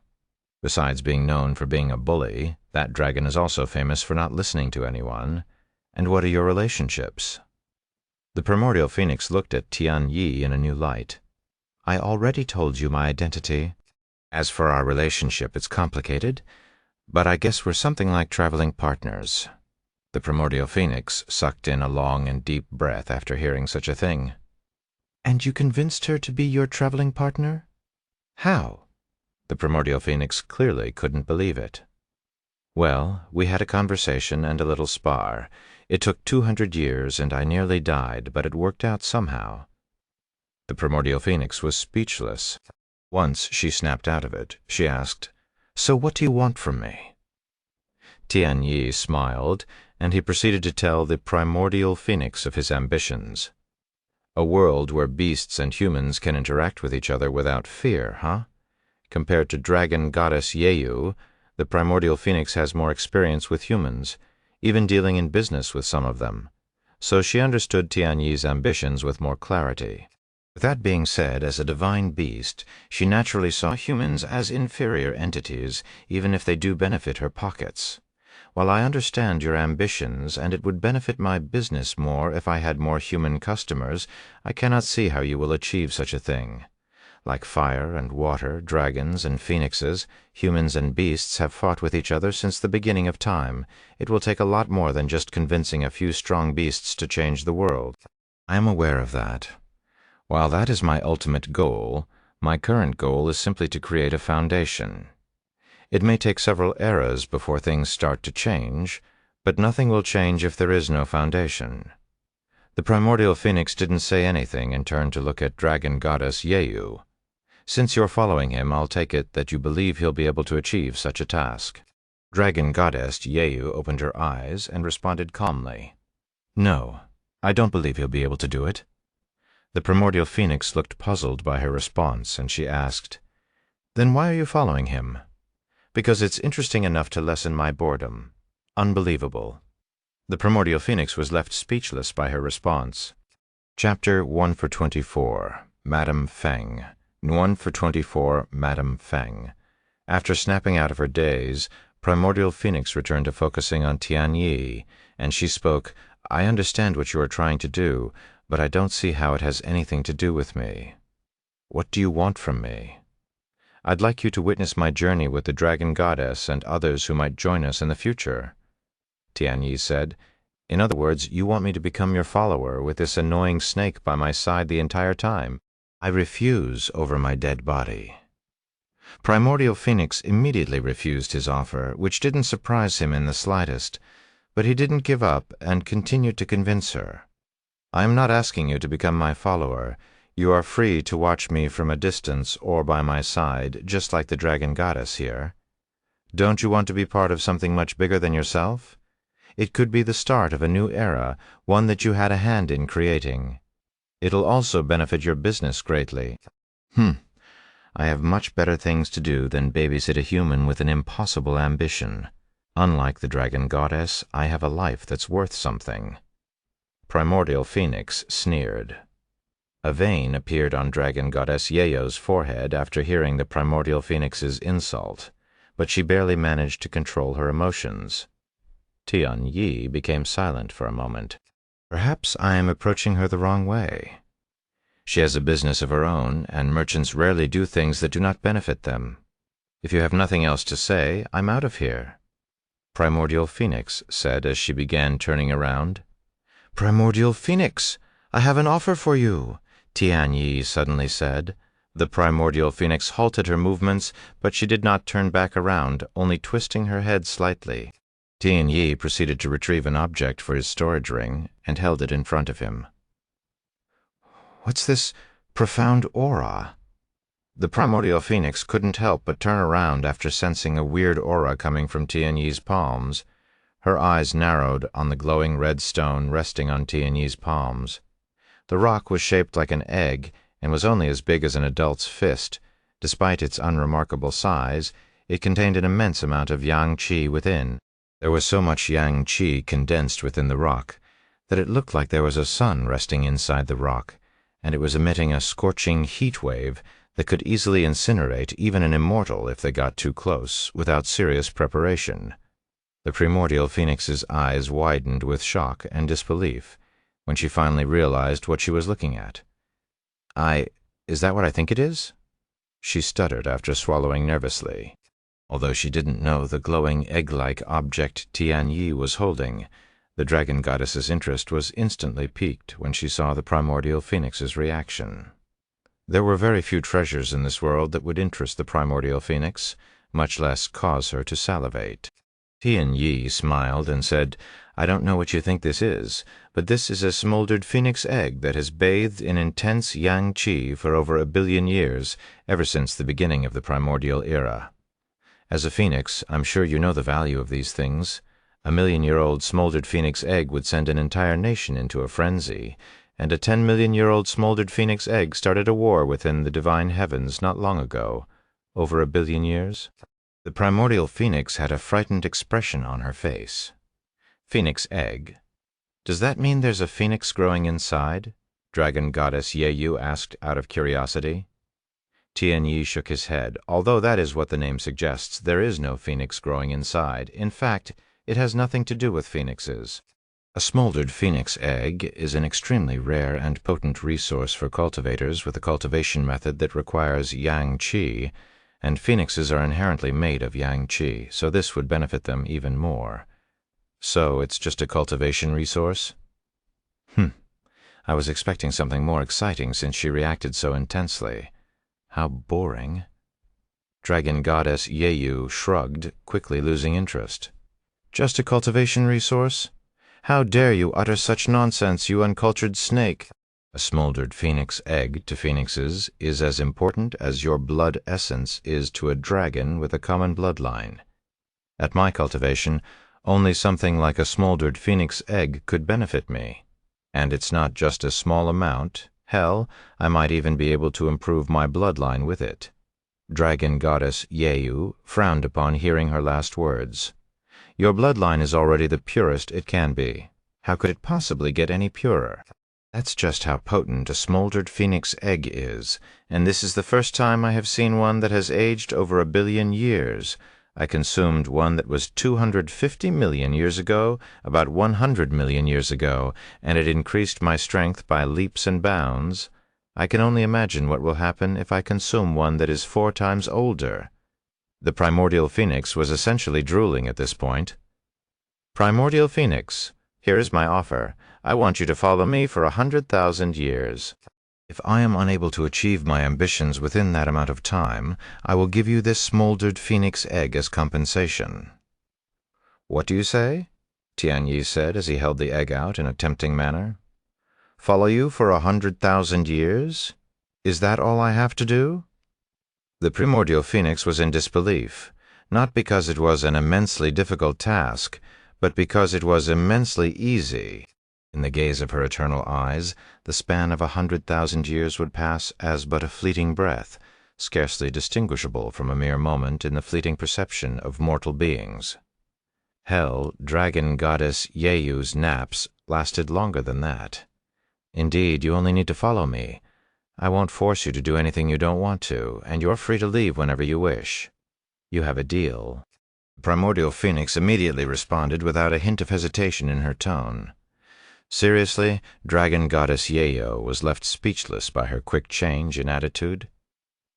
Besides being known for being a bully, that dragon is also famous for not listening to anyone. And what are your relationships? The Primordial Phoenix looked at Tianyi in a new light. I already told you my identity. As for our relationship, it's complicated, but I guess we're something like traveling partners. The Primordial Phoenix sucked in a long and deep breath after hearing such a thing. And you convinced her to be your traveling partner? How? The Primordial Phoenix clearly couldn't believe it. Well, we had a conversation and a little spar. It took 200 years and I nearly died, but it worked out somehow. The Primordial Phoenix was speechless. Once she snapped out of it. She asked, So what do you want from me? Tianyi smiled, and he proceeded to tell the Primordial Phoenix of his ambitions. A world where beasts and humans can interact with each other without fear, huh? Compared to dragon goddess Yeyu, the primordial phoenix has more experience with humans, even dealing in business with some of them. So she understood Tianyi's ambitions with more clarity. With that being said, as a divine beast, she naturally saw humans as inferior entities, even if they do benefit her pockets. While I understand your ambitions, and it would benefit my business more if I had more human customers, I cannot see how you will achieve such a thing. Like fire and water, dragons and phoenixes, humans and beasts have fought with each other since the beginning of time. It will take a lot more than just convincing a few strong beasts to change the world. I am aware of that. While that is my ultimate goal, my current goal is simply to create a foundation. It may take several eras before things start to change, but nothing will change if there is no foundation. The primordial phoenix didn't say anything and turned to look at dragon goddess Yeyu. Since you're following him, I'll take it that you believe he'll be able to achieve such a task. Dragon goddess Yeyu opened her eyes and responded calmly. No, I don't believe he'll be able to do it. The primordial phoenix looked puzzled by her response, and she asked, Then why are you following him? Because it's interesting enough to lessen my boredom. Unbelievable. The primordial phoenix was left speechless by her response. Chapter 1 for 24, Madame Feng. 1 for 24, Madame Feng. After snapping out of her daze, primordial phoenix returned to focusing on Tianyi, and she spoke, I understand what you are trying to do, but I don't see how it has anything to do with me. What do you want from me? I'd like you to witness my journey with the dragon goddess and others who might join us in the future. Tianyi said, In other words, you want me to become your follower with this annoying snake by my side the entire time. I refuse over my dead body. Primordial Phoenix immediately refused his offer, which didn't surprise him in the slightest, but he didn't give up and continued to convince her. I am not asking you to become my follower. You are free to watch me from a distance or by my side, just like the dragon goddess here. Don't you want to be part of something much bigger than yourself? It could be the start of a new era, one that you had a hand in creating. It'll also benefit your business greatly. I have much better things to do than babysit a human with an impossible ambition. Unlike the dragon goddess, I have a life that's worth something. Primordial Phoenix sneered. A vein appeared on dragon goddess Yeyu's forehead after hearing the primordial phoenix's insult, but she barely managed to control her emotions. Tianyi became silent for a moment. Perhaps I am approaching her the wrong way. She has a business of her own, and merchants rarely do things that do not benefit them. If you have nothing else to say, I'm out of here. Primordial Phoenix said as she began turning around. Primordial Phoenix, I have an offer for you, Tianyi suddenly said. The primordial phoenix halted her movements, but she did not turn back around, only twisting her head slightly. Tianyi proceeded to retrieve an object for his storage ring and held it in front of him. What's this profound aura? The primordial phoenix couldn't help but turn around after sensing a weird aura coming from Tianyi's palms. Her eyes narrowed on the glowing red stone resting on Tianyi's palms. The rock was shaped like an egg and was only as big as an adult's fist. Despite its unremarkable size, it contained an immense amount of yang qi within. There was so much yang qi condensed within the rock that it looked like there was a sun resting inside the rock, and it was emitting a scorching heat wave that could easily incinerate even an immortal if they got too close, without serious preparation. The primordial phoenix's eyes widened with shock and disbelief when she finally realized what she was looking at. Is that what I think it is? She stuttered after swallowing nervously. Although she didn't know the glowing egg-like object Tianyi was holding, the dragon goddess's interest was instantly piqued when she saw the primordial phoenix's reaction. There were very few treasures in this world that would interest the primordial phoenix, much less cause her to salivate. Tianyi smiled and said, I don't know what you think this is, but this is a smoldered phoenix egg that has bathed in intense yang qi for over 1 billion years, ever since the beginning of the primordial era. As a phoenix, I'm sure you know the value of these things. A 1 million-year-old smoldered phoenix egg would send an entire nation into a frenzy, and a 10-million-year-old smoldered phoenix egg started a war within the divine heavens not long ago, over 1 billion years. The primordial phoenix had a frightened expression on her face. Phoenix egg? Does that mean there's a phoenix growing inside? Dragon Goddess Yeyu asked out of curiosity. Tianyi shook his head. Although that is what the name suggests, there is no phoenix growing inside. In fact, it has nothing to do with phoenixes. A smoldered phoenix egg is an extremely rare and potent resource for cultivators with a cultivation method that requires yang qi, and phoenixes are inherently made of yang qi, so this would benefit them even more. So it's just a cultivation resource? I was expecting something more exciting since she reacted so intensely. How boring. Dragon Goddess Yeyu shrugged, quickly losing interest. Just a cultivation resource? How dare you utter such nonsense, you uncultured snake? A smoldered phoenix egg to phoenixes is as important as your blood essence is to a dragon with a common bloodline. At my cultivation, only something like a smoldered phoenix egg could benefit me. And it's not just a small amount. Hell, I might even be able to improve my bloodline with it. Dragon Goddess Yeyu frowned upon hearing her last words. Your bloodline is already the purest it can be. How could it possibly get any purer? That's just how potent a smoldered phoenix egg is, and this is the first time I have seen one that has aged over 1 billion years. I consumed one that was 250 million years ago, about 100 million years ago, and it increased my strength by leaps and bounds. I can only imagine what will happen if I consume one that is 4 times older. The primordial phoenix was essentially drooling at this point. Primordial phoenix, here is my offer. I want you to follow me for 100,000 years. If I am unable to achieve my ambitions within that amount of time, I will give you this smoldered phoenix egg as compensation. What do you say? Tianyi said as he held the egg out in a tempting manner. Follow you for 100,000 years? Is that all I have to do? The primordial phoenix was in disbelief, not because it was an immensely difficult task, but because it was immensely easy. In the gaze of her eternal eyes, the span of 100,000 years would pass as but a fleeting breath, scarcely distinguishable from a mere moment in the fleeting perception of mortal beings. Hell, Dragon Goddess Yeyu's naps lasted longer than that. Indeed, you only need to follow me. I won't force you to do anything you don't want to, and you're free to leave whenever you wish. You have a deal. The primordial phoenix immediately responded without a hint of hesitation in her tone. Seriously, Dragon Goddess Yeyo was left speechless by her quick change in attitude.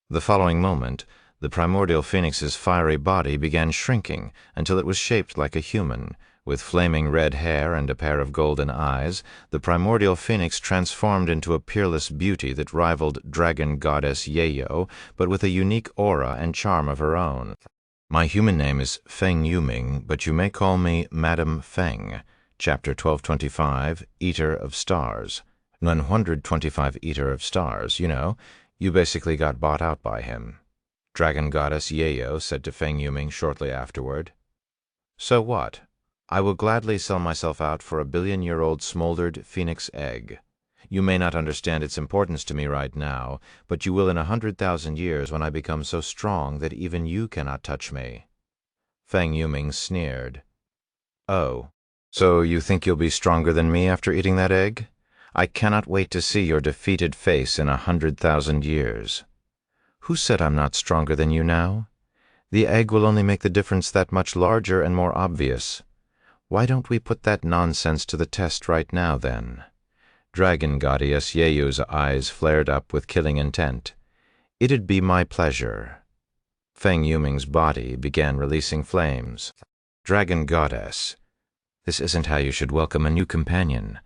The following moment, the primordial phoenix's fiery body began shrinking until it was shaped like a human. With flaming red hair and a pair of golden eyes, the primordial phoenix transformed into a peerless beauty that rivaled Dragon Goddess Yeyo, but with a unique aura and charm of her own. My human name is Feng Yuming, but you may call me Madam Feng. Chapter 1225, Eater of Stars. 125 Eater of Stars, you know. You basically got bought out by him. Dragon Goddess Yeyo said to Feng Yuming shortly afterward. So what? I will gladly sell myself out for 1 billion-year-old smoldered phoenix egg. You may not understand its importance to me right now, but you will in 100,000 years when I become so strong that even you cannot touch me. Feng Yuming sneered. Oh. So you think you'll be stronger than me after eating that egg? I cannot wait to see your defeated face in 100,000 years. Who said I'm not stronger than you now? The egg will only make the difference that much larger and more obvious. Why don't we put that nonsense to the test right now, then? Dragon Goddess Yeyu's eyes flared up with killing intent. It'd be my pleasure. Feng Yuming's body began releasing flames. Dragon Goddess, this isn't how you should welcome a new companion.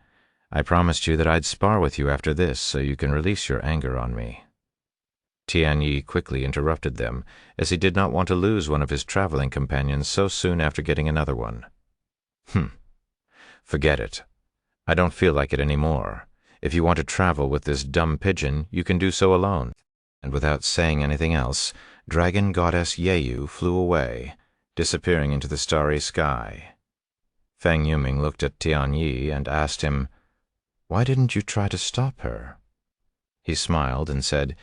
I promised you that I'd spar with you after this so you can release your anger on me. Tianyi quickly interrupted them, as he did not want to lose one of his traveling companions so soon after getting another one. Forget it. I don't feel like it anymore. If you want to travel with this dumb pigeon, you can do so alone. And without saying anything else, Dragon Goddess Yeyu flew away, disappearing into the starry sky. Feng Yuming looked at Tianyi and asked him, Why didn't you try to stop her?" He smiled and said,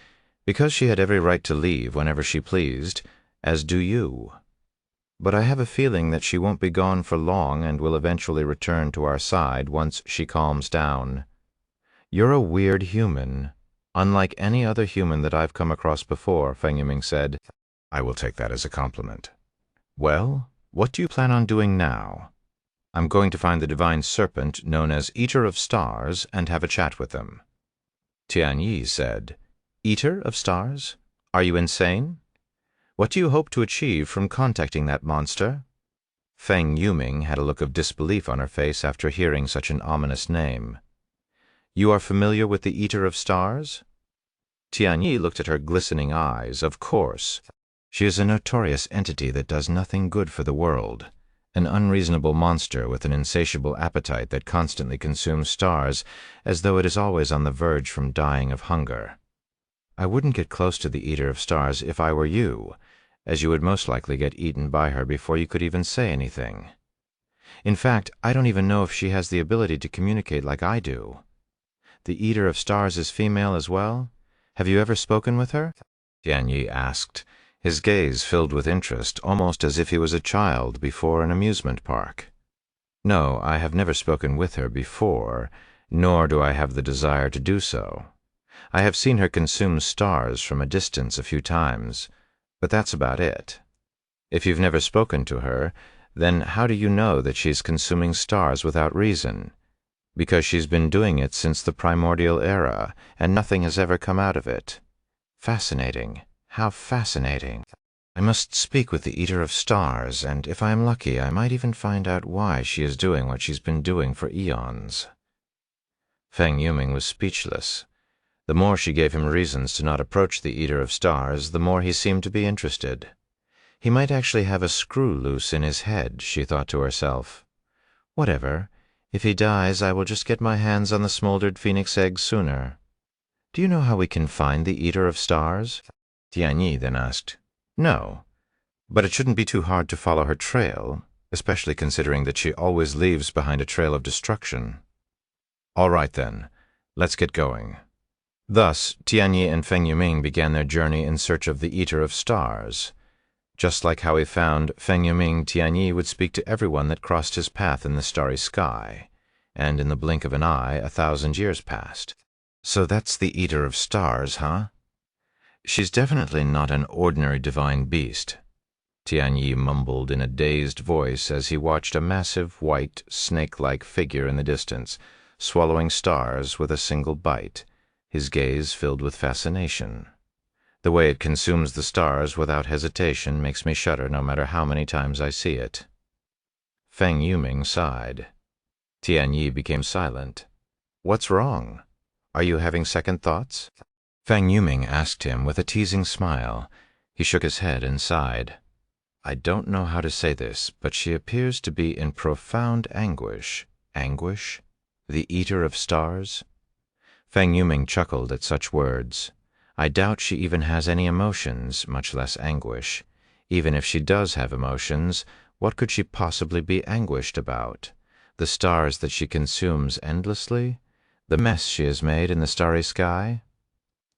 "Because she had every right to leave whenever she pleased, as do you. But I have a feeling that she won't be gone for long and will eventually return to our side once she calms down. You're a weird human, unlike any other human that I've come across before," Feng Yiming said. "I will take that as a compliment. Well, what do you plan on doing now?" "I'm going to find the divine serpent known as Eater of Stars and have a chat with them." Tianyi said, "Eater of Stars? Are you insane? What do you hope to achieve from contacting that monster?" Feng Yuming had a look of disbelief on her face after hearing such an ominous name. "You are familiar with the Eater of Stars?" Tianyi looked at her glistening eyes. "Of course. She is a notorious entity that does nothing good for the world, an unreasonable monster with an insatiable appetite that constantly consumes stars as though it is always on the verge from dying of hunger. I wouldn't get close to the Eater of Stars if I were you, as you would most likely get eaten by her before you could even say anything. In fact, I don't even know if she has the ability to communicate like I do. The Eater of Stars is female as well? Have you ever spoken with her?" Tianyi asked, his gaze filled with interest, almost as if he was a child before an amusement park. "No, I have never spoken with her before, nor do I have the desire to do so. I have seen her consume stars from a distance a few times, but that's about it. If you've never spoken to her, then how do you know that she's consuming stars without reason? Because she's been doing it since the primordial era, and nothing has ever come out of it. Fascinating. How fascinating. I must speak with the Eater of Stars, and if I am lucky, I might even find out why she is doing what she's been doing for eons." Feng Yuming was speechless. The more she gave him reasons to not approach the Eater of Stars, the more he seemed to be interested. He might actually have a screw loose in his head, she thought to herself. Whatever. If he dies, I will just get my hands on the smoldered phoenix egg sooner. "Do you know how we can find the Eater of Stars?" Tianyi then asked. "No, but it shouldn't be too hard to follow her trail, especially considering that she always leaves behind a trail of destruction." "All right then, let's get going." Thus, Tianyi and Feng Yuming began their journey in search of the Eater of Stars. Just like how he found Feng Yuming, Tianyi would speak to everyone that crossed his path in the starry sky, and in the blink of an eye 1,000 years passed. "So that's the Eater of Stars, huh? She's definitely not an ordinary divine beast," Tianyi mumbled in a dazed voice as he watched a massive, white, snake-like figure in the distance, swallowing stars with a single bite, his gaze filled with fascination. "The way it consumes the stars without hesitation makes me shudder no matter how many times I see it." Feng Yuming sighed. Tianyi became silent. "What's wrong? Are you having second thoughts?" Feng Yuming asked him with a teasing smile. He shook his head and sighed. "I don't know how to say this, but she appears to be in profound anguish." "Anguish? The Eater of Stars?" Feng Yuming chuckled at such words. "I doubt she even has any emotions, much less anguish. Even if she does have emotions, what could she possibly be anguished about? The stars that she consumes endlessly? The mess she has made in the starry sky?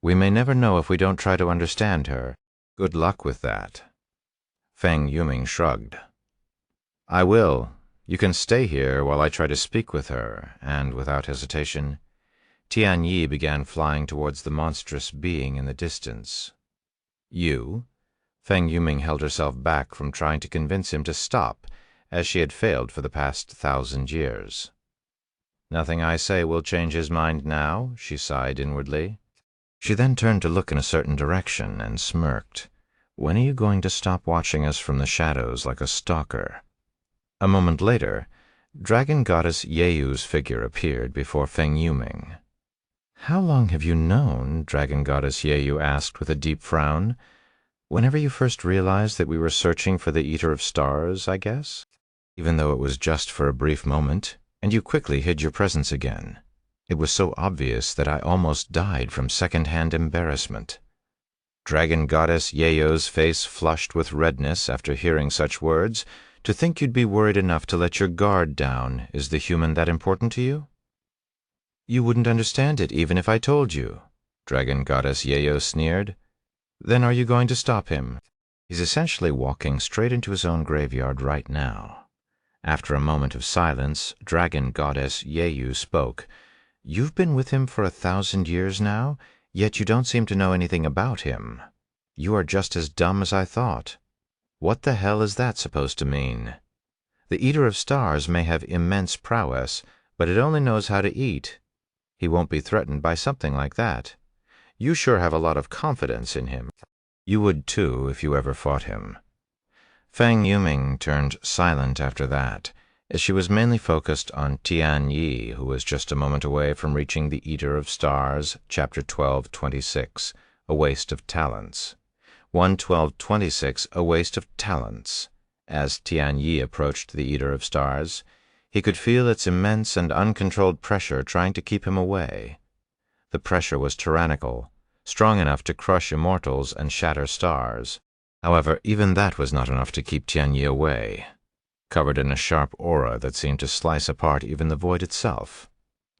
We may never know if we don't try to understand her. Good luck with that." Feng Yuming shrugged. "I will. You can stay here while I try to speak with her," and without hesitation, Tianyi began flying towards the monstrous being in the distance. "You?" Feng Yuming held herself back from trying to convince him to stop, as she had failed for the past 1,000 years. "Nothing I say will change his mind now," she sighed inwardly. She then turned to look in a certain direction and smirked. "When are you going to stop watching us from the shadows like a stalker?" A moment later, Dragon Goddess Yeuyu's figure appeared before Feng Yuming. "How long have you known?" Dragon Goddess Yeuyu asked with a deep frown. "Whenever you first realized that we were searching for the Eater of Stars, I guess? Even though it was just for a brief moment, and you quickly hid your presence again. It was so obvious that I almost died from second-hand embarrassment." Dragon Goddess Yeo's face flushed with redness after hearing such words. "To think you'd be worried enough to let your guard down. Is the human that important to you?" You wouldn't understand it even if I told you, Dragon Goddess Yayo sneered. Then are you going to stop him? He's essentially walking straight into his own graveyard right now. After a moment of silence, Dragon Goddess Yayu spoke. You've been with him for 1,000 years now, yet you don't seem to know anything about him. You are just as dumb as I thought. What the hell is that supposed to mean? The Eater of Stars may have immense prowess, but it only knows how to eat. He won't be threatened by something like that. You sure have a lot of confidence in him. You would too if you ever fought him. Fang Yuming turned silent after that, as she was mainly focused on Tian Yi, who was just a moment away from reaching the Eater of Stars, chapter 12:26, a waste of talents. 1:12:26, a waste of talents. As Tian Yi approached the Eater of Stars, he could feel its immense and uncontrolled pressure trying to keep him away. The pressure was tyrannical, strong enough to crush immortals and shatter stars. However, even that was not enough to keep Tian Yi away, covered in a sharp aura that seemed to slice apart even the void itself.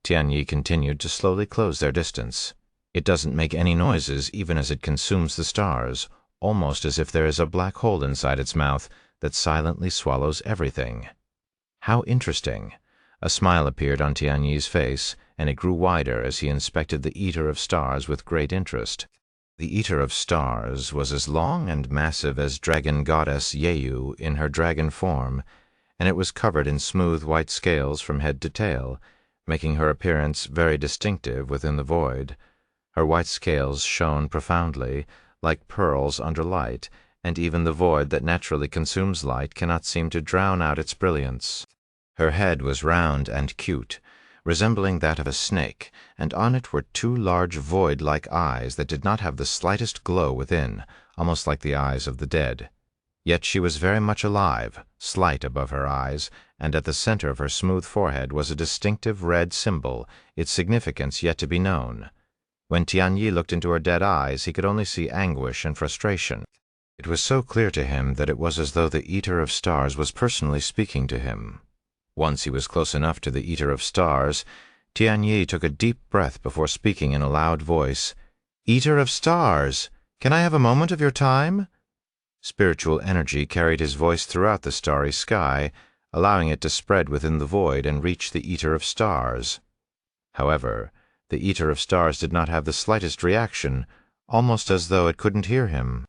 Tian Yi continued to slowly close their distance. It doesn't make any noises even as it consumes the stars, almost as if there is a black hole inside its mouth that silently swallows everything. How interesting! A smile appeared on Tian Yi's face, and it grew wider as he inspected the Eater of Stars with great interest. The Eater of Stars was as long and massive as Dragon Goddess Yayu in her dragon form, and it was covered in smooth white scales from head to tail, making her appearance very distinctive within the void. Her white scales shone profoundly, like pearls under light, and even the void that naturally consumes light cannot seem to drown out its brilliance. Her head was round and cute, resembling that of a snake, and on it were two large void-like eyes that did not have the slightest glow within, almost like the eyes of the dead. Yet she was very much alive, slight above her eyes, and at the center of her smooth forehead was a distinctive red symbol, its significance yet to be known. When Tian Yi looked into her dead eyes, he could only see anguish and frustration. It was so clear to him that it was as though the Eater of Stars was personally speaking to him. Once he was close enough to the Eater of Stars, Tian Yi took a deep breath before speaking in a loud voice. "Eater of Stars, can I have a moment of your time?" Spiritual energy carried his voice throughout the starry sky, allowing it to spread within the void and reach the Eater of Stars. However, the Eater of Stars did not have the slightest reaction, almost as though it couldn't hear him.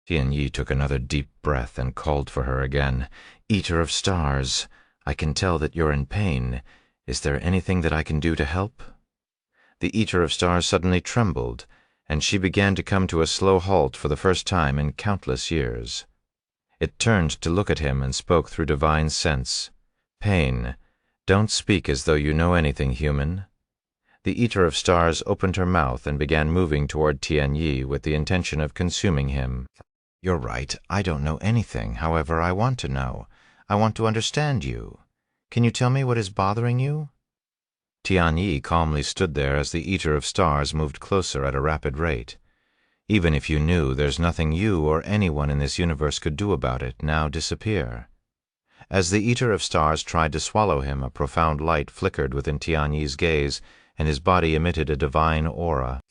Tian Yi took another deep breath and called for her again. "Eater of Stars, I can tell that you're in pain. Is there anything that I can do to help?" The Eater of Stars suddenly trembled, and she began to come to a slow halt for the first time in countless years. It turned to look at him and spoke through divine sense. "Pain, don't speak as though you know anything, human." The Eater of Stars opened her mouth and began moving toward Tian Yi with the intention of consuming him. "You're right, I don't know anything. However, I want to know. I want to understand you. Can you tell me what is bothering you?" Tian Yi calmly stood there as the Eater of Stars moved closer at a rapid rate. "Even if you knew, there's nothing you or anyone in this universe could do about it. Now disappear." As the Eater of Stars tried to swallow him, a profound light flickered within Tian Yi's gaze, and his body emitted a divine aura.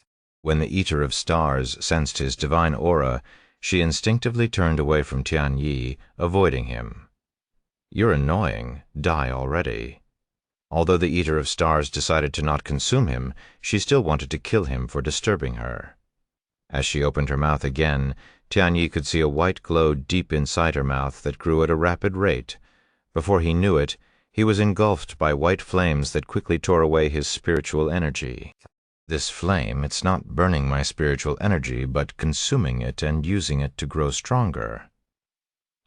When the Eater of Stars sensed his divine aura, she instinctively turned away from Tian Yi, avoiding him. "You're annoying. Die already." Although the Eater of Stars decided to not consume him, she still wanted to kill him for disturbing her. As she opened her mouth again, Tian Yi could see a white glow deep inside her mouth that grew at a rapid rate. Before he knew it, he was engulfed by white flames that quickly tore away his spiritual energy. This flame, it's not burning my spiritual energy, but consuming it and using it to grow stronger.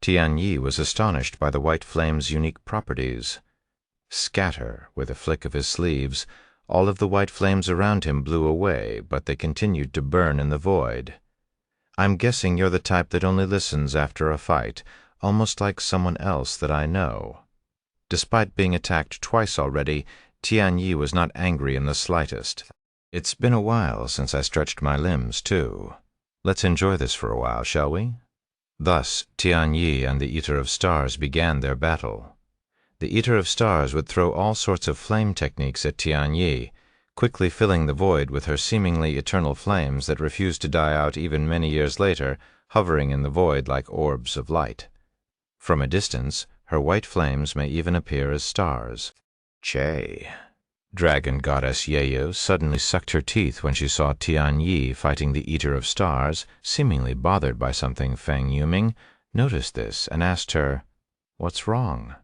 Tian Yi was astonished by the white flame's unique properties. Scatter, with a flick of his sleeves, all of the white flames around him blew away, but they continued to burn in the void. "I'm guessing you're the type that only listens after a fight, almost like someone else that I know." Despite being attacked twice already, Tian Yi was not angry in the slightest. "It's been a while since I stretched my limbs, too. Let's enjoy this for a while, shall we?" Thus, Tian Yi and the Eater of Stars began their battle. The Eater of Stars would throw all sorts of flame techniques at Tian Yi, quickly filling the void with her seemingly eternal flames that refused to die out even many years later, hovering in the void like orbs of light. From a distance, her white flames may even appear as stars. Che. Dragon goddess Yeyu suddenly sucked her teeth when she saw Tian Yi fighting the Eater of Stars, seemingly bothered by something. Feng Yuming noticed this and asked her, "What's wrong?"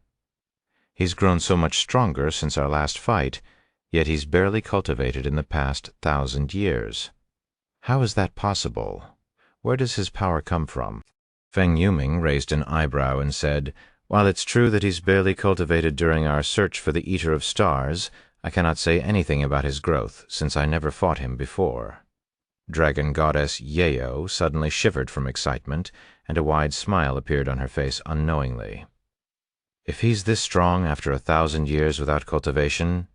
"He's grown so much stronger since our last fight, yet he's barely cultivated in the past 1,000 years. How is that possible? Where does his power come from?" Feng Yuming raised an eyebrow and said, "While it's true that he's barely cultivated during our search for the Eater of Stars, I cannot say anything about his growth, since I never fought him before." Dragon goddess Yeyo suddenly shivered from excitement, and a wide smile appeared on her face unknowingly. "If he's this strong after 1,000 years without cultivation,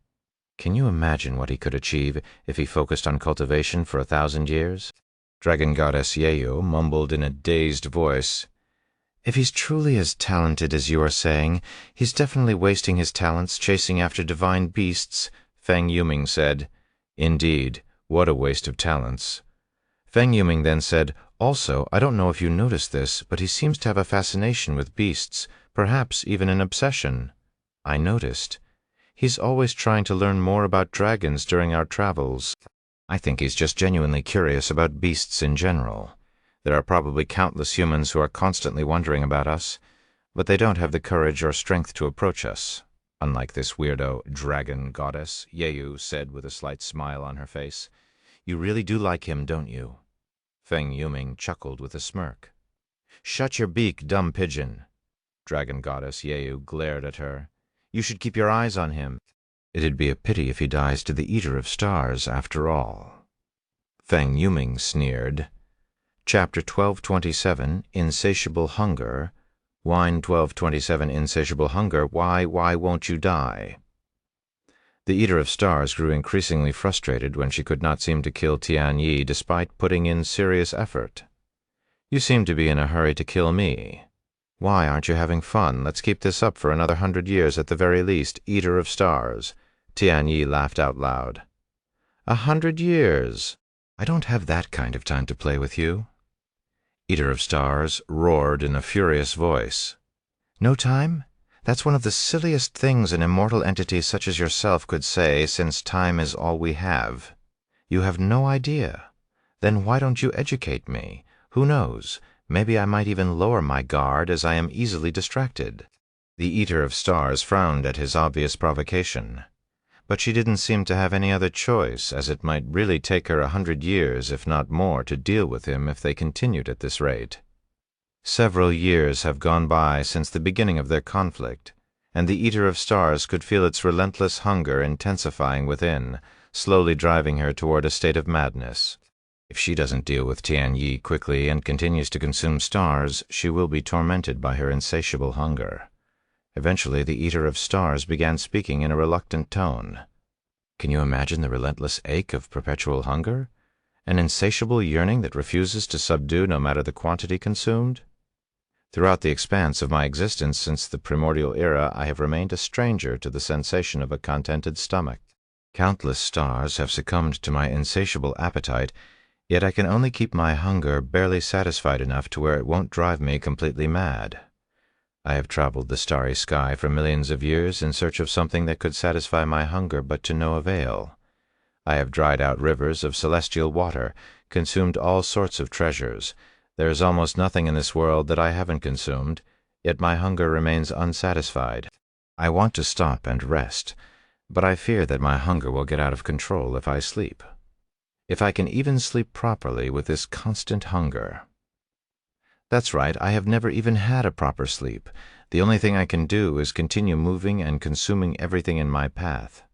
can you imagine what he could achieve if he focused on cultivation for 1,000 years? Dragon goddess Yeyo mumbled in a dazed voice, "If he's truly as talented as you are saying, he's definitely wasting his talents chasing after divine beasts." Feng Yuming said, "Indeed, what a waste of talents." Feng Yuming then said, "Also, I don't know if you noticed this, but he seems to have a fascination with beasts, perhaps even an obsession." "I noticed. He's always trying to learn more about dragons during our travels. I think he's just genuinely curious about beasts in general. There are probably countless humans who are constantly wondering about us, but they don't have the courage or strength to approach us. Unlike this weirdo dragon goddess," Yeyu said with a slight smile on her face. "You really do like him, don't you?" Feng Yuming chuckled with a smirk. "Shut your beak, dumb pigeon." Dragon goddess Yeyu glared at her. "You should keep your eyes on him. It'd be a pity if he dies to the Eater of Stars, after all." Feng Yuming sneered. Chapter 1227, Insatiable Hunger. Wine 1227, Insatiable Hunger. Why won't you die? The Eater of Stars grew increasingly frustrated when she could not seem to kill Tian Yi despite putting in serious effort. "You seem to be in a hurry to kill me. Why aren't you having fun? Let's keep this up for another 100 years at the very least, Eater of Stars." Tian Yi laughed out loud. 100 years? I don't have that kind of time to play with you." Eater of Stars roared in a furious voice. "No time? That's one of the silliest things an immortal entity such as yourself could say, since time is all we have. You have no idea. Then why don't you educate me? Who knows? Maybe I might even lower my guard, as I am easily distracted." The Eater of Stars frowned at his obvious provocation. But she didn't seem to have any other choice, as it might really take her 100 years, if not more, to deal with him if they continued at this rate. Several years have gone by since the beginning of their conflict, and the Eater of Stars could feel its relentless hunger intensifying within, slowly driving her toward a state of madness. If she doesn't deal with Tian Yi quickly and continues to consume stars, she will be tormented by her insatiable hunger. Eventually, the Eater of Stars began speaking in a reluctant tone. Can you imagine the relentless ache of perpetual hunger? An insatiable yearning that refuses to subdue no matter the quantity consumed? Throughout the expanse of my existence since the primordial era, I have remained a stranger to the sensation of a contented stomach. Countless stars have succumbed to my insatiable appetite, yet I can only keep my hunger barely satisfied enough to where it won't drive me completely mad. I have traveled the starry sky for millions of years in search of something that could satisfy my hunger, but to no avail. I have dried out rivers of celestial water, consumed all sorts of treasures. There is almost nothing in this world that I haven't consumed, yet my hunger remains unsatisfied. I want to stop and rest, but I fear that my hunger will get out of control if I sleep. If I can even sleep properly with this constant hunger. That's right, I have never even had a proper sleep. The only thing I can do is continue moving and consuming everything in my path."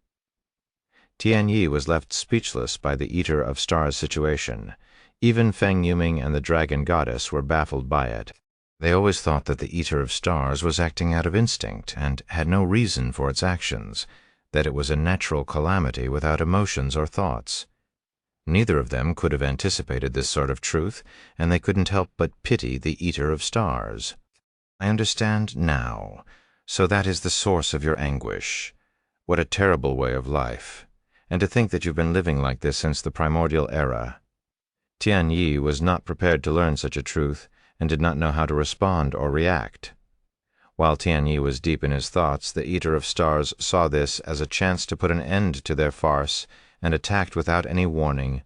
Tian Yi was left speechless by the Eater of Stars' situation. Even Feng Yuming and the Dragon Goddess were baffled by it. They always thought that the Eater of Stars was acting out of instinct and had no reason for its actions, that it was a natural calamity without emotions or thoughts. Neither of them could have anticipated this sort of truth, and they couldn't help but pity the Eater of Stars. "I understand now. So that is the source of your anguish. What a terrible way of life. And to think that you've been living like this since the primordial era." Tian Yi was not prepared to learn such a truth, and did not know how to respond or react. While Tian Yi was deep in his thoughts, the Eater of Stars saw this as a chance to put an end to their farce, and attacked without any warning.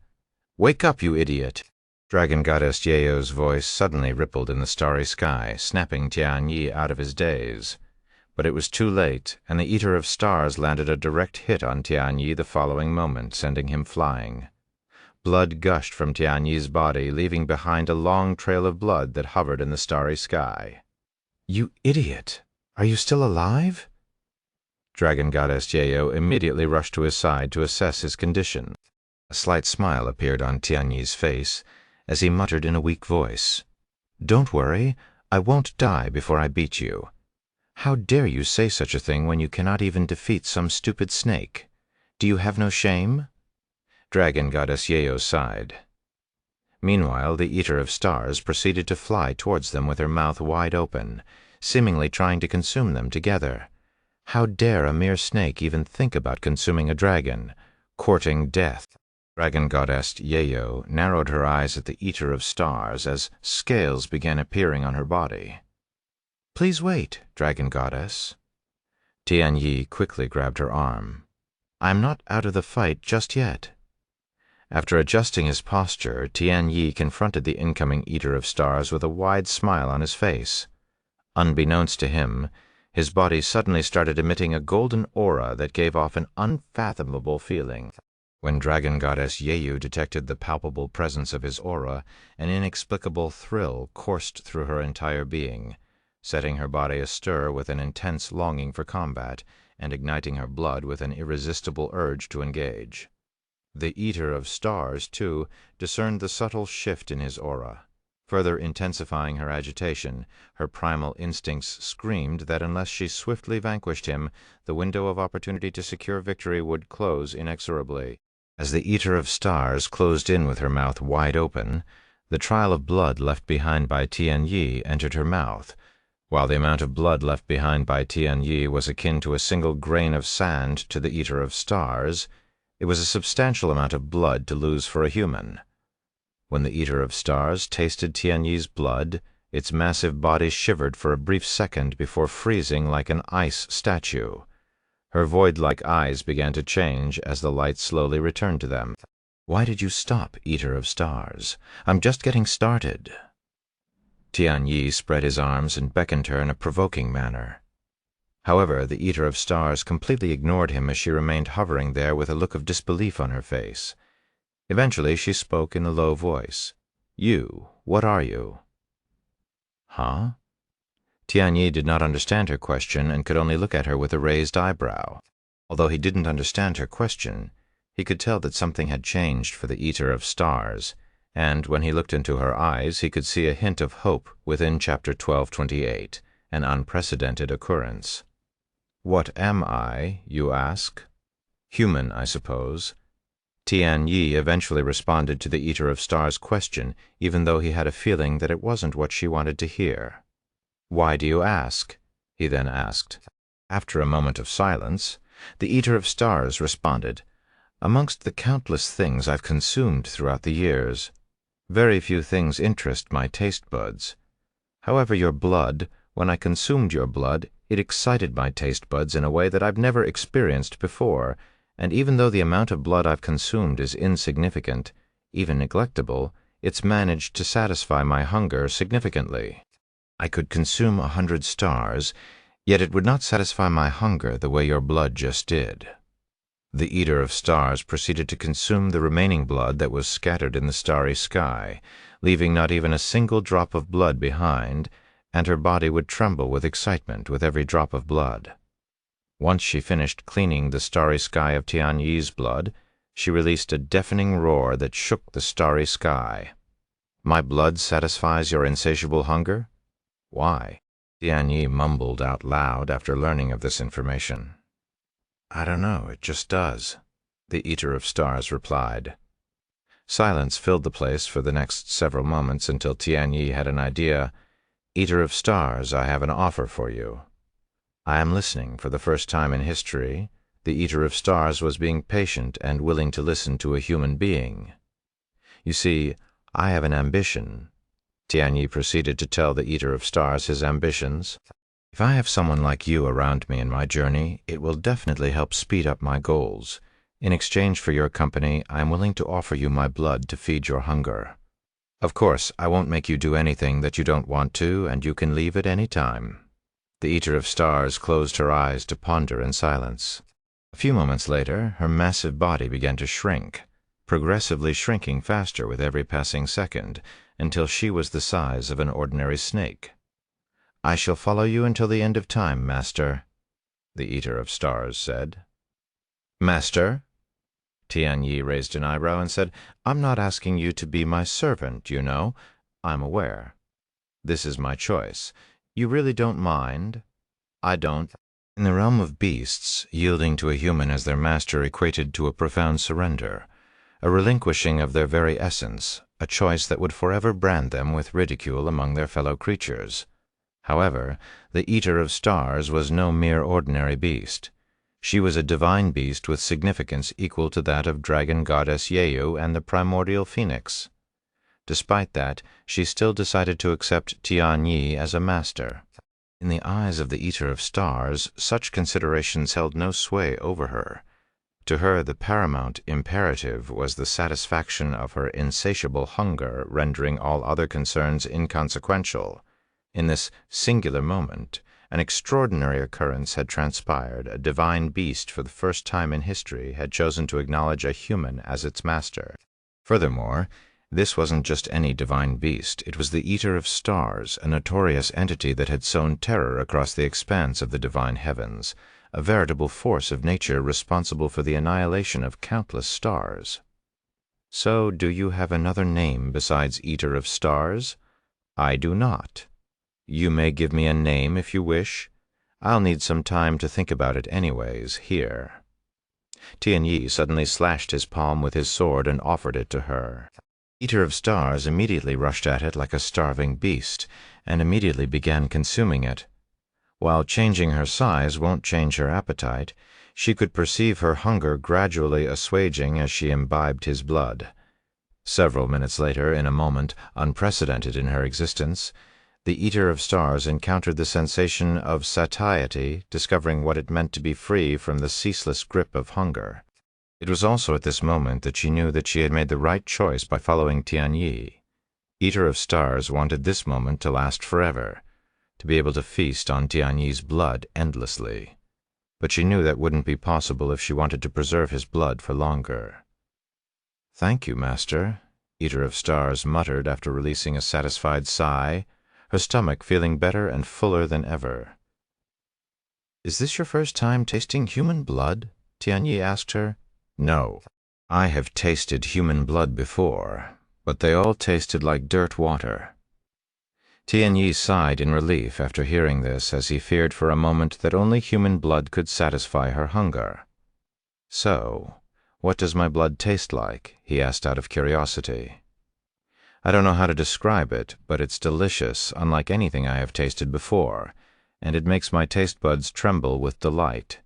"Wake up, you idiot!" Dragon Goddess Yeo's voice suddenly rippled in the starry sky, snapping Tian Yi out of his daze. But it was too late, and the Eater of Stars landed a direct hit on Tian Yi the following moment, sending him flying. Blood gushed from Tian Yi's body, leaving behind a long trail of blood that hovered in the starry sky. "You idiot! Are you still alive?" Dragon Goddess Yeo immediately rushed to his side to assess his condition. A slight smile appeared on Tian Yi's face as he muttered in a weak voice, "Don't worry, I won't die before I beat you. How dare you say such a thing when you cannot even defeat some stupid snake? Do you have no shame?" Dragon Goddess Yeo sighed. Meanwhile, the Eater of Stars proceeded to fly towards them with her mouth wide open, seemingly trying to consume them together. How dare a mere snake even think about consuming a dragon, courting death? Dragon Goddess Yeo narrowed her eyes at the Eater of Stars as scales began appearing on her body. "Please wait, Dragon Goddess." Tian Yi quickly grabbed her arm. "I'm not out of the fight just yet." After adjusting his posture, Tian Yi confronted the incoming Eater of Stars with a wide smile on his face. Unbeknownst to him, his body suddenly started emitting a golden aura that gave off an unfathomable feeling. When Dragon Goddess Yeyu detected the palpable presence of his aura, an inexplicable thrill coursed through her entire being, setting her body astir with an intense longing for combat, and igniting her blood with an irresistible urge to engage. The Eater of Stars, too, discerned the subtle shift in his aura. Further intensifying her agitation, her primal instincts screamed that unless she swiftly vanquished him, the window of opportunity to secure victory would close inexorably. As the Eater of Stars closed in with her mouth wide open, the trail of blood left behind by Tian Yi entered her mouth. While the amount of blood left behind by Tian Yi was akin to a single grain of sand to the Eater of Stars, it was a substantial amount of blood to lose for a human. When the Eater of Stars tasted Tian Yi's blood, its massive body shivered for a brief second before freezing like an ice statue. Her void-like eyes began to change as the light slowly returned to them. "Why did you stop, Eater of Stars? I'm just getting started." Tian Yi spread his arms and beckoned her in a provoking manner. However, the Eater of Stars completely ignored him as she remained hovering there with a look of disbelief on her face. Eventually she spoke in a low voice. "You, what are you?" "Huh?" Tian Yi did not understand her question and could only look at her with a raised eyebrow. Although he didn't understand her question, he could tell that something had changed for the Eater of Stars, and when he looked into her eyes he could see a hint of hope within Chapter 1228, an unprecedented occurrence. "What am I, you ask?" "Human, I suppose." Tian Yi eventually responded to the Eater of Stars' question, even though he had a feeling that it wasn't what she wanted to hear. "Why do you ask?" he then asked. After a moment of silence, the Eater of Stars responded, "Amongst the countless things I've consumed throughout the years, very few things interest my taste buds. However, your blood, when I consumed your blood, it excited my taste buds in a way that I've never experienced before, and even though the amount of blood I've consumed is insignificant, even neglectable, it's managed to satisfy my hunger significantly. I could consume 100 stars, yet it would not satisfy my hunger the way your blood just did." The Eater of Stars proceeded to consume the remaining blood that was scattered in the starry sky, leaving not even a single drop of blood behind, and her body would tremble with excitement with every drop of blood. Once she finished cleaning the starry sky of Tian Yi's blood, she released a deafening roar that shook the starry sky. "My blood satisfies your insatiable hunger? Why?" Tian Yi mumbled out loud after learning of this information. "I don't know, it just does," the Eater of Stars replied. Silence filled the place for the next several moments until Tian Yi had an idea. "Eater of Stars, I have an offer for you. I am listening for the first time in history, The Eater of Stars was being patient and willing to listen to a human being. "You see, I have an ambition." Tianyi proceeded to tell the Eater of Stars his ambitions. "If I have someone like you around me in my journey, it will definitely help speed up my goals. In exchange for your company, I am willing to offer you my blood to feed your hunger. Of course, I won't make you do anything that you don't want to, and you can leave at any time." The Eater of Stars closed her eyes to ponder in silence. A few moments later, her massive body began to shrink, progressively shrinking faster with every passing second, until she was the size of an ordinary snake. "I shall follow you until the end of time, Master," the Eater of Stars said. "Master?" Tianyi raised an eyebrow and said, "I'm not asking you to be my servant, you know. I'm aware. This is my choice. You really don't mind?" "I don't." In the realm of beasts, yielding to a human as their master equated to a profound surrender, a relinquishing of their very essence, a choice that would forever brand them with ridicule among their fellow creatures. However, the Eater of Stars was no mere ordinary beast. She was a divine beast with significance equal to that of dragon goddess Yeyu and the primordial phoenix. Despite that, she still decided to accept Tianyi as a master. In the eyes of the Eater of Stars, such considerations held no sway over her. To her, the paramount imperative was the satisfaction of her insatiable hunger, rendering all other concerns inconsequential. In this singular moment, an extraordinary occurrence had transpired. A divine beast, for the first time in history, had chosen to acknowledge a human as its master. Furthermore, this wasn't just any divine beast. It was the Eater of Stars, a notorious entity that had sown terror across the expanse of the divine heavens, a veritable force of nature responsible for the annihilation of countless stars. "So, do you have another name besides Eater of Stars?" "I do not." "You may give me a name if you wish. I'll need some time to think about it anyways, here." Tianyi suddenly slashed his palm with his sword and offered it to her. Eater of Stars immediately rushed at it like a starving beast, and immediately began consuming it. While changing her size won't change her appetite, she could perceive her hunger gradually assuaging as she imbibed his blood. Several minutes later, in a moment unprecedented in her existence, the Eater of Stars encountered the sensation of satiety, discovering what it meant to be free from the ceaseless grip of hunger. It was also at this moment that she knew that she had made the right choice by following Tianyi. Eater of Stars wanted this moment to last forever, to be able to feast on Tianyi's blood endlessly. But she knew that wouldn't be possible if she wanted to preserve his blood for longer. "Thank you, Master," Eater of Stars muttered after releasing a satisfied sigh, her stomach feeling better and fuller than ever. "Is this your first time tasting human blood?" Tianyi asked her. "No. I have tasted human blood before, but they all tasted like dirt water." Tianyi sighed in relief after hearing this, as he feared for a moment that only human blood could satisfy her hunger. "So, what does my blood taste like?" he asked out of curiosity. "I don't know how to describe it, but it's delicious, unlike anything I have tasted before, and it makes my taste buds tremble with delight.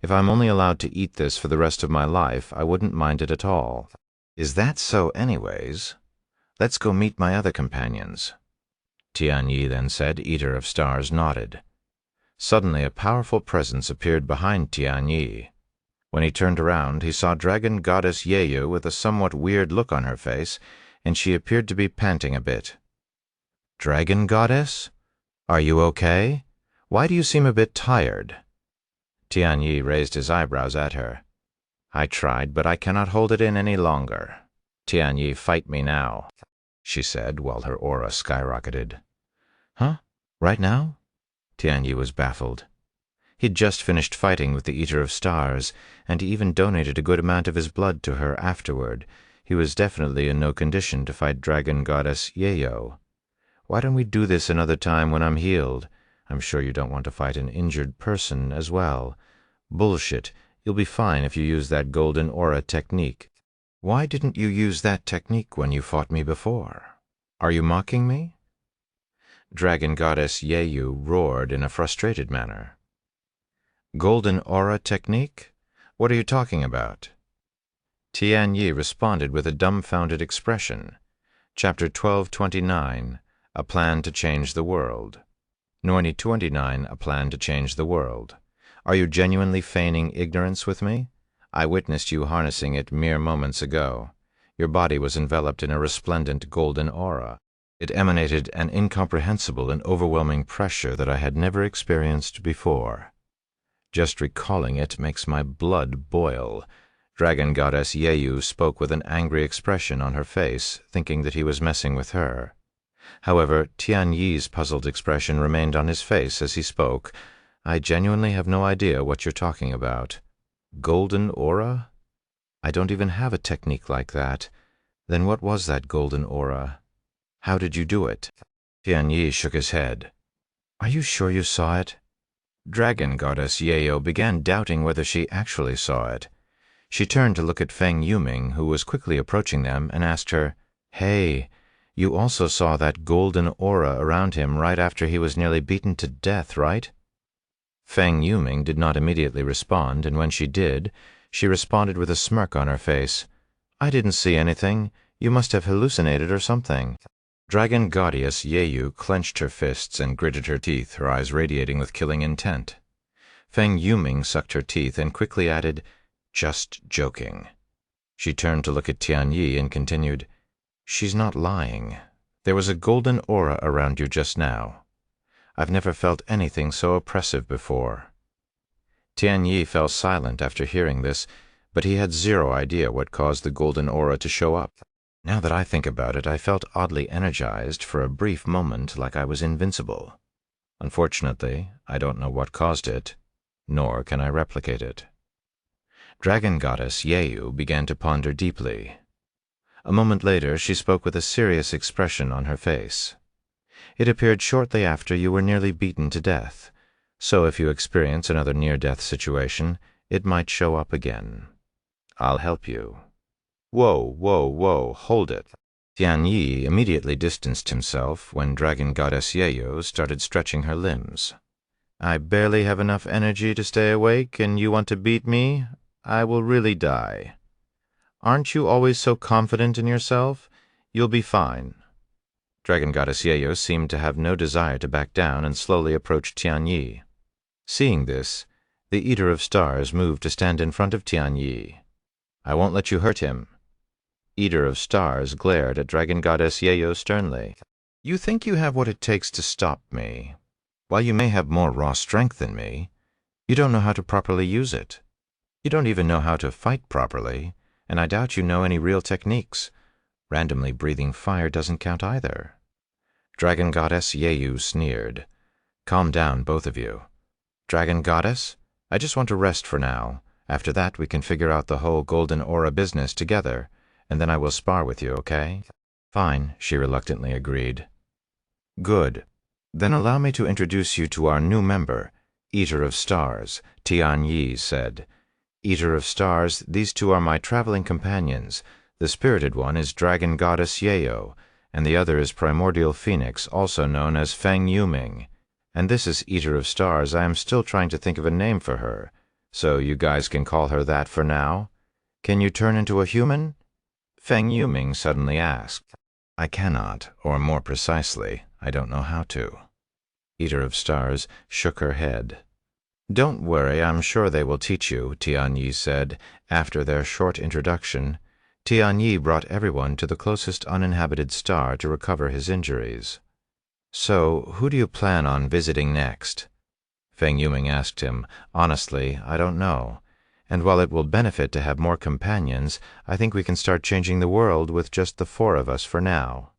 If I'm only allowed to eat this for the rest of my life, I wouldn't mind it at all." "Is that so anyways? Let's go meet my other companions." Tianyi then said. Eater of Stars nodded. Suddenly a powerful presence appeared behind Tianyi. When he turned around, he saw dragon goddess Yeyu with a somewhat weird look on her face, and she appeared to be panting a bit. "Dragon goddess? Are you okay? Why do you seem a bit tired?" Tianyi raised his eyebrows at her. "I tried, but I cannot hold it in any longer. Tianyi, fight me now," she said, while her aura skyrocketed. "Huh? Right now?" Tianyi was baffled. He'd just finished fighting with the Eater of Stars, and he even donated a good amount of his blood to her afterward. He was definitely in no condition to fight dragon goddess Yeyo. "Why don't we do this another time when I'm healed? I'm sure you don't want to fight an injured person as well." "Bullshit. You'll be fine if you use that golden aura technique." "Why didn't you use that technique when you fought me before? Are you mocking me?" Dragon goddess Yeyu roared in a frustrated manner. "Golden aura technique? What are you talking about? Tianyi responded with a dumbfounded expression. Chapter 1229, A Plan to Change the World. 29, A Plan to Change the World. Are you genuinely feigning ignorance with me? I witnessed you harnessing it mere moments ago. Your body was enveloped in a resplendent golden aura. It emanated an incomprehensible and overwhelming pressure that I had never experienced before. Just recalling it makes my blood boil. Dragon Goddess Yeyu spoke with an angry expression on her face, thinking that he was messing with her. However, Tianyi's puzzled expression remained on his face as he spoke. I genuinely have no idea what you're talking about. Golden aura? I don't even have a technique like that. Then what was that golden aura? How did you do it? Tianyi shook his head. Are you sure you saw it? Dragon Goddess Yeyo began doubting whether she actually saw it. She turned to look at Feng Yuming, who was quickly approaching them, and asked her, Hey, you also saw that golden aura around him right after he was nearly beaten to death, right? Feng Yuming did not immediately respond, and when she did, she responded with a smirk on her face. I didn't see anything. You must have hallucinated or something. Dragon Goddess Yeyu clenched her fists and gritted her teeth, her eyes radiating with killing intent. Feng Yuming sucked her teeth and quickly added, Just joking. She turned to look at Tianyi and continued, She's not lying. There was a golden aura around you just now. I've never felt anything so oppressive before. Tianyi fell silent after hearing this, but he had zero idea what caused the golden aura to show up. Now that I think about it, I felt oddly energized for a brief moment, like I was invincible. Unfortunately, I don't know what caused it, nor can I replicate it. Dragon Goddess Yeyu began to ponder deeply. A moment later, she spoke with a serious expression on her face. It appeared shortly after you were nearly beaten to death, so if you experience another near-death situation, it might show up again. I'll help you. Whoa, hold it. Tianyi immediately distanced himself when Dragon Goddess Yeyo started stretching her limbs. I barely have enough energy to stay awake, and you want to beat me? I will really die. Aren't you always so confident in yourself? You'll be fine. Dragon Goddess Yeyo seemed to have no desire to back down and slowly approached Tianyi. Seeing this, the Eater of Stars moved to stand in front of Tianyi. I won't let you hurt him. Eater of Stars glared at Dragon Goddess Yeyo sternly. You think you have what it takes to stop me. While you may have more raw strength than me, you don't know how to properly use it. You don't even know how to fight properly, and I doubt you know any real techniques. Randomly breathing fire doesn't count either. Dragon Goddess Yeyu sneered. Calm down, both of you. Dragon Goddess, I just want to rest for now. After that, we can figure out the whole golden aura business together, and then I will spar with you, okay? Fine, she reluctantly agreed. Good. Then allow me to introduce you to our new member, Eater of Stars, Tianyi said. Eater of Stars, these two are my traveling companions. The spirited one is Dragon Goddess Yeyo, and the other is Primordial Phoenix, also known as Feng Yuming. And this is Eater of Stars. I am still trying to think of a name for her, so you guys can call her that for now. Can you turn into a human? Feng Yuming suddenly asked. I cannot, or more precisely, I don't know how to. Eater of Stars shook her head. Don't worry, I'm sure they will teach you, Tianyi said. After their short introduction, Tianyi brought everyone to the closest uninhabited star to recover his injuries. So, who do you plan on visiting next? Feng Yuming asked him. Honestly, I don't know. And while it will benefit to have more companions, I think we can start changing the world with just the four of us for now.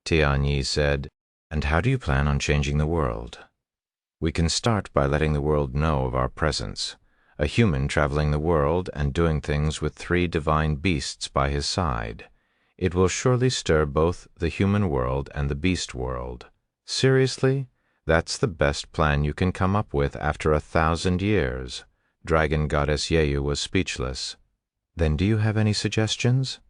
Tianyi said, And how do you plan on changing the world? We can start by letting the world know of our presence, a human traveling the world and doing things with 3 divine beasts by his side. It will surely stir both the human world and the beast world. Seriously? That's the best plan you can come up with after 1,000 years. Dragon Goddess Yeyu was speechless. Then do you have any suggestions?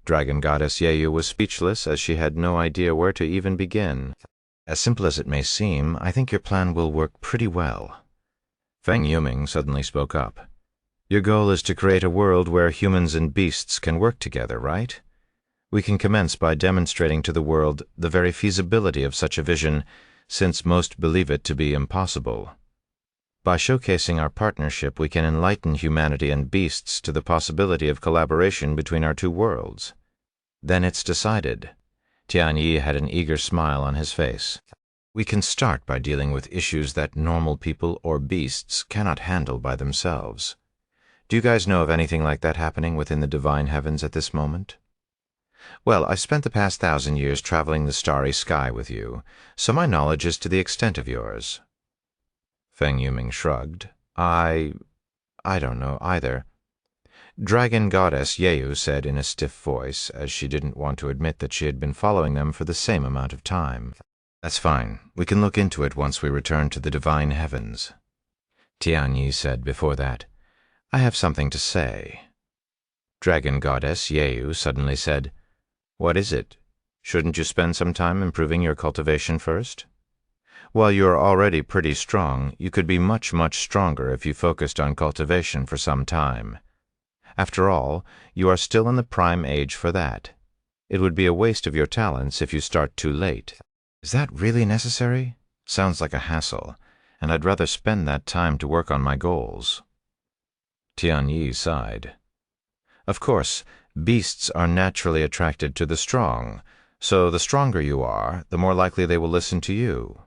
Dragon Goddess Yeyu was speechless as she had no idea where to even begin. As simple as it may seem, I think your plan will work pretty well. Feng Yuming suddenly spoke up. Your goal is to create a world where humans and beasts can work together, right? We can commence by demonstrating to the world the very feasibility of such a vision, since most believe it to be impossible. By showcasing our partnership, we can enlighten humanity and beasts to the possibility of collaboration between our two worlds. Then it's decided. Tianyi had an eager smile on his face. We can start by dealing with issues that normal people or beasts cannot handle by themselves. Do you guys know of anything like that happening within the divine heavens at this moment? Well, I spent the past 1,000 years traveling the starry sky with you, so my knowledge is to the extent of yours. Feng Yuming shrugged. I don't know either. Dragon Goddess Yeyu said in a stiff voice, as she didn't want to admit that she had been following them for the same amount of time. That's fine. We can look into it once we return to the divine heavens. Tianyi said before that, I have something to say. Dragon Goddess Yeyu suddenly said, What is it? Shouldn't you spend some time improving your cultivation first? While you are already pretty strong, you could be much, much stronger if you focused on cultivation for some time. After all, you are still in the prime age for that. It would be a waste of your talents if you start too late. Is that really necessary? Sounds like a hassle, and I'd rather spend that time to work on my goals. Tianyi sighed. Of course, beasts are naturally attracted to the strong, so the stronger you are, the more likely they will listen to you.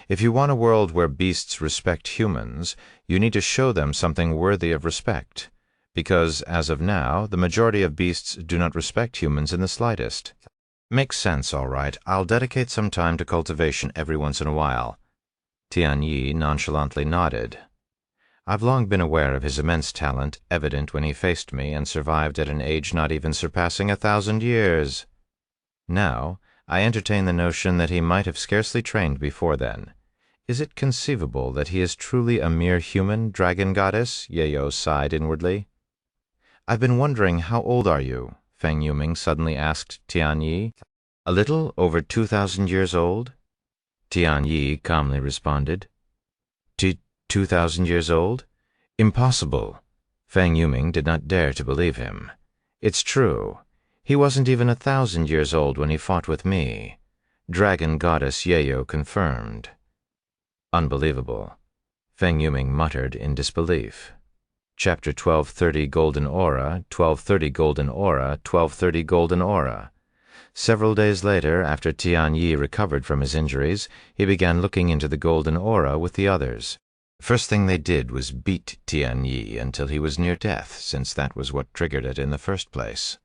If you want a world where beasts respect humans, you need to show them something worthy of respect, because, as of now, the majority of beasts do not respect humans in the slightest. Makes sense, all right. I'll dedicate some time to cultivation every once in a while. Tianyi nonchalantly nodded. I've long been aware of his immense talent, evident when he faced me and survived at an age not even surpassing 1,000 years. Now, I entertain the notion that he might have scarcely trained before then. Is it conceivable that he is truly a mere human, Dragon Goddess? Yeyo sighed inwardly. I've been wondering, how old are you? Feng Yuming suddenly asked Tianyi. A little over 2,000 years old? Tianyi calmly responded. 2,000 years old? Impossible. Feng Yuming did not dare to believe him. It's true. He wasn't even 1,000 years old when he fought with me. Dragon Goddess Yeyo confirmed. Unbelievable. Feng Yuming muttered in disbelief. Chapter 1230 Golden Aura, 1230 Golden Aura, 1230 Golden Aura. Several days later, after Tianyi recovered from his injuries, he began looking into the Golden Aura with the others. The first thing they did was beat Tianyi until he was near death, since that was what triggered it in the first place.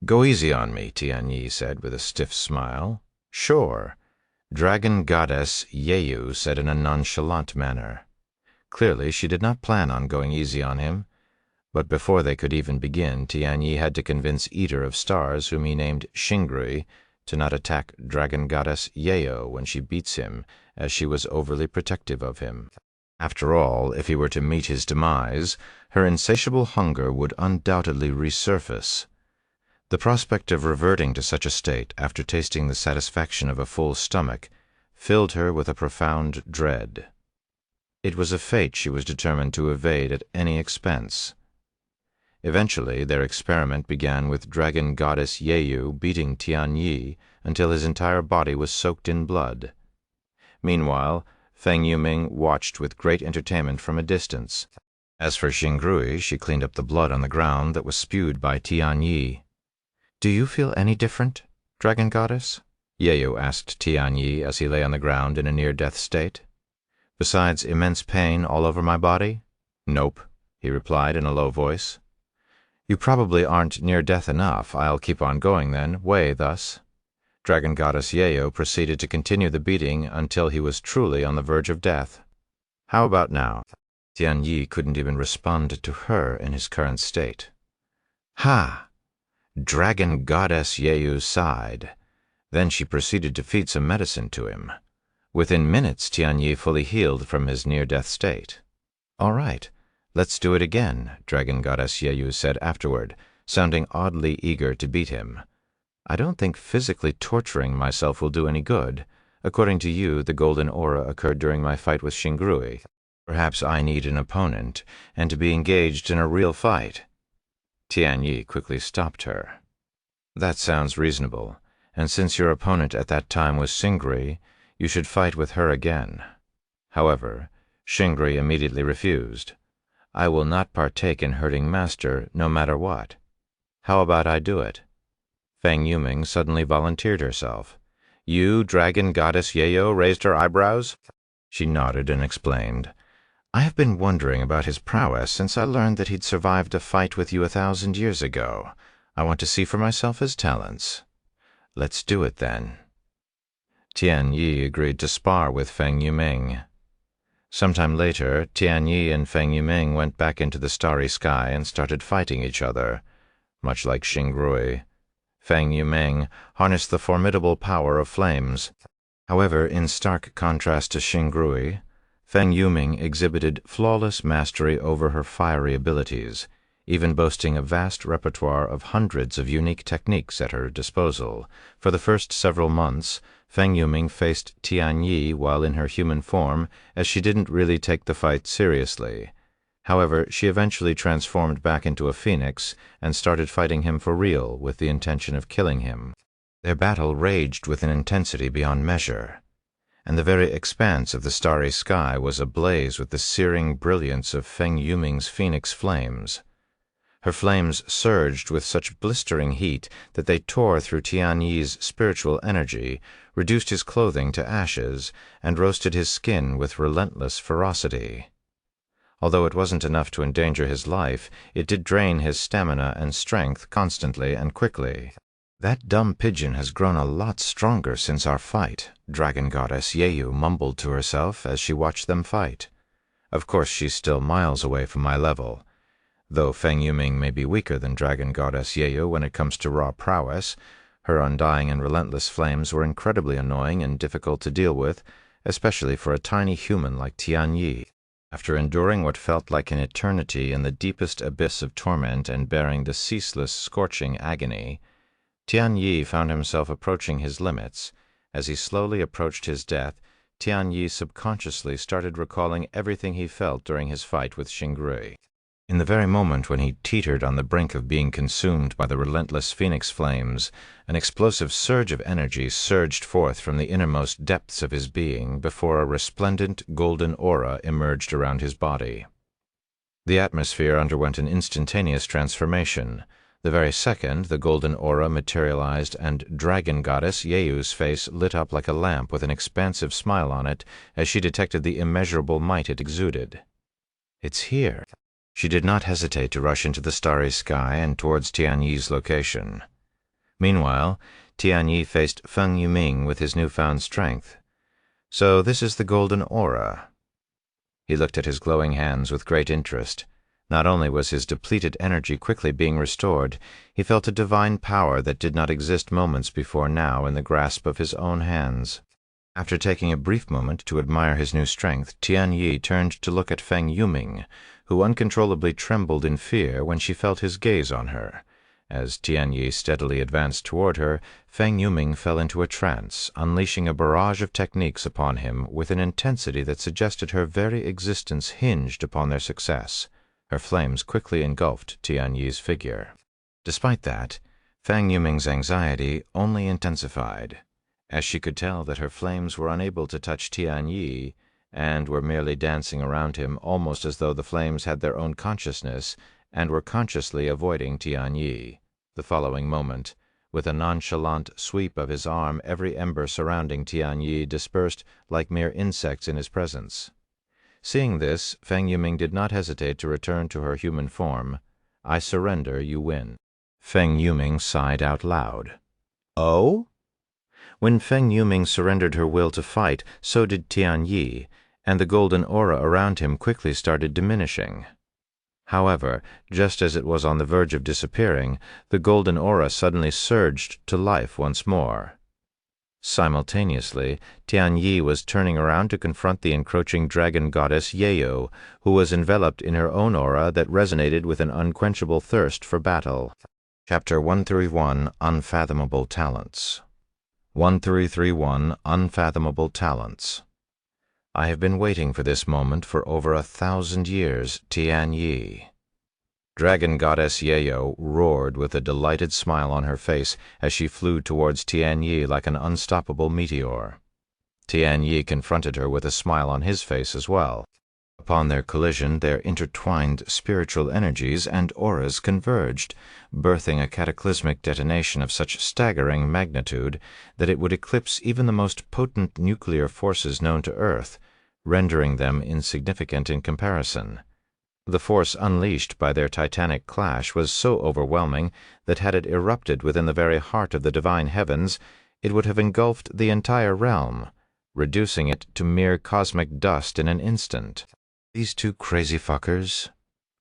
Go easy on me, Tianyi said with a stiff smile. Sure. Dragon Goddess Yeyu said in a nonchalant manner. Clearly, she did not plan on going easy on him. But before they could even begin, Tianyi had to convince Eater of Stars, whom he named Xingrui, to not attack Dragon Goddess Yeyo when she beats him, as she was overly protective of him. After all, if he were to meet his demise, her insatiable hunger would undoubtedly resurface. The prospect of reverting to such a state after tasting the satisfaction of a full stomach filled her with a profound dread. It was a fate she was determined to evade at any expense. Eventually, their experiment began with Dragon Goddess Yeyu beating Tianyi until his entire body was soaked in blood. Meanwhile, Feng Yuming watched with great entertainment from a distance. As for Xingrui, she cleaned up the blood on the ground that was spewed by Tianyi. Do you feel any different, Dragon Goddess? Yeyu asked Tianyi as he lay on the ground in a near-death state. Besides immense pain all over my body? Nope, he replied in a low voice. You probably aren't near death enough. I'll keep on going then, thus. Dragon Goddess Yeyo proceeded to continue the beating until he was truly on the verge of death. How about now? Tianyi couldn't even respond to her in his current state. Ha! Dragon Goddess Yeyu sighed. Then she proceeded to feed some medicine to him. Within minutes, Tianyi fully healed from his near-death state. All right, let's do it again, Dragon Goddess Yeyu said afterward, sounding oddly eager to beat him. I don't think physically torturing myself will do any good. According to you, the golden aura occurred during my fight with Xingrui. Perhaps I need an opponent, and to be engaged in a real fight. Tianyi quickly stopped her. That sounds reasonable, and since your opponent at that time was Xingri, you should fight with her again. However, Xingri immediately refused. I will not partake in hurting Master, no matter what. How about I do it? Feng Yuming suddenly volunteered herself. You, Dragon Goddess Yayo, raised her eyebrows. She nodded and explained. I have been wondering about his prowess since I learned that he'd survived a fight with you 1,000 years ago. I want to see for myself his talents. Let's do it then. Tianyi agreed to spar with Feng Yuming. Sometime later, Tianyi and Feng Yuming went back into the starry sky and started fighting each other. Much like Xingrui, Feng Yuming harnessed the formidable power of flames. However, in stark contrast to Xingrui, Feng Yuming exhibited flawless mastery over her fiery abilities, even boasting a vast repertoire of hundreds of unique techniques at her disposal. For the first several months, Feng Yuming faced Tianyi while in her human form, as she didn't really take the fight seriously. However, she eventually transformed back into a phoenix and started fighting him for real with the intention of killing him. Their battle raged with an intensity beyond measure, and the very expanse of the starry sky was ablaze with the searing brilliance of Feng Yuming's phoenix flames. Her flames surged with such blistering heat that they tore through Tianyi's spiritual energy, reduced his clothing to ashes, and roasted his skin with relentless ferocity. Although it wasn't enough to endanger his life, it did drain his stamina and strength constantly and quickly. That dumb pigeon has grown a lot stronger since our fight, Dragon Goddess Yeyu mumbled to herself as she watched them fight. Of course she's still miles away from my level. Though Feng Yuming may be weaker than Dragon Goddess Yeyu when it comes to raw prowess, her undying and relentless flames were incredibly annoying and difficult to deal with, especially for a tiny human like Tianyi. After enduring what felt like an eternity in the deepest abyss of torment and bearing the ceaseless, scorching agony, Tianyi found himself approaching his limits. As he slowly approached his death, Tianyi subconsciously started recalling everything he felt during his fight with Xingrui. In the very moment when he teetered on the brink of being consumed by the relentless phoenix flames, an explosive surge of energy surged forth from the innermost depths of his being before a resplendent golden aura emerged around his body. The atmosphere underwent an instantaneous transformation. The very second the golden aura materialized and Dragon Goddess Yeyu's face lit up like a lamp with an expansive smile on it as she detected the immeasurable might it exuded. It's here. She did not hesitate to rush into the starry sky and towards Tianyi's location. Meanwhile, Tianyi faced Feng Yuming with his newfound strength. So this is the golden aura. He looked at his glowing hands with great interest. Not only was his depleted energy quickly being restored, he felt a divine power that did not exist moments before now in the grasp of his own hands. After taking a brief moment to admire his new strength, Tianyi turned to look at Feng Yuming, who uncontrollably trembled in fear when she felt his gaze on her. As Tianyi steadily advanced toward her, Feng Yuming fell into a trance, unleashing a barrage of techniques upon him with an intensity that suggested her very existence hinged upon their success. Her flames quickly engulfed Tianyi's figure. Despite that, Feng Yuming's anxiety only intensified, as she could tell that her flames were unable to touch Tianyi and were merely dancing around him almost as though the flames had their own consciousness and were consciously avoiding Tianyi. The following moment, with a nonchalant sweep of his arm, every ember surrounding Tianyi dispersed like mere insects in his presence. Seeing this, Feng Yuming did not hesitate to return to her human form. I surrender, you win. Feng Yuming sighed out loud. Oh? When Feng Yuming surrendered her will to fight, so did Tianyi, and the golden aura around him quickly started diminishing. However, just as it was on the verge of disappearing, the golden aura suddenly surged to life once more. Simultaneously, Tianyi was turning around to confront the encroaching dragon goddess Yeyo, who was enveloped in her own aura that resonated with an unquenchable thirst for battle. Chapter 131, Unfathomable Talents. 1331, Unfathomable Talents. I have been waiting for this moment for over 1,000 years, Tian-Yi." Dragon Goddess Yayo roared with a delighted smile on her face as she flew towards Tian-Yi like an unstoppable meteor. Tian-Yi confronted her with a smile on his face as well. Upon their collision, their intertwined spiritual energies and auras converged, birthing a cataclysmic detonation of such staggering magnitude that it would eclipse even the most potent nuclear forces known to Earth, rendering them insignificant in comparison. The force unleashed by their titanic clash was so overwhelming that had it erupted within the very heart of the divine heavens, it would have engulfed the entire realm, reducing it to mere cosmic dust in an instant. These two crazy fuckers,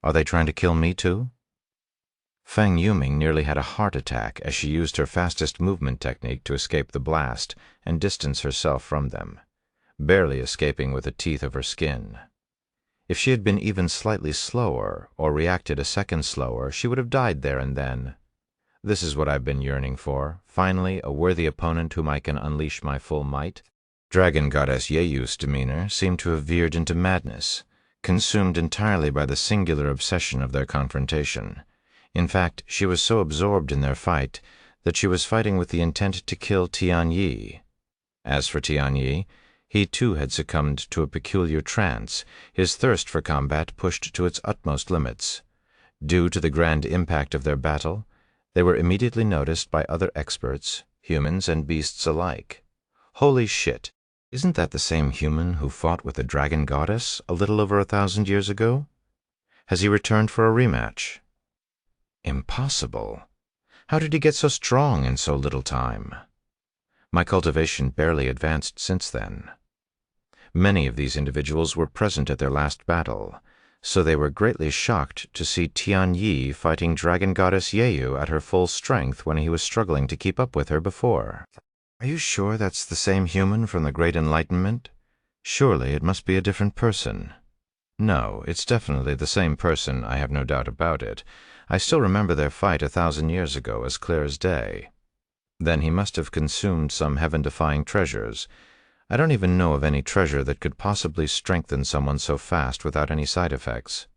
are they trying to kill me too? Feng Yuming nearly had a heart attack as she used her fastest movement technique to escape the blast and distance herself from them, barely escaping with the teeth of her skin. If she had been even slightly slower, or reacted a second slower, she would have died there and then. This is what I've been yearning for, finally a worthy opponent whom I can unleash my full might. Dragon Goddess Yeyu's demeanor seemed to have veered into madness, consumed entirely by the singular obsession of their confrontation. In fact, she was so absorbed in their fight that she was fighting with the intent to kill Tian-Yi. As for Tian-Yi, he too had succumbed to a peculiar trance, his thirst for combat pushed to its utmost limits. Due to the grand impact of their battle, they were immediately noticed by other experts, humans and beasts alike. Holy shit! Isn't that the same human who fought with the Dragon Goddess a little over 1,000 years ago? Has he returned for a rematch? Impossible! How did he get so strong in so little time? My cultivation barely advanced since then. Many of these individuals were present at their last battle, so they were greatly shocked to see Tian-Yi fighting Dragon Goddess Yeyu at her full strength when he was struggling to keep up with her before. Are you sure that's the same human from the Great Enlightenment? Surely it must be a different person. No, it's definitely the same person, I have no doubt about it. I still remember their fight 1,000 years ago as clear as day. Then he must have consumed some heaven-defying treasures. I don't even know of any treasure that could possibly strengthen someone so fast without any side effects.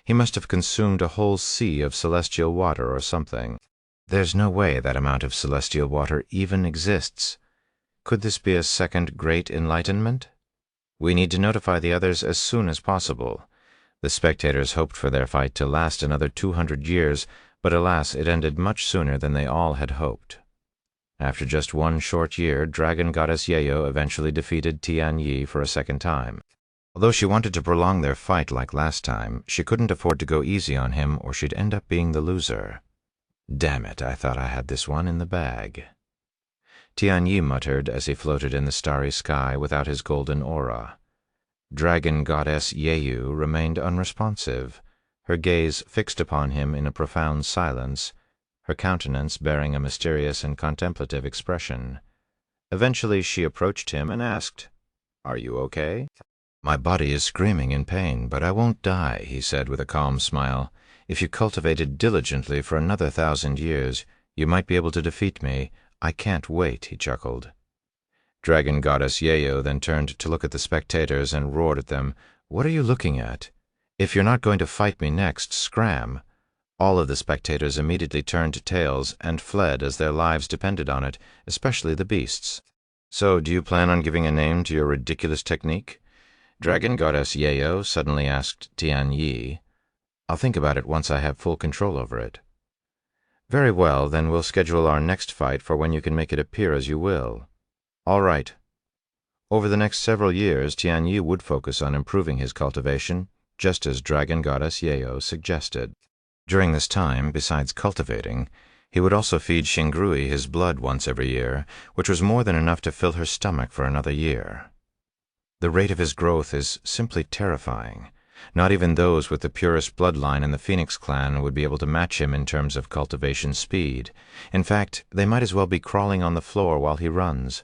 He must have consumed a whole sea of celestial water or something. There's no way that amount of celestial water even exists. Could this be a second Great Enlightenment? We need to notify the others as soon as possible. The spectators hoped for their fight to last another 200 years, but alas, it ended much sooner than they all had hoped. After just one short year, Dragon Goddess Yeyo eventually defeated Tian-Yi for a second time. Although she wanted to prolong their fight like last time, she couldn't afford to go easy on him or she'd end up being the loser. Damn it, I thought I had this one in the bag. Tian-Yi muttered as he floated in the starry sky without his golden aura. Dragon Goddess Yeyu remained unresponsive, her gaze fixed upon him in a profound silence, her countenance bearing a mysterious and contemplative expression. Eventually she approached him and asked, "Are you okay?" "My body is screaming in pain, but I won't die," he said with a calm smile. "If you cultivated diligently for another 1,000 years, you might be able to defeat me. I can't wait," he chuckled. Dragon Goddess Yeyo then turned to look at the spectators and roared at them, "What are you looking at? If you're not going to fight me next, scram." All of the spectators immediately turned tails and fled as their lives depended on it, especially the beasts. "So, do you plan on giving a name to your ridiculous technique?" Dragon Goddess Yeyo suddenly asked Tian-Yi. "I'll think about it once I have full control over it." "Very well, then we'll schedule our next fight for when you can make it appear as you will." "All right." Over the next several years, Tian-Yi would focus on improving his cultivation, just as Dragon Goddess Yeyo suggested. During this time, besides cultivating, he would also feed Xingrui his blood once every year, which was more than enough to fill her stomach for another year. The rate of his growth is simply terrifying. Not even those with the purest bloodline in the Phoenix clan would be able to match him in terms of cultivation speed. In fact, they might as well be crawling on the floor while he runs.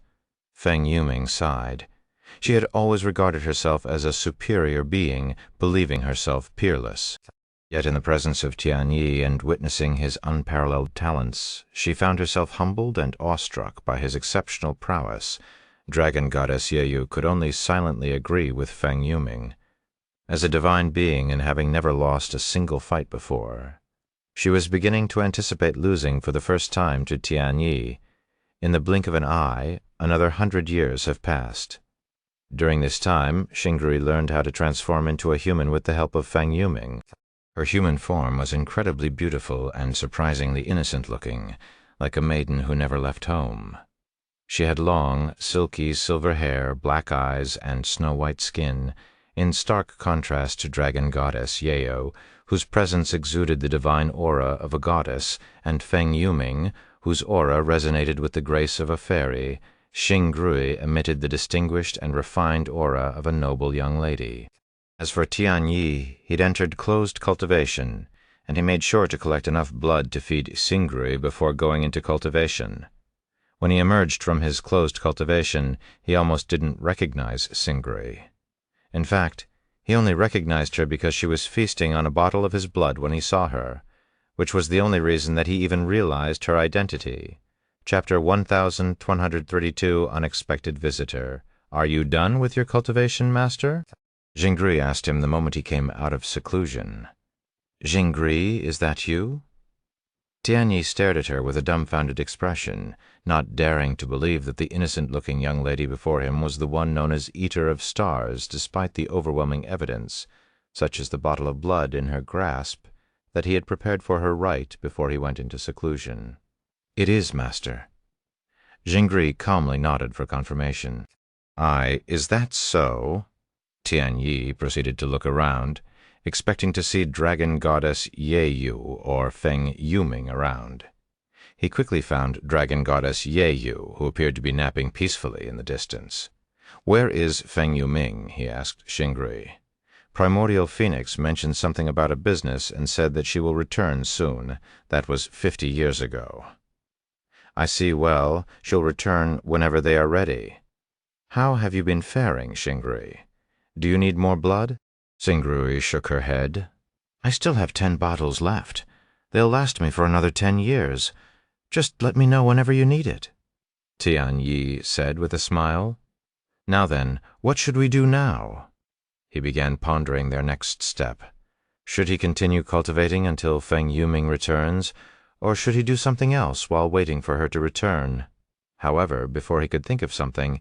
Feng Yuming sighed. She had always regarded herself as a superior being, believing herself peerless. Yet in the presence of Tian-Yi and witnessing his unparalleled talents, she found herself humbled and awestruck by his exceptional prowess, Dragon Goddess Yeyu could only silently agree with Feng Yuming. As a divine being and having never lost a single fight before, she was beginning to anticipate losing for the first time to Tianyi. In the blink of an eye, another 100 years have passed. During this time, Xingri learned how to transform into a human with the help of Feng Yuming. Her human form was incredibly beautiful and surprisingly innocent-looking, like a maiden who never left home. She had long, silky silver hair, black eyes, and snow-white skin, in stark contrast to Dragon Goddess Yeyo, whose presence exuded the divine aura of a goddess, and Feng Yuming, whose aura resonated with the grace of a fairy. Xingrui emitted the distinguished and refined aura of a noble young lady. As for Tianyi, he'd entered closed cultivation, and he made sure to collect enough blood to feed Xingrui before going into cultivation. When he emerged from his closed cultivation, he almost didn't recognize Xingrui. In fact, he only recognized her because she was feasting on a bottle of his blood when he saw her, which was the only reason that he even realized her identity. Chapter 1132, Unexpected Visitor. Are you done with your cultivation, master? Xingri asked him the moment he came out of seclusion. Xingri, is that you? Tianyi stared at her with a dumbfounded expression, not daring to believe that the innocent-looking young lady before him was the one known as Eater of Stars, despite the overwhelming evidence, such as the bottle of blood in her grasp, that he had prepared for her right before he went into seclusion. It is, master. Xingri calmly nodded for confirmation. Is that so? Tianyi proceeded to look around, expecting to see Dragon Goddess Yeyu or Feng Yuming around. He quickly found Dragon Goddess Yeyu, who appeared to be napping peacefully in the distance. Where is Feng Yuming? He asked Xingri. Primordial Phoenix mentioned something about a business and said that she will return soon. That was 50 years ago. I see. Well, she'll return whenever they are ready. How have you been faring, Xingri? Do you need more blood? Xingri shook her head. I still have 10 bottles left. They'll last me for another 10 years. Just let me know whenever you need it. Tianyi said with a smile. Now then, what should we do now? He began pondering their next step. Should he continue cultivating until Feng Yuming returns, or should he do something else while waiting for her to return? However, before he could think of something,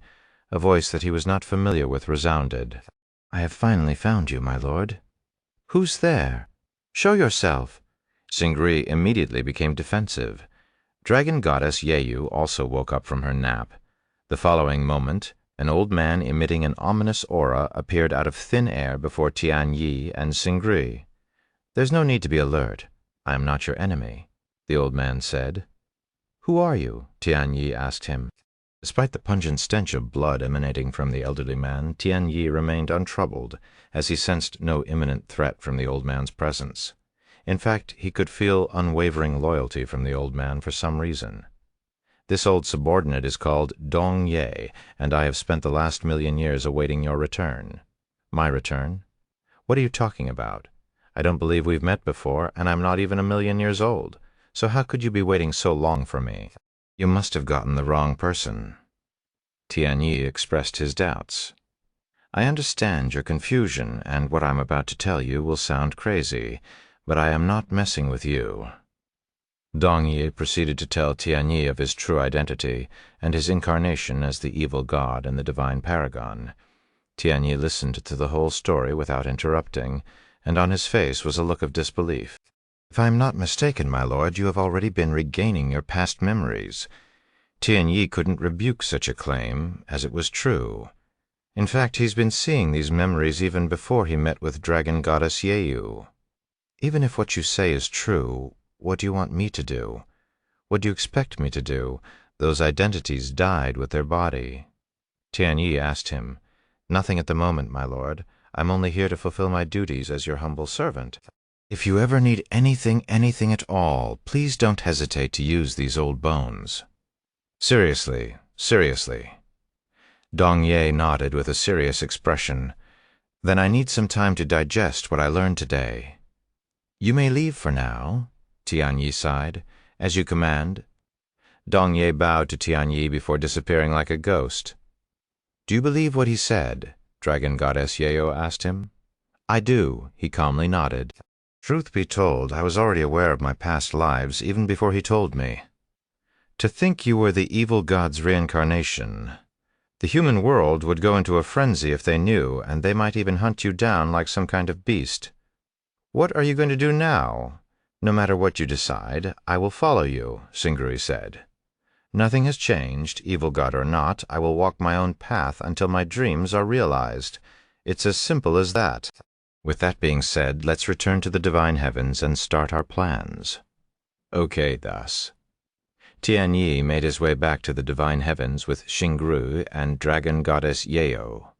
a voice that he was not familiar with resounded. I have finally found you, my lord. Who's there? Show yourself. Xingri immediately became defensive. Dragon Goddess Yeyu also woke up from her nap. The following moment, an old man emitting an ominous aura appeared out of thin air before Tianyi and Xingri. There's no need to be alert. I am not your enemy, the old man said. Who are you? Tianyi asked him. Despite the pungent stench of blood emanating from the elderly man, Tianyi remained untroubled, as he sensed no imminent threat from the old man's presence. In fact, he could feel unwavering loyalty from the old man for some reason. This old subordinate is called Dong Ye, and I have spent the last 1,000,000 years awaiting your return. My return? What are you talking about? I don't believe we've met before, and I'm not even 1,000,000 years old. So how could you be waiting so long for me? You must have gotten the wrong person. Tianyi expressed his doubts. I understand your confusion, and what I'm about to tell you will sound crazy, but I am not messing with you. Dongye proceeded to tell Tianyi of his true identity and his incarnation as the evil god and the divine paragon. Tianyi listened to the whole story without interrupting, and on his face was a look of disbelief. If I am not mistaken, my lord, you have already been regaining your past memories. Tianyi couldn't rebuke such a claim, as it was true. In fact, he's been seeing these memories even before he met with Dragon Goddess Yeyu. Even if what you say is true, what do you want me to do? What do you expect me to do? Those identities died with their body. Tianyi asked him. Nothing at the moment, my lord. I'm only here to fulfill my duties as your humble servant. If you ever need anything at all, please don't hesitate to use these old bones. Seriously. Dong Ye nodded with a serious expression. Then I need some time to digest what I learned today. You may leave for now, Tianyi sighed. As you command. Dong Ye bowed to Tianyi before disappearing like a ghost. "Do you believe what he said?" Dragon Goddess Yeo asked him. "I do," he calmly nodded. Truth be told, I was already aware of my past lives even before he told me. To think you were the evil god's reincarnation. The human world would go into a frenzy if they knew, and they might even hunt you down like some kind of beast. "What are you going to do now?" "No matter what you decide, I will follow you," Singrui said. "Nothing has changed, evil god or not. I will walk my own path until my dreams are realized. It's as simple as that. With that being said, let's return to the divine heavens and start our plans." Okay, thus. Tian Yi made his way back to the divine heavens with Xingru and dragon goddess Yeo.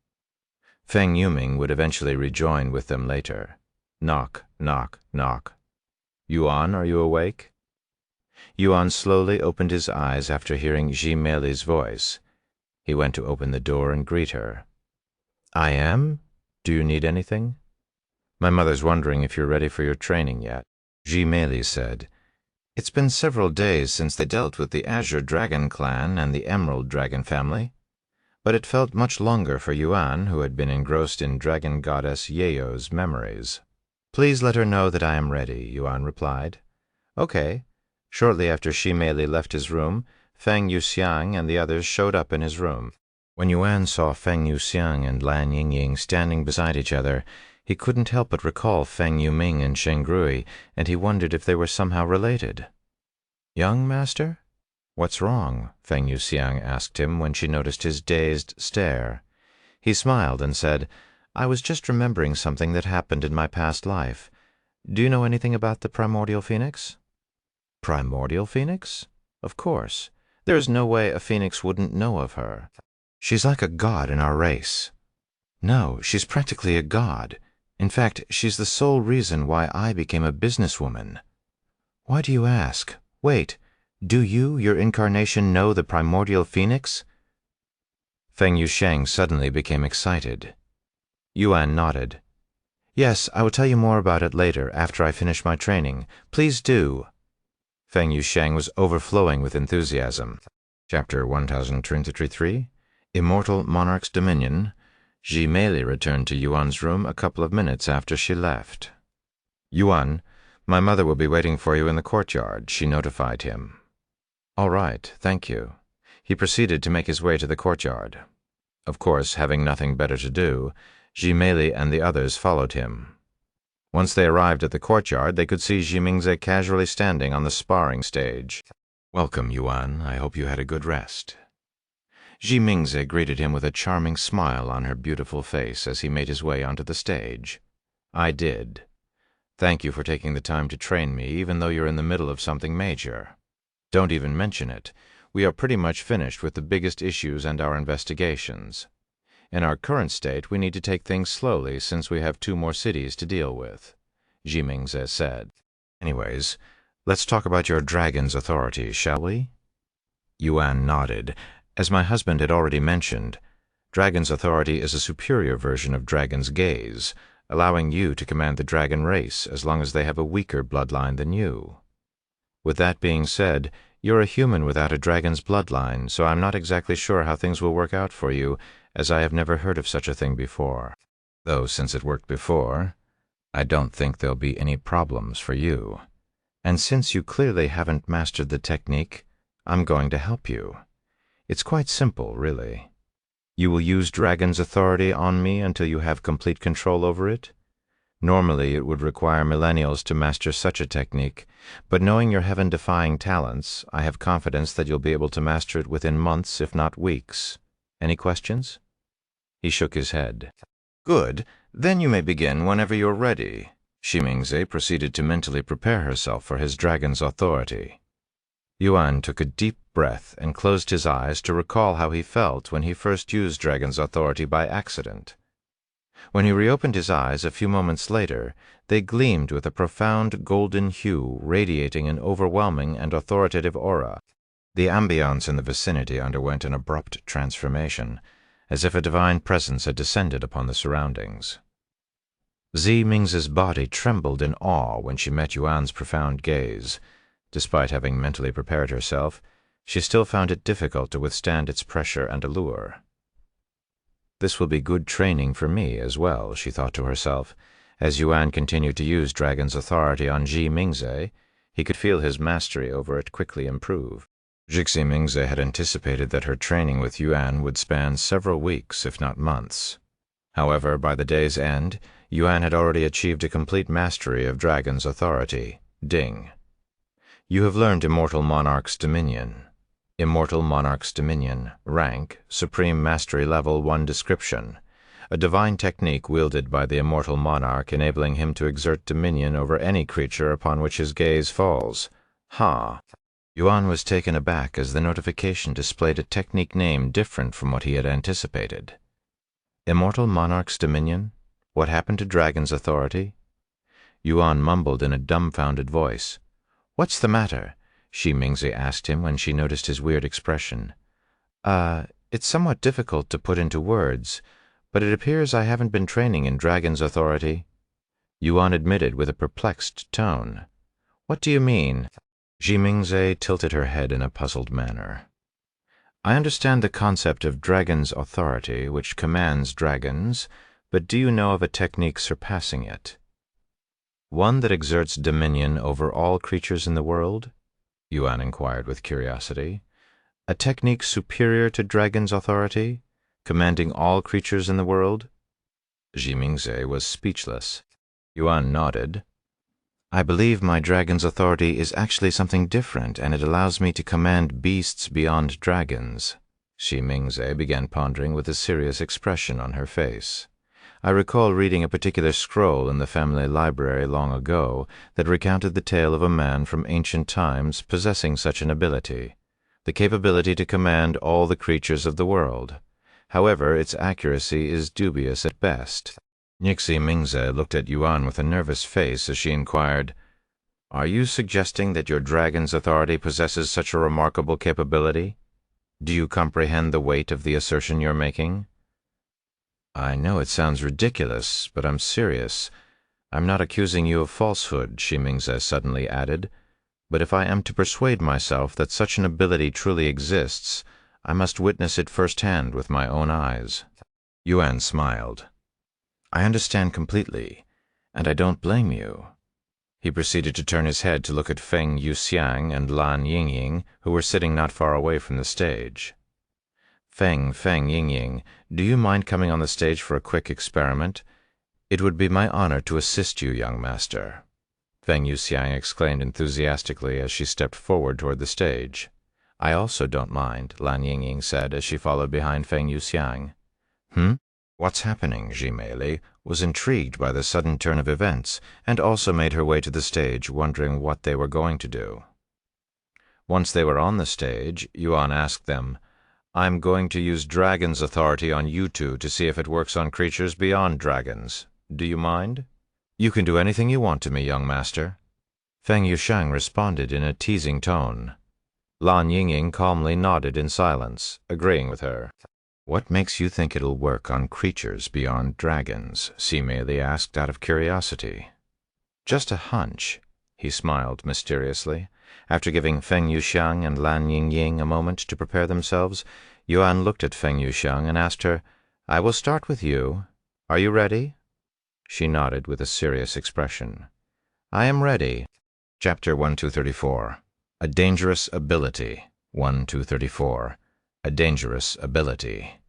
Feng Yuming would eventually rejoin with them later. Knock, knock, knock. "Yuan, are you awake?" Yuan slowly opened his eyes after hearing Ji Meili's voice. He went to open the door and greet her. "I am? Do you need anything?" "My mother's wondering if you're ready for your training yet," Ji Meili said. "It's been several days since they dealt with the Azure Dragon clan and the Emerald Dragon family, but it felt much longer for Yuan, who had been engrossed in Dragon Goddess Yeo's memories. "Please let her know that I am ready," Yuan replied. "Okay." Shortly after Ji Meili left his room, Feng Yuxiang and the others showed up in his room. When Yuan saw Feng Yuxiang and Lan Yingying standing beside each other, he couldn't help but recall Feng Yuming and Shengrui, and he wondered if they were somehow related. "Young master? What's wrong?" Feng Yuxiang asked him when she noticed his dazed stare. He smiled and said, "I was just remembering something that happened in my past life. Do you know anything about the primordial phoenix?" "Primordial phoenix? Of course. There is no way a phoenix wouldn't know of her. She's like a god in our race." "No, she's practically a god. In fact, she's the sole reason why I became a businesswoman." "Why do you ask? Wait, do you, your incarnation, know the primordial phoenix?" Feng Yusheng suddenly became excited. Yuan nodded. "Yes, I will tell you more about it later, after I finish my training. Please do." Feng Yusheng was overflowing with enthusiasm. Chapter 1033, Immortal Monarch's Dominion. Ji Meili returned to Yuan's room a couple of minutes after she left. "Yuan, my mother will be waiting for you in the courtyard," she notified him. "All right, thank you." He proceeded to make his way to the courtyard. Of course, having nothing better to do, Ji Meili and the others followed him. Once they arrived at the courtyard, they could see Jimingze casually standing on the sparring stage. "Welcome, Yuan. I hope you had a good rest." Jimingze greeted him with a charming smile on her beautiful face as he made his way onto the stage. "I did. Thank you for taking the time to train me, even though you're in the middle of something major. Don't even mention it. We are pretty much finished with the biggest issues and our investigations. In our current state, we need to take things slowly since we have 2 more cities to deal with," Jimingze said. "Anyways, let's talk about your dragon's authority, shall we?" Yuan nodded. As my husband had already mentioned, dragon's authority is a superior version of dragon's gaze, allowing you to command the dragon race as long as they have a weaker bloodline than you. With that being said, you're a human without a dragon's bloodline, so I'm not exactly sure how things will work out for you, as I have never heard of such a thing before. Though since it worked before, I don't think there'll be any problems for you. And since you clearly haven't mastered the technique, I'm going to help you. It's quite simple, really. You will use dragon's authority on me until you have complete control over it. Normally, it would require millennials to master such a technique, but knowing your heaven-defying talents, I have confidence that you'll be able to master it within months, if not weeks. Any questions?" He shook his head. "Good. Then you may begin whenever you're ready." Jimingze proceeded to mentally prepare herself for his dragon's authority. Yuan took a deep breath and closed his eyes to recall how he felt when he first used dragon's authority by accident. When he reopened his eyes a few moments later, they gleamed with a profound golden hue radiating an overwhelming and authoritative aura. The ambience in the vicinity underwent an abrupt transformation, as if a divine presence had descended upon the surroundings. Mingze's body trembled in awe when she met Yuan's profound gaze. Despite having mentally prepared herself, she still found it difficult to withstand its pressure and allure. This will be good training for me as well, she thought to herself. As Yuan continued to use Dragon's authority on Ji Mingze, he could feel his mastery over it quickly improve. Ji Mingze had anticipated that her training with Yuan would span several weeks, if not months. However, by the day's end, Yuan had already achieved a complete mastery of Dragon's authority, Ding. You have learned Immortal Monarch's Dominion. Immortal Monarch's Dominion, rank, Supreme Mastery Level 1 description. A divine technique wielded by the Immortal Monarch enabling him to exert dominion over any creature upon which his gaze falls. Ha! Yuan was taken aback as the notification displayed a technique name different from what he had anticipated. Immortal Monarch's Dominion? What happened to Dragon's authority? Yuan mumbled in a dumbfounded voice. What's the matter? Ji Mingze asked him when she noticed his weird expression. It's somewhat difficult to put into words, but it appears I haven't been training in Dragon's authority. Yuan admitted with a perplexed tone. What do you mean? Ji Mingze tilted her head in a puzzled manner. I understand the concept of Dragon's authority, which commands dragons, but do you know of a technique surpassing it? One that exerts dominion over all creatures in the world? Yuan inquired with curiosity. A technique superior to Dragon's authority, commanding all creatures in the world? Ji Mingze was speechless. Yuan nodded. I believe my dragon's authority is actually something different, and it allows me to command beasts beyond dragons. Ji Mingze began pondering with a serious expression on her face. I recall reading a particular scroll in the family library long ago that recounted the tale of a man from ancient times possessing such an ability, the capability to command all the creatures of the world. However, its accuracy is dubious at best. Ji Mingze looked at Yuan with a nervous face as she inquired, Are you suggesting that your dragon's authority possesses such a remarkable capability? Do you comprehend the weight of the assertion you're making? I know it sounds ridiculous, but I'm serious. I'm not accusing you of falsehood, Ji Mingze suddenly added, but if I am to persuade myself that such an ability truly exists, I must witness it firsthand with my own eyes. Yuan smiled. I understand completely, and I don't blame you. He proceeded to turn his head to look at Feng Yuxiang and Lan Yingying, who were sitting not far away from the stage. Feng Yingying, do you mind coming on the stage for a quick experiment? It would be my honor to assist you, young master. Feng Yuxiang exclaimed enthusiastically as she stepped forward toward the stage. I also don't mind, Lan Yingying said as she followed behind Feng Yuxiang. What's happening? Ji Meili was intrigued by the sudden turn of events and also made her way to the stage, wondering what they were going to do. Once they were on the stage, Yuan asked them, I'm going to use Dragon's authority on you two to see if it works on creatures beyond dragons. Do you mind? You can do anything you want to me, young master. Feng Yuxiang responded in a teasing tone. Lan Yingying calmly nodded in silence, agreeing with her. What makes you think it'll work on creatures beyond dragons? Ji Meili asked out of curiosity. Just a hunch, he smiled mysteriously. After giving Feng Yuxiang and Lan Yingying a moment to prepare themselves, Yuan looked at Feng Yuxiang and asked her, I will start with you. Are you ready? She nodded with a serious expression. I am ready. Chapter 1234. A Dangerous Ability. 1234. A Dangerous Ability.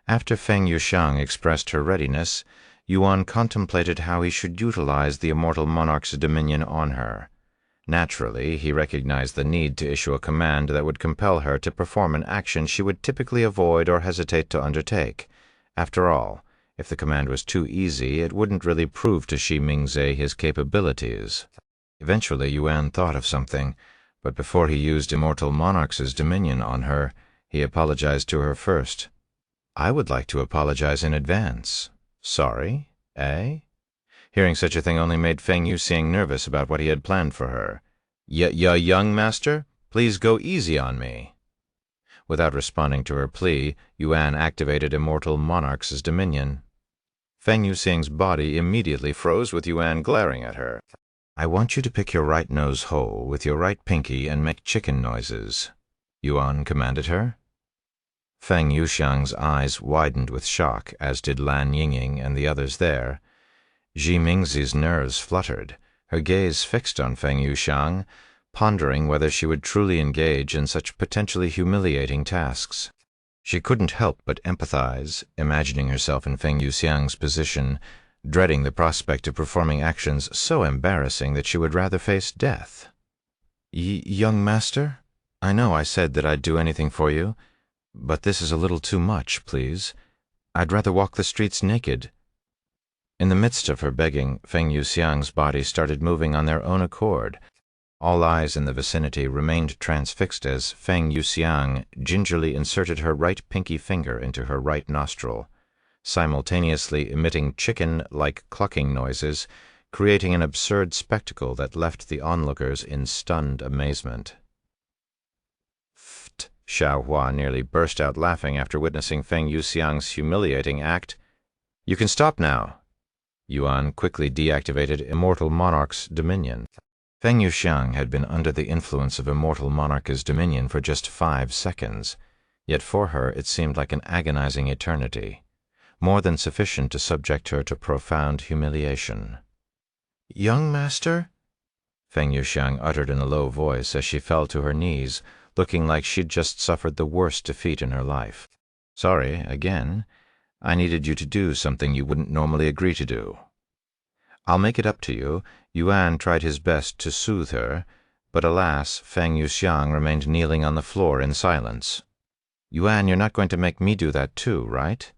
After Feng Yuxiang expressed her readiness, Yuan contemplated how he should utilize the Immortal Monarch's dominion on her. Naturally, he recognized the need to issue a command that would compel her to perform an action she would typically avoid or hesitate to undertake. After all, if the command was too easy, it wouldn't really prove to Ji Mingze his capabilities. Eventually, Yuan thought of something, but before he used Immortal Monarch's dominion on her, he apologized to her first. I would like to apologize in advance. Sorry, eh? Hearing such a thing only made Feng Yuxiang nervous about what he had planned for her. Young master, please go easy on me. Without responding to her plea, Yuan activated Immortal Monarch's dominion. Feng Yuxiang's body immediately froze with Yuan glaring at her. I want you to pick your right nose hole with your right pinky and make chicken noises, Yuan commanded her. Feng Yuxiang's eyes widened with shock, as did Lan Yingying and the others there. Zhi Mingzi's nerves fluttered, her gaze fixed on Feng Yuxiang, pondering whether she would truly engage in such potentially humiliating tasks. She couldn't help but empathize, imagining herself in Feng Yuxiang's position, dreading the prospect of performing actions so embarrassing that she would rather face death. Young master, I know I said that I'd do anything for you, but this is a little too much, please. I'd rather walk the streets naked. In the midst of her begging, Feng Yuxiang's body started moving on their own accord. All eyes in the vicinity remained transfixed as Feng Yuxiang gingerly inserted her right pinky finger into her right nostril, simultaneously emitting chicken-like clucking noises, creating an absurd spectacle that left the onlookers in stunned amazement. Xiao Hua nearly burst out laughing after witnessing Feng Yuxiang's humiliating act. "You can stop now." Yuan quickly deactivated Immortal Monarch's dominion. Feng Yuxiang had been under the influence of Immortal Monarch's dominion for just 5 seconds, yet for her it seemed like an agonizing eternity, more than sufficient to subject her to profound humiliation. "Young master?" Feng Yuxiang uttered in a low voice as she fell to her knees, looking like she'd just suffered the worst defeat in her life. "Sorry, again. I needed you to do something you wouldn't normally agree to do." "I'll make it up to you." Yuan tried his best to soothe her, but alas, Feng Yuxiang remained kneeling on the floor in silence. "Yuan, you're not going to make me do that too, right?"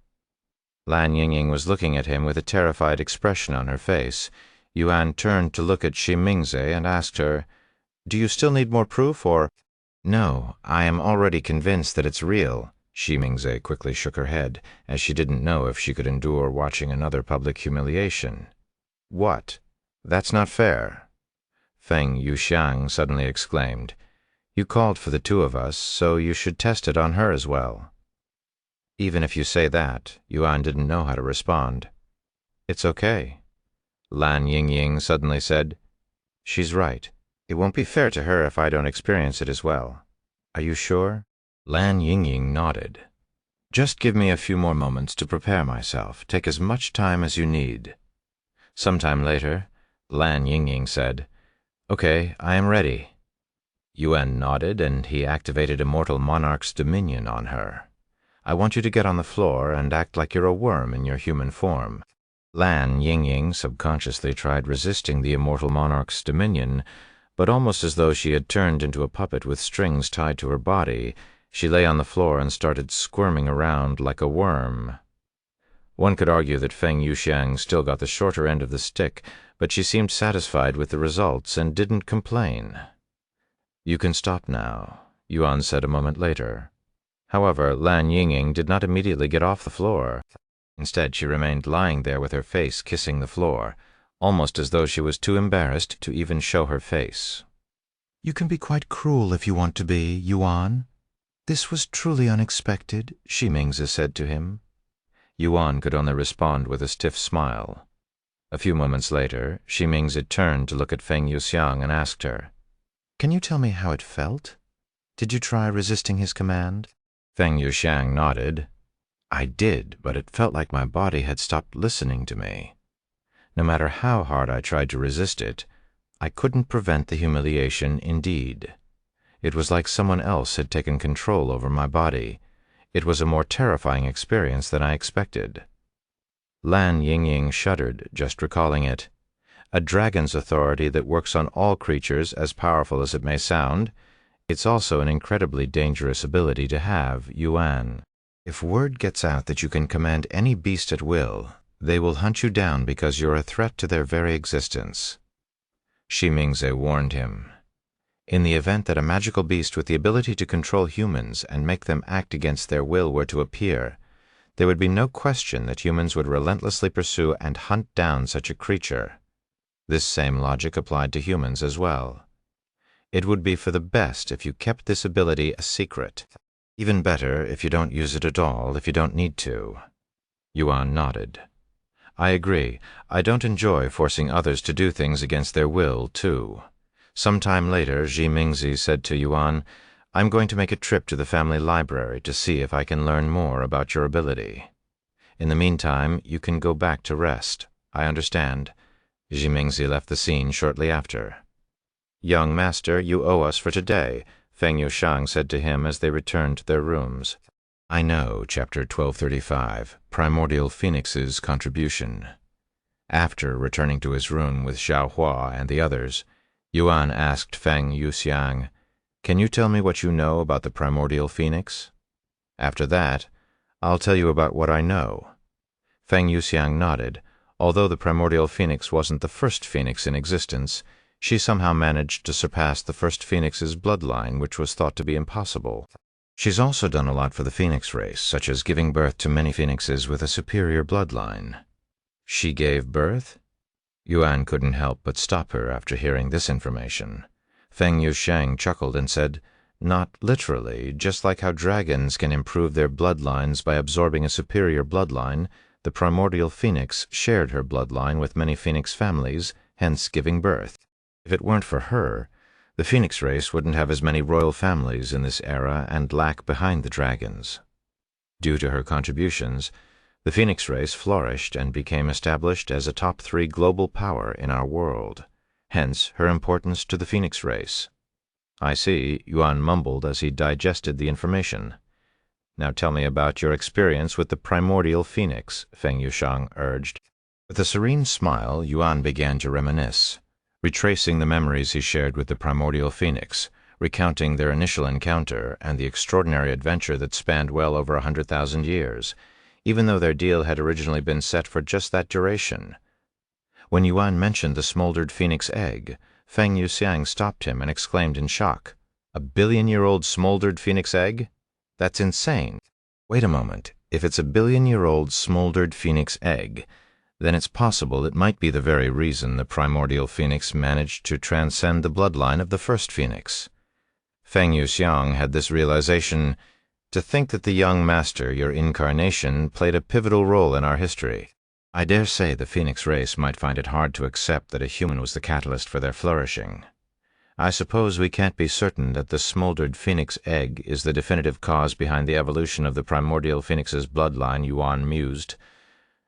Lan Yingying was looking at him with a terrified expression on her face. Yuan turned to look at Zhi Mingzi and asked her, "Do you still need more proof, or—" "No, I am already convinced that it's real." Zhi Mingzi quickly shook her head, as she didn't know if she could endure watching another public humiliation. "What? That's not fair." Feng Yuxiang suddenly exclaimed, "You called for the 2 of us, so you should test it on her as well." "Even if you say that," Yuan didn't know how to respond. "It's okay." Lan Yingying suddenly said, "She's right. It won't be fair to her if I don't experience it as well. Are you sure?" Lan Yingying nodded. "Just give me a few more moments to prepare myself. Take as much time as you need." Sometime later, Lan Yingying said, "Okay, I am ready." Yuan nodded, and he activated Immortal Monarch's dominion on her. "I want you to get on the floor and act like you're a worm in your human form." Lan Yingying subconsciously tried resisting the Immortal Monarch's dominion, but almost as though she had turned into a puppet with strings tied to her body, she lay on the floor and started squirming around like a worm. One could argue that Feng Yuxiang still got the shorter end of the stick, but she seemed satisfied with the results and didn't complain. "You can stop now," Yuan said a moment later. However, Lan Yingying did not immediately get off the floor. Instead, she remained lying there with her face kissing the floor, almost as though she was too embarrassed to even show her face. "You can be quite cruel if you want to be, Yuan. This was truly unexpected," Zhi Mingzi said to him. Yuan could only respond with a stiff smile. A few moments later, Zhi Mingzi turned to look at Feng Yuxiang and asked her, "Can you tell me how it felt? Did you try resisting his command?" Feng Yuxiang nodded. "I did, but it felt like my body had stopped listening to me. No matter how hard I tried to resist it, I couldn't prevent the humiliation indeed. It was like someone else had taken control over my body. It was a more terrifying experience than I expected." Lan Yingying shuddered, just recalling it. A dragon's authority that works on all creatures, as powerful as it may sound. It's also an incredibly dangerous ability to have, Yuan. If word gets out that you can command any beast at will, they will hunt you down because you're a threat to their very existence. Zhi Mingzi warned him. In the event that a magical beast with the ability to control humans and make them act against their will were to appear, there would be no question that humans would relentlessly pursue and hunt down such a creature. This same logic applied to humans as well. It would be for the best if you kept this ability a secret. Even better if you don't use it at all if you don't need to. Yuan nodded. "I agree. I don't enjoy forcing others to do things against their will, too." Some time later, Zhi Mingzi said to Yuan, I'm going to make a trip to the family library to see if I can learn more about your ability. In the meantime, you can go back to rest. I understand." Jimingzi left the scene shortly after. "Young master, you owe us for today," Feng Yuxiang said to him as they returned to their rooms. I know, Chapter 1235, Primordial Phoenix's Contribution. After returning to his room with Xiao Hua and the others, Yuan asked Feng Yuxiang, "Can you tell me what you know about the Primordial Phoenix? After that, I'll tell you about what I know." Feng Yuxiang nodded. Although the Primordial Phoenix wasn't the first phoenix in existence, she somehow managed to surpass the first phoenix's bloodline, which was thought to be impossible. She's also done a lot for the phoenix race, such as giving birth to many phoenixes with a superior bloodline. She gave birth? Yuan couldn't help but stop her after hearing this information. Feng Yuxiang chuckled and said, "Not literally, just like how dragons can improve their bloodlines by absorbing a superior bloodline, the primordial phoenix shared her bloodline with many phoenix families, hence giving birth. If it weren't for her, the phoenix race wouldn't have as many royal families in this era and lag behind the dragons. Due to her contributions, the phoenix race flourished and became established as a top 3 global power in our world, hence her importance to the phoenix race." "I see," Yuan mumbled as he digested the information. "Now tell me about your experience with the primordial phoenix," Feng Yuxiang urged. With a serene smile, Yuan began to reminisce, retracing the memories he shared with the primordial phoenix, recounting their initial encounter and the extraordinary adventure that spanned well over 100,000 years, even though their deal had originally been set for just that duration. When Yuan mentioned the smoldered phoenix egg, Feng Yuxiang stopped him and exclaimed in shock, "A billion-year-old smoldered phoenix egg? That's insane." "Wait a moment. If it's a billion-year-old smoldered phoenix egg, then it's possible it might be the very reason the primordial phoenix managed to transcend the bloodline of the first phoenix." Feng Yuxiang had this realization: "To think that the young master, your incarnation, played a pivotal role in our history. I dare say the phoenix race might find it hard to accept that a human was the catalyst for their flourishing. I suppose we can't be certain that the smoldered phoenix egg is the definitive cause behind the evolution of the primordial phoenix's bloodline," Yuan mused.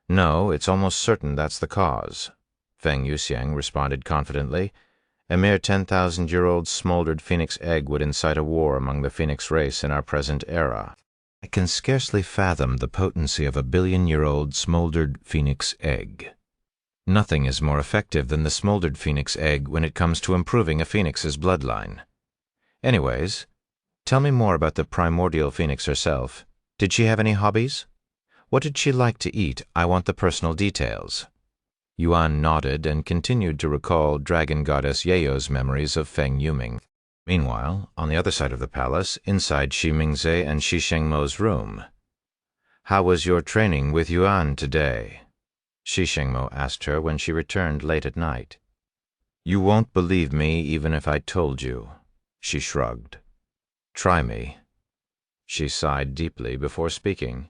"No, it's almost certain that's the cause," Feng Yuxiang responded confidently. "A mere 10,000-year-old smoldered phoenix egg would incite a war among the phoenix race in our present era. I can scarcely fathom the potency of a billion-year-old smoldered phoenix egg. Nothing is more effective than the smoldered phoenix egg when it comes to improving a phoenix's bloodline. Anyways, tell me more about the primordial phoenix herself. Did she have any hobbies? What did she like to eat? I want the personal details." Yuan nodded and continued to recall Dragon Goddess Yeo's memories of Feng Yuming. Meanwhile, on the other side of the palace, inside Shi Mingze and Shi Shengmo's room. "How was your training with Yuan today?" Shi Shengmo asked her when she returned late at night. "You won't believe me even if I told you," she shrugged. "Try me." She sighed deeply before speaking.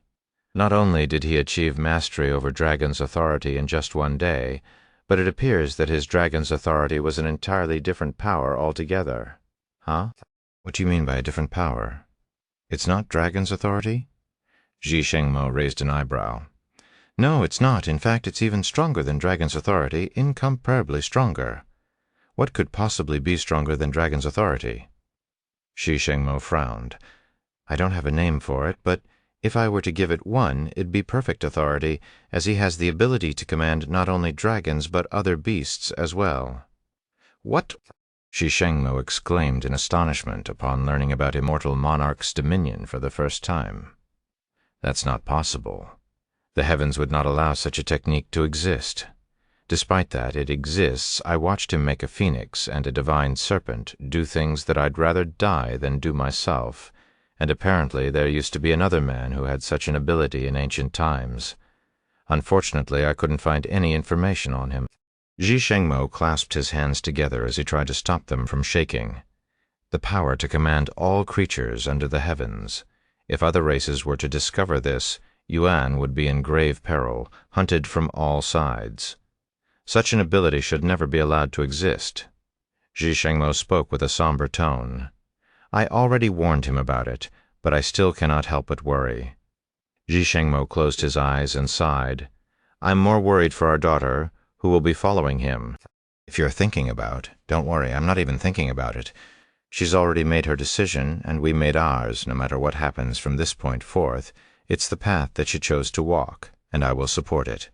Not only did he achieve mastery over Dragon's authority in just one day, but it appears that his Dragon's authority was an entirely different power altogether. "Huh? What do you mean by a different power? It's not Dragon's authority?" Shi Shengmo raised an eyebrow. "No, it's not. In fact, it's even stronger than Dragon's authority, incomparably stronger. What could possibly be stronger than Dragon's authority?" Shi Shengmo frowned. "I don't have a name for it, but if I were to give it one, it'd be perfect authority, as he has the ability to command not only dragons but other beasts as well." "What?" Shi Shengmo exclaimed in astonishment upon learning about Immortal Monarch's dominion for the first time. "That's not possible. The heavens would not allow such a technique to exist. Despite that it exists, I watched him make a phoenix and a divine serpent do things that I'd rather die than do myself, and apparently there used to be another man who had such an ability in ancient times. Unfortunately, I couldn't find any information on him." Shi Shengmo clasped his hands together as he tried to stop them from shaking. The power to command all creatures under the heavens. If other races were to discover this, Yuan would be in grave peril, hunted from all sides. Such an ability should never be allowed to exist. Shi Shengmo spoke with a somber tone. I already warned him about it, but I still cannot help but worry. Ji Shengmo closed his eyes and sighed. I'm more worried for our daughter, who will be following him. If you're thinking about, don't worry, I'm not even thinking about it. She's already made her decision, and we made ours, no matter what happens from this point forth. It's the path that she chose to walk, and I will support it.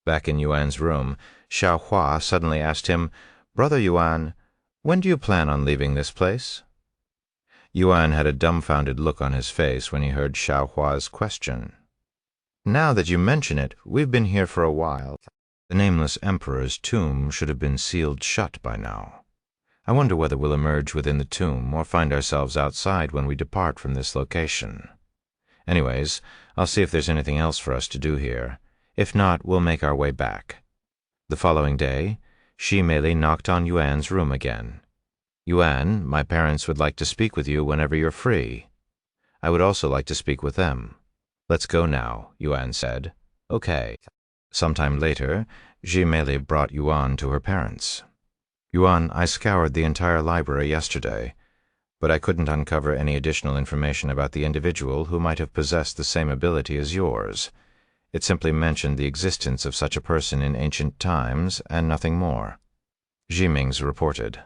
Back in Yuan's room, Xiao Hua suddenly asked him, Brother Yuan, when do you plan on leaving this place? Yuan had a dumbfounded look on his face when he heard Xiao Hua's question. Now that you mention it, we've been here for a while. The nameless emperor's tomb should have been sealed shut by now. I wonder whether we'll emerge within the tomb or find ourselves outside when we depart from this location. Anyways, I'll see if there's anything else for us to do here. If not, we'll make our way back. The following day, Shi Meili knocked on Yuan's room again. Yuan, my parents would like to speak with you whenever you're free. I would also like to speak with them. Let's go now, Yuan said. Okay. Sometime later, Shi Meili brought Yuan to her parents. Yuan, I scoured the entire library yesterday, but I couldn't uncover any additional information about the individual who might have possessed the same ability as yours. It simply mentioned the existence of such a person in ancient times, and nothing more. Jimings reported.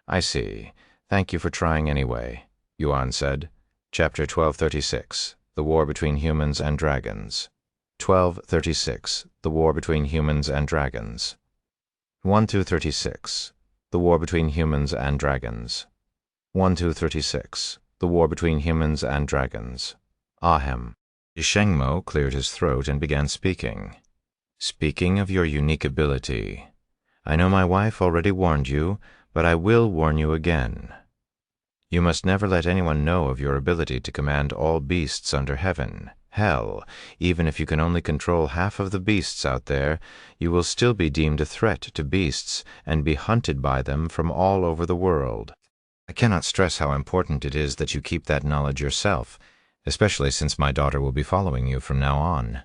I see. Thank you for trying anyway, Yuan said. Chapter 1236, The War Between Humans and Dragons. 1236, The War Between Humans and Dragons. 1-36, The War Between Humans and Dragons. 1-36, The War Between Humans and Dragons. Ahem. Shengmo cleared his throat and began speaking. Speaking of your unique ability, I know my wife already warned you, but I will warn you again. You must never let anyone know of your ability to command all beasts under heaven. Hell, even if you can only control half of the beasts out there, you will still be deemed a threat to beasts and be hunted by them from all over the world. I cannot stress how important it is that you keep that knowledge yourself, especially since my daughter will be following you from now on.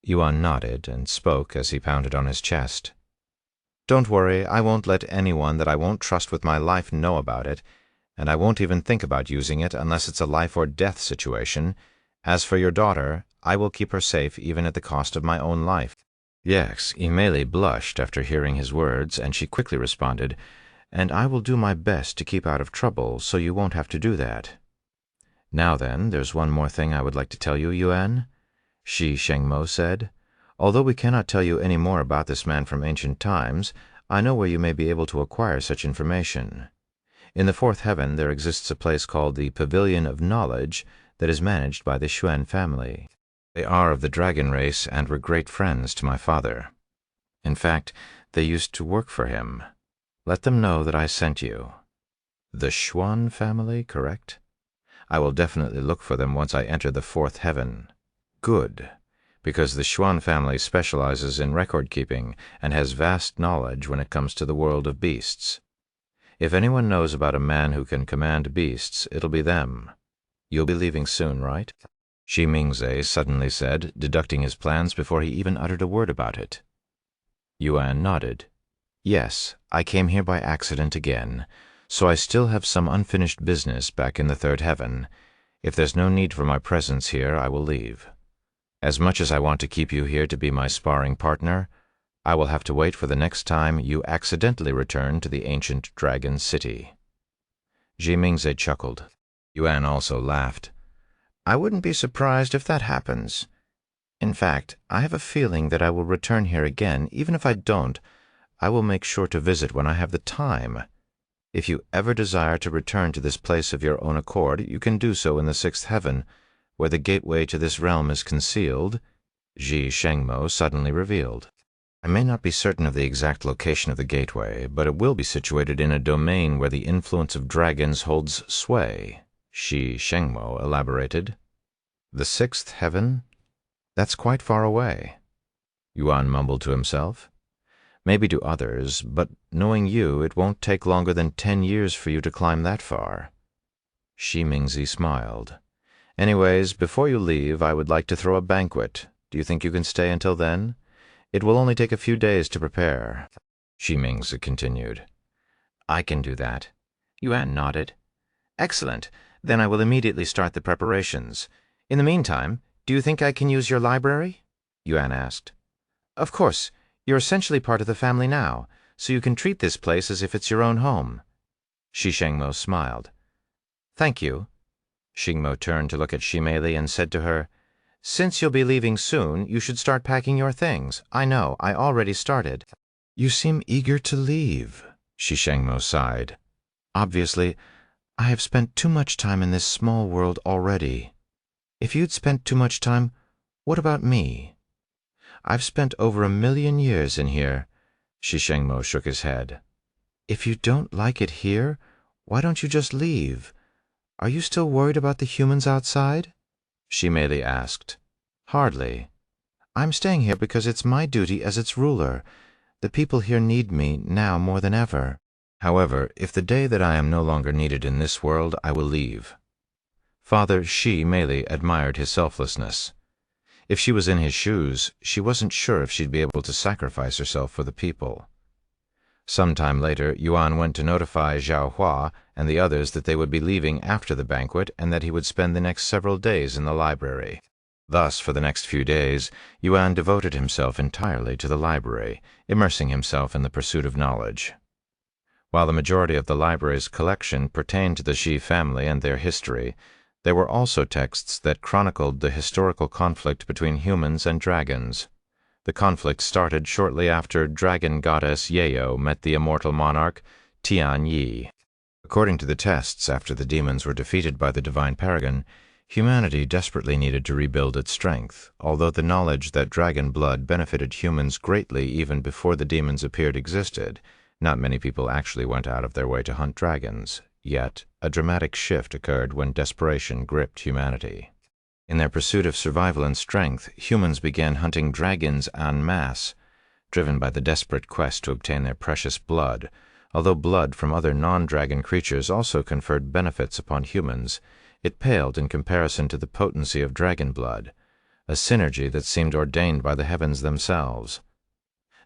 Yuan nodded and spoke as he pounded on his chest. Don't worry, I won't let anyone that I won't trust with my life know about it, and I won't even think about using it unless it's a life-or-death situation. As for your daughter, I will keep her safe even at the cost of my own life. Yes, Meili blushed after hearing his words, and she quickly responded, And I will do my best to keep out of trouble so you won't have to do that. Now then, there's one more thing I would like to tell you, Yuan, Shi Shengmo said. Although we cannot tell you any more about this man from ancient times, I know where you may be able to acquire such information. In the fourth heaven there exists a place called the Pavilion of Knowledge that is managed by the Xuan family. They are of the dragon race and were great friends to my father. In fact, they used to work for him. Let them know that I sent you. The Xuan family, correct? I will definitely look for them once I enter the fourth heaven. Good, because the Xuan family specializes in record-keeping and has vast knowledge when it comes to the world of beasts. If anyone knows about a man who can command beasts, it'll be them. You'll be leaving soon, right? Shi Mingze suddenly said, deducting his plans before he even uttered a word about it. Yuan nodded. Yes, I came here by accident again, so I still have some unfinished business back in the third heaven. If there's no need for my presence here, I will leave. As much as I want to keep you here to be my sparring partner, I will have to wait for the next time you accidentally return to the ancient dragon city. Jimingze chuckled. Yuan also laughed. I wouldn't be surprised if that happens. In fact, I have a feeling that I will return here again. Even if I don't, I will make sure to visit when I have the time. If you ever desire to return to this place of your own accord, you can do so in the sixth heaven, where the gateway to this realm is concealed, Ji Shengmo suddenly revealed. I may not be certain of the exact location of the gateway, but it will be situated in a domain where the influence of dragons holds sway, Shi Shengmo elaborated. The sixth heaven? That's quite far away. Yuan mumbled to himself. Maybe to others, but knowing you, it won't take longer than 10 years for you to climb that far. Shi Mingzi smiled. Anyways, before you leave, I would like to throw a banquet. Do you think you can stay until then? It will only take a few days to prepare. Shi Mingzi continued. I can do that. Yuan nodded. Excellent. Then I will immediately start the preparations. In the meantime, do you think I can use your library? Yuan asked. Of course. You're essentially part of the family now, so you can treat this place as if it's your own home. Shi Shengmo smiled. Thank you. Shingmo turned to look at Shimei and said to her, Since you'll be leaving soon, you should start packing your things. I know, I already started. You seem eager to leave, Shi Shengmo sighed. Obviously, I have spent too much time in this small world already. If you'd spent too much time, what about me? I've spent over 1,000,000 years in here. Shi Shengmo shook his head. If you don't like it here, why don't you just leave? Are you still worried about the humans outside? Shimei asked. Hardly. I'm staying here because it's my duty as its ruler. The people here need me now more than ever. However, if the day that I am no longer needed in this world, I will leave. Father Shimei admired his selflessness. If she was in his shoes, she wasn't sure if she'd be able to sacrifice herself for the people. Some time later, Yuan went to notify Zhao Hua and the others that they would be leaving after the banquet and that he would spend the next several days in the library. Thus, for the next few days, Yuan devoted himself entirely to the library, immersing himself in the pursuit of knowledge. While the majority of the library's collection pertained to the Xi family and their history, there were also texts that chronicled the historical conflict between humans and dragons. The conflict started shortly after dragon goddess Yeo met the immortal monarch Tian Yi. According to the tests, after the demons were defeated by the divine paragon, humanity desperately needed to rebuild its strength, although the knowledge that dragon blood benefited humans greatly even before the demons appeared existed. Not many people actually went out of their way to hunt dragons. Yet, a dramatic shift occurred when desperation gripped humanity. In their pursuit of survival and strength, humans began hunting dragons en masse, driven by the desperate quest to obtain their precious blood. Although blood from other non-dragon creatures also conferred benefits upon humans, it paled in comparison to the potency of dragon blood, a synergy that seemed ordained by the heavens themselves.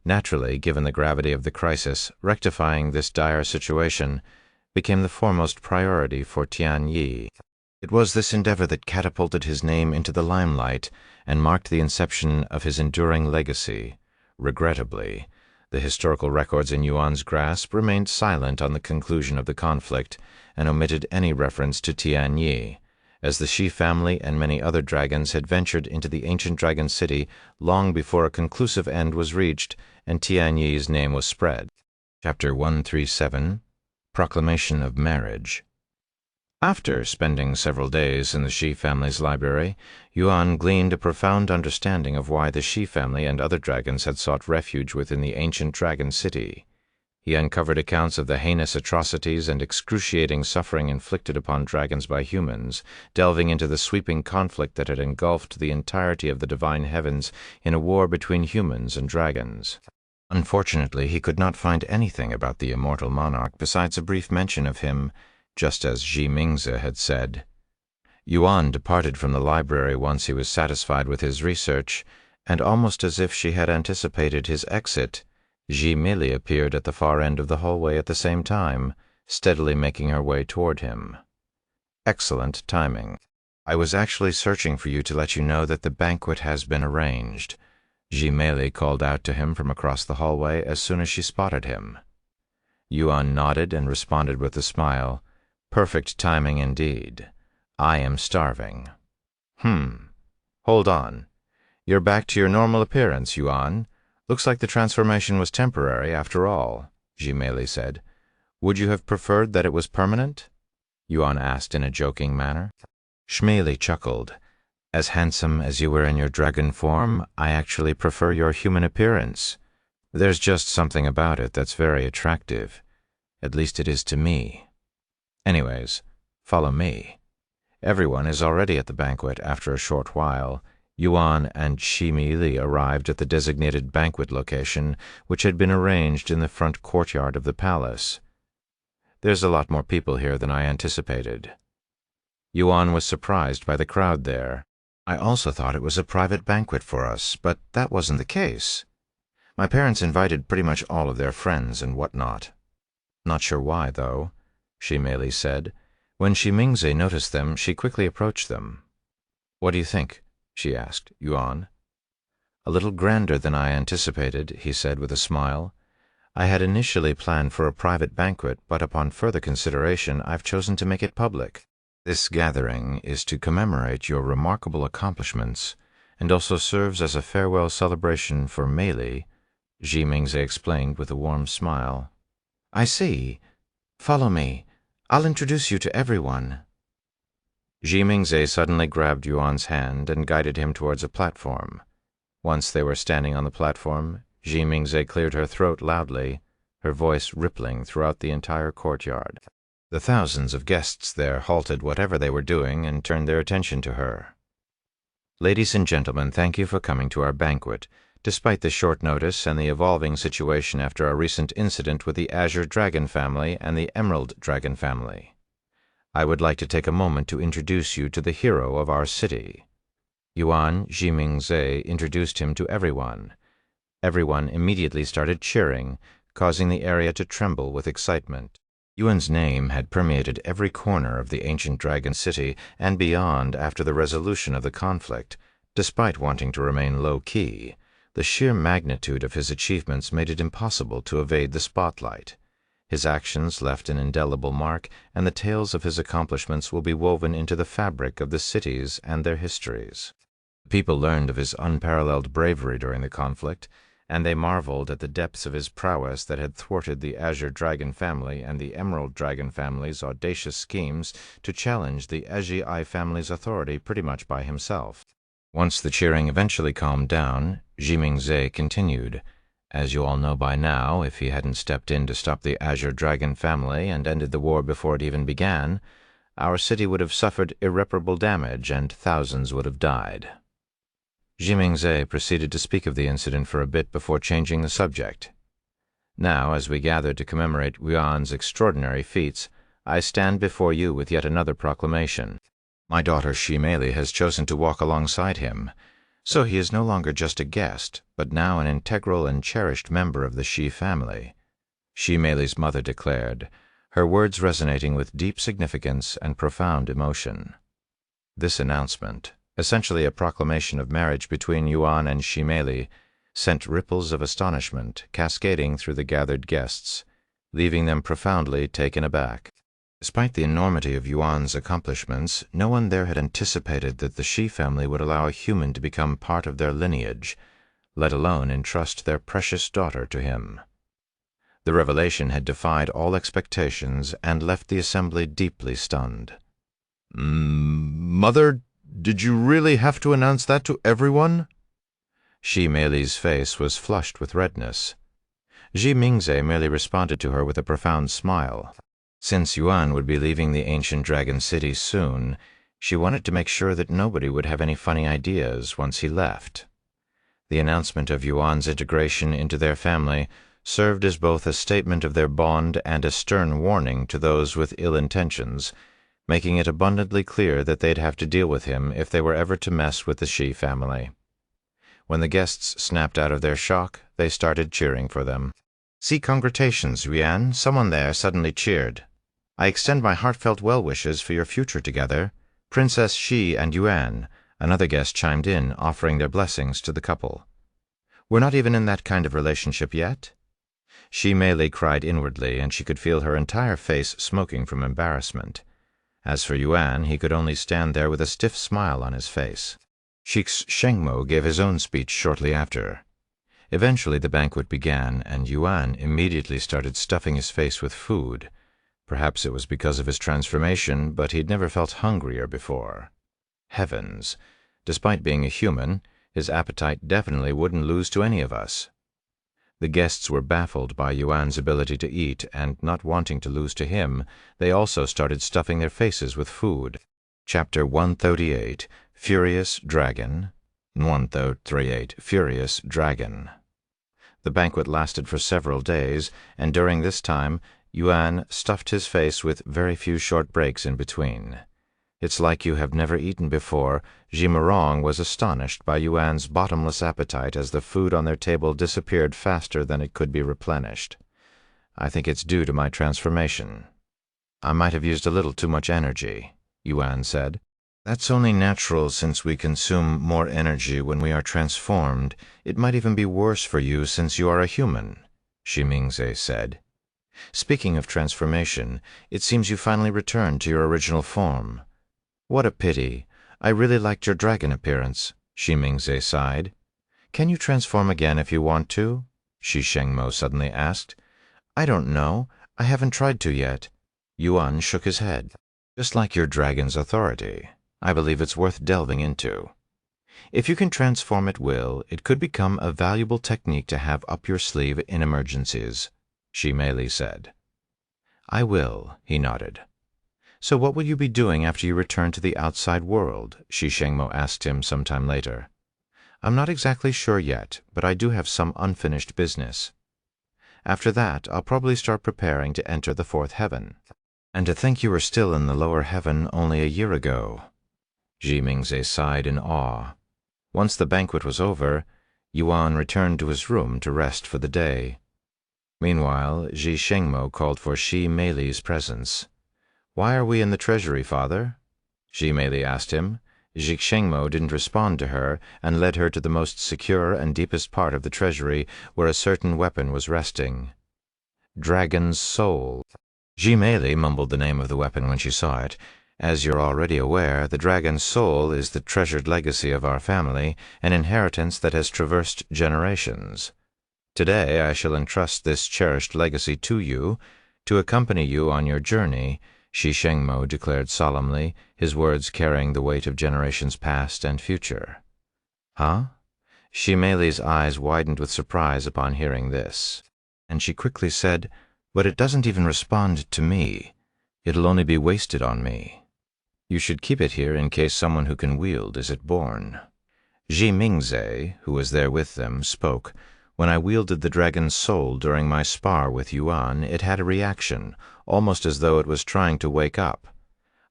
Naturally, given the gravity of the crisis, rectifying this dire situation became the foremost priority for Tian Yi. It was this endeavor that catapulted his name into the limelight and marked the inception of his enduring legacy. Regrettably, the historical records in Yuan's grasp remained silent on the conclusion of the conflict and omitted any reference to Tian Yi, as the Xi family and many other dragons had ventured into the ancient dragon city long before a conclusive end was reached and Tian Yi's name was spread. Chapter 137, Proclamation of Marriage. After spending several days in the Xi family's library, Yuan gleaned a profound understanding of why the Xi family and other dragons had sought refuge within the ancient dragon city. He uncovered accounts of the heinous atrocities and excruciating suffering inflicted upon dragons by humans, delving into the sweeping conflict that had engulfed the entirety of the divine heavens in a war between humans and dragons. Unfortunately, he could not find anything about the immortal monarch besides a brief mention of him, just as Xi Mingzi had said. Yuan departed from the library once he was satisfied with his research, and almost as if she had anticipated his exit, Shimei appeared at the far end of the hallway at the same time, steadily making her way toward him. Excellent timing. I was actually searching for you to let you know that the banquet has been arranged. Shimei called out to him from across the hallway as soon as she spotted him. Yuan nodded and responded with a smile. Perfect timing indeed. I am starving. Hold on. You're back to your normal appearance, Yuan. Looks like the transformation was temporary after all, Shimei said. Would you have preferred that it was permanent? Yuan asked in a joking manner. Shimei chuckled. As handsome as you were in your dragon form, I actually prefer your human appearance. There's just something about it that's very attractive. At least it is to me. Anyways, follow me. Everyone is already at the banquet after a short while. Yuan and Shimei arrived at the designated banquet location, which had been arranged in the front courtyard of the palace. There's a lot more people here than I anticipated. Yuan was surprised by the crowd there. I also thought it was a private banquet for us, but that wasn't the case. My parents invited pretty much all of their friends and whatnot. Not sure why, though, Shimei said. When Shi Mingze noticed them, she quickly approached them. "What do you think?" she asked Yuan. "A little grander than I anticipated," he said with a smile. "I had initially planned for a private banquet, but upon further consideration I've chosen to make it public. This gathering is to commemorate your remarkable accomplishments, and also serves as a farewell celebration for Mei Li," Shi Mingze explained with a warm smile. "I see. Follow me. I'll introduce you to everyone." Shi Mingze suddenly grabbed Yuan's hand and guided him towards a platform. Once they were standing on the platform, Shi Mingze cleared her throat loudly, her voice rippling throughout the entire courtyard. The thousands of guests there halted whatever they were doing and turned their attention to her. "Ladies and gentlemen, thank you for coming to our banquet, despite the short notice and the evolving situation after our recent incident with the Azure Dragon family and the Emerald Dragon family. I would like to take a moment to introduce you to the hero of our city." Yuan Shi Mingze introduced him to everyone. Everyone immediately started cheering, causing the area to tremble with excitement. Yuan's name had permeated every corner of the ancient dragon city and beyond after the resolution of the conflict. Despite wanting to remain low-key, the sheer magnitude of his achievements made it impossible to evade the spotlight. His actions left an indelible mark, and the tales of his accomplishments will be woven into the fabric of the cities and their histories. People learned of his unparalleled bravery during the conflict, and they marveled at the depths of his prowess that had thwarted the Azure Dragon family and the Emerald Dragon family's audacious schemes to challenge the Azhi family's authority pretty much by himself. Once the cheering eventually calmed down, Shi Mingze continued. "As you all know by now, if he hadn't stepped in to stop the Azure Dragon family and ended the war before it even began, our city would have suffered irreparable damage and thousands would have died." Shi Mingze proceeded to speak of the incident for a bit before changing the subject. "Now, as we gather to commemorate Yuan's extraordinary feats, I stand before you with yet another proclamation. My daughter Shi Mei Li has chosen to walk alongside him, so he is no longer just a guest, but now an integral and cherished member of the Shi family," Shi Mei Li's mother declared, her words resonating with deep significance and profound emotion. This announcement, essentially a proclamation of marriage between Yuan and Shi Mei Li, sent ripples of astonishment cascading through the gathered guests, leaving them profoundly taken aback. Despite the enormity of Yuan's accomplishments, no one there had anticipated that the Shi family would allow a human to become part of their lineage, let alone entrust their precious daughter to him. The revelation had defied all expectations and left the assembly deeply stunned. Mother, did you really have to announce that to everyone?" Shi Mei Li's face was flushed with redness. Shi Mingze merely responded to her with a profound smile. Since Yuan would be leaving the ancient dragon city soon, she wanted to make sure that nobody would have any funny ideas once he left. The announcement of Yuan's integration into their family served as both a statement of their bond and a stern warning to those with ill intentions, making it abundantly clear that they'd have to deal with him if they were ever to mess with the Shi family. When the guests snapped out of their shock, they started cheering for them. "See, congratulations, Yuan," someone there suddenly cheered. "I extend my heartfelt well-wishes for your future together. Princess Shi and Yuan," another guest chimed in, offering their blessings to the couple. "We're not even in that kind of relationship yet?" Shi Mei Li cried inwardly, and she could feel her entire face smoking from embarrassment. As for Yuan, he could only stand there with a stiff smile on his face. Sheikh Shengmo gave his own speech shortly after. Eventually the banquet began, and Yuan immediately started stuffing his face with food. Perhaps it was because of his transformation, but he'd never felt hungrier before. Heavens! Despite being a human, his appetite definitely wouldn't lose to any of us. The guests were baffled by Yuan's ability to eat, and not wanting to lose to him, they also started stuffing their faces with food. Chapter 138, Furious Dragon. 138, Furious Dragon. The banquet lasted for several days, and during this time, Yuan stuffed his face with very few short breaks in between. "It's like you have never eaten before." Jimerong was astonished by Yuan's bottomless appetite as the food on their table disappeared faster than it could be replenished. "I think it's due to my transformation." I might have used a little too much energy, Yuan said. That's only natural since we consume more energy when we are transformed. It might even be worse for you since you are a human, Shi Mingze said. Speaking of transformation, it seems you finally returned to your original form. What a pity. I really liked your dragon appearance, Shi Mingze sighed. Can you transform again if you want to? Shi Shengmo suddenly asked. I don't know. I haven't tried to yet. Yuan shook his head. Just like your dragon's authority, I believe it's worth delving into. If you can transform at will, it could become a valuable technique to have up your sleeve in emergencies, Shi Mei said. I will, he nodded. So what will you be doing after you return to the outside world? Shi Shengmo asked him some time later. I'm not exactly sure yet, but I do have some unfinished business. After that, I'll probably start preparing to enter the fourth heaven. And to think you were still in the lower heaven only a year ago. Shi Mingze sighed in awe. Once the banquet was over, Yuan returned to his room to rest for the day. Meanwhile, Shi Shengmo called for Shi Mei's presence. Why are we in the treasury, father? Shi Mei asked him. Shi Shengmo didn't respond to her and led her to the most secure and deepest part of the treasury where a certain weapon was resting. Dragon's Soul. Shi Mei mumbled the name of the weapon when she saw it. As you're already aware, the dragon's soul is the treasured legacy of our family, an inheritance that has traversed generations. Today I shall entrust this cherished legacy to you, to accompany you on your journey, Shi Shengmo declared solemnly, his words carrying the weight of generations past and future. Huh? Shi Mei's eyes widened with surprise upon hearing this, and she quickly said, But it doesn't even respond to me. It'll only be wasted on me. You should keep it here in case someone who can wield is it born. Shi Mingze, who was there with them, spoke. When I wielded the dragon's soul during my spar with Yuan, it had a reaction, almost as though it was trying to wake up.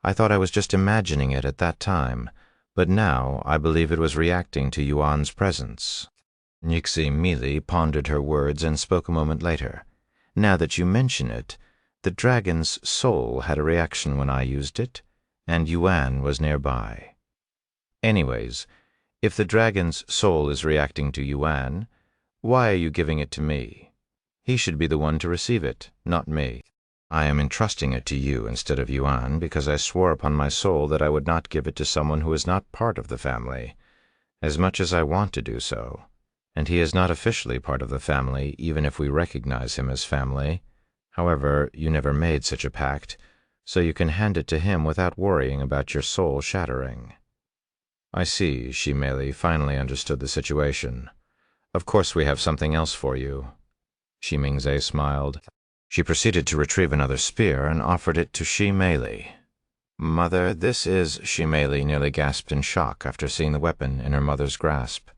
I thought I was just imagining it at that time, but now I believe it was reacting to Yuan's presence. Nixie Mili pondered her words and spoke a moment later. Now that you mention it, the dragon's soul had a reaction when I used it, and Yuan was nearby. Anyways, if the dragon's soul is reacting to Yuan, why are you giving it to me? He should be the one to receive it, not me. I am entrusting it to you instead of Yuan because I swore upon my soul that I would not give it to someone who is not part of the family, as much as I want to do so, and he is not officially part of the family even if we recognize him as family. However, you never made such a pact, so you can hand it to him without worrying about your soul shattering. I see, Shi Mei finally understood the situation. Of course we have something else for you. Shi Mingze smiled. She proceeded to retrieve another spear and offered it to Shi Mei. Mother, this is, Shi Mei nearly gasped in shock after seeing the weapon in her mother's grasp.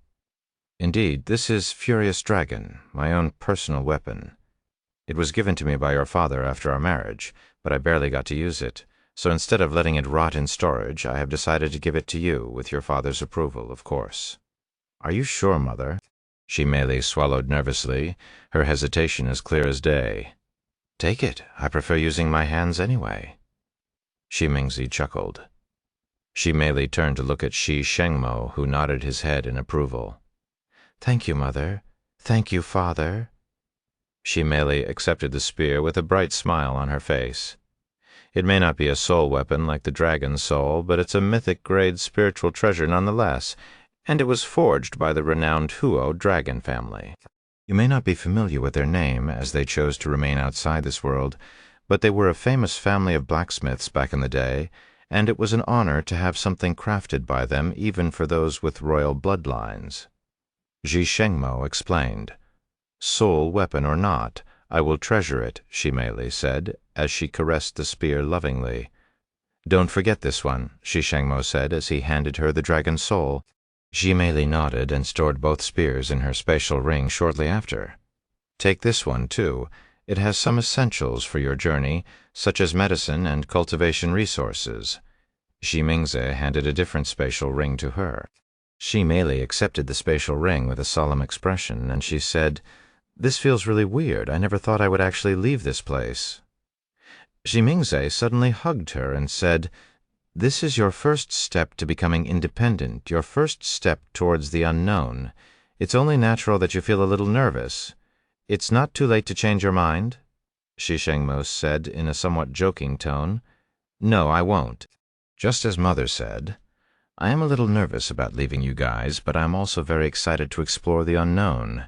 Indeed, this is Furious Dragon, my own personal weapon. It was given to me by your father after our marriage, but I barely got to use it, so instead of letting it rot in storage, I have decided to give it to you, with your father's approval, of course. Are you sure, Mother? Shi Mei swallowed nervously, her hesitation as clear as day. Take it. I prefer using my hands anyway. Shi Mingze chuckled. Shi Mei turned to look at Shi Shengmo, who nodded his head in approval. Thank you, Mother. Thank you, Father. Shi Mei accepted the spear with a bright smile on her face. It may not be a soul weapon like the dragon's soul, but it's a mythic-grade spiritual treasure nonetheless, and it was forged by the renowned Huo dragon family. You may not be familiar with their name, as they chose to remain outside this world, but they were a famous family of blacksmiths back in the day, and it was an honor to have something crafted by them even for those with royal bloodlines. Shi Shengmo explained. Soul weapon or not, I will treasure it, Shi Mei said, as she caressed the spear lovingly. Don't forget this one, Shi Shengmo said as he handed her the dragon's soul. Shi Mei nodded and stored both spears in her spatial ring shortly after. Take this one, too. It has some essentials for your journey, such as medicine and cultivation resources. Shi Mingze handed a different spatial ring to her. Shi Mei accepted the spatial ring with a solemn expression, and she said, This feels really weird. I never thought I would actually leave this place. Ximingze suddenly hugged her and said, "This is your first step to becoming independent, your first step towards the unknown. It's only natural that you feel a little nervous. It's not too late to change your mind?" Shi Shengmo said in a somewhat joking tone. "No, I won't. Just as Mother said, I am a little nervous about leaving you guys, but I'm also very excited to explore the unknown.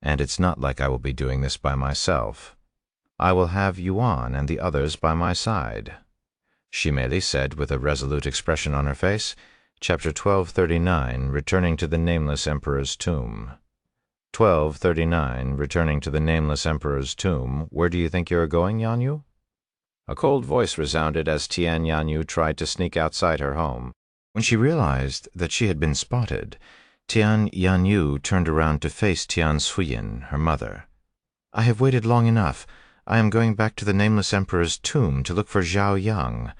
And it's not like I will be doing this by myself. I will have Yuan and the others by my side," Shimeli said with a resolute expression on her face. Chapter 1239, Returning to the Nameless Emperor's Tomb. 1239, Returning to the Nameless Emperor's Tomb. Where do you think you are going, Yanyu? A cold voice resounded as Tian Yanyu tried to sneak outside her home. When she realized that she had been spotted, Tian Yanyu turned around to face Tian Suyin, her mother. "I have waited long enough. I am going back to the Nameless Emperor's tomb to look for Zhao Yang,"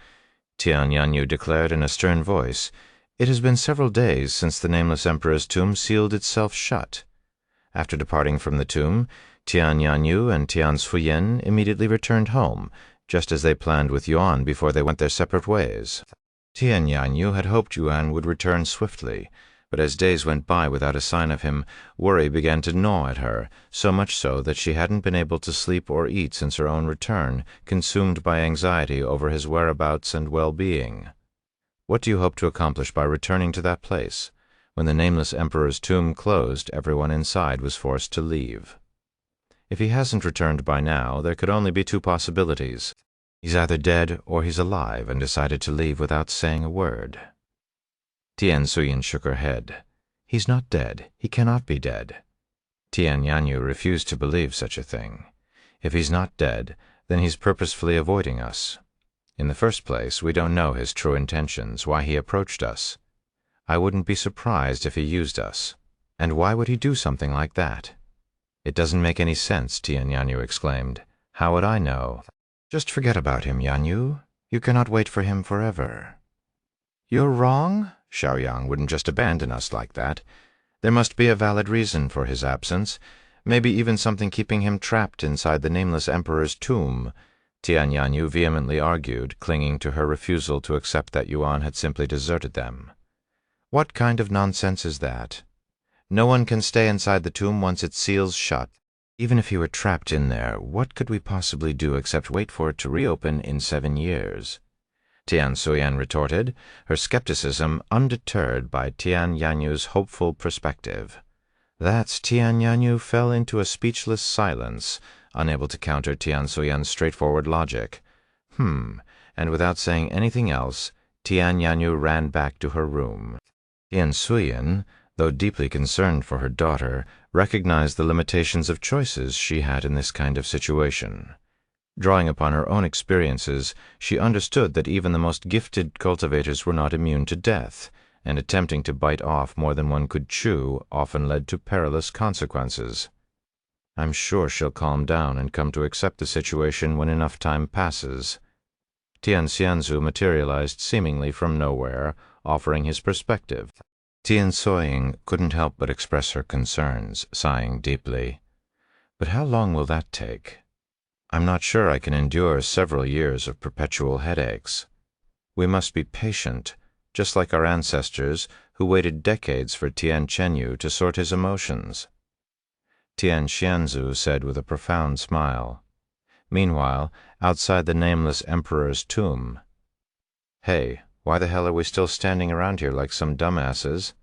Tian Yanyu declared in a stern voice. "It has been several days since the Nameless Emperor's tomb sealed itself shut." After departing from the tomb, Tian Yanyu and Tian Suyin immediately returned home, just as they planned with Yuan before they went their separate ways. Tian Yanyu had hoped Yuan would return swiftly, but as days went by without a sign of him, worry began to gnaw at her, so much so that she hadn't been able to sleep or eat since her own return, consumed by anxiety over his whereabouts and well-being. What do you hope to accomplish by returning to that place? When the Nameless Emperor's tomb closed, everyone inside was forced to leave. If he hasn't returned by now, there could only be two possibilities. He's either dead or he's alive and decided to leave without saying a word. Tian Suyin shook her head. "He's not dead. He cannot be dead." Tian Yanyu refused to believe such a thing. "If he's not dead, then he's purposefully avoiding us. In the first place, we don't know his true intentions, why he approached us. I wouldn't be surprised if he used us. And why would he do something like that?" "It doesn't make any sense," Tian Yanyu exclaimed. "How would I know?" "Just forget about him, Yanyu. You cannot wait for him forever." "You're wrong. Xiaoyang wouldn't just abandon us like that. There must be a valid reason for his absence, maybe even something keeping him trapped inside the Nameless Emperor's tomb," Tian Yanyu vehemently argued, clinging to her refusal to accept that Yuan had simply deserted them. "What kind of nonsense is that? No one can stay inside the tomb once it seals shut. Even if he were trapped in there, what could we possibly do except wait for it to reopen in 7 years? Tian Suyin retorted, her skepticism undeterred by Tian Yanyu's hopeful perspective. That's Tian Yanyu fell into a speechless silence, unable to counter Tian Suyin's straightforward logic. And without saying anything else, Tian Yanyu ran back to her room. Tian Suyin, though deeply concerned for her daughter, recognized the limitations of choices she had in this kind of situation. Drawing upon her own experiences, she understood that even the most gifted cultivators were not immune to death, and attempting to bite off more than one could chew often led to perilous consequences. "I'm sure she'll calm down and come to accept the situation when enough time passes." Tian Xianzu materialized seemingly from nowhere, offering his perspective. Tian Suyin couldn't help but express her concerns, sighing deeply. "But how long will that take? I'm not sure I can endure several years of perpetual headaches. We must be patient, just like our ancestors who waited decades for Tian Chenyu to sort his emotions," Tian Xianzu said with a profound smile. Meanwhile, outside the Nameless Emperor's tomb. "Hey, why the hell are we still standing around here like some dumbasses?"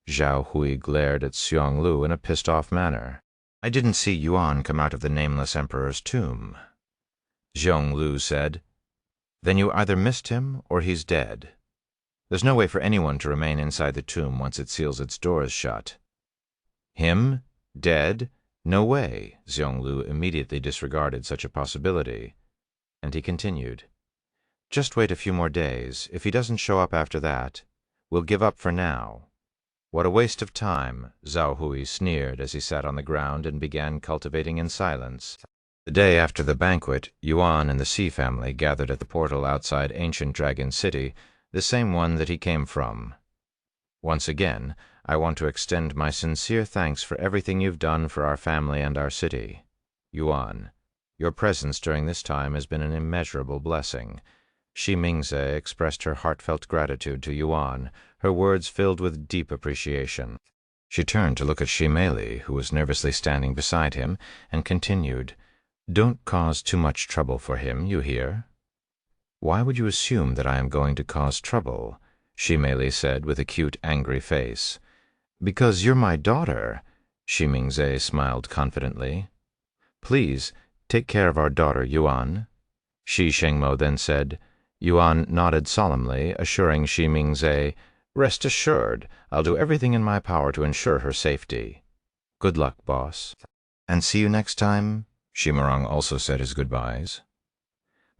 Zhao Hui glared at Xiong Lu in a pissed-off manner. "I didn't see Yuan come out of the Nameless Emperor's tomb," Xiong Lu said. "Then you either missed him or he's dead. There's no way for anyone to remain inside the tomb once it seals its doors shut." "Him? Dead? No way." Xiong Lu immediately disregarded such a possibility. And he continued, "Just wait a few more days. If he doesn't show up after that, we'll give up for now." "What a waste of time," Zhao Hui sneered as he sat on the ground and began cultivating in silence. The day after the banquet, Yuan and the Xi family gathered at the portal outside Ancient Dragon City, the same one that he came from. "Once again, I want to extend my sincere thanks for everything you've done for our family and our city. Yuan, Your presence during this time has been an immeasurable blessing." Shi Mingze expressed her heartfelt gratitude to Yuan, her words filled with deep appreciation. She turned to look at Shi Mei, who was nervously standing beside him, and continued, "Don't cause too much trouble for him, you hear?" "Why would you assume that I am going to cause trouble?" Shi Mei said with a cute, angry face. "Because you're my daughter," Shi Mingze smiled confidently. "Please, take care of our daughter, Yuan." Shi Shengmo then said. Yuan nodded solemnly, assuring Shi Mingze, "Rest assured, I'll do everything in my power to ensure her safety." "Good luck, boss." "And see you next time," Shi Murong also said his goodbyes.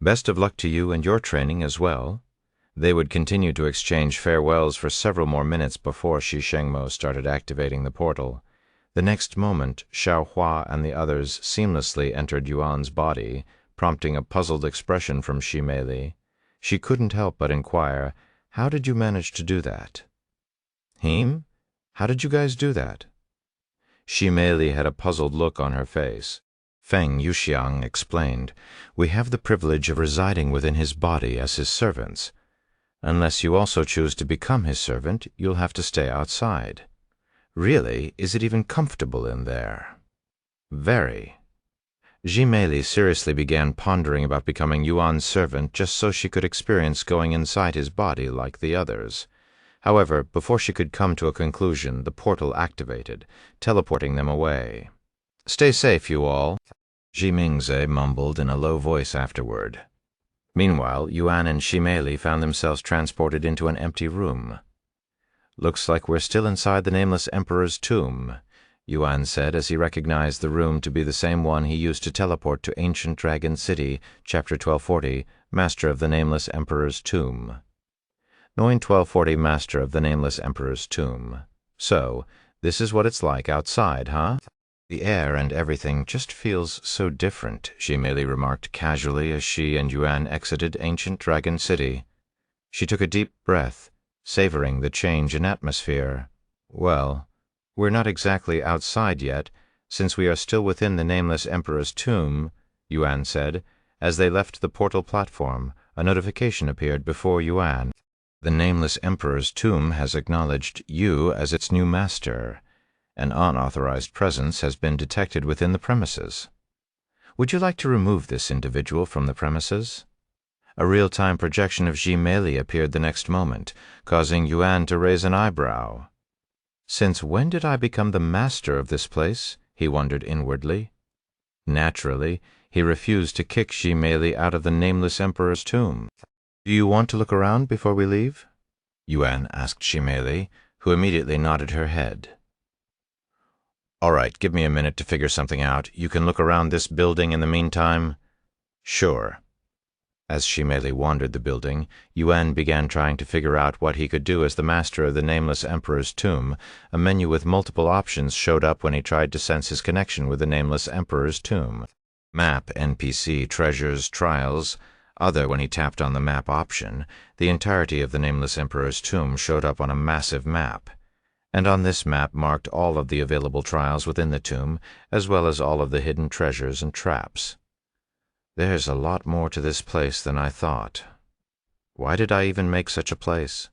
"Best of luck to you and your training as well." They would continue to exchange farewells for several more minutes before Shi Shengmo started activating the portal. The next moment, Xiao Hua and the others seamlessly entered Yuan's body, prompting a puzzled expression from Shi Mei. She couldn't help but inquire, "How did you manage to do that?" "Him? How did you guys do that?" Shi Mei had a puzzled look on her face. Feng Yuxiang explained, "We have the privilege of residing within his body as his servants. Unless you also choose to become his servant, you'll have to stay outside." "Really? Is it even comfortable in there?" "Very." Ji Mei seriously began pondering about becoming Yuan's servant just so she could experience going inside his body like the others. However, before she could come to a conclusion, the portal activated, teleporting them away. "Stay safe, you all," Ji Mingze mumbled in a low voice afterward. Meanwhile, Yuan and Shi Mei found themselves transported into an empty room. "Looks like we're still inside the Nameless Emperor's tomb," Yuan said as he recognized the room to be the same one he used to teleport to Ancient Dragon City, Chapter 1240, Master of the Nameless Emperor's Tomb. 1240, Master of the Nameless Emperor's Tomb. "So, this is what it's like outside, huh? The air and everything just feels so different," Shi Mei remarked casually as she and Yuan exited Ancient Dragon City. She took a deep breath, savoring the change in atmosphere. "Well, we're not exactly outside yet, since we are still within the Nameless Emperor's tomb," Yuan said. As they left the portal platform, a notification appeared before Yuan. "The Nameless Emperor's tomb has acknowledged you as its new master. An unauthorized presence has been detected within the premises. Would you like to remove this individual from the premises?" A real-time projection of Ji Mei appeared the next moment, causing Yuan to raise an eyebrow. "Since when did I become the master of this place?" he wondered inwardly. Naturally, he refused to kick Ji Mei out of the Nameless Emperor's tomb. "Do you want to look around before we leave?" Yuan asked Shi Mei, who immediately nodded her head. "All right, give me a minute to figure something out. You can look around this building in the meantime?" "Sure." As Shi Mei wandered the building, Yuan began trying to figure out what he could do as the master of the Nameless Emperor's tomb. A menu with multiple options showed up when he tried to sense his connection with the Nameless Emperor's tomb. Map, NPC, treasures, trials. Other when he tapped on the map option, the entirety of the Nameless Emperor's tomb showed up on a massive map. And on this map marked all of the available trials within the tomb, as well as all of the hidden treasures and traps. There's a lot more to this place than I thought. Why did I even make such a place?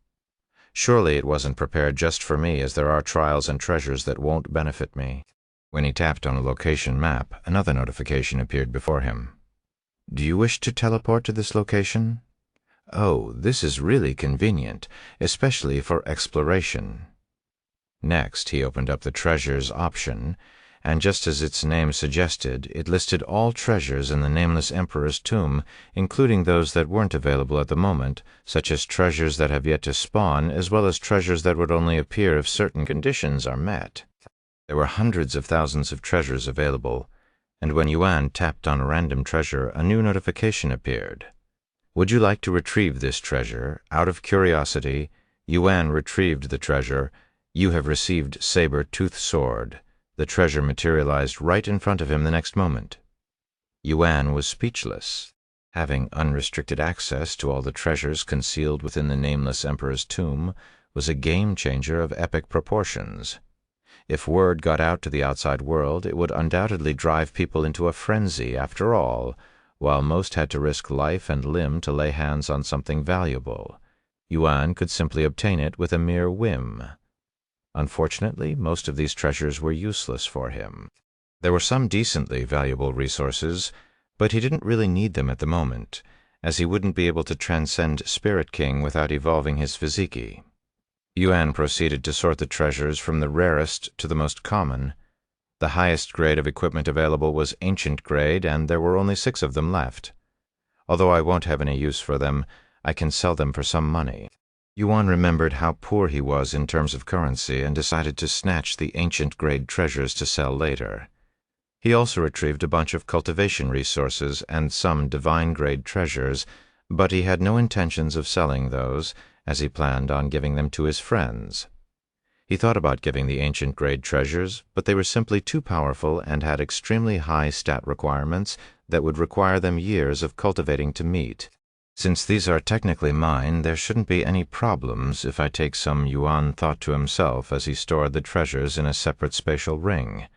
Surely it wasn't prepared just for me, as there are trials and treasures that won't benefit me. When he tapped on a location map, another notification appeared before him. "Do you wish to teleport to this location?" "Oh, this is really convenient, especially for exploration." Next, he opened up the treasures option, and just as its name suggested, it listed all treasures in the Nameless Emperor's tomb, including those that weren't available at the moment, such as treasures that have yet to spawn, as well as treasures that would only appear if certain conditions are met. There were hundreds of thousands of treasures available, and when Yuan tapped on a random treasure, a new notification appeared. "Would you like to retrieve this treasure? Out of curiosity." Yuan retrieved the treasure. "You have received Saber-Tooth Sword." The treasure materialized right in front of him the next moment. Yuan was speechless. Having unrestricted access to all the treasures concealed within the Nameless Emperor's tomb was a game-changer of epic proportions. If word got out to the outside world, it would undoubtedly drive people into a frenzy after all, while most had to risk life and limb to lay hands on something valuable. Yuan could simply obtain it with a mere whim. Unfortunately, most of these treasures were useless for him. There were some decently valuable resources, but he didn't really need them at the moment, as he wouldn't be able to transcend Spirit King without evolving his physique. Yuan proceeded to sort the treasures from the rarest to the most common. The highest grade of equipment available was ancient grade, and there were only 6 of them left. Although I won't have any use for them, I can sell them for some money. Yuan remembered how poor he was in terms of currency and decided to snatch the ancient grade treasures to sell later. He also retrieved a bunch of cultivation resources and some divine grade treasures, but he had no intentions of selling those, as he planned on giving them to his friends. He thought about giving the ancient grade treasures, but they were simply too powerful and had extremely high stat requirements that would require them years of cultivating to meet. Since these are technically mine, there shouldn't be any problems if I take some, Yuan thought to himself as he stored the treasures in a separate spatial ring.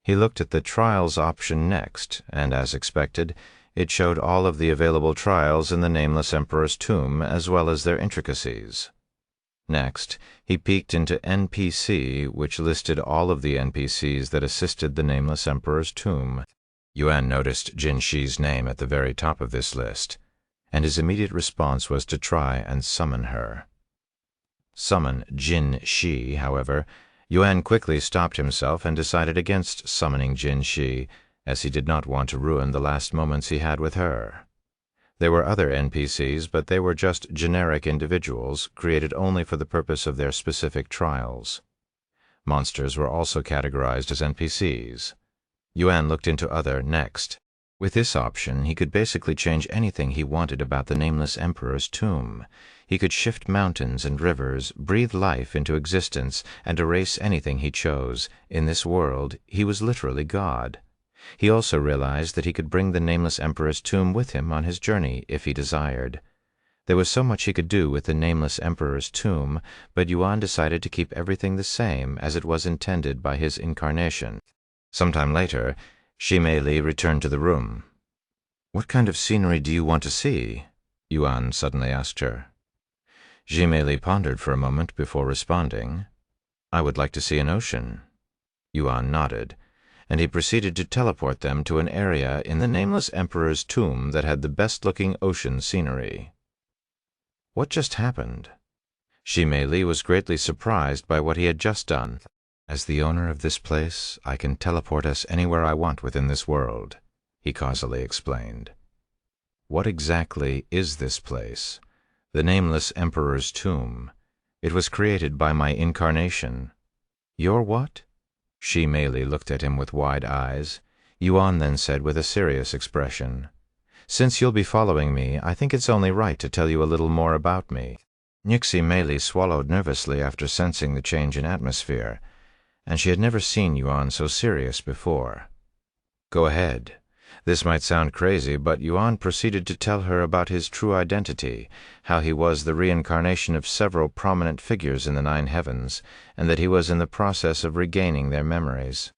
He looked at the trials option next, and as expected, it showed all of the available trials in the Nameless Emperor's tomb as well as their intricacies. Next, he peeked into NPC, which listed all of the NPCs that assisted the Nameless Emperor's tomb. Yuan noticed Jin Shi's name at the very top of this list, and his immediate response was to try and summon her. Summon Jin Shi, however, Yuan quickly stopped himself and decided against summoning Jin Shi, as he did not want to ruin the last moments he had with her. There were other NPCs, but they were just generic individuals, created only for the purpose of their specific trials. Monsters were also categorized as NPCs. Yuan looked into other next. With this option, he could basically change anything he wanted about the Nameless Emperor's tomb. He could shift mountains and rivers, breathe life into existence, and erase anything he chose. In this world, he was literally God. He also realized that he could bring the Nameless Emperor's tomb with him on his journey if he desired. There was so much he could do with the Nameless Emperor's tomb, but Yuan decided to keep everything the same as it was intended by his incarnation. Sometime later, Shi Mei returned to the room. "What kind of scenery do you want to see?" Yuan suddenly asked her. Shi Mei pondered for a moment before responding. "I would like to see an ocean." Yuan nodded, and he proceeded to teleport them to an area in the Nameless Emperor's tomb that had the best-looking ocean scenery. What just happened? Shi Mei was greatly surprised by what he had just done. "As the owner of this place, I can teleport us anywhere I want within this world," he causally explained. "What exactly is this place? The Nameless Emperor's tomb. It was created by my incarnation." "Your what?" Shi Mei looked at him with wide eyes. Yuan then said with a serious expression, "Since you'll be following me, I think it's only right to tell you a little more about me." Nyxi Mei swallowed nervously after sensing the change in atmosphere, and she had never seen Yuan so serious before. "Go ahead." This might sound crazy, but Yuan proceeded to tell her about his true identity, how he was the reincarnation of several prominent figures in the 9 heavens, and that he was in the process of regaining their memories.